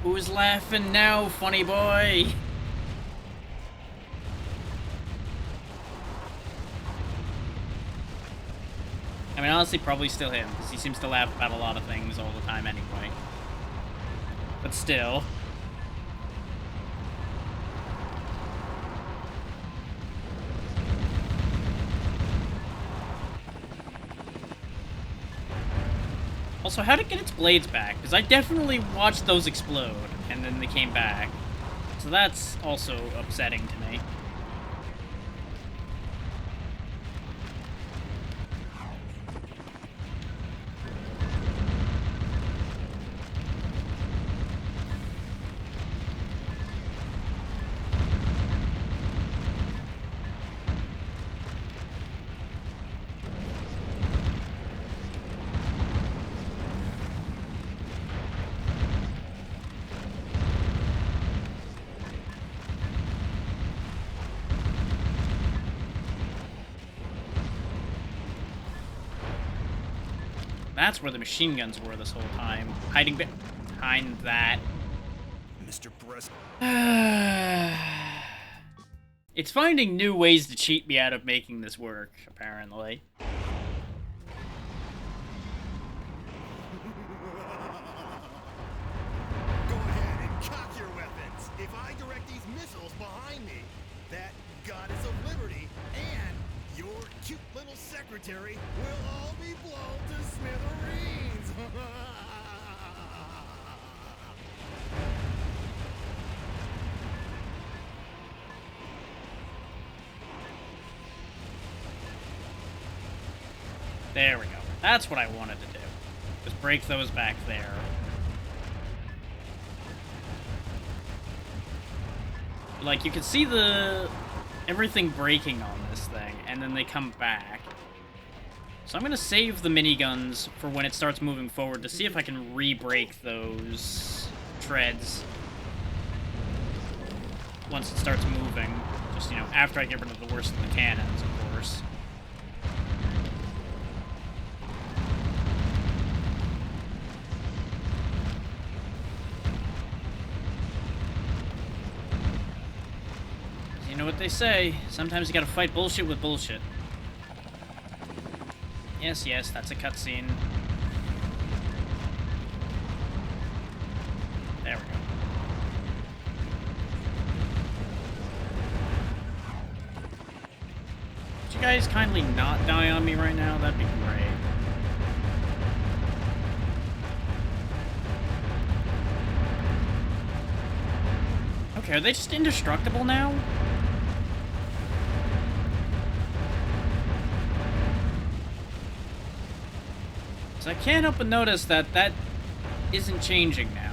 Who's laughing now, funny boy? I mean, honestly, probably still him, because he seems to laugh about a lot of things all the time anyway. But still. Also, how'd it get its blades back? Because I definitely watched those explode, and then they came back. So that's also upsetting to me. That's where the machine guns were this whole time. Hiding behind that. Mr. Brest. It's finding new ways to cheat me out of making this work, apparently. Go ahead and cock your weapons. If I direct these missiles behind me, that goddess of liberty and your cute little secretary will all be blown to smithereens. There we go. That's what I wanted to do. Just break those back there. Like, you can see everything breaking on this thing, and then they come back. So I'm gonna save the miniguns for when it starts moving forward to see if I can re-break those treads once it starts moving. Just, you know, after I get rid of the worst of the cannons, of course. You know what they say, sometimes you gotta fight bullshit with bullshit. Yes, yes, that's a cutscene. There we go. Would you guys kindly not die on me right now? That'd be great. Okay, are they just indestructible now? I can't help but notice that that isn't changing now.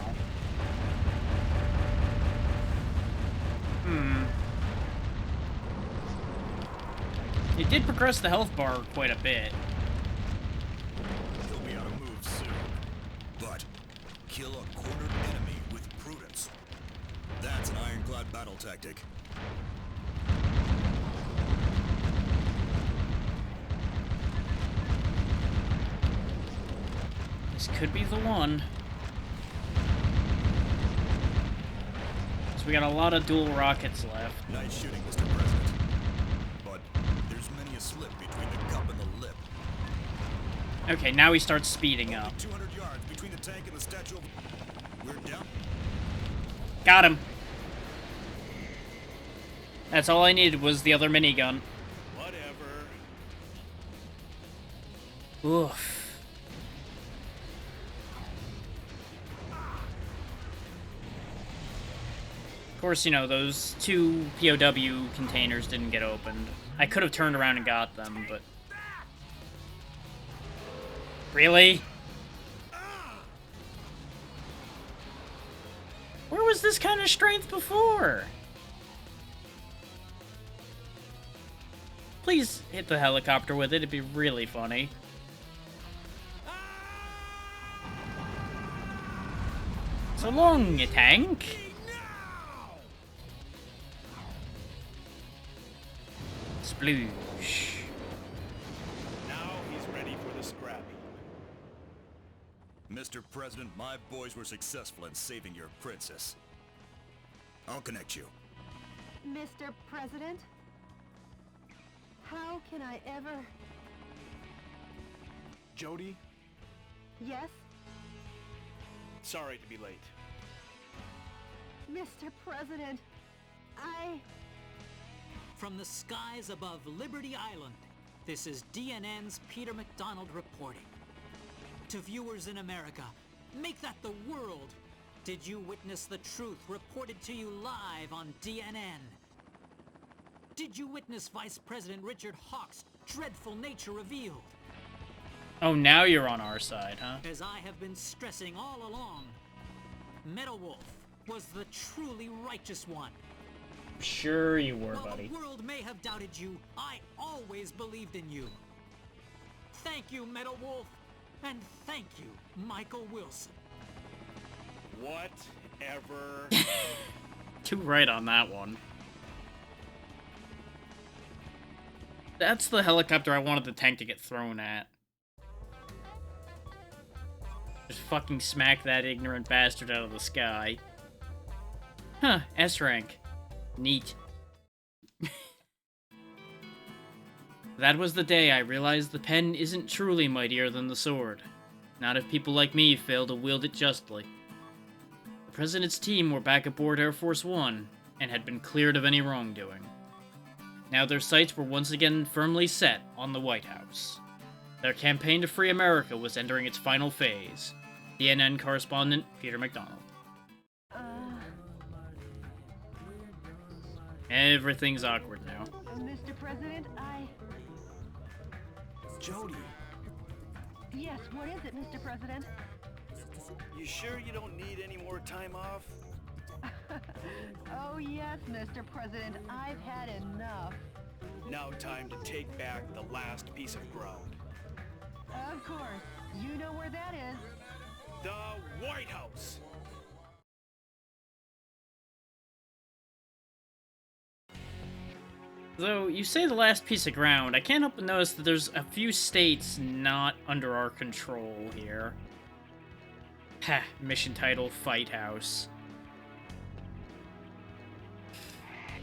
It did progress the health bar quite a bit. He'll be out of moves soon. But kill a cornered enemy with prudence. That's an ironclad battle tactic. This could be the one. So we got a lot of dual rockets left. Nice shooting, Mr. President. But there's many a slip between the cup and the lip. Okay, now he starts speeding up. 200 yards between the tank and the statue of... We're down. Got him. That's all I needed was the other minigun. Whatever. Oof. Of course, you know, those two POW containers didn't get opened. I could have turned around and got them, but... Really? Where was this kind of strength before? Please hit the helicopter with it, it'd be really funny. So long, you tank. Sploosh. Now he's ready for the scrappy. Mr. President, my boys were successful in saving your princess. I'll connect you. Mr. President? How can I ever... Jody, Yes? sorry to be late. Mr. President, From the skies above Liberty Island, this is DNN's Peter McDonald reporting. To viewers in America, make that the world. Did you witness the truth reported to you live on DNN? Did you witness Vice President Richard Hawk's dreadful nature revealed? Oh, now you're on our side, huh? As I have been stressing all along, Metal Wolf was the truly righteous one. Sure you were, While buddy. the world may have doubted you, I always believed in you. Thank you, Metal Wolf, and thank you, Michael Wilson. Whatever. Too right on that one. That's the helicopter I wanted the tank to get thrown at. Just fucking smack that ignorant bastard out of the sky. Huh, S rank. Neat. That was the day I realized the pen isn't truly mightier than the sword. Not if people like me fail to wield it justly. The President's team were back aboard Air Force One, and had been cleared of any wrongdoing. Now their sights were once again firmly set on the White House. Their campaign to free America was entering its final phase. CNN correspondent Peter McDonald. Everything's awkward now. Mr. President, Jody, Yes, what is it, Mr. President? you sure you don't need any more time off? Oh, yes, Mr. President, I've had enough. Now time to take back the last piece of ground. Of course. You know where that is. The White House! Though, you say the last piece of ground, I can't help but notice that there's a few states not under our control here. Heh, mission title, Fight House.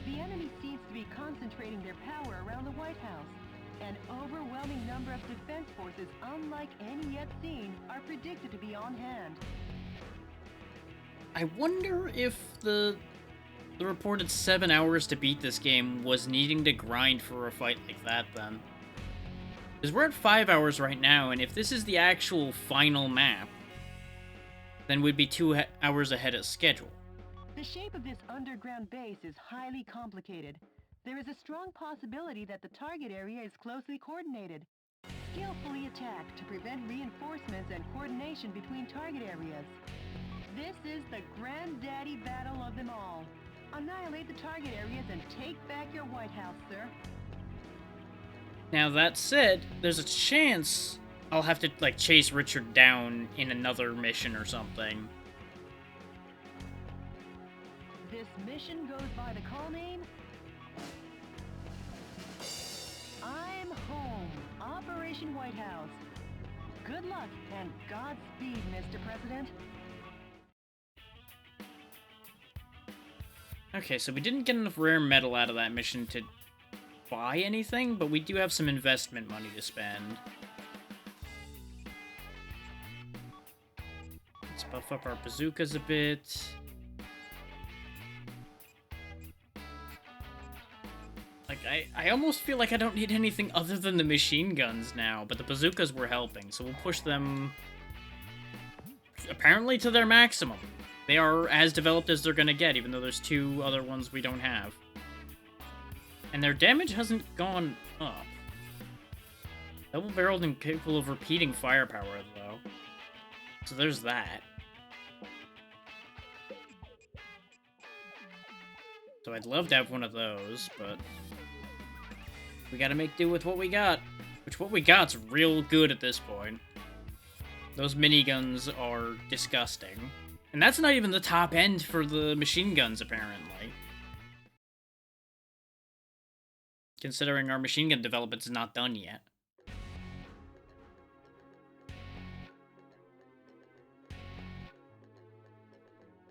The enemy seems to be concentrating their power around the White House. An overwhelming number of defense forces, unlike any yet seen, are predicted to be on hand. I wonder if the reported 7 hours to beat this game was needing to grind for a fight like that, then. Because we're at 5 hours right now, and if this is the actual final map, then we'd be 2 hours ahead of schedule. The shape of this underground base is highly complicated. There is a strong possibility that the target area is closely coordinated. Skillfully attacked to prevent reinforcements and coordination between target areas. This is the granddaddy battle of them all. Annihilate the target areas and take back your White House, sir. Now, that said, there's a chance I'll have to, like, chase Richard down in another mission or something. This mission goes by the call name... I'm Home, Operation White House. Good luck and Godspeed, Mr. President. Okay, so we didn't get enough rare metal out of that mission to buy anything, but we do have some investment money to spend. Let's buff up our bazookas a bit. Like, I almost feel like I don't need anything other than the machine guns now, but the bazookas were helping, so we'll push them apparently to their maximum. They are as developed as they're gonna get, even though there's 2 other ones we don't have. And their damage hasn't gone up. Double-barreled and capable of repeating firepower, though. So there's that. So I'd love to have one of those, but we gotta make do with what we got. Which what we got's real good at this point. Those miniguns are disgusting. And that's not even the top end for the machine guns, apparently. Considering our machine gun development's not done yet.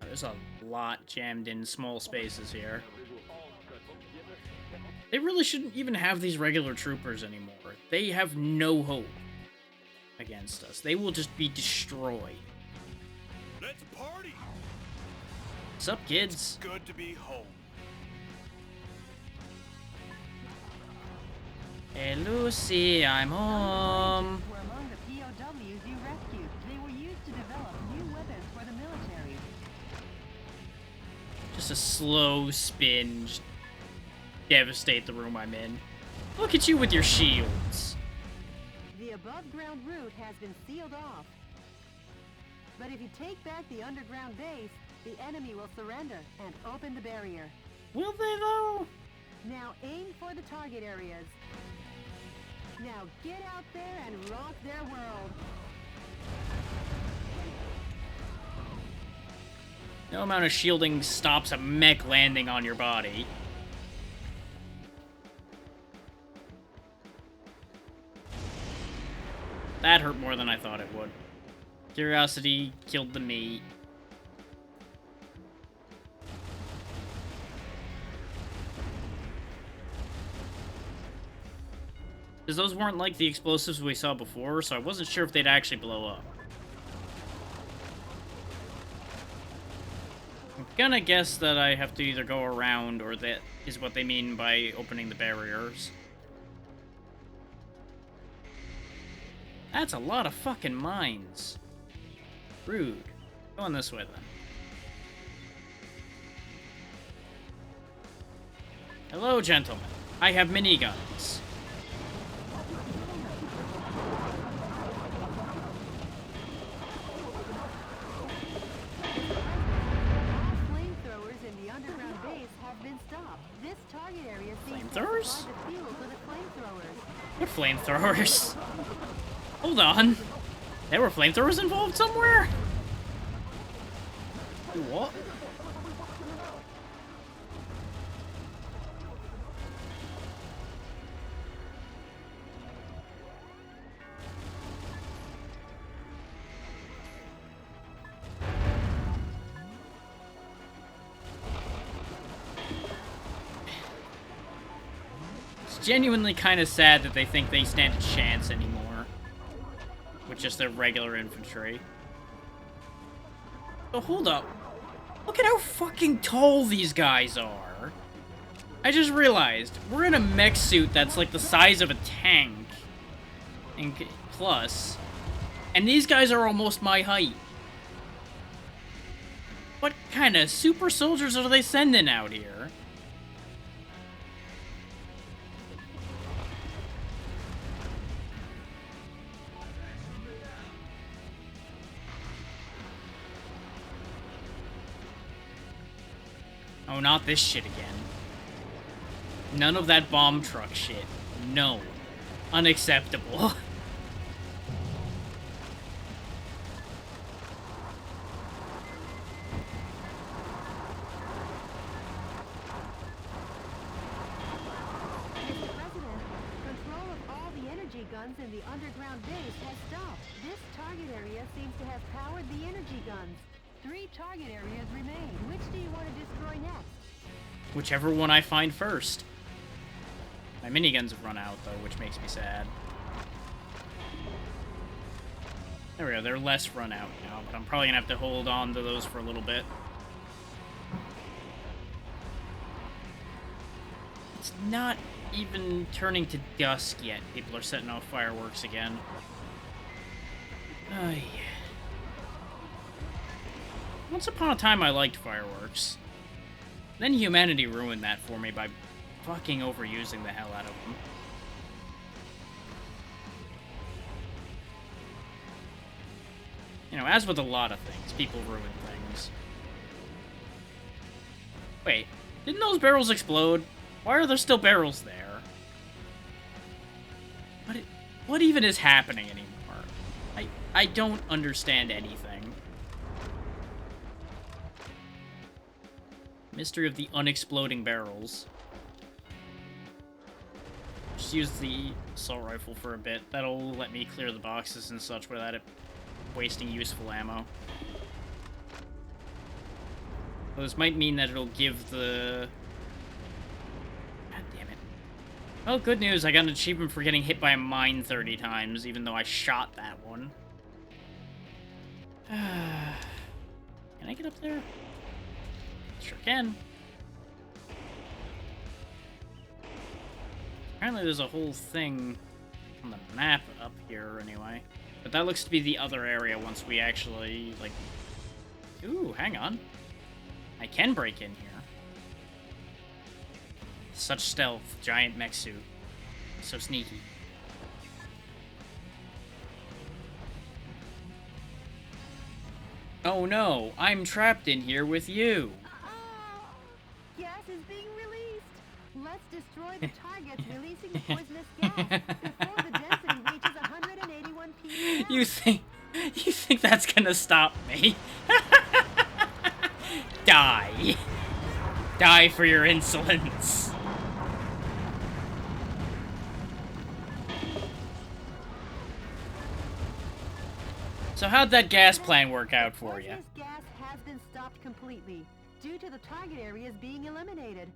There's a lot jammed in small spaces here. They really shouldn't even have these regular troopers anymore. They have no hope against us. They will just be destroyed. Let's party! What's up, kids? It's good to be home. Hey, Lucy, I'm home. Were among the POWs you rescued. They were used to develop new weapons for the military. Just a slow spin. Just devastate the room I'm in. Look at you with your shields. The above-ground route has been sealed off. But if you take back the underground base, the enemy will surrender and open the barrier. Will they, though? Now aim for the target areas. Now get out there and rock their world. No amount of shielding stops a mech landing on your body. That hurt more than I thought it would. Curiosity killed the meat. Because those weren't like the explosives we saw before, so I wasn't sure if they'd actually blow up. I'm gonna guess that I have to either go around, or that is what they mean by opening the barriers. That's a lot of fucking mines. Rude. Going this way, then. Hello, gentlemen. I have miniguns. Flamethrowers in the underground base have been stopped. This target area seems to Flamethrowers? supply the fuel for the flamethrowers. What flamethrowers? Hold on. There were flamethrowers involved somewhere? What? It's genuinely kind of sad that they think they stand a chance anymore with just their regular infantry. Oh, hold up. Look at how fucking tall these guys are. I just realized, we're in a mech suit that's like the size of a tank. And plus. And these guys are almost my height. What kind of super soldiers are they sending out here? Oh, not this shit again. None of that bomb truck shit. No. Unacceptable. Control of all the energy guns in the underground base has stopped. This target area seems to have powered the energy guns. 3 target areas remain. Which do you want to destroy next? Whichever one I find first. My miniguns have run out, though, which makes me sad. There we go, they're less run out now, but I'm probably gonna have to hold on to those for a little bit. It's not even turning to dusk yet. People are setting off fireworks again. Oh, yeah. Once upon a time, I liked fireworks. Then humanity ruined that for me by fucking overusing the hell out of them. You know, as with a lot of things, people ruin things. Wait, Didn't those barrels explode? Why are there still barrels there? What even is happening anymore? I don't understand anything. Mystery of the unexploding barrels. Just use the assault rifle for a bit. That'll let me clear the boxes and such without it wasting useful ammo. Well, this might mean that it'll give the... God damn it. Well, good news, I got an achievement for getting hit by a mine 30 times, even though I shot that one. Can I get up there? Sure can. Apparently there's a whole thing on the map up here anyway. But that looks to be the other area once we actually, like... Ooh, hang on. I can break in here. Such stealth, giant mech suit. So sneaky. Oh no, I'm trapped in here with you. Gas is being released. Let's destroy the targets releasing the poisonous gas before the density reaches 181 ppm. You think that's gonna stop me? Die. Die for your insolence. So how'd that gas plan work out for you? Poisonous gas has been stopped completely due to the target areas being eliminated.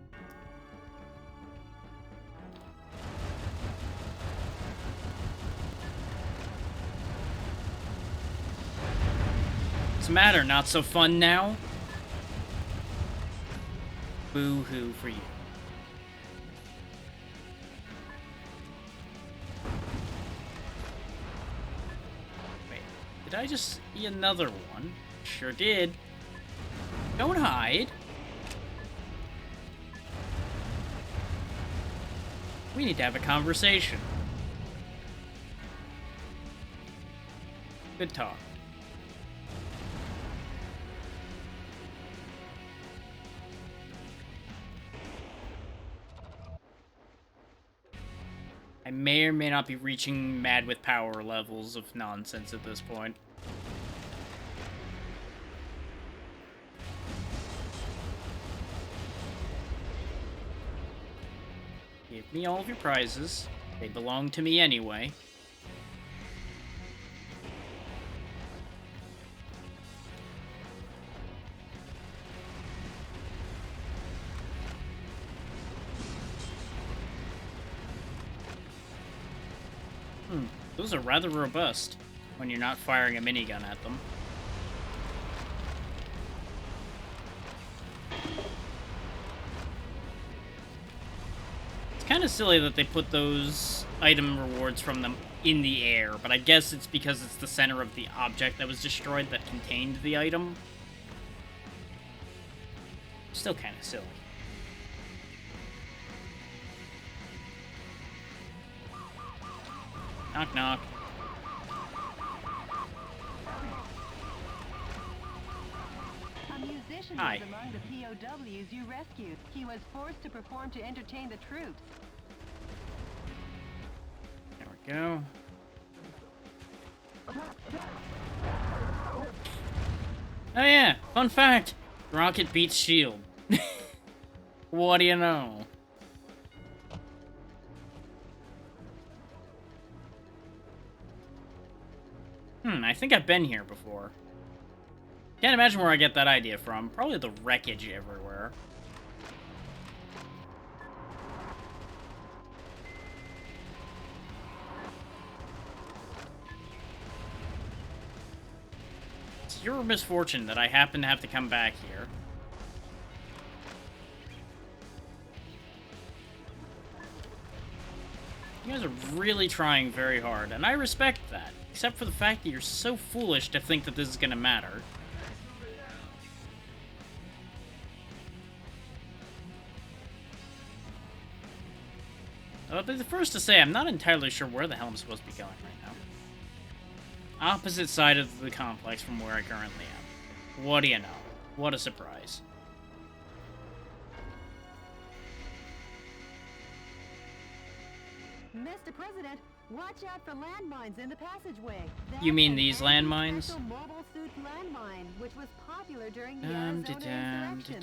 What's the matter? Not so fun now? Boo-hoo for you. Wait, did I just see another one? Sure did. Don't hide. We need to have a conversation. Good talk. I may or may not be reaching mad with power levels of nonsense at this point. Give me all of your prizes. They belong to me anyway. Those are rather robust when you're not firing a minigun at them. It's kind of silly that they put those item rewards from them in the air, but I guess it's because it's the center of the object that was destroyed that contained the item. Still kind of silly. Knock, knock. A musician Hi. was among the POWs you rescued. He was forced to perform to entertain the troops. There we go. Oh yeah, fun fact. Rocket beats Shield. What do you know? I think I've been here before. Can't imagine where I get that idea from. Probably the wreckage everywhere. It's your misfortune that I happen to have to come back here. You guys are really trying very hard, and I respect that. Except for the fact that you're so foolish to think that this is gonna matter. I'll be the first to say I'm not entirely sure where the hell I'm supposed to be going right now. Opposite side of the complex from where I currently am. What do you know? What a surprise. Mr. President, watch out for landmines in the passageway. You mean That's these an landmines? anti-special mobile suit landmine, which was popular during the Arizona insurrection.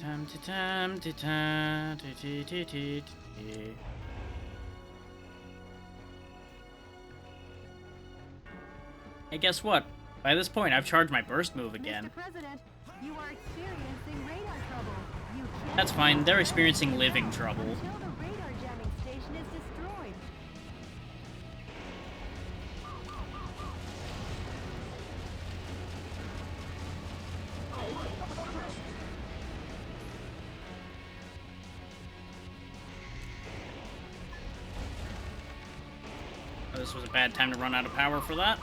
Hey, guess what? By this point, I've charged my burst move again. Mr. President, you are experiencing radar trouble. You can't That's fine. They're experiencing living trouble. until the radar jamming station is destroyed. Oh, this was a bad time to run out of power for that.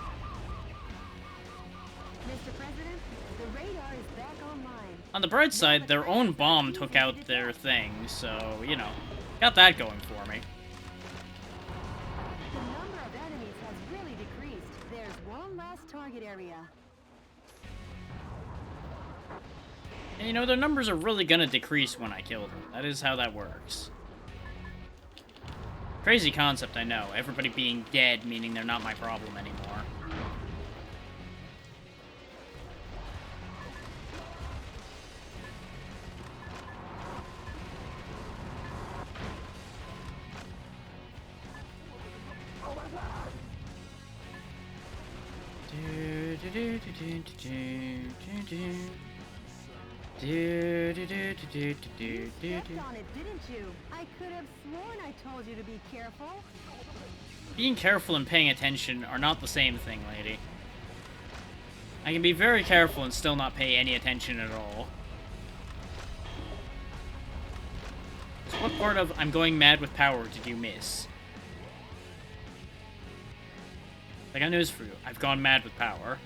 Mr. President, the radar is back online. On the bright side, their own bomb took out their thing, so, you know, got that going for me. The number of enemies has really decreased. There's one last target area. And, you know, their numbers are really gonna decrease when I kill them. That is how that works. Crazy concept, I know. Everybody being dead, meaning they're not my problem anymore. You stepped on it, didn't you? I could have sworn I told you to be careful. Being careful and paying attention are not the same thing, lady. I can be very careful and still not pay any attention at all. So what part of I'm going mad with power did you miss? I got news for you. I've gone mad with power.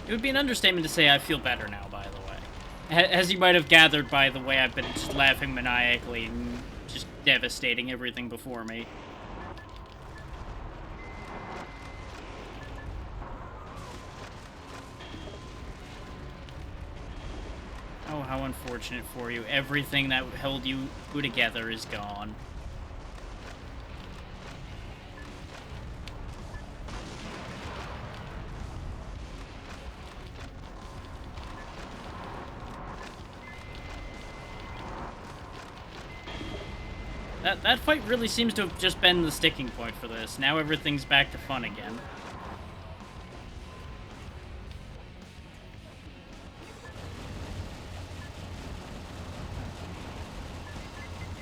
It would be an understatement to say I feel better now, by the way. As you might have gathered by the way I've been just laughing maniacally and just devastating everything before me. Oh, how unfortunate for you. Everything that held you together is gone. That fight really seems to have just been the sticking point for this. Now everything's back to fun again.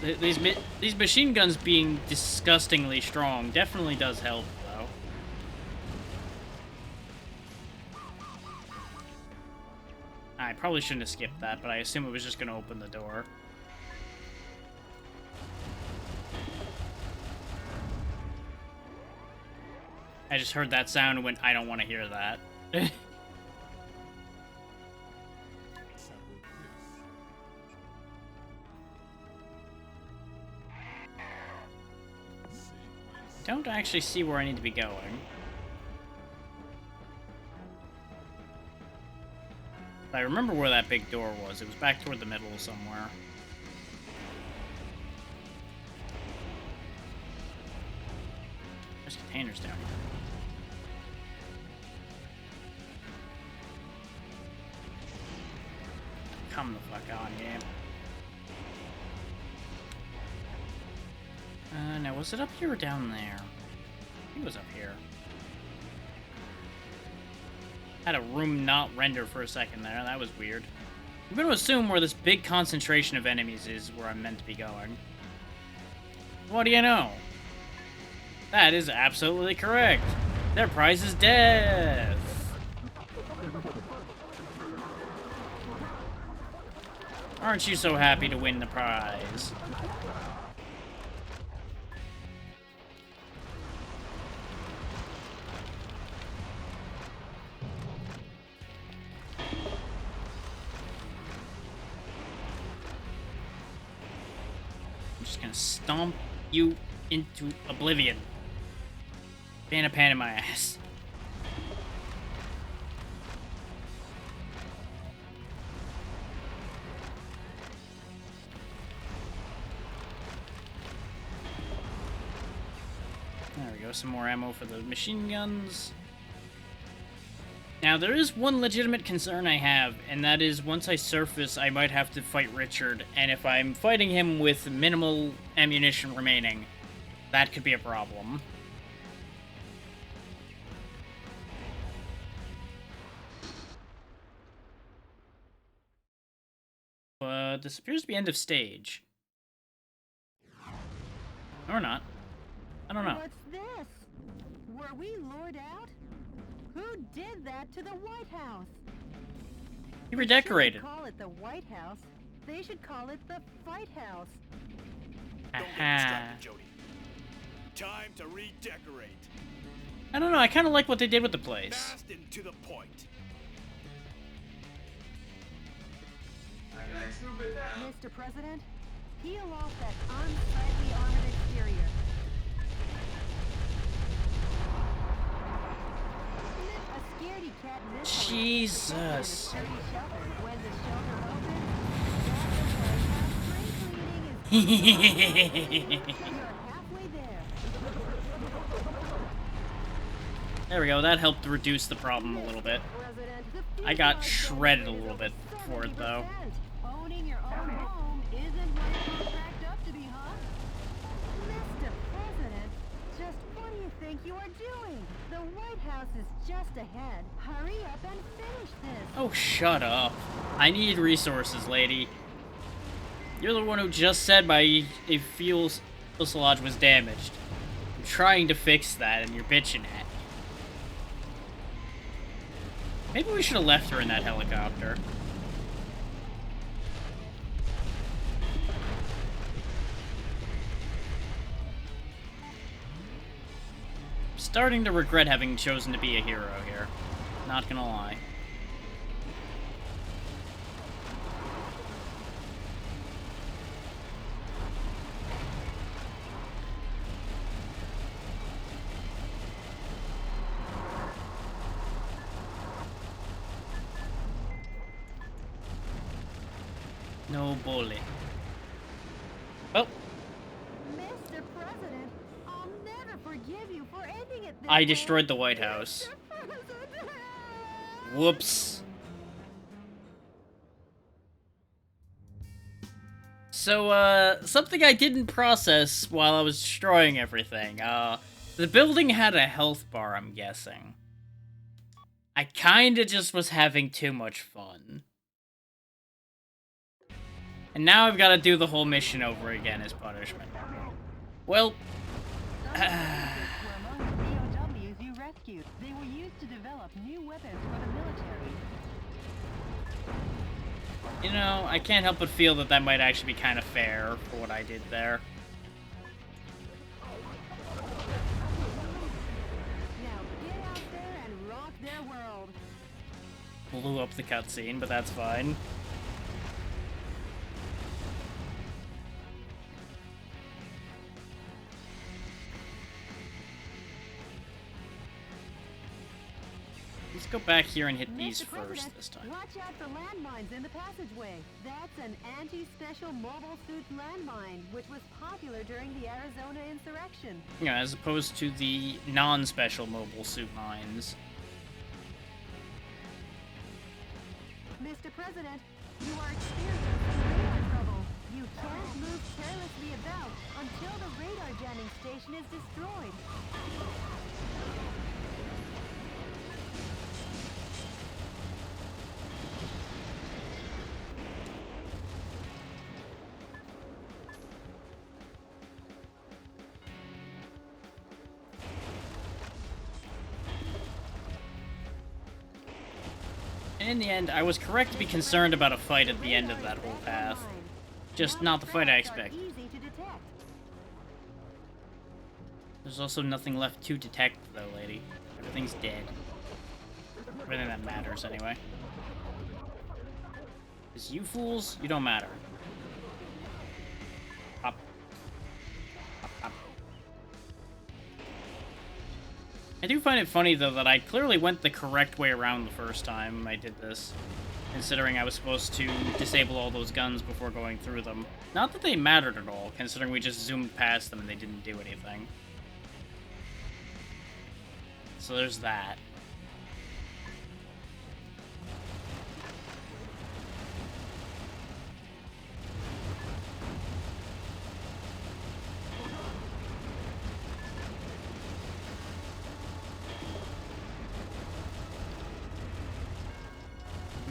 These machine guns being disgustingly strong definitely does help, though. I probably shouldn't have skipped that, but I assume it was just going to open the door. I just heard that sound and went, I don't want to hear that. Don't actually see where I need to be going. But I remember where that big door was. It was back toward the middle somewhere. There's containers down here. Come the fuck on, yeah. Now, was it up here or down there? I think it was up here. Had a room not render for a second there. That was weird. I'm going to assume where this big concentration of enemies is where I'm meant to be going. What do you know? That is absolutely correct. Their prize is death. Aren't you so happy to win the prize? Just gonna stomp you into oblivion. Ban a pan in my ass. There we go, some more ammo for the machine guns. Now, there is one legitimate concern I have, and that is once I surface, I might have to fight Richard, and if I'm fighting him with minimal ammunition remaining, that could be a problem. But this appears to be end of stage. Or not. I don't know. What's this? Were we lured out? Who did that to the White House? You redecorated. They shouldn't call it the White House. They should call it the Fight House. Don't get distracted, Jody. Time to redecorate. I don't know, I kind of like what they did with the place. Fast and to the point. Mr. President, peel off that unsightly armored exterior. A scaredy cat in this Jesus. When the shelter opens, you're halfway there. There we go, that helped reduce the problem a little bit. I got shredded a little bit for it, though. Owning your own home isn't what it's all cracked up to be, huh? Mr. President, just what do you think you are doing? The White House is just ahead. Hurry up and finish this. Oh, shut up. I need resources, lady. You're the one who just said my fuselage was damaged. I'm trying to fix that, and you're bitching at me. Maybe we should have left her in that helicopter. Starting to regret having chosen to be a hero here. Not gonna lie. No bullet. Oh. Mr. President, I'll never forgive you for ending it this I way. destroyed the White House. Whoops. So, something I didn't process while I was destroying everything. The building had a health bar, I'm guessing. I kinda just was having too much fun. And now I've got to do the whole mission over again as punishment. Well... were among the POWs you rescued. They were used to develop new weapons for the military. You know, I can't help but feel that that might actually be kind of fair for what I did there. Now get out there and rock their world. Blew up the cutscene, but that's fine. Let's go back here and hit these first this time. Watch out for landmines in the passageway. That's an anti-special mobile suit landmine, which was popular during the Arizona insurrection. Yeah, as opposed to the non-special mobile suit mines. Mr. President, you are experiencing radar trouble. You can't move carelessly about until the radar jamming station is destroyed. And in the end, I was correct to be concerned about a fight at the end of that whole path. Just not the fight I expected. There's also nothing left to detect, though, lady. Everything's dead. Everything that matters, anyway. Because you fools, you don't matter. Pop. I do find it funny, though, that I clearly went the correct way around the first time I did this, considering I was supposed to disable all those guns before going through them. Not that they mattered at all, considering we just zoomed past them and they didn't do anything. So there's that.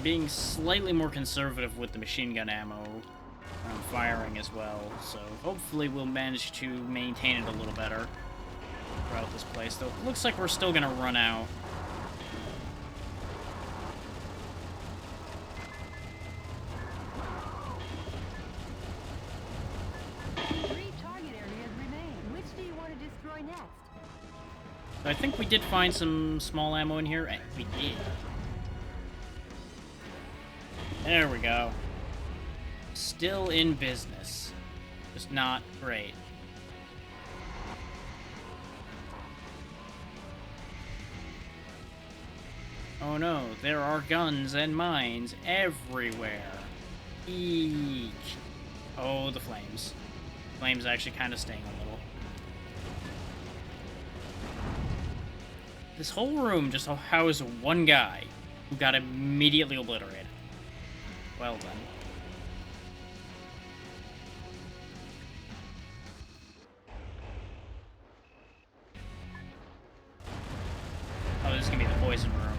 Being slightly more conservative with the machine gun ammo when I'm firing as well, so hopefully we'll manage to maintain it a little better throughout this place, though it looks like we're still gonna run out. Three target areas remain. Which do you want to destroy next? So I think we did find some small ammo in here. We did. There we go. Still in business. Just not great. Oh no, there are guns and mines everywhere. Eek. Oh, the flames. Flames actually kind of sting a little. This whole room just housed one guy who got immediately obliterated. Well then. Oh, this is gonna be the poison room.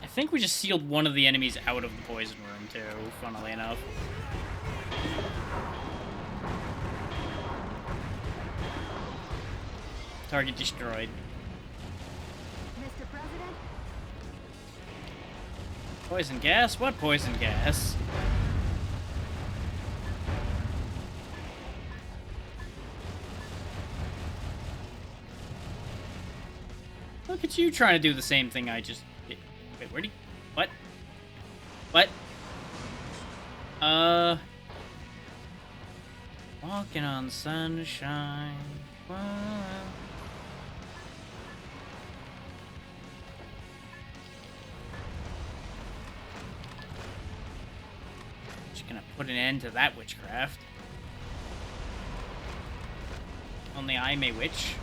I think we just sealed one of the enemies out of the poison room too, funnily enough. Target destroyed. Mr. President? Poison gas? What poison gas? Look at you trying to do the same thing I just did. Wait, where'd he... What? What? Walking on sunshine. Whoa. Just gonna put an end to that witchcraft. Only I may witch.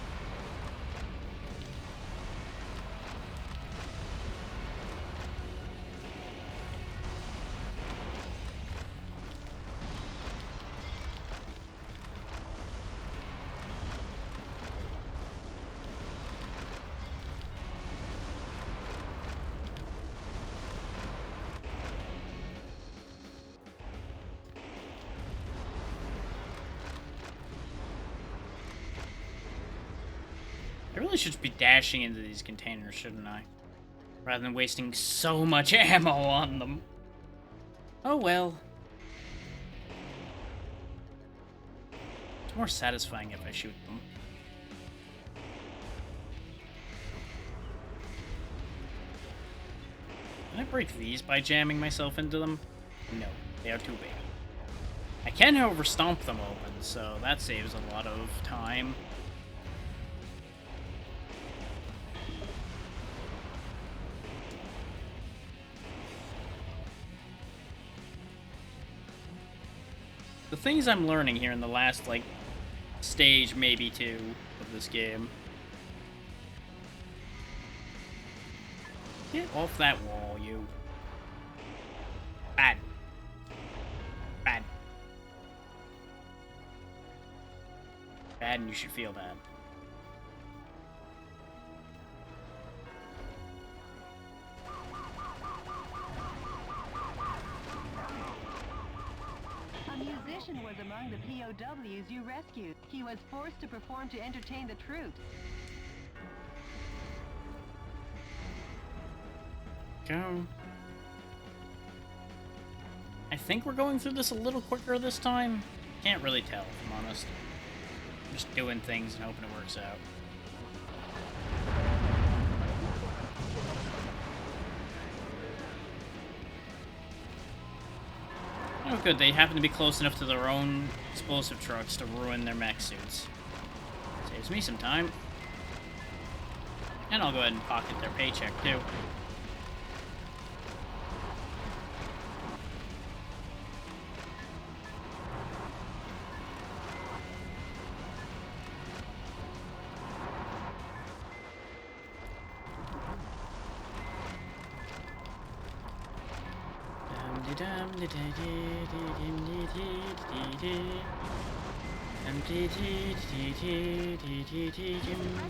I really should be dashing into these containers, shouldn't I? Rather than wasting so much ammo on them. Oh well. It's more satisfying if I shoot them. Can I break these by jamming myself into them? No, they are too big. I can, however, stomp them open, so that saves a lot of time. The things I'm learning here in the last, like, stage, maybe two, of this game. Get off that wall, you. Bad. Bad. Bad, and you should feel bad. A musician was among the POWs you rescued. He was forced to perform to entertain the troops. Go. I think we're going through this a little quicker this time. Can't really tell, if I'm honest. Just doing things and hoping it works out. Oh good, they happen to be close enough to their own explosive trucks to ruin their mech suits. So Saves me some time. And I'll go ahead and pocket their paycheck, too.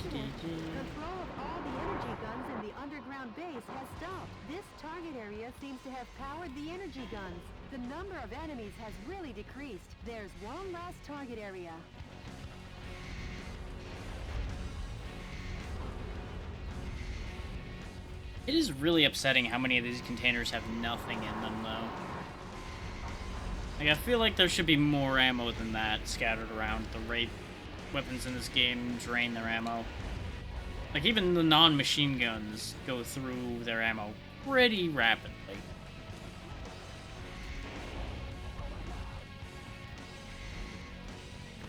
Control of all the energy guns in the underground base has stopped. This target area seems to have powered the energy guns. The number of enemies has really decreased. There's one last target area. It is really upsetting how many of these containers have nothing in them, though. Like, I feel like there should be more ammo than that scattered around. The rate weapons in this game drain their ammo. Like, even the non-machine guns go through their ammo pretty rapidly.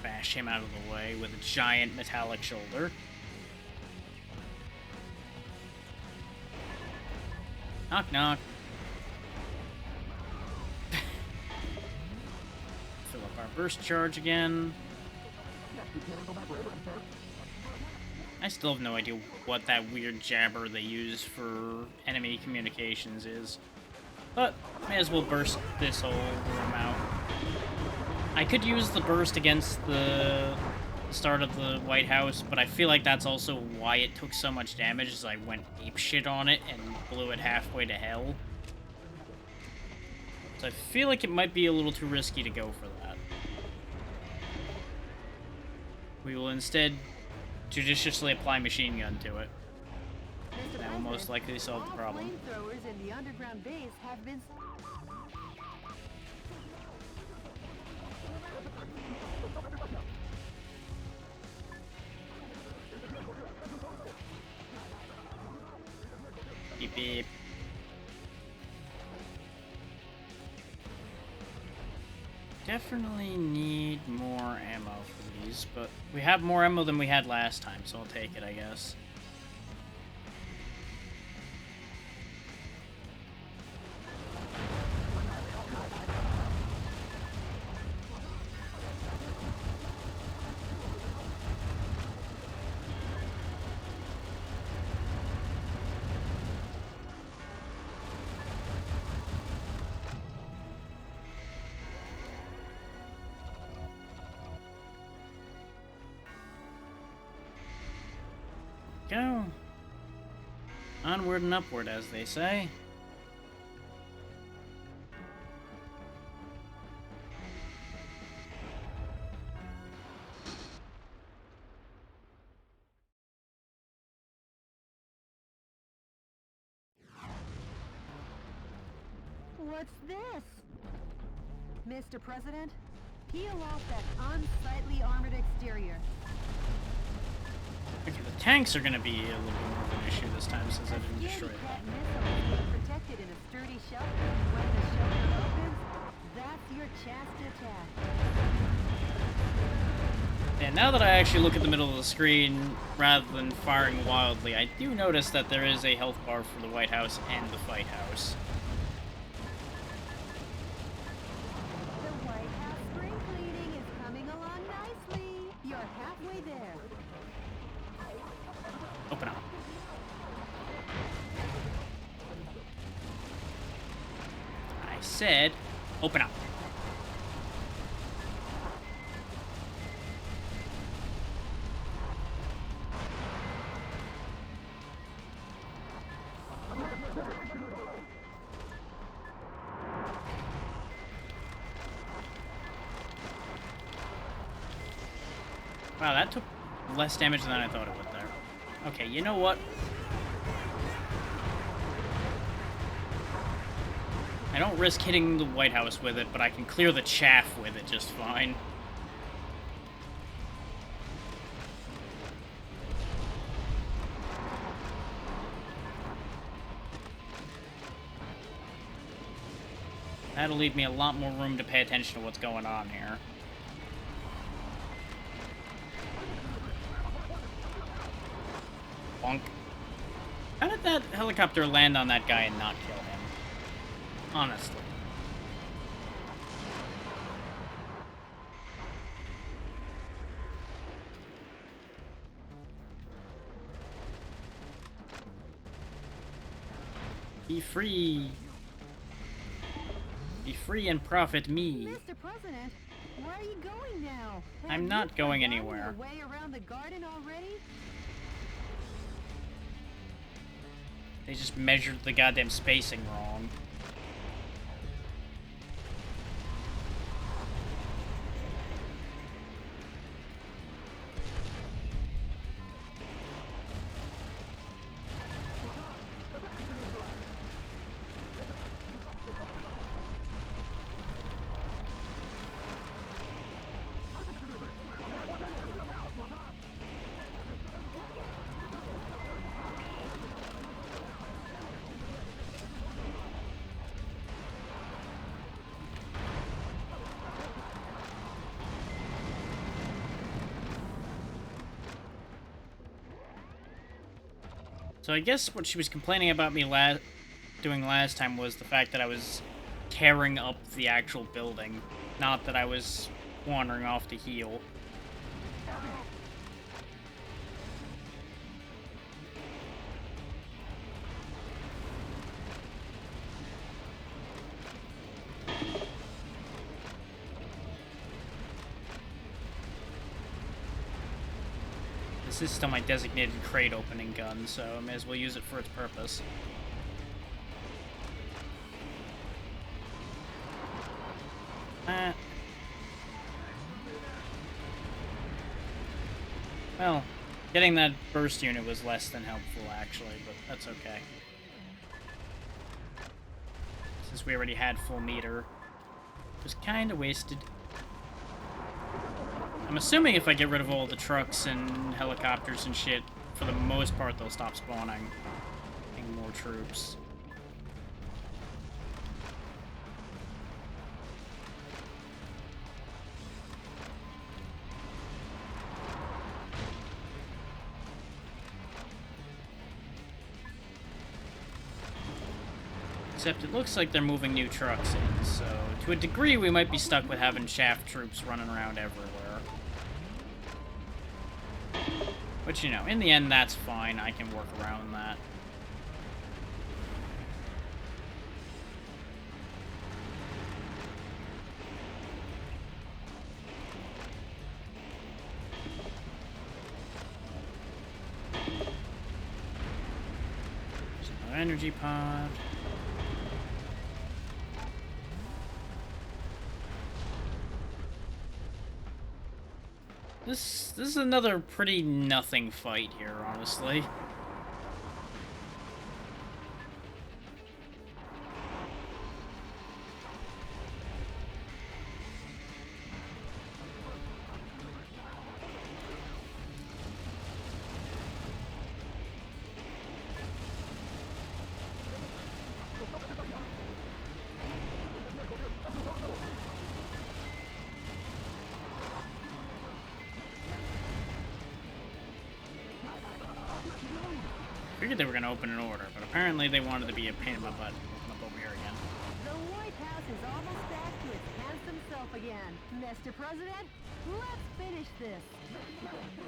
Bash him out of the way with a giant metallic shoulder. Knock, knock. Fill up our burst charge again. I still have no idea what that weird jabber they use for enemy communications is. But, may as well burst this whole room out. I could use the burst against the start of the White House, but I feel like that's also why it took so much damage, as I went apeshit on it and blew it halfway to hell. So I feel like it might be a little too risky to go for that. We will instead judiciously apply machine gun to it. That will most likely solve the problem. Flamethrowers in the underground base have been... Beep beep. Definitely need more ammo for these, but we have more ammo than we had last time, so I'll take it, I guess. Go. Onward and upward, as they say. What's this? Mr. President, peel off that unsightly armored exterior. Okay, the tanks are going to be a little bit more of an issue this time since I didn't destroy them. Protected in a sturdy shelter. When the shelter opens, that's your chance to attack. And now that I actually look at the middle of the screen rather than firing wildly, I do notice that there is a health bar for the White House and the Fight House. The White House spring cleaning is coming along nicely. You're halfway there. Open up. I said, open up. Wow, that took less damage than I thought it would there. Okay, you know what? I don't risk hitting the White House with it, but I can clear the chaff with it just fine. That'll leave me a lot more room to pay attention to what's going on here. Bonk. How did that helicopter land on that guy and not kill him? Honestly. Be free. Be free and profit me. Mr. President, where are you going now? I'm not going anywhere. Way around the garden already? They just measured the goddamn spacing wrong. So I guess what she was complaining about me doing last time was the fact that I was tearing up the actual building, not that I was wandering off to heal. This is still my designated crate opening gun, so I may as well use it for its purpose. Well, getting that burst unit was less than helpful, actually, but that's okay. Since we already had full meter, it was kinda wasted. I'm assuming if I get rid of all the trucks and helicopters and shit, for the most part they'll stop spawning. Getting more troops. Except it looks like they're moving new trucks in, so to a degree we might be stuck with having shaft troops running around everywhere. Which, you know, in the end that's fine, I can work around that. There's another energy pod. This is another pretty nothing fight here, honestly. I figured they were going to open an order, but apparently they wanted to be a pain in my butt. Open up over here again. The White House is almost back to its handsome self again. Mr. President, let's finish this.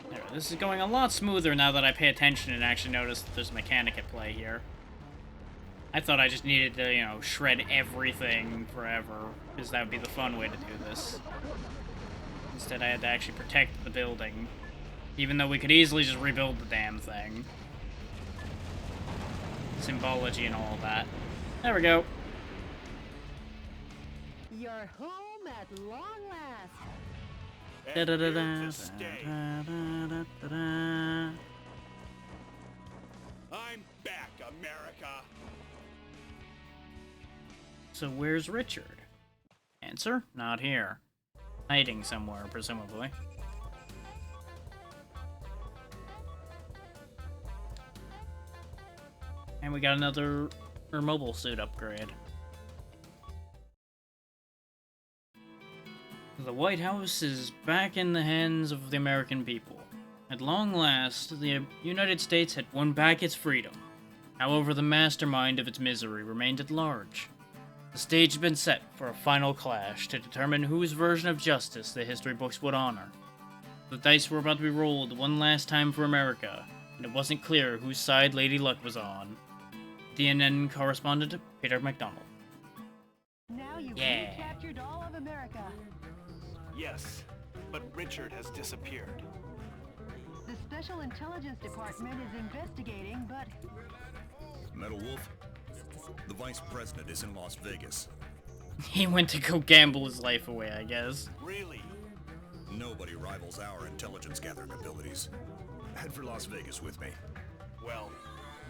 There, this is going a lot smoother now that I pay attention and actually notice that there's a mechanic at play here. I thought I just needed to, you know, shred everything forever, because that would be the fun way to do this. Instead, I had to actually protect the building, even though we could easily just rebuild the damn thing. Symbology and all that. There we go. You're home at long last. And here to stay. I'm back, America. So where's Richard? Answer, not here. Hiding somewhere, presumably. And we got another mobile suit upgrade. The White House is back in the hands of the American people. At long last, the United States had won back its freedom. However, the mastermind of its misery remained at large. The stage had been set for a final clash to determine whose version of justice the history books would honor. The dice were about to be rolled one last time for America, and it wasn't clear whose side Lady Luck was on. DNN correspondent Peter McDonald. Now you've Yeah. recaptured all of America. Yes, but Richard has disappeared. The Special Intelligence Department is investigating, but Metal Wolf, the vice president is in Las Vegas. He went to go gamble his life away, I guess. Really? Nobody rivals our intelligence gathering abilities. Head for Las Vegas with me. Well,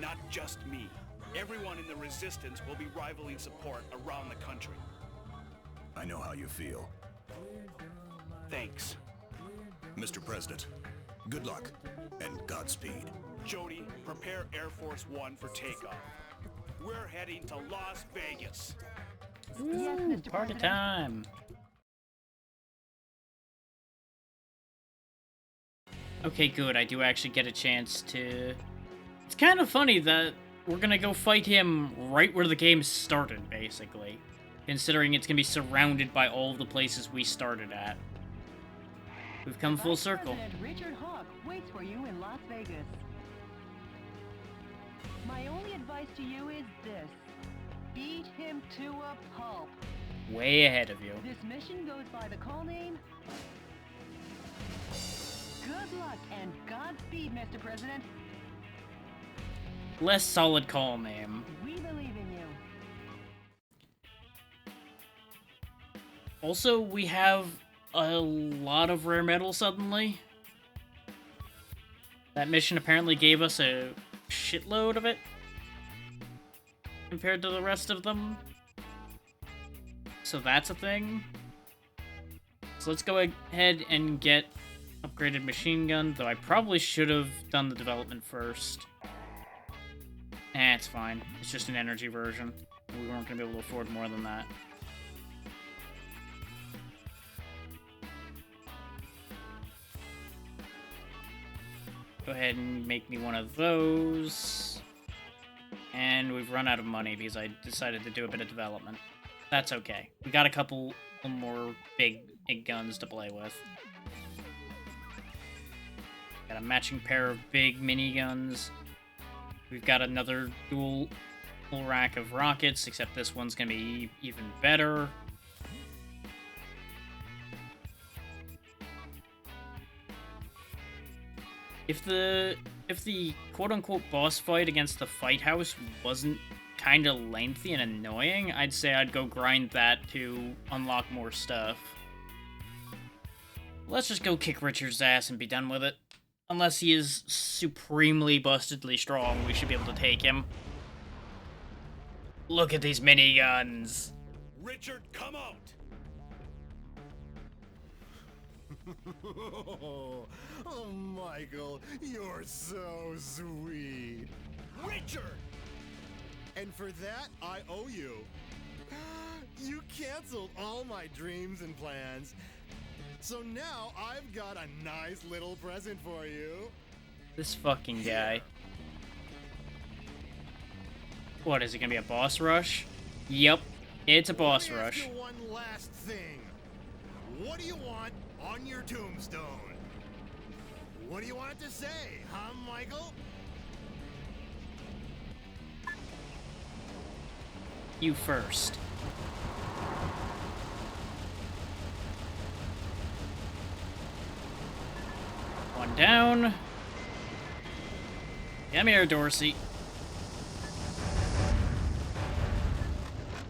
not just me. Everyone in the Resistance will be rivaling support around the country. I know how you feel. Thanks. Mr. President, good luck and Godspeed. Jody, prepare Air Force One for takeoff. We're heading to Las Vegas. yes, Mr. Party President. time! Okay, good. I do actually get a chance to... It's kind of funny that we're gonna go fight him right where the game started, basically. Considering it's gonna be surrounded by all of the places we started at. We've come full Vice circle. President Richard Hawk waits for you in Las Vegas. My only advice to you is this. Beat him to a pulp. Way ahead of you. This mission goes by the call name. Good luck and Godspeed, Mr. President. Less solid call name. We believe in you. Also, we have a lot of rare metal suddenly. That mission apparently gave us a shitload of it compared to the rest of them. So that's a thing. So let's go ahead and get upgraded machine gun, though I probably should have done the development first. It's fine. It's just an energy version. We weren't going to be able to afford more than that. Go ahead and make me one of those. And we've run out of money because I decided to do a bit of development. That's okay. We got a couple more big guns to play with. Got a matching pair of big miniguns. We've got another dual full rack of rockets, except this one's gonna be even better. If the quote-unquote boss fight against the Fight House wasn't kind of lengthy and annoying, I'd say I'd go grind that to unlock more stuff. Let's just go kick Richard's ass and be done with it. Unless he is supremely bustedly strong, we should be able to take him. Look at these miniguns! Richard, come out! Oh, Michael, you're so sweet. Richard! And for that, I owe you. You canceled all my dreams and plans. So now I've got a nice little present for you. This fucking guy. What, is it gonna be a boss rush? Yep, it's a boss rush. Ask you one last thing. What do you want on your tombstone? What do you want it to say, huh, Michael? You first. One down. Come here, Dorsey.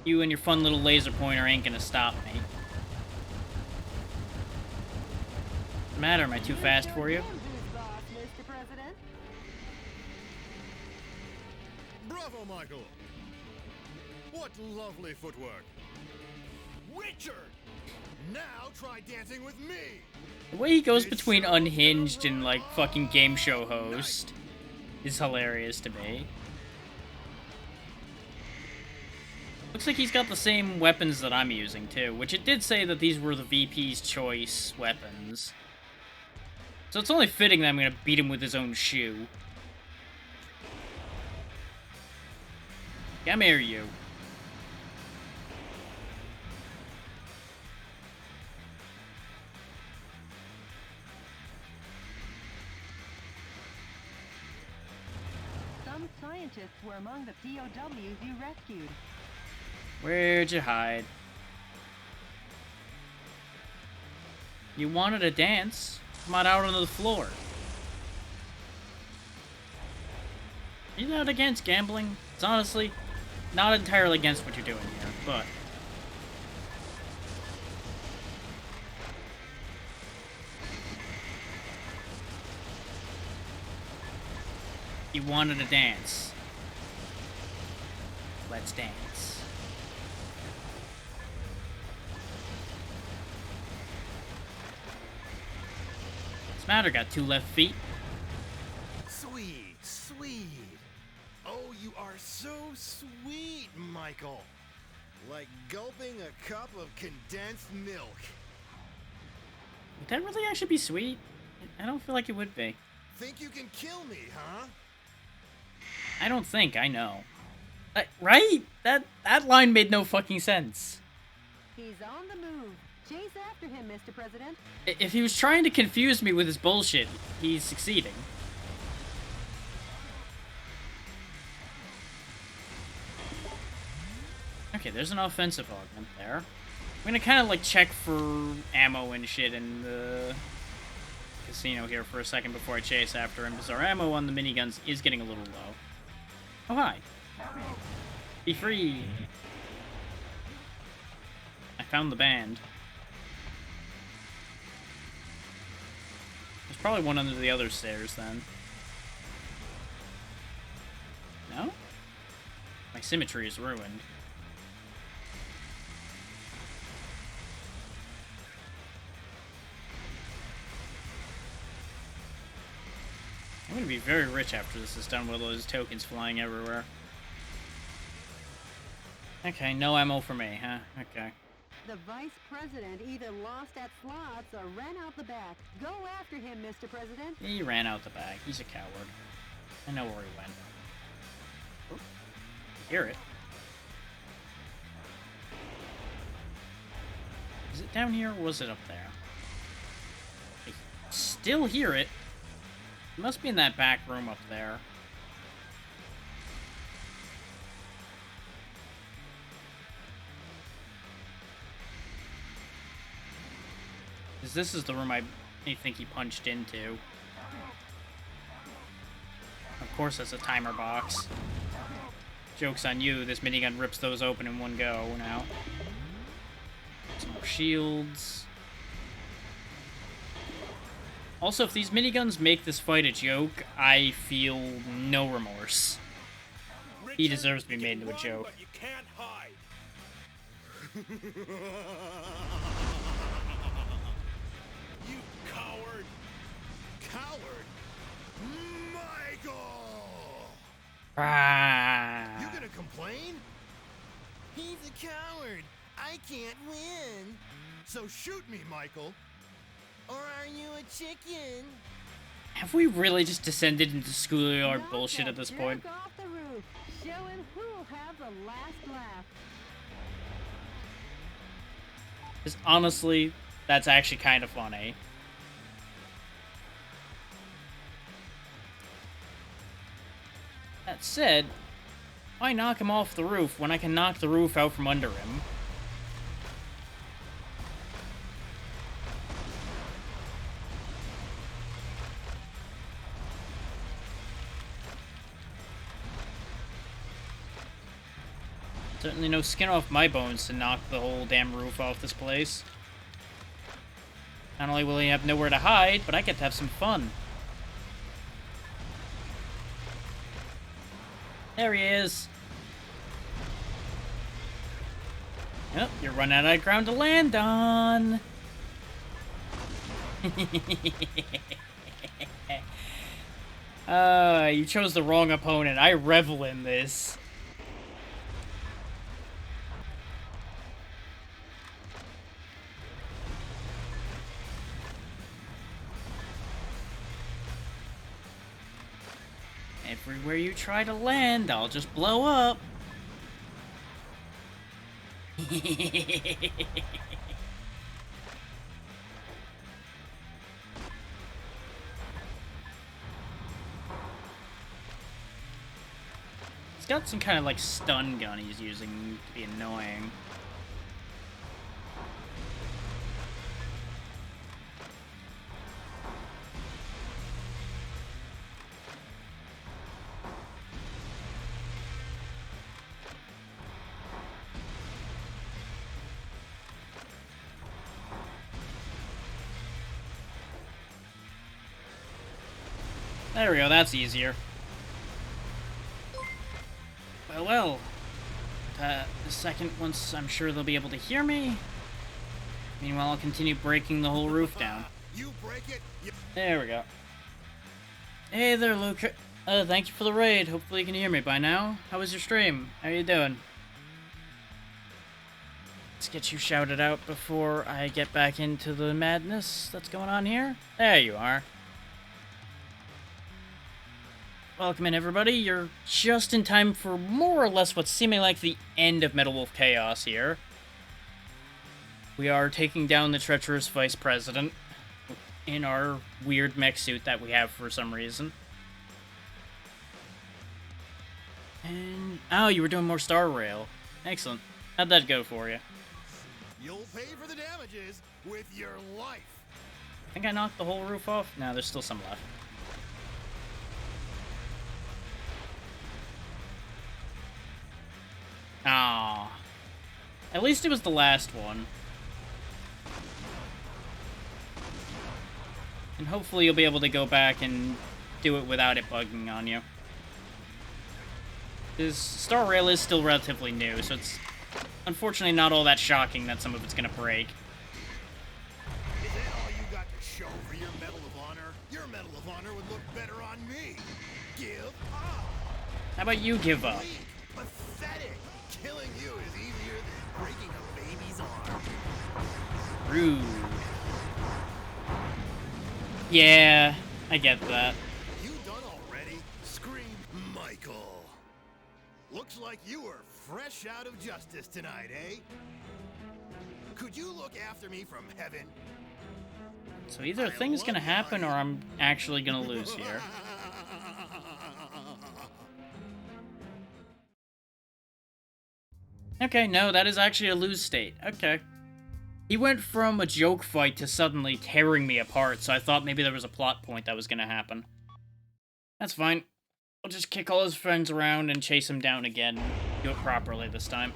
You and your fun little laser pointer ain't gonna stop me. What's the matter? Am I too fast for you? Mr. President. Bravo, Michael. What lovely footwork. Richard! Now try dancing with me. The way he goes between unhinged and, like, fucking game show host is hilarious to me. Looks like he's got the same weapons that I'm using, too, which it did say that these were the VP's choice weapons. So it's only fitting that I'm gonna beat him with his own shoe. Come here, you. Some scientists were among the POWs you rescued. Where'd you hide? You wanted to dance? Come on out onto the floor. Are you not against gambling? It's honestly not entirely against what you're doing here, but... You wanted to dance. Let's dance. What's the matter? Got 2 left feet? Sweet, sweet. Oh, you are so sweet, Michael. Like gulping a cup of condensed milk. Would that really actually be sweet? I don't feel like it would be. Think you can kill me, huh? I don't think, I know. Right? That line made no fucking sense. He's on the move. Chase after him, Mr. President. If he was trying to confuse me with his bullshit, he's succeeding. Okay, there's an offensive augment there. I'm gonna kind of like check for ammo and shit in the casino here for a second before I chase after him, because our ammo on the miniguns is getting a little low. Oh, hi. Be free. I found the band. There's probably one under the other stairs then. No? My symmetry is ruined. I'm gonna be very rich after this is done with all those tokens flying everywhere. Okay, no ammo for me, huh? Okay. The vice president either lost at slots or ran out the back. Go after him, Mr. President. He ran out the back. He's a coward. I know where he went. Oh, hear it. Is it down here or was it up there? I still hear it. It must be in that back room up there. Because this is the room I think he punched into. Of course it's a timer box. Joke's on you, this minigun rips those open in one go now. Some more shields. Also, if these miniguns make this fight a joke, I feel no remorse. He deserves to be made into a joke. But you can't hide. You coward! Coward? Michael! Ah. You gonna complain? He's a coward. I can't win. So shoot me, Michael. Or are you a chicken? Have we really just descended into schoolyard bullshit at this point? Off the roof, showing who'll have the last laugh. Because honestly, that's actually kind of funny. That said, why knock him off the roof when I can knock the roof out from under him? Certainly no skin off my bones to knock the whole damn roof off this place. Not only will he have nowhere to hide, but I get to have some fun. There he is. Yep, you're running out of ground to land on. You chose the wrong opponent. I revel in this. Everywhere you try to land, I'll just blow up. He's got some kind of like stun gun he's using to be annoying. There we go, that's easier. Well. The second, once I'm sure they'll be able to hear me. Meanwhile, I'll continue breaking the whole roof down. You break it. There we go. Hey there, Luke. Thank you for the raid. Hopefully you can hear me by now. How was your stream? How you doing? Let's get you shouted out before I get back into the madness that's going on here. There you are. Welcome in, everybody. You're just in time for more or less what's seeming like the end of Metal Wolf Chaos here. We are taking down the treacherous Vice President in our weird mech suit that we have for some reason. And... oh, you were doing more Star Rail. Excellent. How'd that go for you? You'll pay for the damages with your life. I think I knocked the whole roof off. No, there's still some left. Ah, at least it was the last one. And hopefully you'll be able to go back and do it without it bugging on you. This Star Rail is still relatively new, so it's unfortunately not all that shocking that some of it's gonna break. Is that all you got to show for your Medal of Honor? Your Medal of Honor would look better on me. Give up. How about you give up? Pathetic. Killing you is easier than breaking a baby's arm. Rude. Yeah, I get that. You done already? Scream Michael. Looks like you were fresh out of justice tonight, eh? Could you look after me from heaven? So either a thing's gonna happen or I'm actually gonna lose here. Okay, no, that is actually a lose state. Okay. He went from a joke fight to suddenly tearing me apart, so I thought maybe there was a plot point that was gonna happen. That's fine. I'll just kick all his friends around and chase him down again. Do it properly this time.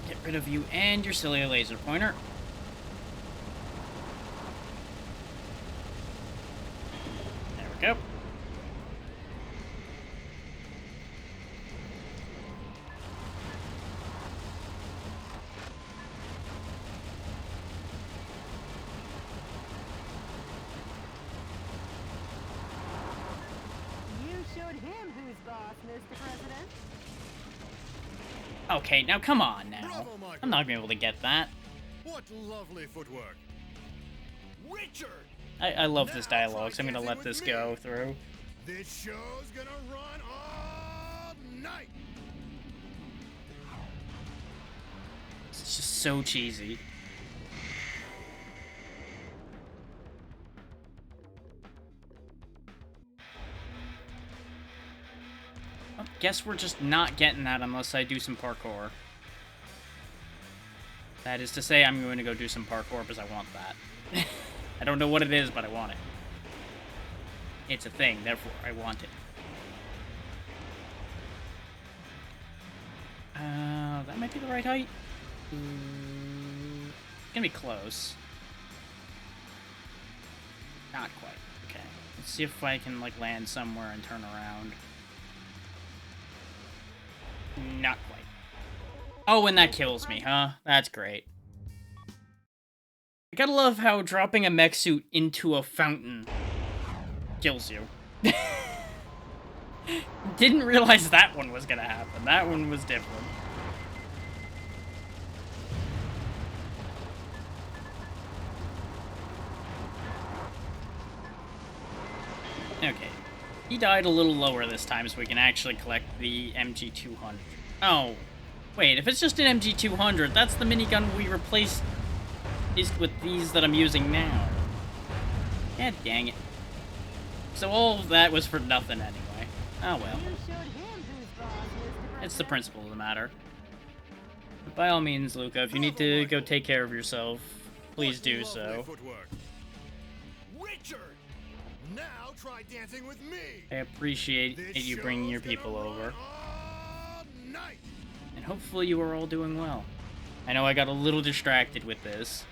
Get rid of you and your silly laser pointer. Go. You showed him who's boss, Mr. President. Okay, now come on now. Bravo, Michael. I'm not gonna be able to get that. What lovely footwork. Richard! I love this dialogue, so I'm gonna let this go through. This show's gonna run all night. It's just so cheesy. Well, guess we're just not getting that unless I do some parkour. That is to say, I'm going to go do some parkour because I want that. I don't know what it is, but I want it. It's a thing, therefore I want it. That might be the right height. It's gonna be close. Not quite. Okay. Let's see if I can, like, land somewhere and turn around. Not quite. Oh, and that kills me, huh? That's great. I gotta love how dropping a mech suit into a fountain kills you. Didn't realize that one was gonna happen. That one was different. He died a little lower this time, so we can actually collect the MG200. Oh, wait, if it's just an MG200, that's the minigun we replaced with these that I'm using now. God dang it. So all of that was for nothing anyway. Oh well. It's the principle of the matter. But by all means, Luca, if you need to go take care of yourself, please do so. Richard! Now try dancing with me! I appreciate you bringing your people over. And hopefully you are all doing well. I know I got a little distracted with this,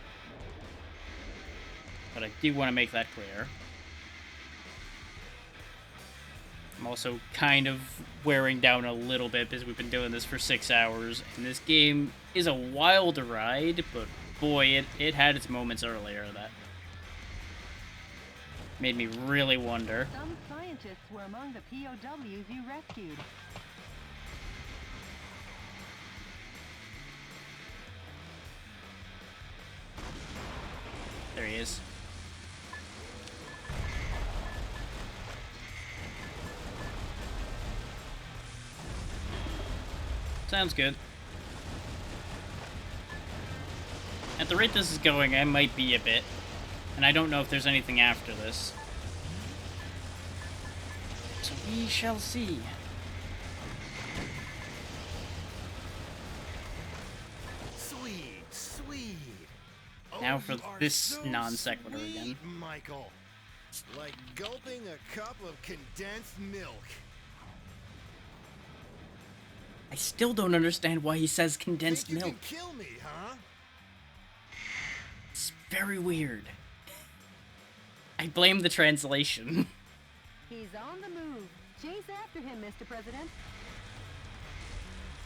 but I do want to make that clear. I'm also kind of wearing down a little bit because we've been doing this for 6 hours, and this game is a wild ride, but boy, it had its moments earlier that made me really wonder. Some scientists were among the POWs you rescued. There he is. Sounds good. At the rate this is going, I might be a bit. And I don't know if there's anything after this. So we shall see. Sweet, sweet. Now for this non sequitur again. Michael. Like gulping a cup of condensed milk. I still don't understand why he says condensed milk. You can kill me, huh? It's very weird. I blame the translation. He's on the move. Chase after him, Mr. President.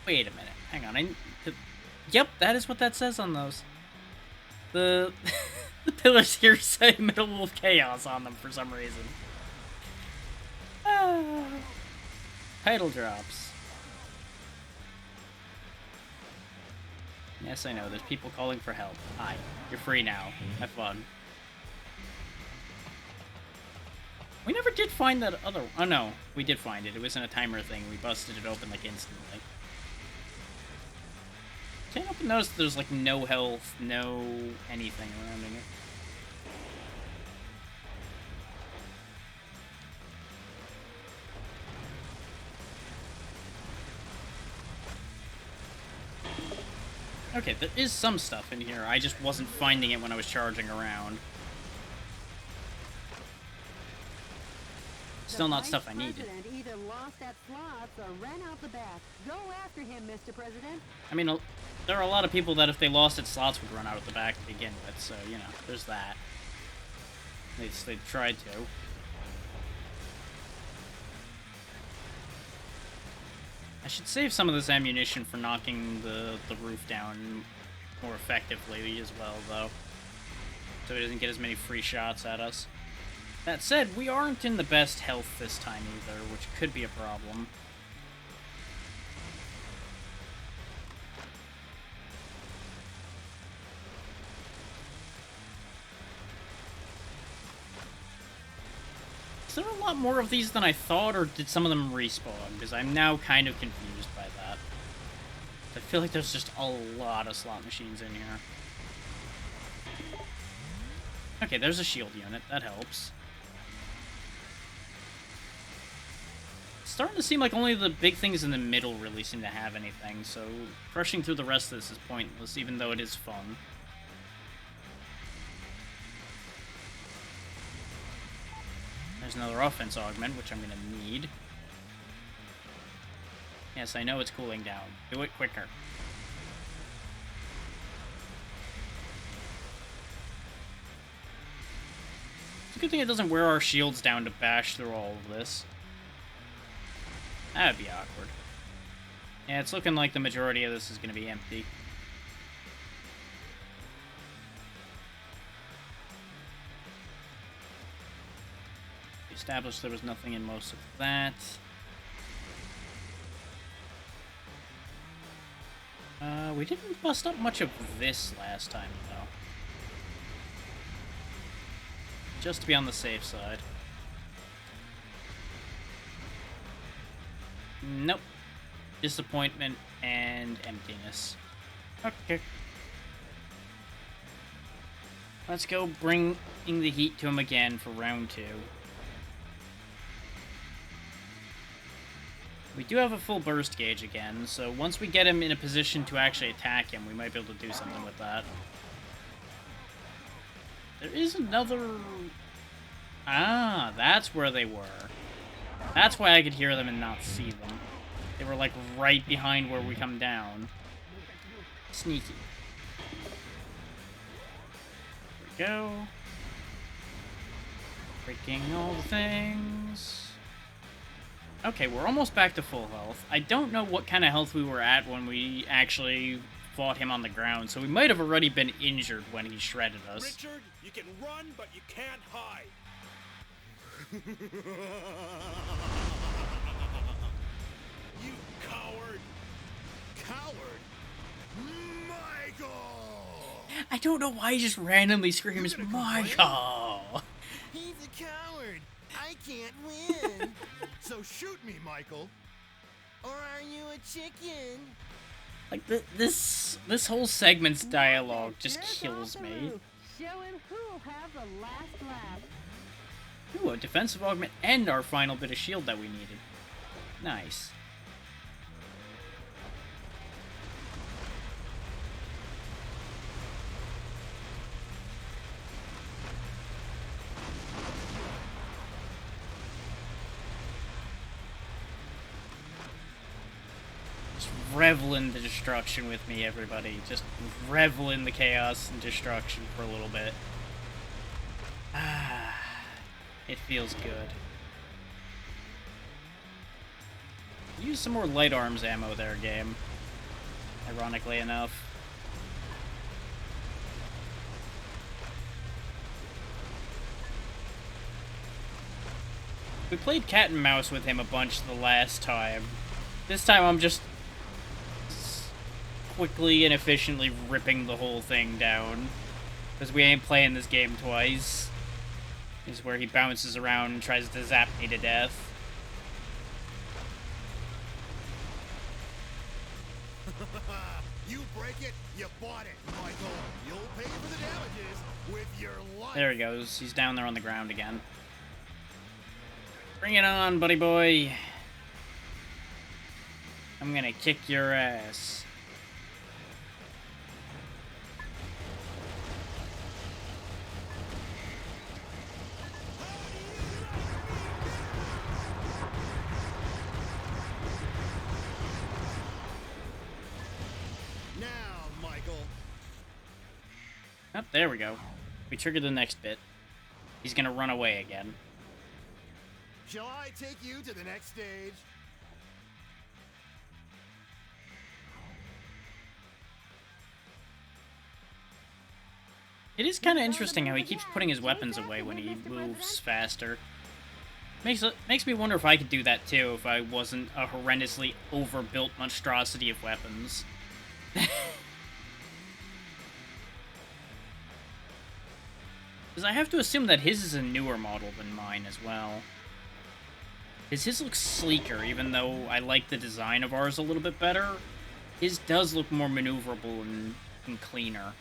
Wait a minute. Hang on. Yep, that is what that says on those. The pillars here say Middle of Chaos on them for some reason. Title drops. Yes, I know. There's people calling for help. Hi. You're free now. Have fun. We never did find that other... Oh, no. We did find it. It wasn't a timer thing. We busted it open, like, instantly. Can't help but notice there's, like, no health, no anything around it. Okay, there is some stuff in here. I just wasn't finding it when I was charging around. Still not stuff I needed. Either lost at slots or ran out the back. Go after him, Mr. President. I mean, there are a lot of people that if they lost at slots would run out of the back to begin with, so, you know, there's that. At least they tried to. I should save some of this ammunition for knocking the roof down more effectively as well, though. So he doesn't get as many free shots at us. That said, we aren't in the best health this time either, which could be a problem. Is there a lot more of these than I thought, or did some of them respawn? Because I'm now kind of confused by that. I feel like there's just a lot of slot machines in here. Okay, there's a shield unit. That helps. It's starting to seem like only the big things in the middle really seem to have anything, so crushing through the rest of this is pointless, even though it is fun. There's another offense augment, which I'm going to need. Yes, I know it's cooling down. Do it quicker. It's a good thing it doesn't wear our shields down to bash through all of this. That would be awkward. Yeah, it's looking like the majority of this is going to be empty. Established there was nothing in most of that. We didn't bust up much of this last time, though. Just to be on the safe side. Nope. Disappointment and emptiness. Okay. Let's go bring the heat to him again for round 2. We do have a full burst gauge again, so once we get him in a position to actually attack him, we might be able to do something with that. There is another... Ah, that's where they were. That's why I could hear them and not see them. They were, like, right behind where we come down. Sneaky. There we go. Breaking all the things. Okay, we're almost back to full health. I don't know what kind of health we were at when we actually fought him on the ground, so we might have already been injured when he shredded us. Richard, you can run, but you can't hide. You coward! Coward? Michael! I don't know why he just randomly screams, Michael! He's a coward. I can't win. So shoot me, Michael. Or are you a chicken? Like, this whole segment's dialogue just kills me. Show him who'll have the last laugh. Ooh, a defensive augment and our final bit of shield that we needed. Nice. Just revel in the destruction with me, everybody. Just revel in the chaos and destruction for a little bit. Ah. It feels good. Use some more light arms ammo there, game. Ironically enough. We played cat and mouse with him a bunch the last time. This time I'm just quickly and efficiently ripping the whole thing down. Because we ain't playing this game twice. Is where he bounces around and tries to zap me to death. You break it, you bought it, Michael. You'll pay for the damages with your life. There he goes. He's down there on the ground again. Bring it on, buddy boy. I'm gonna kick your ass. Oh, there we go. We triggered the next bit. He's gonna run away again. Shall I take you to the next stage? It is kind of interesting how he keeps putting his weapons away when he moves faster. Makes me wonder if I could do that too, if I wasn't a horrendously overbuilt monstrosity of weapons. Because I have to assume that his is a newer model than mine as well. His looks sleeker, even though I like the design of ours a little bit better. His does look more maneuverable and cleaner.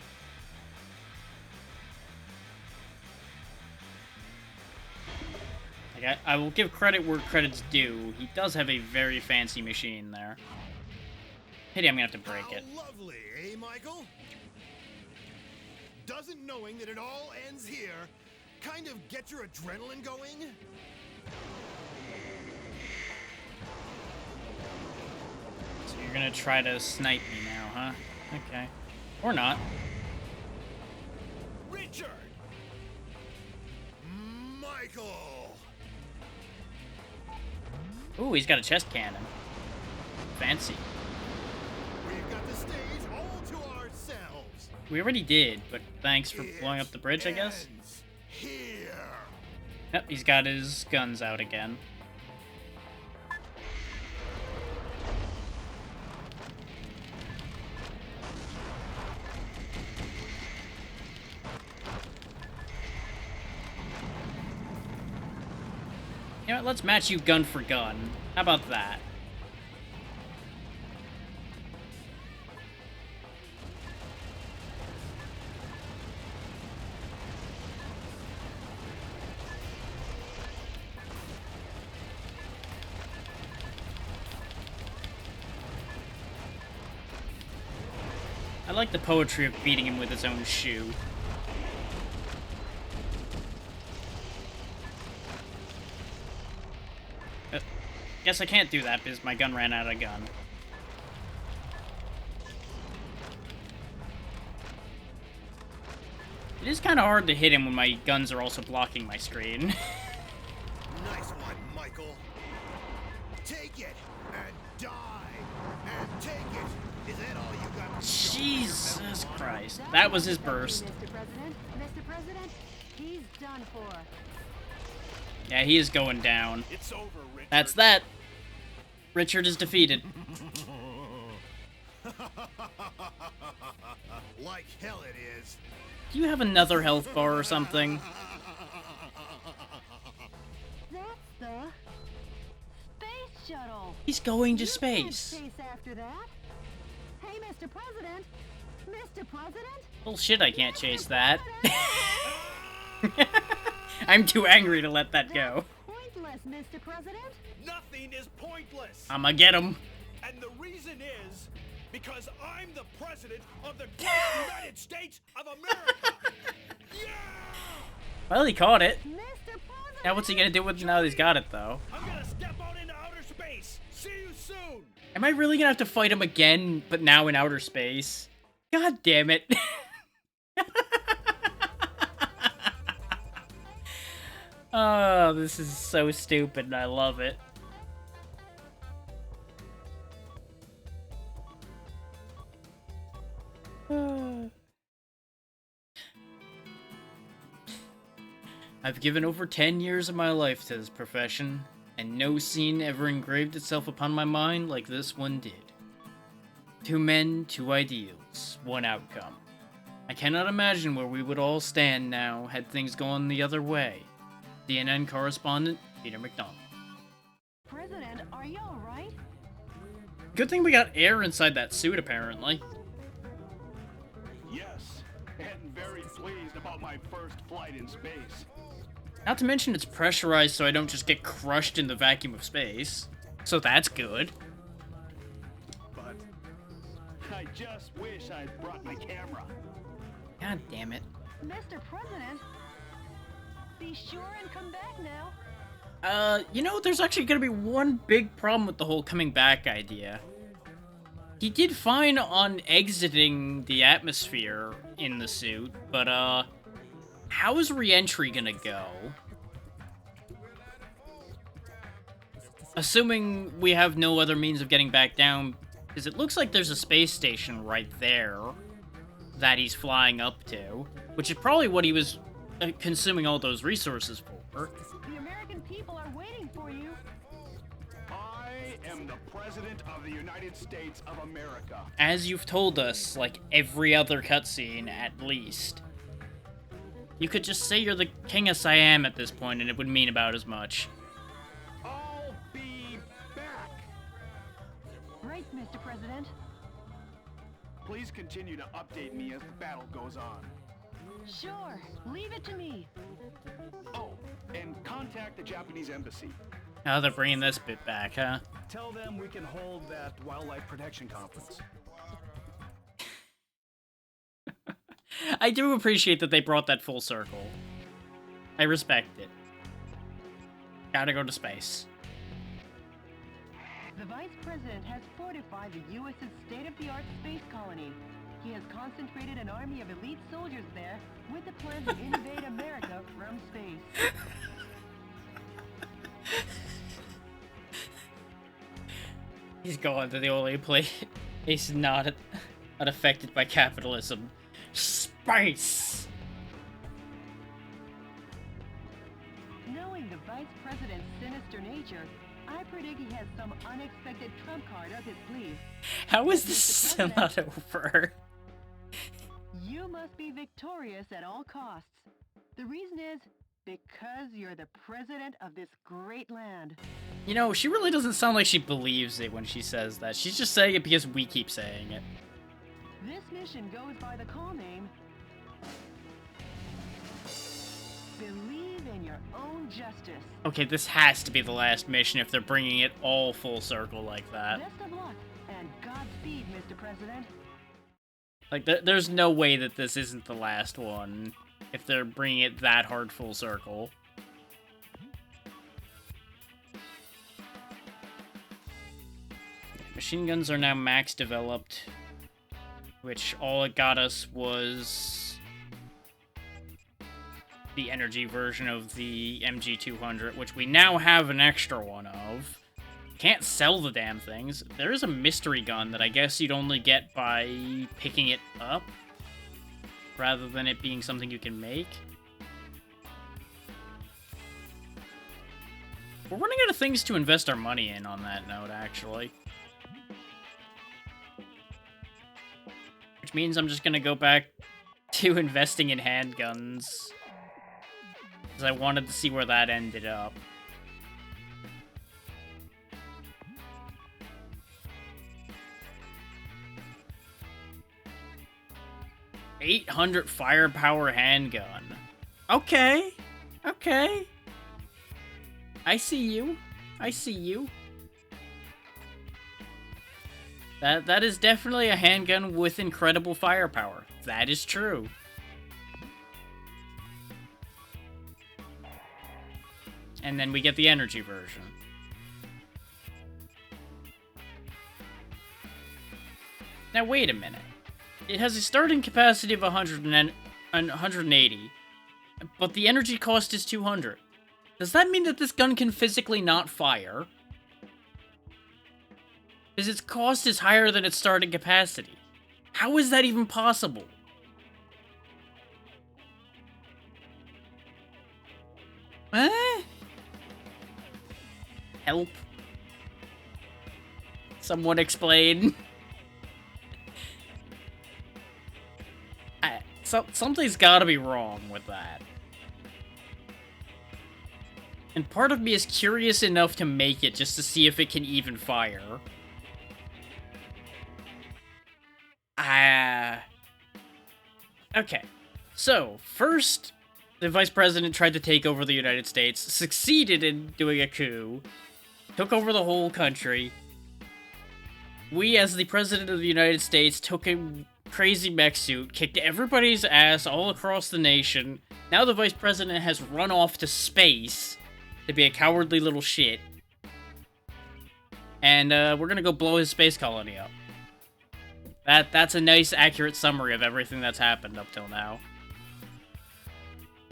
Like, I will give credit where credit's due. He does have a very fancy machine there. Pity I'm gonna have to break it. Lovely, eh, Michael? Doesn't knowing that it all ends here kind of get your adrenaline going? So you're gonna try to snipe me now, huh? Okay. Or not. Richard! Michael! Ooh, he's got a chest cannon. Fancy. We've got the stage all to ourselves. We already did, but thanks for blowing up the bridge, I guess. Here. Yep, he's got his guns out again. You know what, let's match you gun for gun. How about that? like the poetry of beating him with his own shoe. Guess I can't do that because my gun ran out of gun. It is kind of hard to hit him when my guns are also blocking my screen. Nice one, Michael. Take it and die and take it. Is that all you got? Jesus Christ. That was his burst. Mr. President, Mr. President, he's done for. Yeah, he is going down. It's over, Richard. That's that. Richard is defeated. Like hell it is. Do you have another health bar or something? That's the space shuttle. He's going to You can't space. chase after that. Hey, Mr. President. Mr. President. Bullshit, I can't chase that. I'm too angry to let that go. Pointless, Mr. President. Nothing is pointless. I'ma get him. And the reason is because I'm the president of the great United States of America. Yeah! Well, he caught it. Mr. President. Now what's he gonna do with it now that he's got it, though? I'm gonna step out into outer space. See you soon. Am I really gonna have to fight him again, but now in outer space? God damn it. Oh, this is so stupid, and I love it. I've given over 10 years of my life to this profession, and no scene ever engraved itself upon my mind like this one did. 2 men, 2 ideals, 1 outcome. I cannot imagine where we would all stand now had things gone the other way. CNN correspondent, Peter McDonald. President, are you all right? Good thing we got air inside that suit, apparently. Yes, and very pleased about my first flight in space. Not to mention it's pressurized so I don't just get crushed in the vacuum of space. So that's good. But I just wish I'd brought my camera. God damn it. Mr. President, be sure and come back now. You know, there's actually gonna be one big problem with the whole coming back idea. He did fine on exiting the atmosphere in the suit, but, how is re-entry gonna go? Assuming we have no other means of getting back down, because it looks like there's a space station right there that he's flying up to, which is probably what he was consuming all those resources for. The American people are waiting for you. I am the president of the United States of America. As you've told us, like every other cutscene, at least. You could just say you're the King of Siam at this point, and it would mean about as much. I'll be back. Right, Mr. President. Please continue to update me as the battle goes on. Sure, leave it to me. Oh, and contact the Japanese embassy. Oh, they're bringing this bit back, huh? Tell them we can hold that wildlife protection conference. I do appreciate that they brought that full circle. I respect it. Gotta go to space. The Vice President has fortified the U.S.'s state-of-the-art space colony. He has concentrated an army of elite soldiers there with the plan to invade America from space. He's going to the only place he's not unaffected by capitalism. Space! Knowing the Vice President's sinister nature, I predict he has some unexpected trump card up his sleeve. How is this still not over? You must be victorious at all costs. The reason is because you're the president of this great land. You know, she really doesn't sound like she believes it when she says that. She's just saying it because we keep saying it. This mission goes by the call name Believe in Your Own Justice. Okay, this has to be the last mission if they're bringing it all full circle like that. Best of luck and Godspeed, Mr. President. Like, there's no way that this isn't the last one, if they're bringing it that hard full circle. Machine guns are now max developed, which all it got us was the energy version of the MG200, which we now have an extra one of. Can't sell the damn things. There is a mystery gun that I guess you'd only get by picking it up, rather than it being something you can make. We're running out of things to invest our money in on that note, actually. Which means I'm just gonna go back to investing in handguns, because I wanted to see where that ended up. 800 firepower handgun. Okay. Okay. I see you. I see you. That is definitely a handgun with incredible firepower. That is true. And then we get the energy version. Now wait a minute. It has a starting capacity of 180, but the energy cost is 200. Does that mean that this gun can physically not fire? Because its cost is higher than its starting capacity. How is that even possible? Help. Someone explain. Something's gotta be wrong with that. And part of me is curious enough to make it just to see if it can even fire. Okay. So, first, the Vice President tried to take over the United States, succeeded in doing a coup, took over the whole country. We, as the President of the United States, took a crazy mech suit, kicked everybody's ass all across the nation. Now the Vice President has run off to space to be a cowardly little shit. And we're gonna go blow his space colony up. That's a nice, accurate summary of everything that's happened up till now.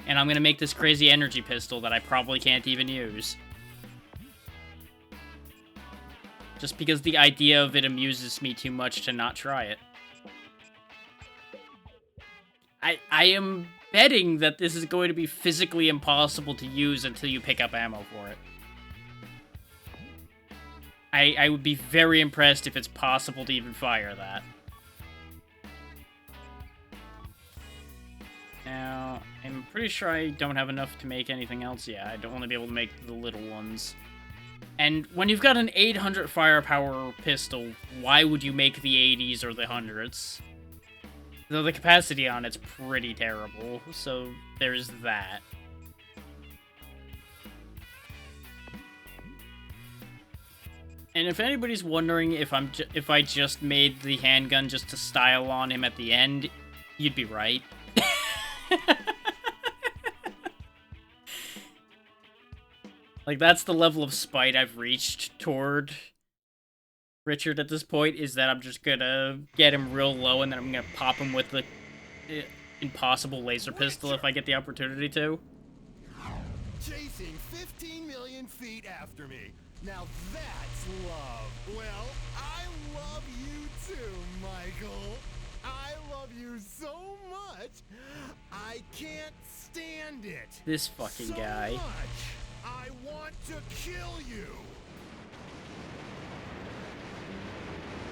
And I'm gonna make this crazy energy pistol that I probably can't even use. Just because the idea of it amuses me too much to not try it. I am betting that this is going to be physically impossible to use until you pick up ammo for it. I would be very impressed if it's possible to even fire that. Now, I'm pretty sure I don't have enough to make anything else yet. I'd only be able to make the little ones. And when you've got an 800 firepower pistol, why would you make the 80s or the 100s? Though the capacity on it's pretty terrible, so there's that. And if anybody's wondering if I just made the handgun just to style on him at the end, you'd be right. Like, that's the level of spite I've reached toward Richard at this point, is that I'm just gonna get him real low and then I'm gonna pop him with the impossible laser pistol if I get the opportunity to. Chasing 15 million feet after me. Now that's love. Well, I love you too, Michael. I love you so much. I can't stand it. This fucking guy. So much. I want to kill you.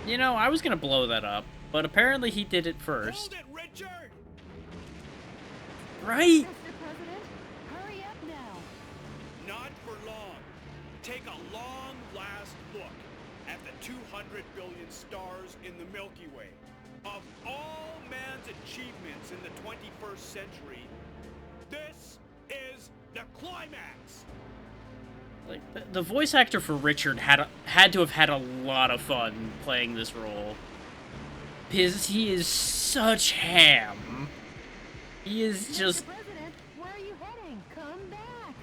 You know, I was gonna blow that up, but apparently he did it first. Hold it, Richard! Right? Mr. President, hurry up now. Not for long. Take a long last look at the 200 billion stars in the Milky Way. Of all man's achievements in the 21st century, this is the climax. Like, the voice actor for Richard had to have had a lot of fun playing this role. he is such ham. He is just... President, where are you heading? Come back.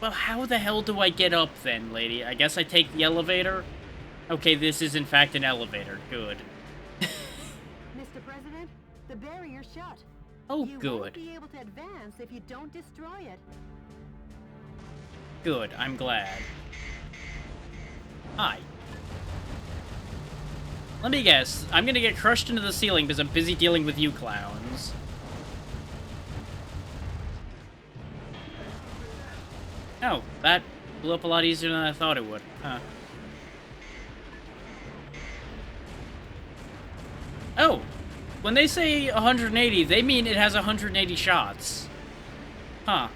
Well, how the hell do I get up then, lady? I guess I take the elevator? Okay, this is in fact an elevator. Good. Mr. President, the barrier's shut. Oh, you good. won't be able to advance if you don't destroy it. Good, I'm glad. Hi. Let me guess. I'm gonna get crushed into the ceiling because I'm busy dealing with you clowns. Oh, that blew up a lot easier than I thought it would. Huh. Oh! When they say 180, they mean it has 180 shots. Huh.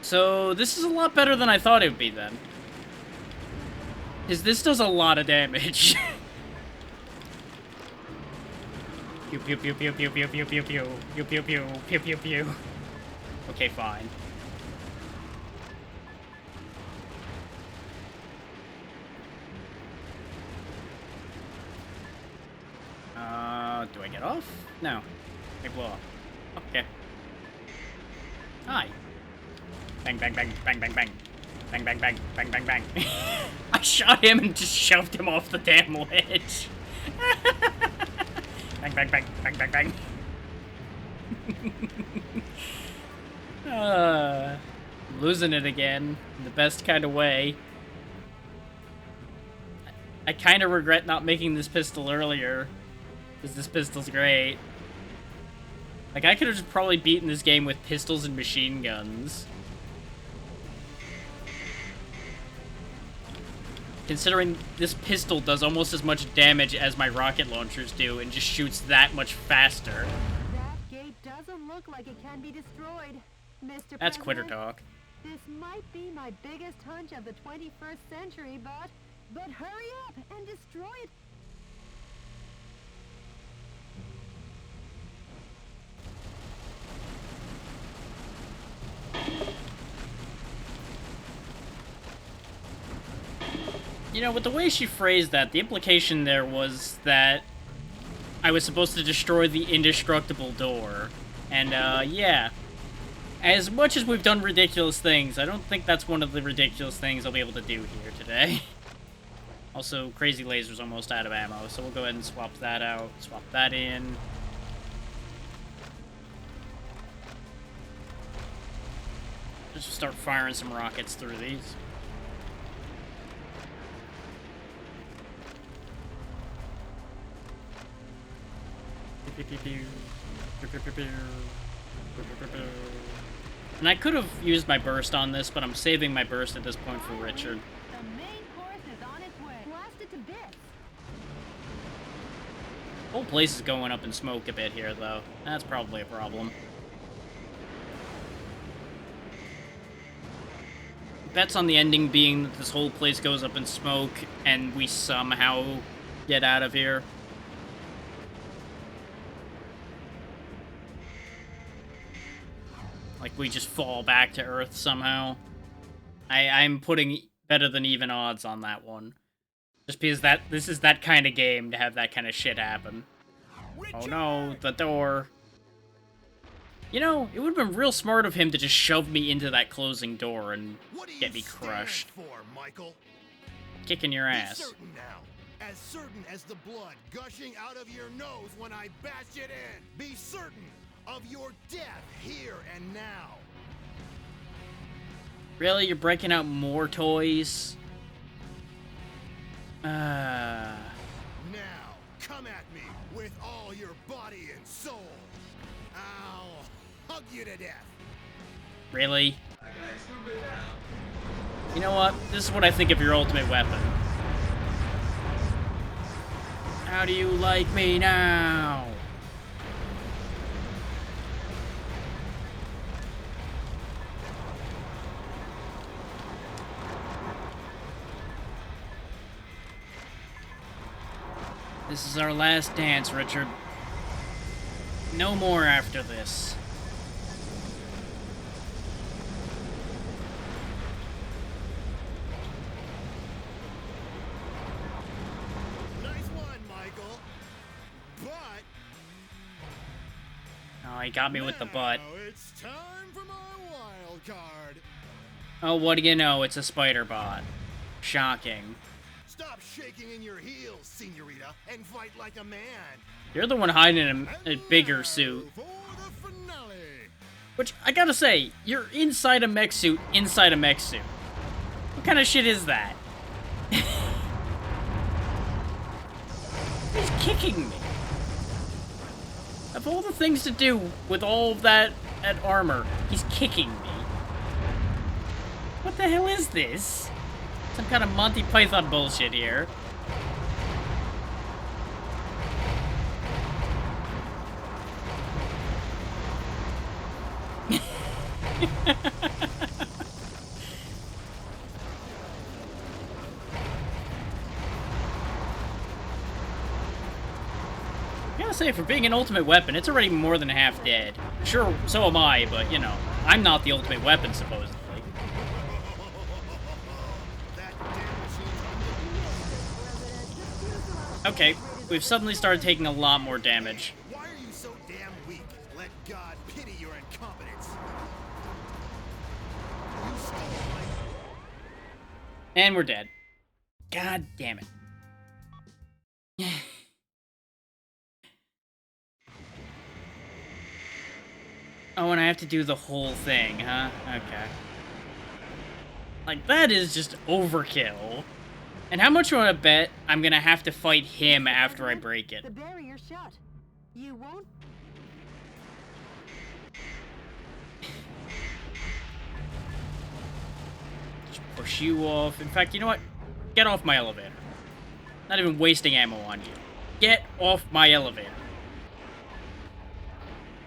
So, this is a lot better than I thought it would be, then. Because this does a lot of damage. Pew pew pew pew pew pew pew pew pew pew pew pew pew pew pew. Okay, fine. Do I get off? No. I blow up. Okay. Hi. Bang, bang, bang, bang, bang, bang. Bang, bang, bang, bang, bang, bang. I shot him and just shoved him off the damn ledge. Bang, bang, bang, bang, bang, bang. Losing it again. In the best kind of way. I kind of regret not making this pistol earlier. Because this pistol's great. Like, I could have just probably beaten this game with pistols and machine guns. Considering this pistol does almost as much damage as my rocket launchers do and just shoots that much faster. That gate doesn't look like it can be destroyed, Mr. That's President. quitter talk. This might be my biggest hunch of the 21st century, but hurry up and destroy it. You know, with the way she phrased that, the implication there was that I was supposed to destroy the indestructible door. And, yeah. As much as we've done ridiculous things, I don't think that's one of the ridiculous things I'll be able to do here today. Also, Crazy Laser's almost out of ammo, so we'll go ahead and swap that out, swap that in. Just start firing some rockets through these. And I could have used my burst on this, but I'm saving my burst at this point for Richard. The main course is on its way. Blast it to bits. Whole place is going up in smoke a bit here, though. That's probably a problem. Bets on the ending being that this whole place goes up in smoke and we somehow get out of here. Like, we just fall back to Earth somehow. I'm putting better than even odds on that one. Just because this is that kind of game to have that kind of shit happen. Oh no, the door. You know, it would have been real smart of him to just shove me into that closing door and get me crushed. For, Michael? Kicking your ass. Be certain now. As certain as the blood gushing out of your nose when I bash it in. Be certain of your death here and now. Really? You're breaking out more toys? Now, come at me with all your body and soul. I'll hug you to death. Really? You know what? This is what I think of your ultimate weapon. How do you like me now? This is our last dance, Richard. No more after this. Nice one, Michael. he got me with the butt. It's time for my wild card. Oh, what do you know? It's a spider bot. Shocking. Stop shaking in your heels, senorita, and fight like a man. You're the one hiding in a bigger suit. Which, I gotta say, you're inside a mech suit, inside a mech suit. What kind of shit is that? He's kicking me. Of all the things to do with all of that armor, he's kicking me. What the hell is this? Some kind of Monty Python bullshit here. I gotta say, for being an ultimate weapon, it's already more than half dead. Sure, so am I, but, you know, I'm not the ultimate weapon, supposedly. Okay, we've suddenly started taking a lot more damage. Why are you so damn weak? Let God pity your incompetence. And we're dead. God damn it. Oh, and I have to do the whole thing, huh? Okay. Like, that is just overkill. And how much you want to bet I'm gonna have to fight him after I break it? The barrier's shut. You won't. Just push you off. In fact, you know what? Get off my elevator. Not even wasting ammo on you. Get off my elevator.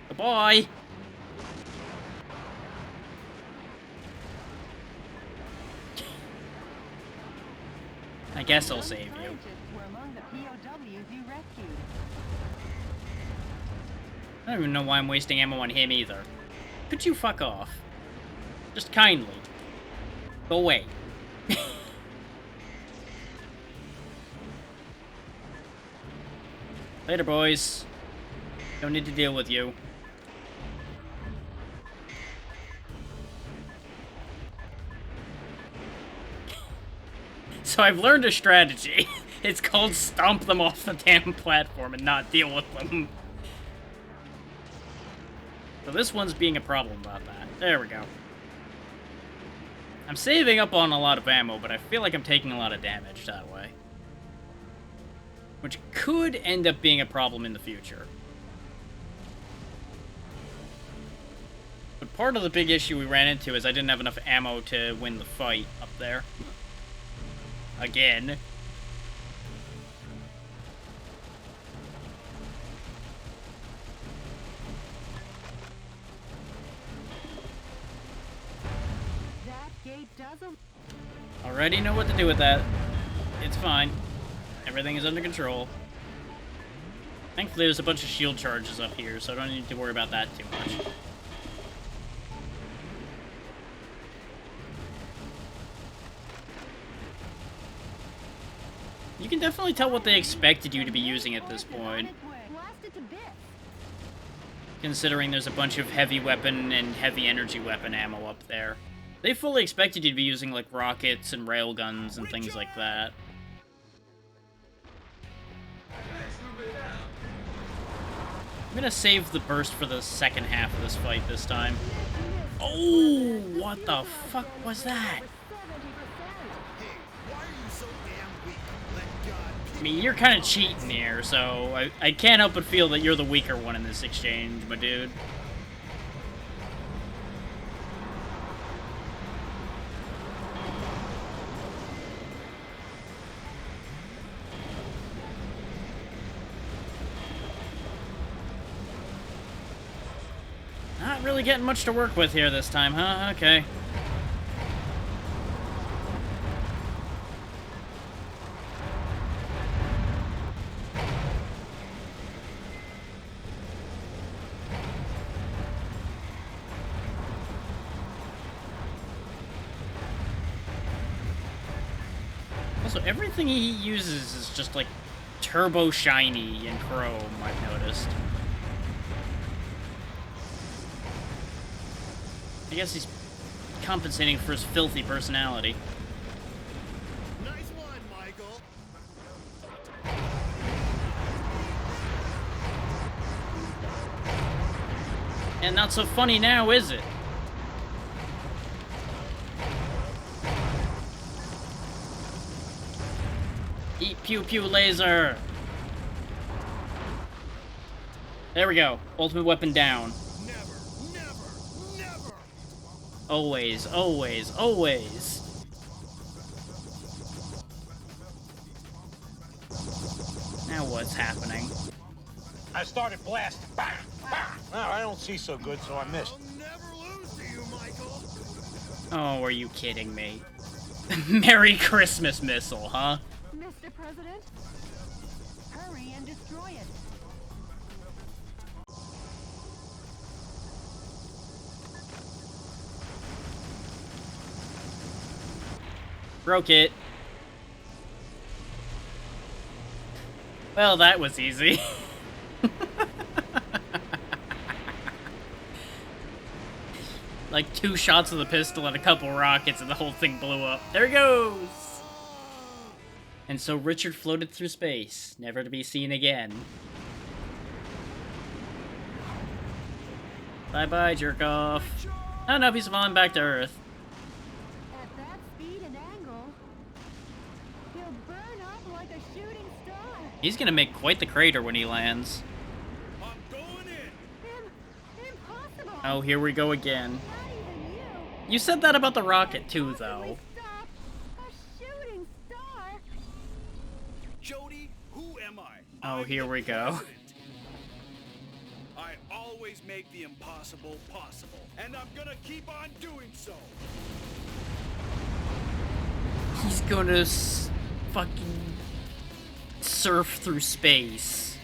Goodbye. I guess I'll save you. I don't even know why I'm wasting ammo on him either. Could you fuck off? Just kindly. Go away. Later, boys. Don't need to deal with you. So I've learned a strategy. It's called stomp them off the damn platform and not deal with them. So this one's being a problem about that. There we go. I'm saving up on a lot of ammo, but I feel like I'm taking a lot of damage that way. Which could end up being a problem in the future. But part of the big issue we ran into is I didn't have enough ammo to win the fight up there. Again. That gate doesn't. Already know what to do with that. It's fine. Everything is under control. Thankfully, there's a bunch of shield charges up here, so I don't need to worry about that too much. You can definitely tell what they expected you to be using at this point. Considering there's a bunch of heavy weapon and heavy energy weapon ammo up there. They fully expected you to be using, like, rockets and railguns and things like that. I'm gonna save the burst for the second half of this fight this time. Oh, what the fuck was that? I mean, you're kind of cheating here, so I can't help but feel that you're the weaker one in this exchange, my dude. Not really getting much to work with here this time, huh? Okay. Also, everything he uses is just, like, turbo shiny in Chrome, I've noticed. I guess he's compensating for his filthy personality. Nice one, Michael. And not so funny now, is it? Eat pew pew laser. There we go. Ultimate weapon down. Never. Always, always, always. Now what's happening? I started blasting. Bang! Bang! No, I don't see so good, so I missed. I'll never lose to you, Michael. Oh, are you kidding me? Merry Christmas missile, huh? Mr. President, hurry and destroy it. Broke it. Well, that was easy. Like 2 shots of the pistol and a couple rockets and the whole thing blew up. There he goes! And so Richard floated through space, never to be seen again. Bye-bye, jerk-off. Oh no, he's falling back to Earth. At that speed and angle, he'll burn up like a shooting star. He's gonna make quite the crater when he lands. I'm going in. Impossible. Oh, here we go again. Not even you. You said that about the rocket too, though. Stop a shooting star. Jody, who am I? Oh, here we go. I always make the impossible possible, and I'm gonna keep on doing so. He's gonna fucking surf through space.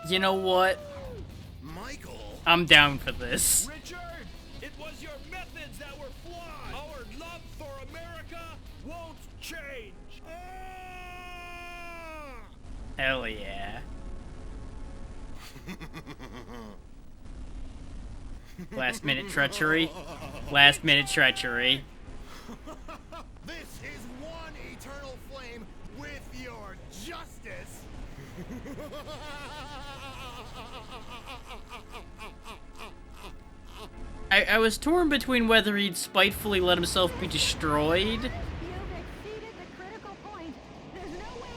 You know what? Michael. I'm down for this. Richard, it was your methods that were flawed. Our love for America won't change. Hell yeah. Last minute treachery. Last minute treachery. This is one eternal flame with your justice. I was torn between whether he'd spitefully let himself be destroyed, You've exceeded the critical point. There's no way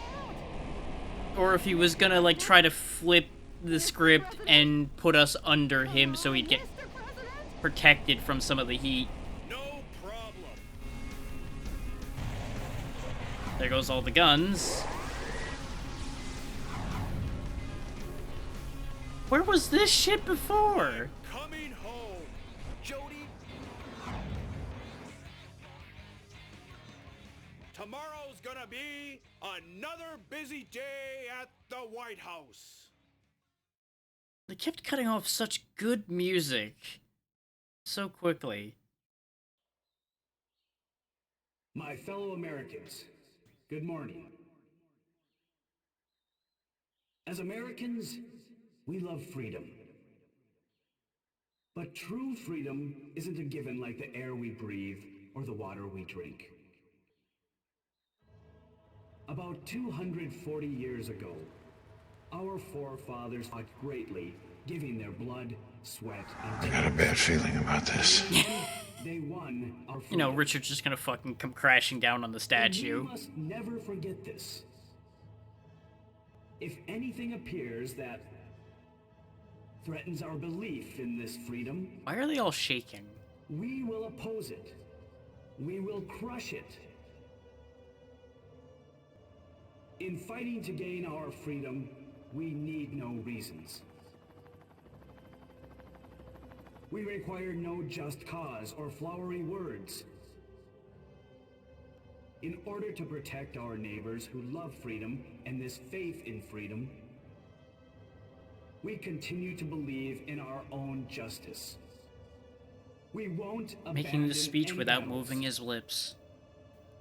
out. or if he was gonna, like, try to flip the script and put us under him so he'd get protected from some of the heat. No problem. There goes all the guns. Where was this shit before? Coming home, Jody. Tomorrow's gonna be another busy day at the White House. They kept cutting off such good music so quickly. My fellow Americans, good morning. As Americans, we love freedom. But true freedom isn't a given like the air we breathe or the water we drink. About 240 years ago, our forefathers fought greatly, giving their blood, sweat, and tears. I got a bad feeling about this. They won our You know, freedom. Richard's just gonna fucking come crashing down on the statue. And we must never forget this. If anything appears that threatens our belief in this freedom, Why are they all shaking? we will oppose it. We will crush it. In fighting to gain our freedom, we need no reasons. We require no just cause or flowery words. In order to protect our neighbors who love freedom and this faith in freedom, we continue to believe in our own justice. We won't Making abandon the speech any without battles. moving his lips.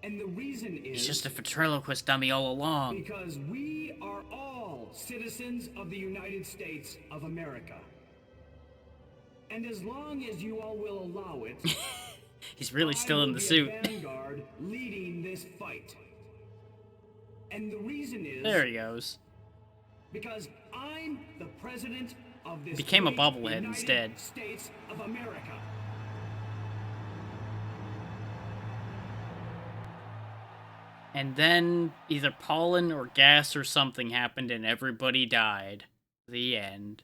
And the reason is He's just a ventriloquist dummy all along. because we are all citizens of the United States of America. And as long as you all will allow it, he's really still in the I will suit. be a vanguard leading this fight. And the reason is... There he goes. Because I'm the president of this Became a great bobblehead United instead. States of America. And then either pollen or gas or something happened and everybody died. The end.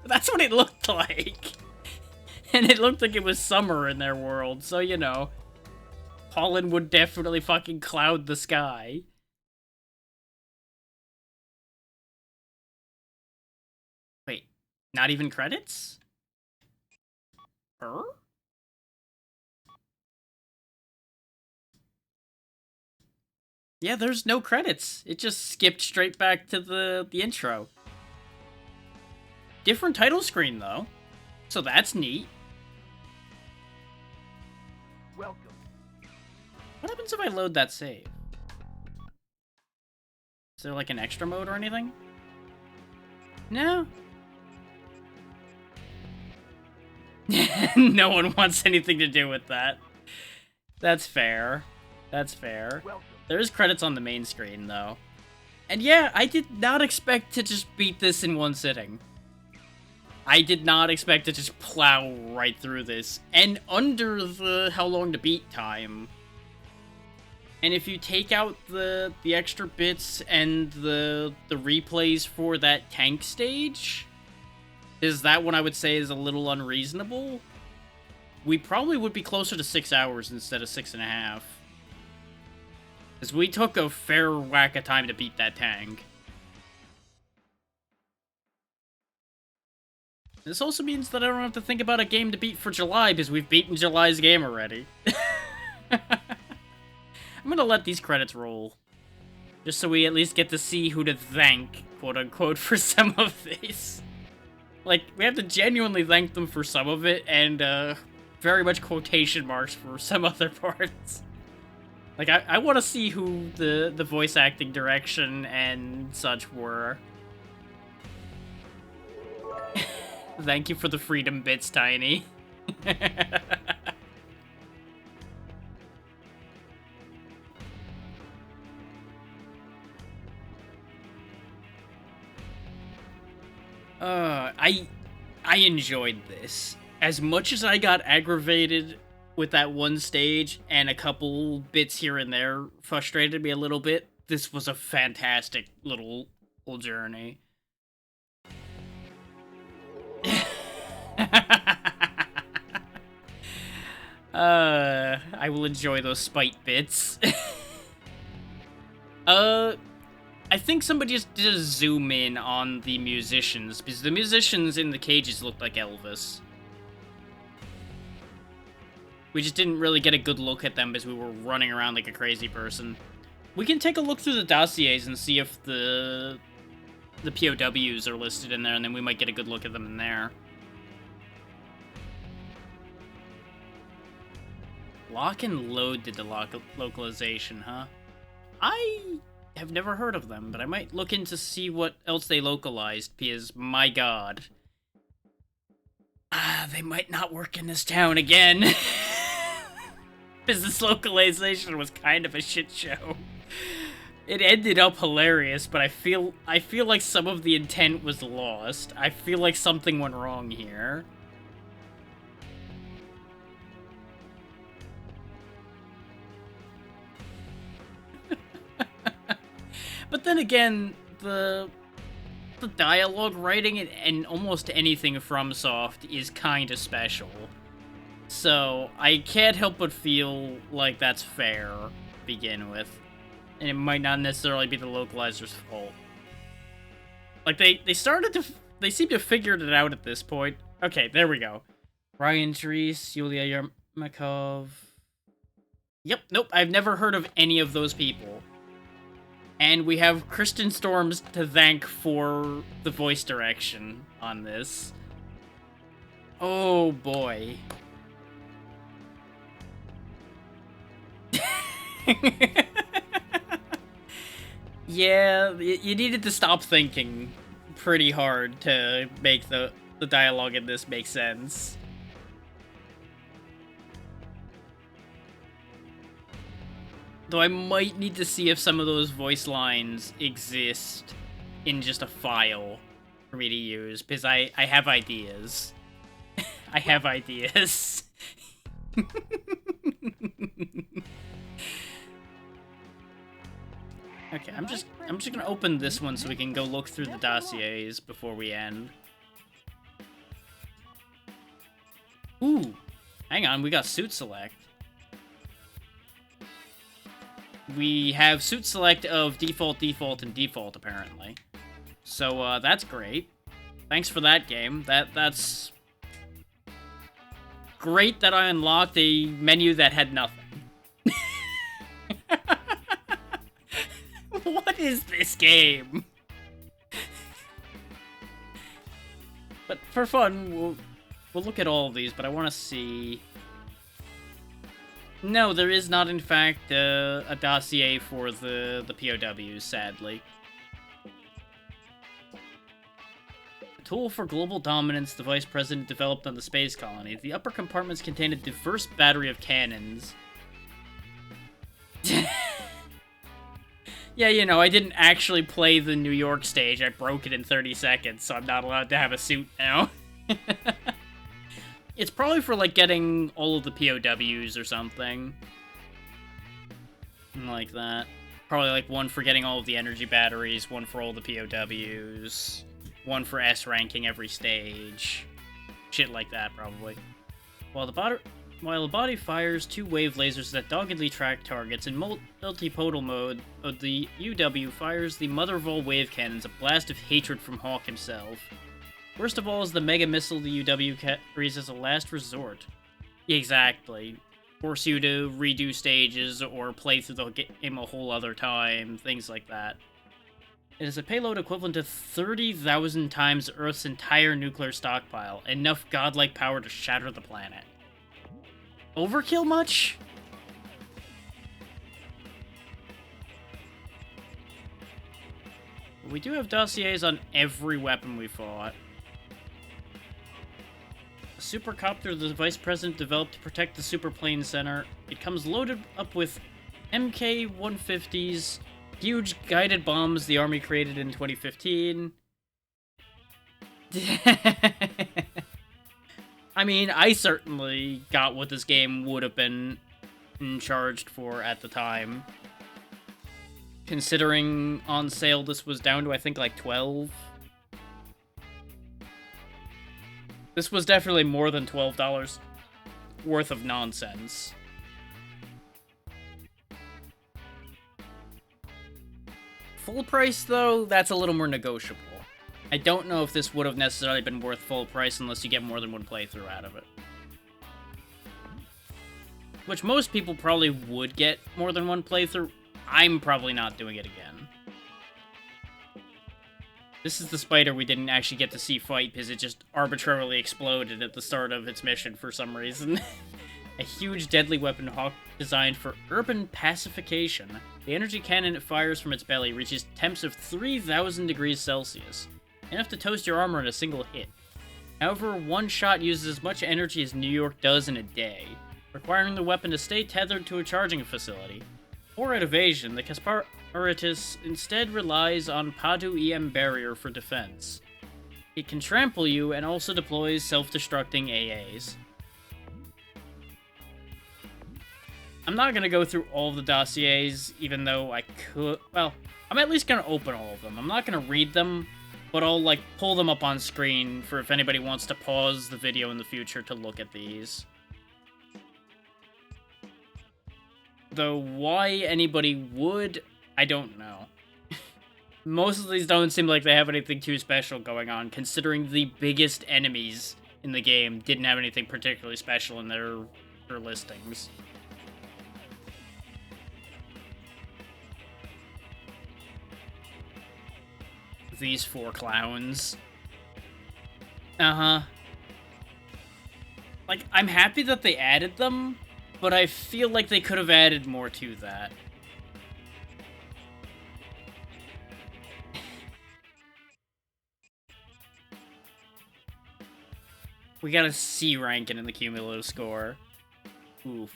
That's what it looked like. And it looked like it was summer in their world, so you know. Pollen would definitely fucking cloud the sky. Wait, not even credits? Her? Yeah, there's no credits. It just skipped straight back to the intro. Different title screen, though. So that's neat. Welcome. What happens if I load that save? Is there like an extra mode or anything? No. No one wants anything to do with that. That's fair. That's fair. Welcome. There is credits on the main screen, though. And yeah, I did not expect to just beat this in one sitting. I did not expect to just plow right through this. And under the how long to beat time. And if you take out the extra bits and the replays for that tank stage, is that one I would say is a little unreasonable? We probably would be closer to 6 hours instead of 6.5. Because we took a fair whack of time to beat that tank. This also means that I don't have to think about a game to beat for July, because we've beaten July's game already. I'm gonna let these credits roll. Just so we at least get to see who to thank, quote-unquote, for some of these. Like, we have to genuinely thank them for some of it, and, very much quotation marks for some other parts. Like, I want to see who the voice acting direction and such were. Thank you for the freedom bits, Tiny. I enjoyed this. As much as I got aggravated with that one stage and a couple bits here and there frustrated me a little bit, this was a fantastic little journey. I will enjoy those spite bits. I think somebody just did a zoom in on the musicians, because the musicians in the cages looked like Elvis. We just didn't really get a good look at them because we were running around like a crazy person. We can take a look through the dossiers and see if the POWs are listed in there, and then we might get a good look at them in there. Lock and Load did the localization, huh? I have never heard of them, but I might look in to see what else they localized, because, my god. They might not work in this town again. Because this localization was kind of a shit show. It ended up hilarious, but I feel like some of the intent was lost. I feel like something went wrong here. But then again, the dialogue writing and almost anything from Soft is kind of special. So I can't help but feel like that's fair to begin with. And it might not necessarily be the localizer's fault. Like, they seem to have figured it out at this point. Okay, there we go. Ryan Treese, Yulia Yermakov. Yep, nope, I've never heard of any of those people. And we have Kristen Storms to thank for the voice direction on this. Oh boy. Yeah, you needed to stop thinking pretty hard to make the dialogue in this make sense. Though I might need to see if some of those voice lines exist in just a file for me to use, because I have ideas. I have ideas. Okay, I'm just gonna open this one so we can go look through the dossiers before we end. Ooh, hang on, we got suit select. We have suit select of default, default, and default apparently. So that's great. Thanks for that game. That's great that I unlocked a menu that had nothing. What is this game? But for fun, we'll look at all of these, but I want to see... No, there is not, in fact, a dossier for the POWs, sadly. A tool for global dominance the Vice President developed on the space colony. The upper compartments contain a diverse battery of cannons. Yeah, you know, I didn't actually play the New York stage. I broke it in 30 seconds, so I'm not allowed to have a suit now. It's probably for, like, getting all of the POWs or something. Like that. Probably, like, one for getting all of the energy batteries, one for all the POWs, one for S ranking every stage. Shit like that, probably. While the body fires two wave lasers that doggedly track targets, in multipodal mode, the UW fires the mother of all wave cannons, a blast of hatred from Hawk himself. Worst of all is the mega missile the UW carries as a last resort. Exactly. Force you to redo stages or play through the game a whole other time, things like that. It is a payload equivalent to 30,000 times Earth's entire nuclear stockpile, enough godlike power to shatter the planet. Overkill much? We do have dossiers on every weapon we fought. A supercopter the Vice President developed to protect the Superplane Center. It comes loaded up with MK-150s, huge guided bombs the Army created in 2015. I mean, I certainly got what this game would have been charged for at the time. Considering on sale this was down to, I think, like 12. This was definitely more than $12 worth of nonsense. Full price, though, that's a little more negotiable. I don't know if this would have necessarily been worth full price unless you get more than one playthrough out of it. Which most people probably would get more than one playthrough. I'm probably not doing it again. This is the spider we didn't actually get to see fight because it just arbitrarily exploded at the start of its mission for some reason. A huge deadly weapon Hawk designed for urban pacification. The energy cannon it fires from its belly reaches temps of 3,000 degrees Celsius. Enough to toast your armor in a single hit. However, one shot uses as much energy as New York does in a day, requiring the weapon to stay tethered to a charging facility. Or at evasion, the Kasparitus instead relies on Padu EM barrier for defense. It can trample you and also deploys self-destructing AAs. I'm not going to go through all of the dossiers, even though I could... Well, I'm at least going to open all of them. I'm not going to read them, but I'll, like, pull them up on screen for if anybody wants to pause the video in the future to look at these. Though why anybody would, I don't know. Most of these don't seem like they have anything too special going on, considering the biggest enemies in the game didn't have anything particularly special in their listings. These four clowns. Uh-huh. Like, I'm happy that they added them, but I feel like they could have added more to that. We got a C ranking in the cumulative score. Oof.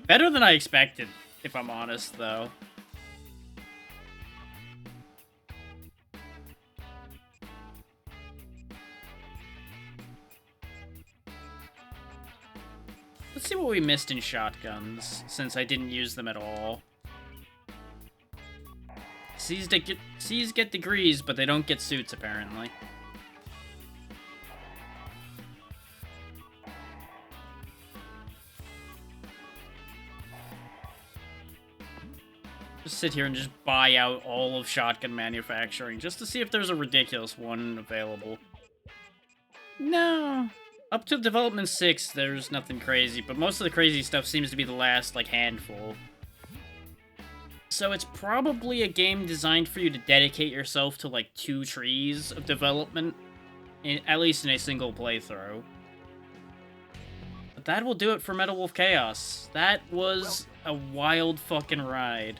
Better than I expected, if I'm honest, though. Let's see what we missed in shotguns, since I didn't use them at all. C's get degrees, but they don't get suits, apparently. Just sit here and just buy out all of shotgun manufacturing, just to see if there's a ridiculous one available. No. Up to Development 6, there's nothing crazy, but most of the crazy stuff seems to be the last, like, handful. So it's probably a game designed for you to dedicate yourself to, like, 2 trees of development, at least in a single playthrough. But that will do it for Metal Wolf Chaos. That was a wild fucking ride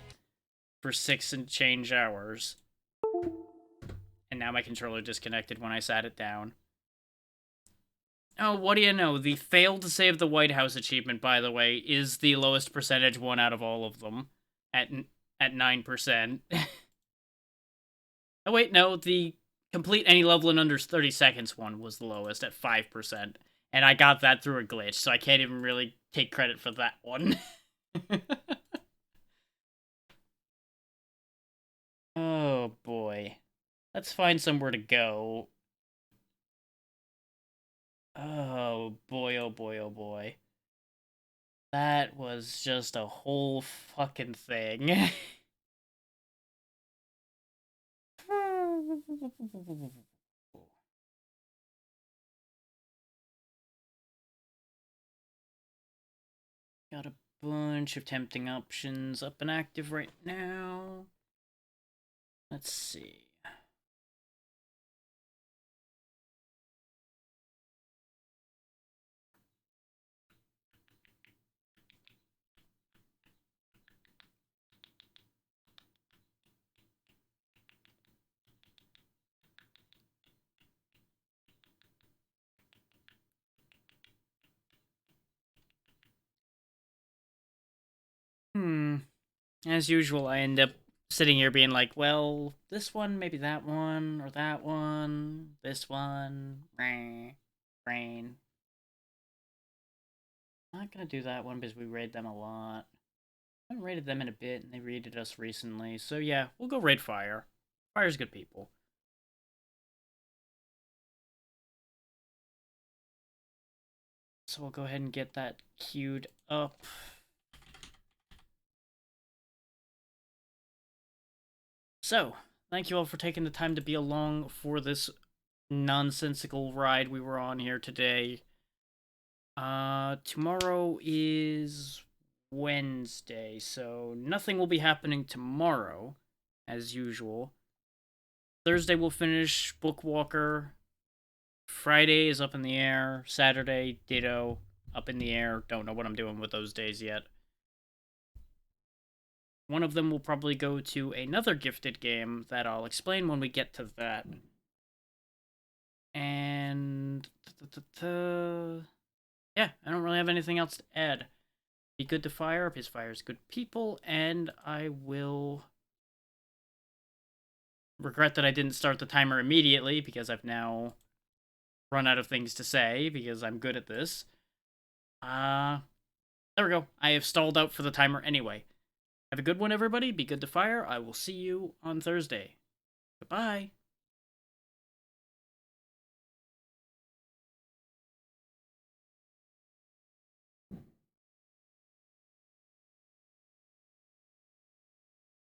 for 6 and change hours. And now my controller disconnected when I sat it down. Oh, what do you know? The failed to save the White House achievement, by the way, is the lowest percentage one out of all of them. At 9%. Oh, wait, no. The complete any level in under 30 seconds one was the lowest at 5%. And I got that through a glitch, so I can't even really take credit for that one. Oh, boy. Let's find somewhere to go. Oh boy, oh boy, oh boy. That was just a whole fucking thing. Got a bunch of tempting options up and active right now. Let's see. As usual, I end up sitting here being like, well, this one, maybe that one, or that one, this one, brain. Not gonna do that one because we raid them a lot. I haven't raided them in a bit, and they raided us recently, so yeah, we'll go raid Fire. Fire's good people. So we'll go ahead and get that queued up. So, thank you all for taking the time to be along for this nonsensical ride we were on here today. Tomorrow is Wednesday, so nothing will be happening tomorrow, as usual. Thursday we'll finish Bookwalker. Friday is up in the air. Saturday, ditto, up in the air. Don't know what I'm doing with those days yet. One of them will probably go to another gifted game that I'll explain when we get to that. And yeah, I don't really have anything else to add. Be good to Fire, because Fire's good people, and I will regret that I didn't start the timer immediately, because I've now run out of things to say, because I'm good at this. There we go. I have stalled out for the timer anyway. Have a good one, everybody. Be good to Fire. I will see you on Thursday. Goodbye.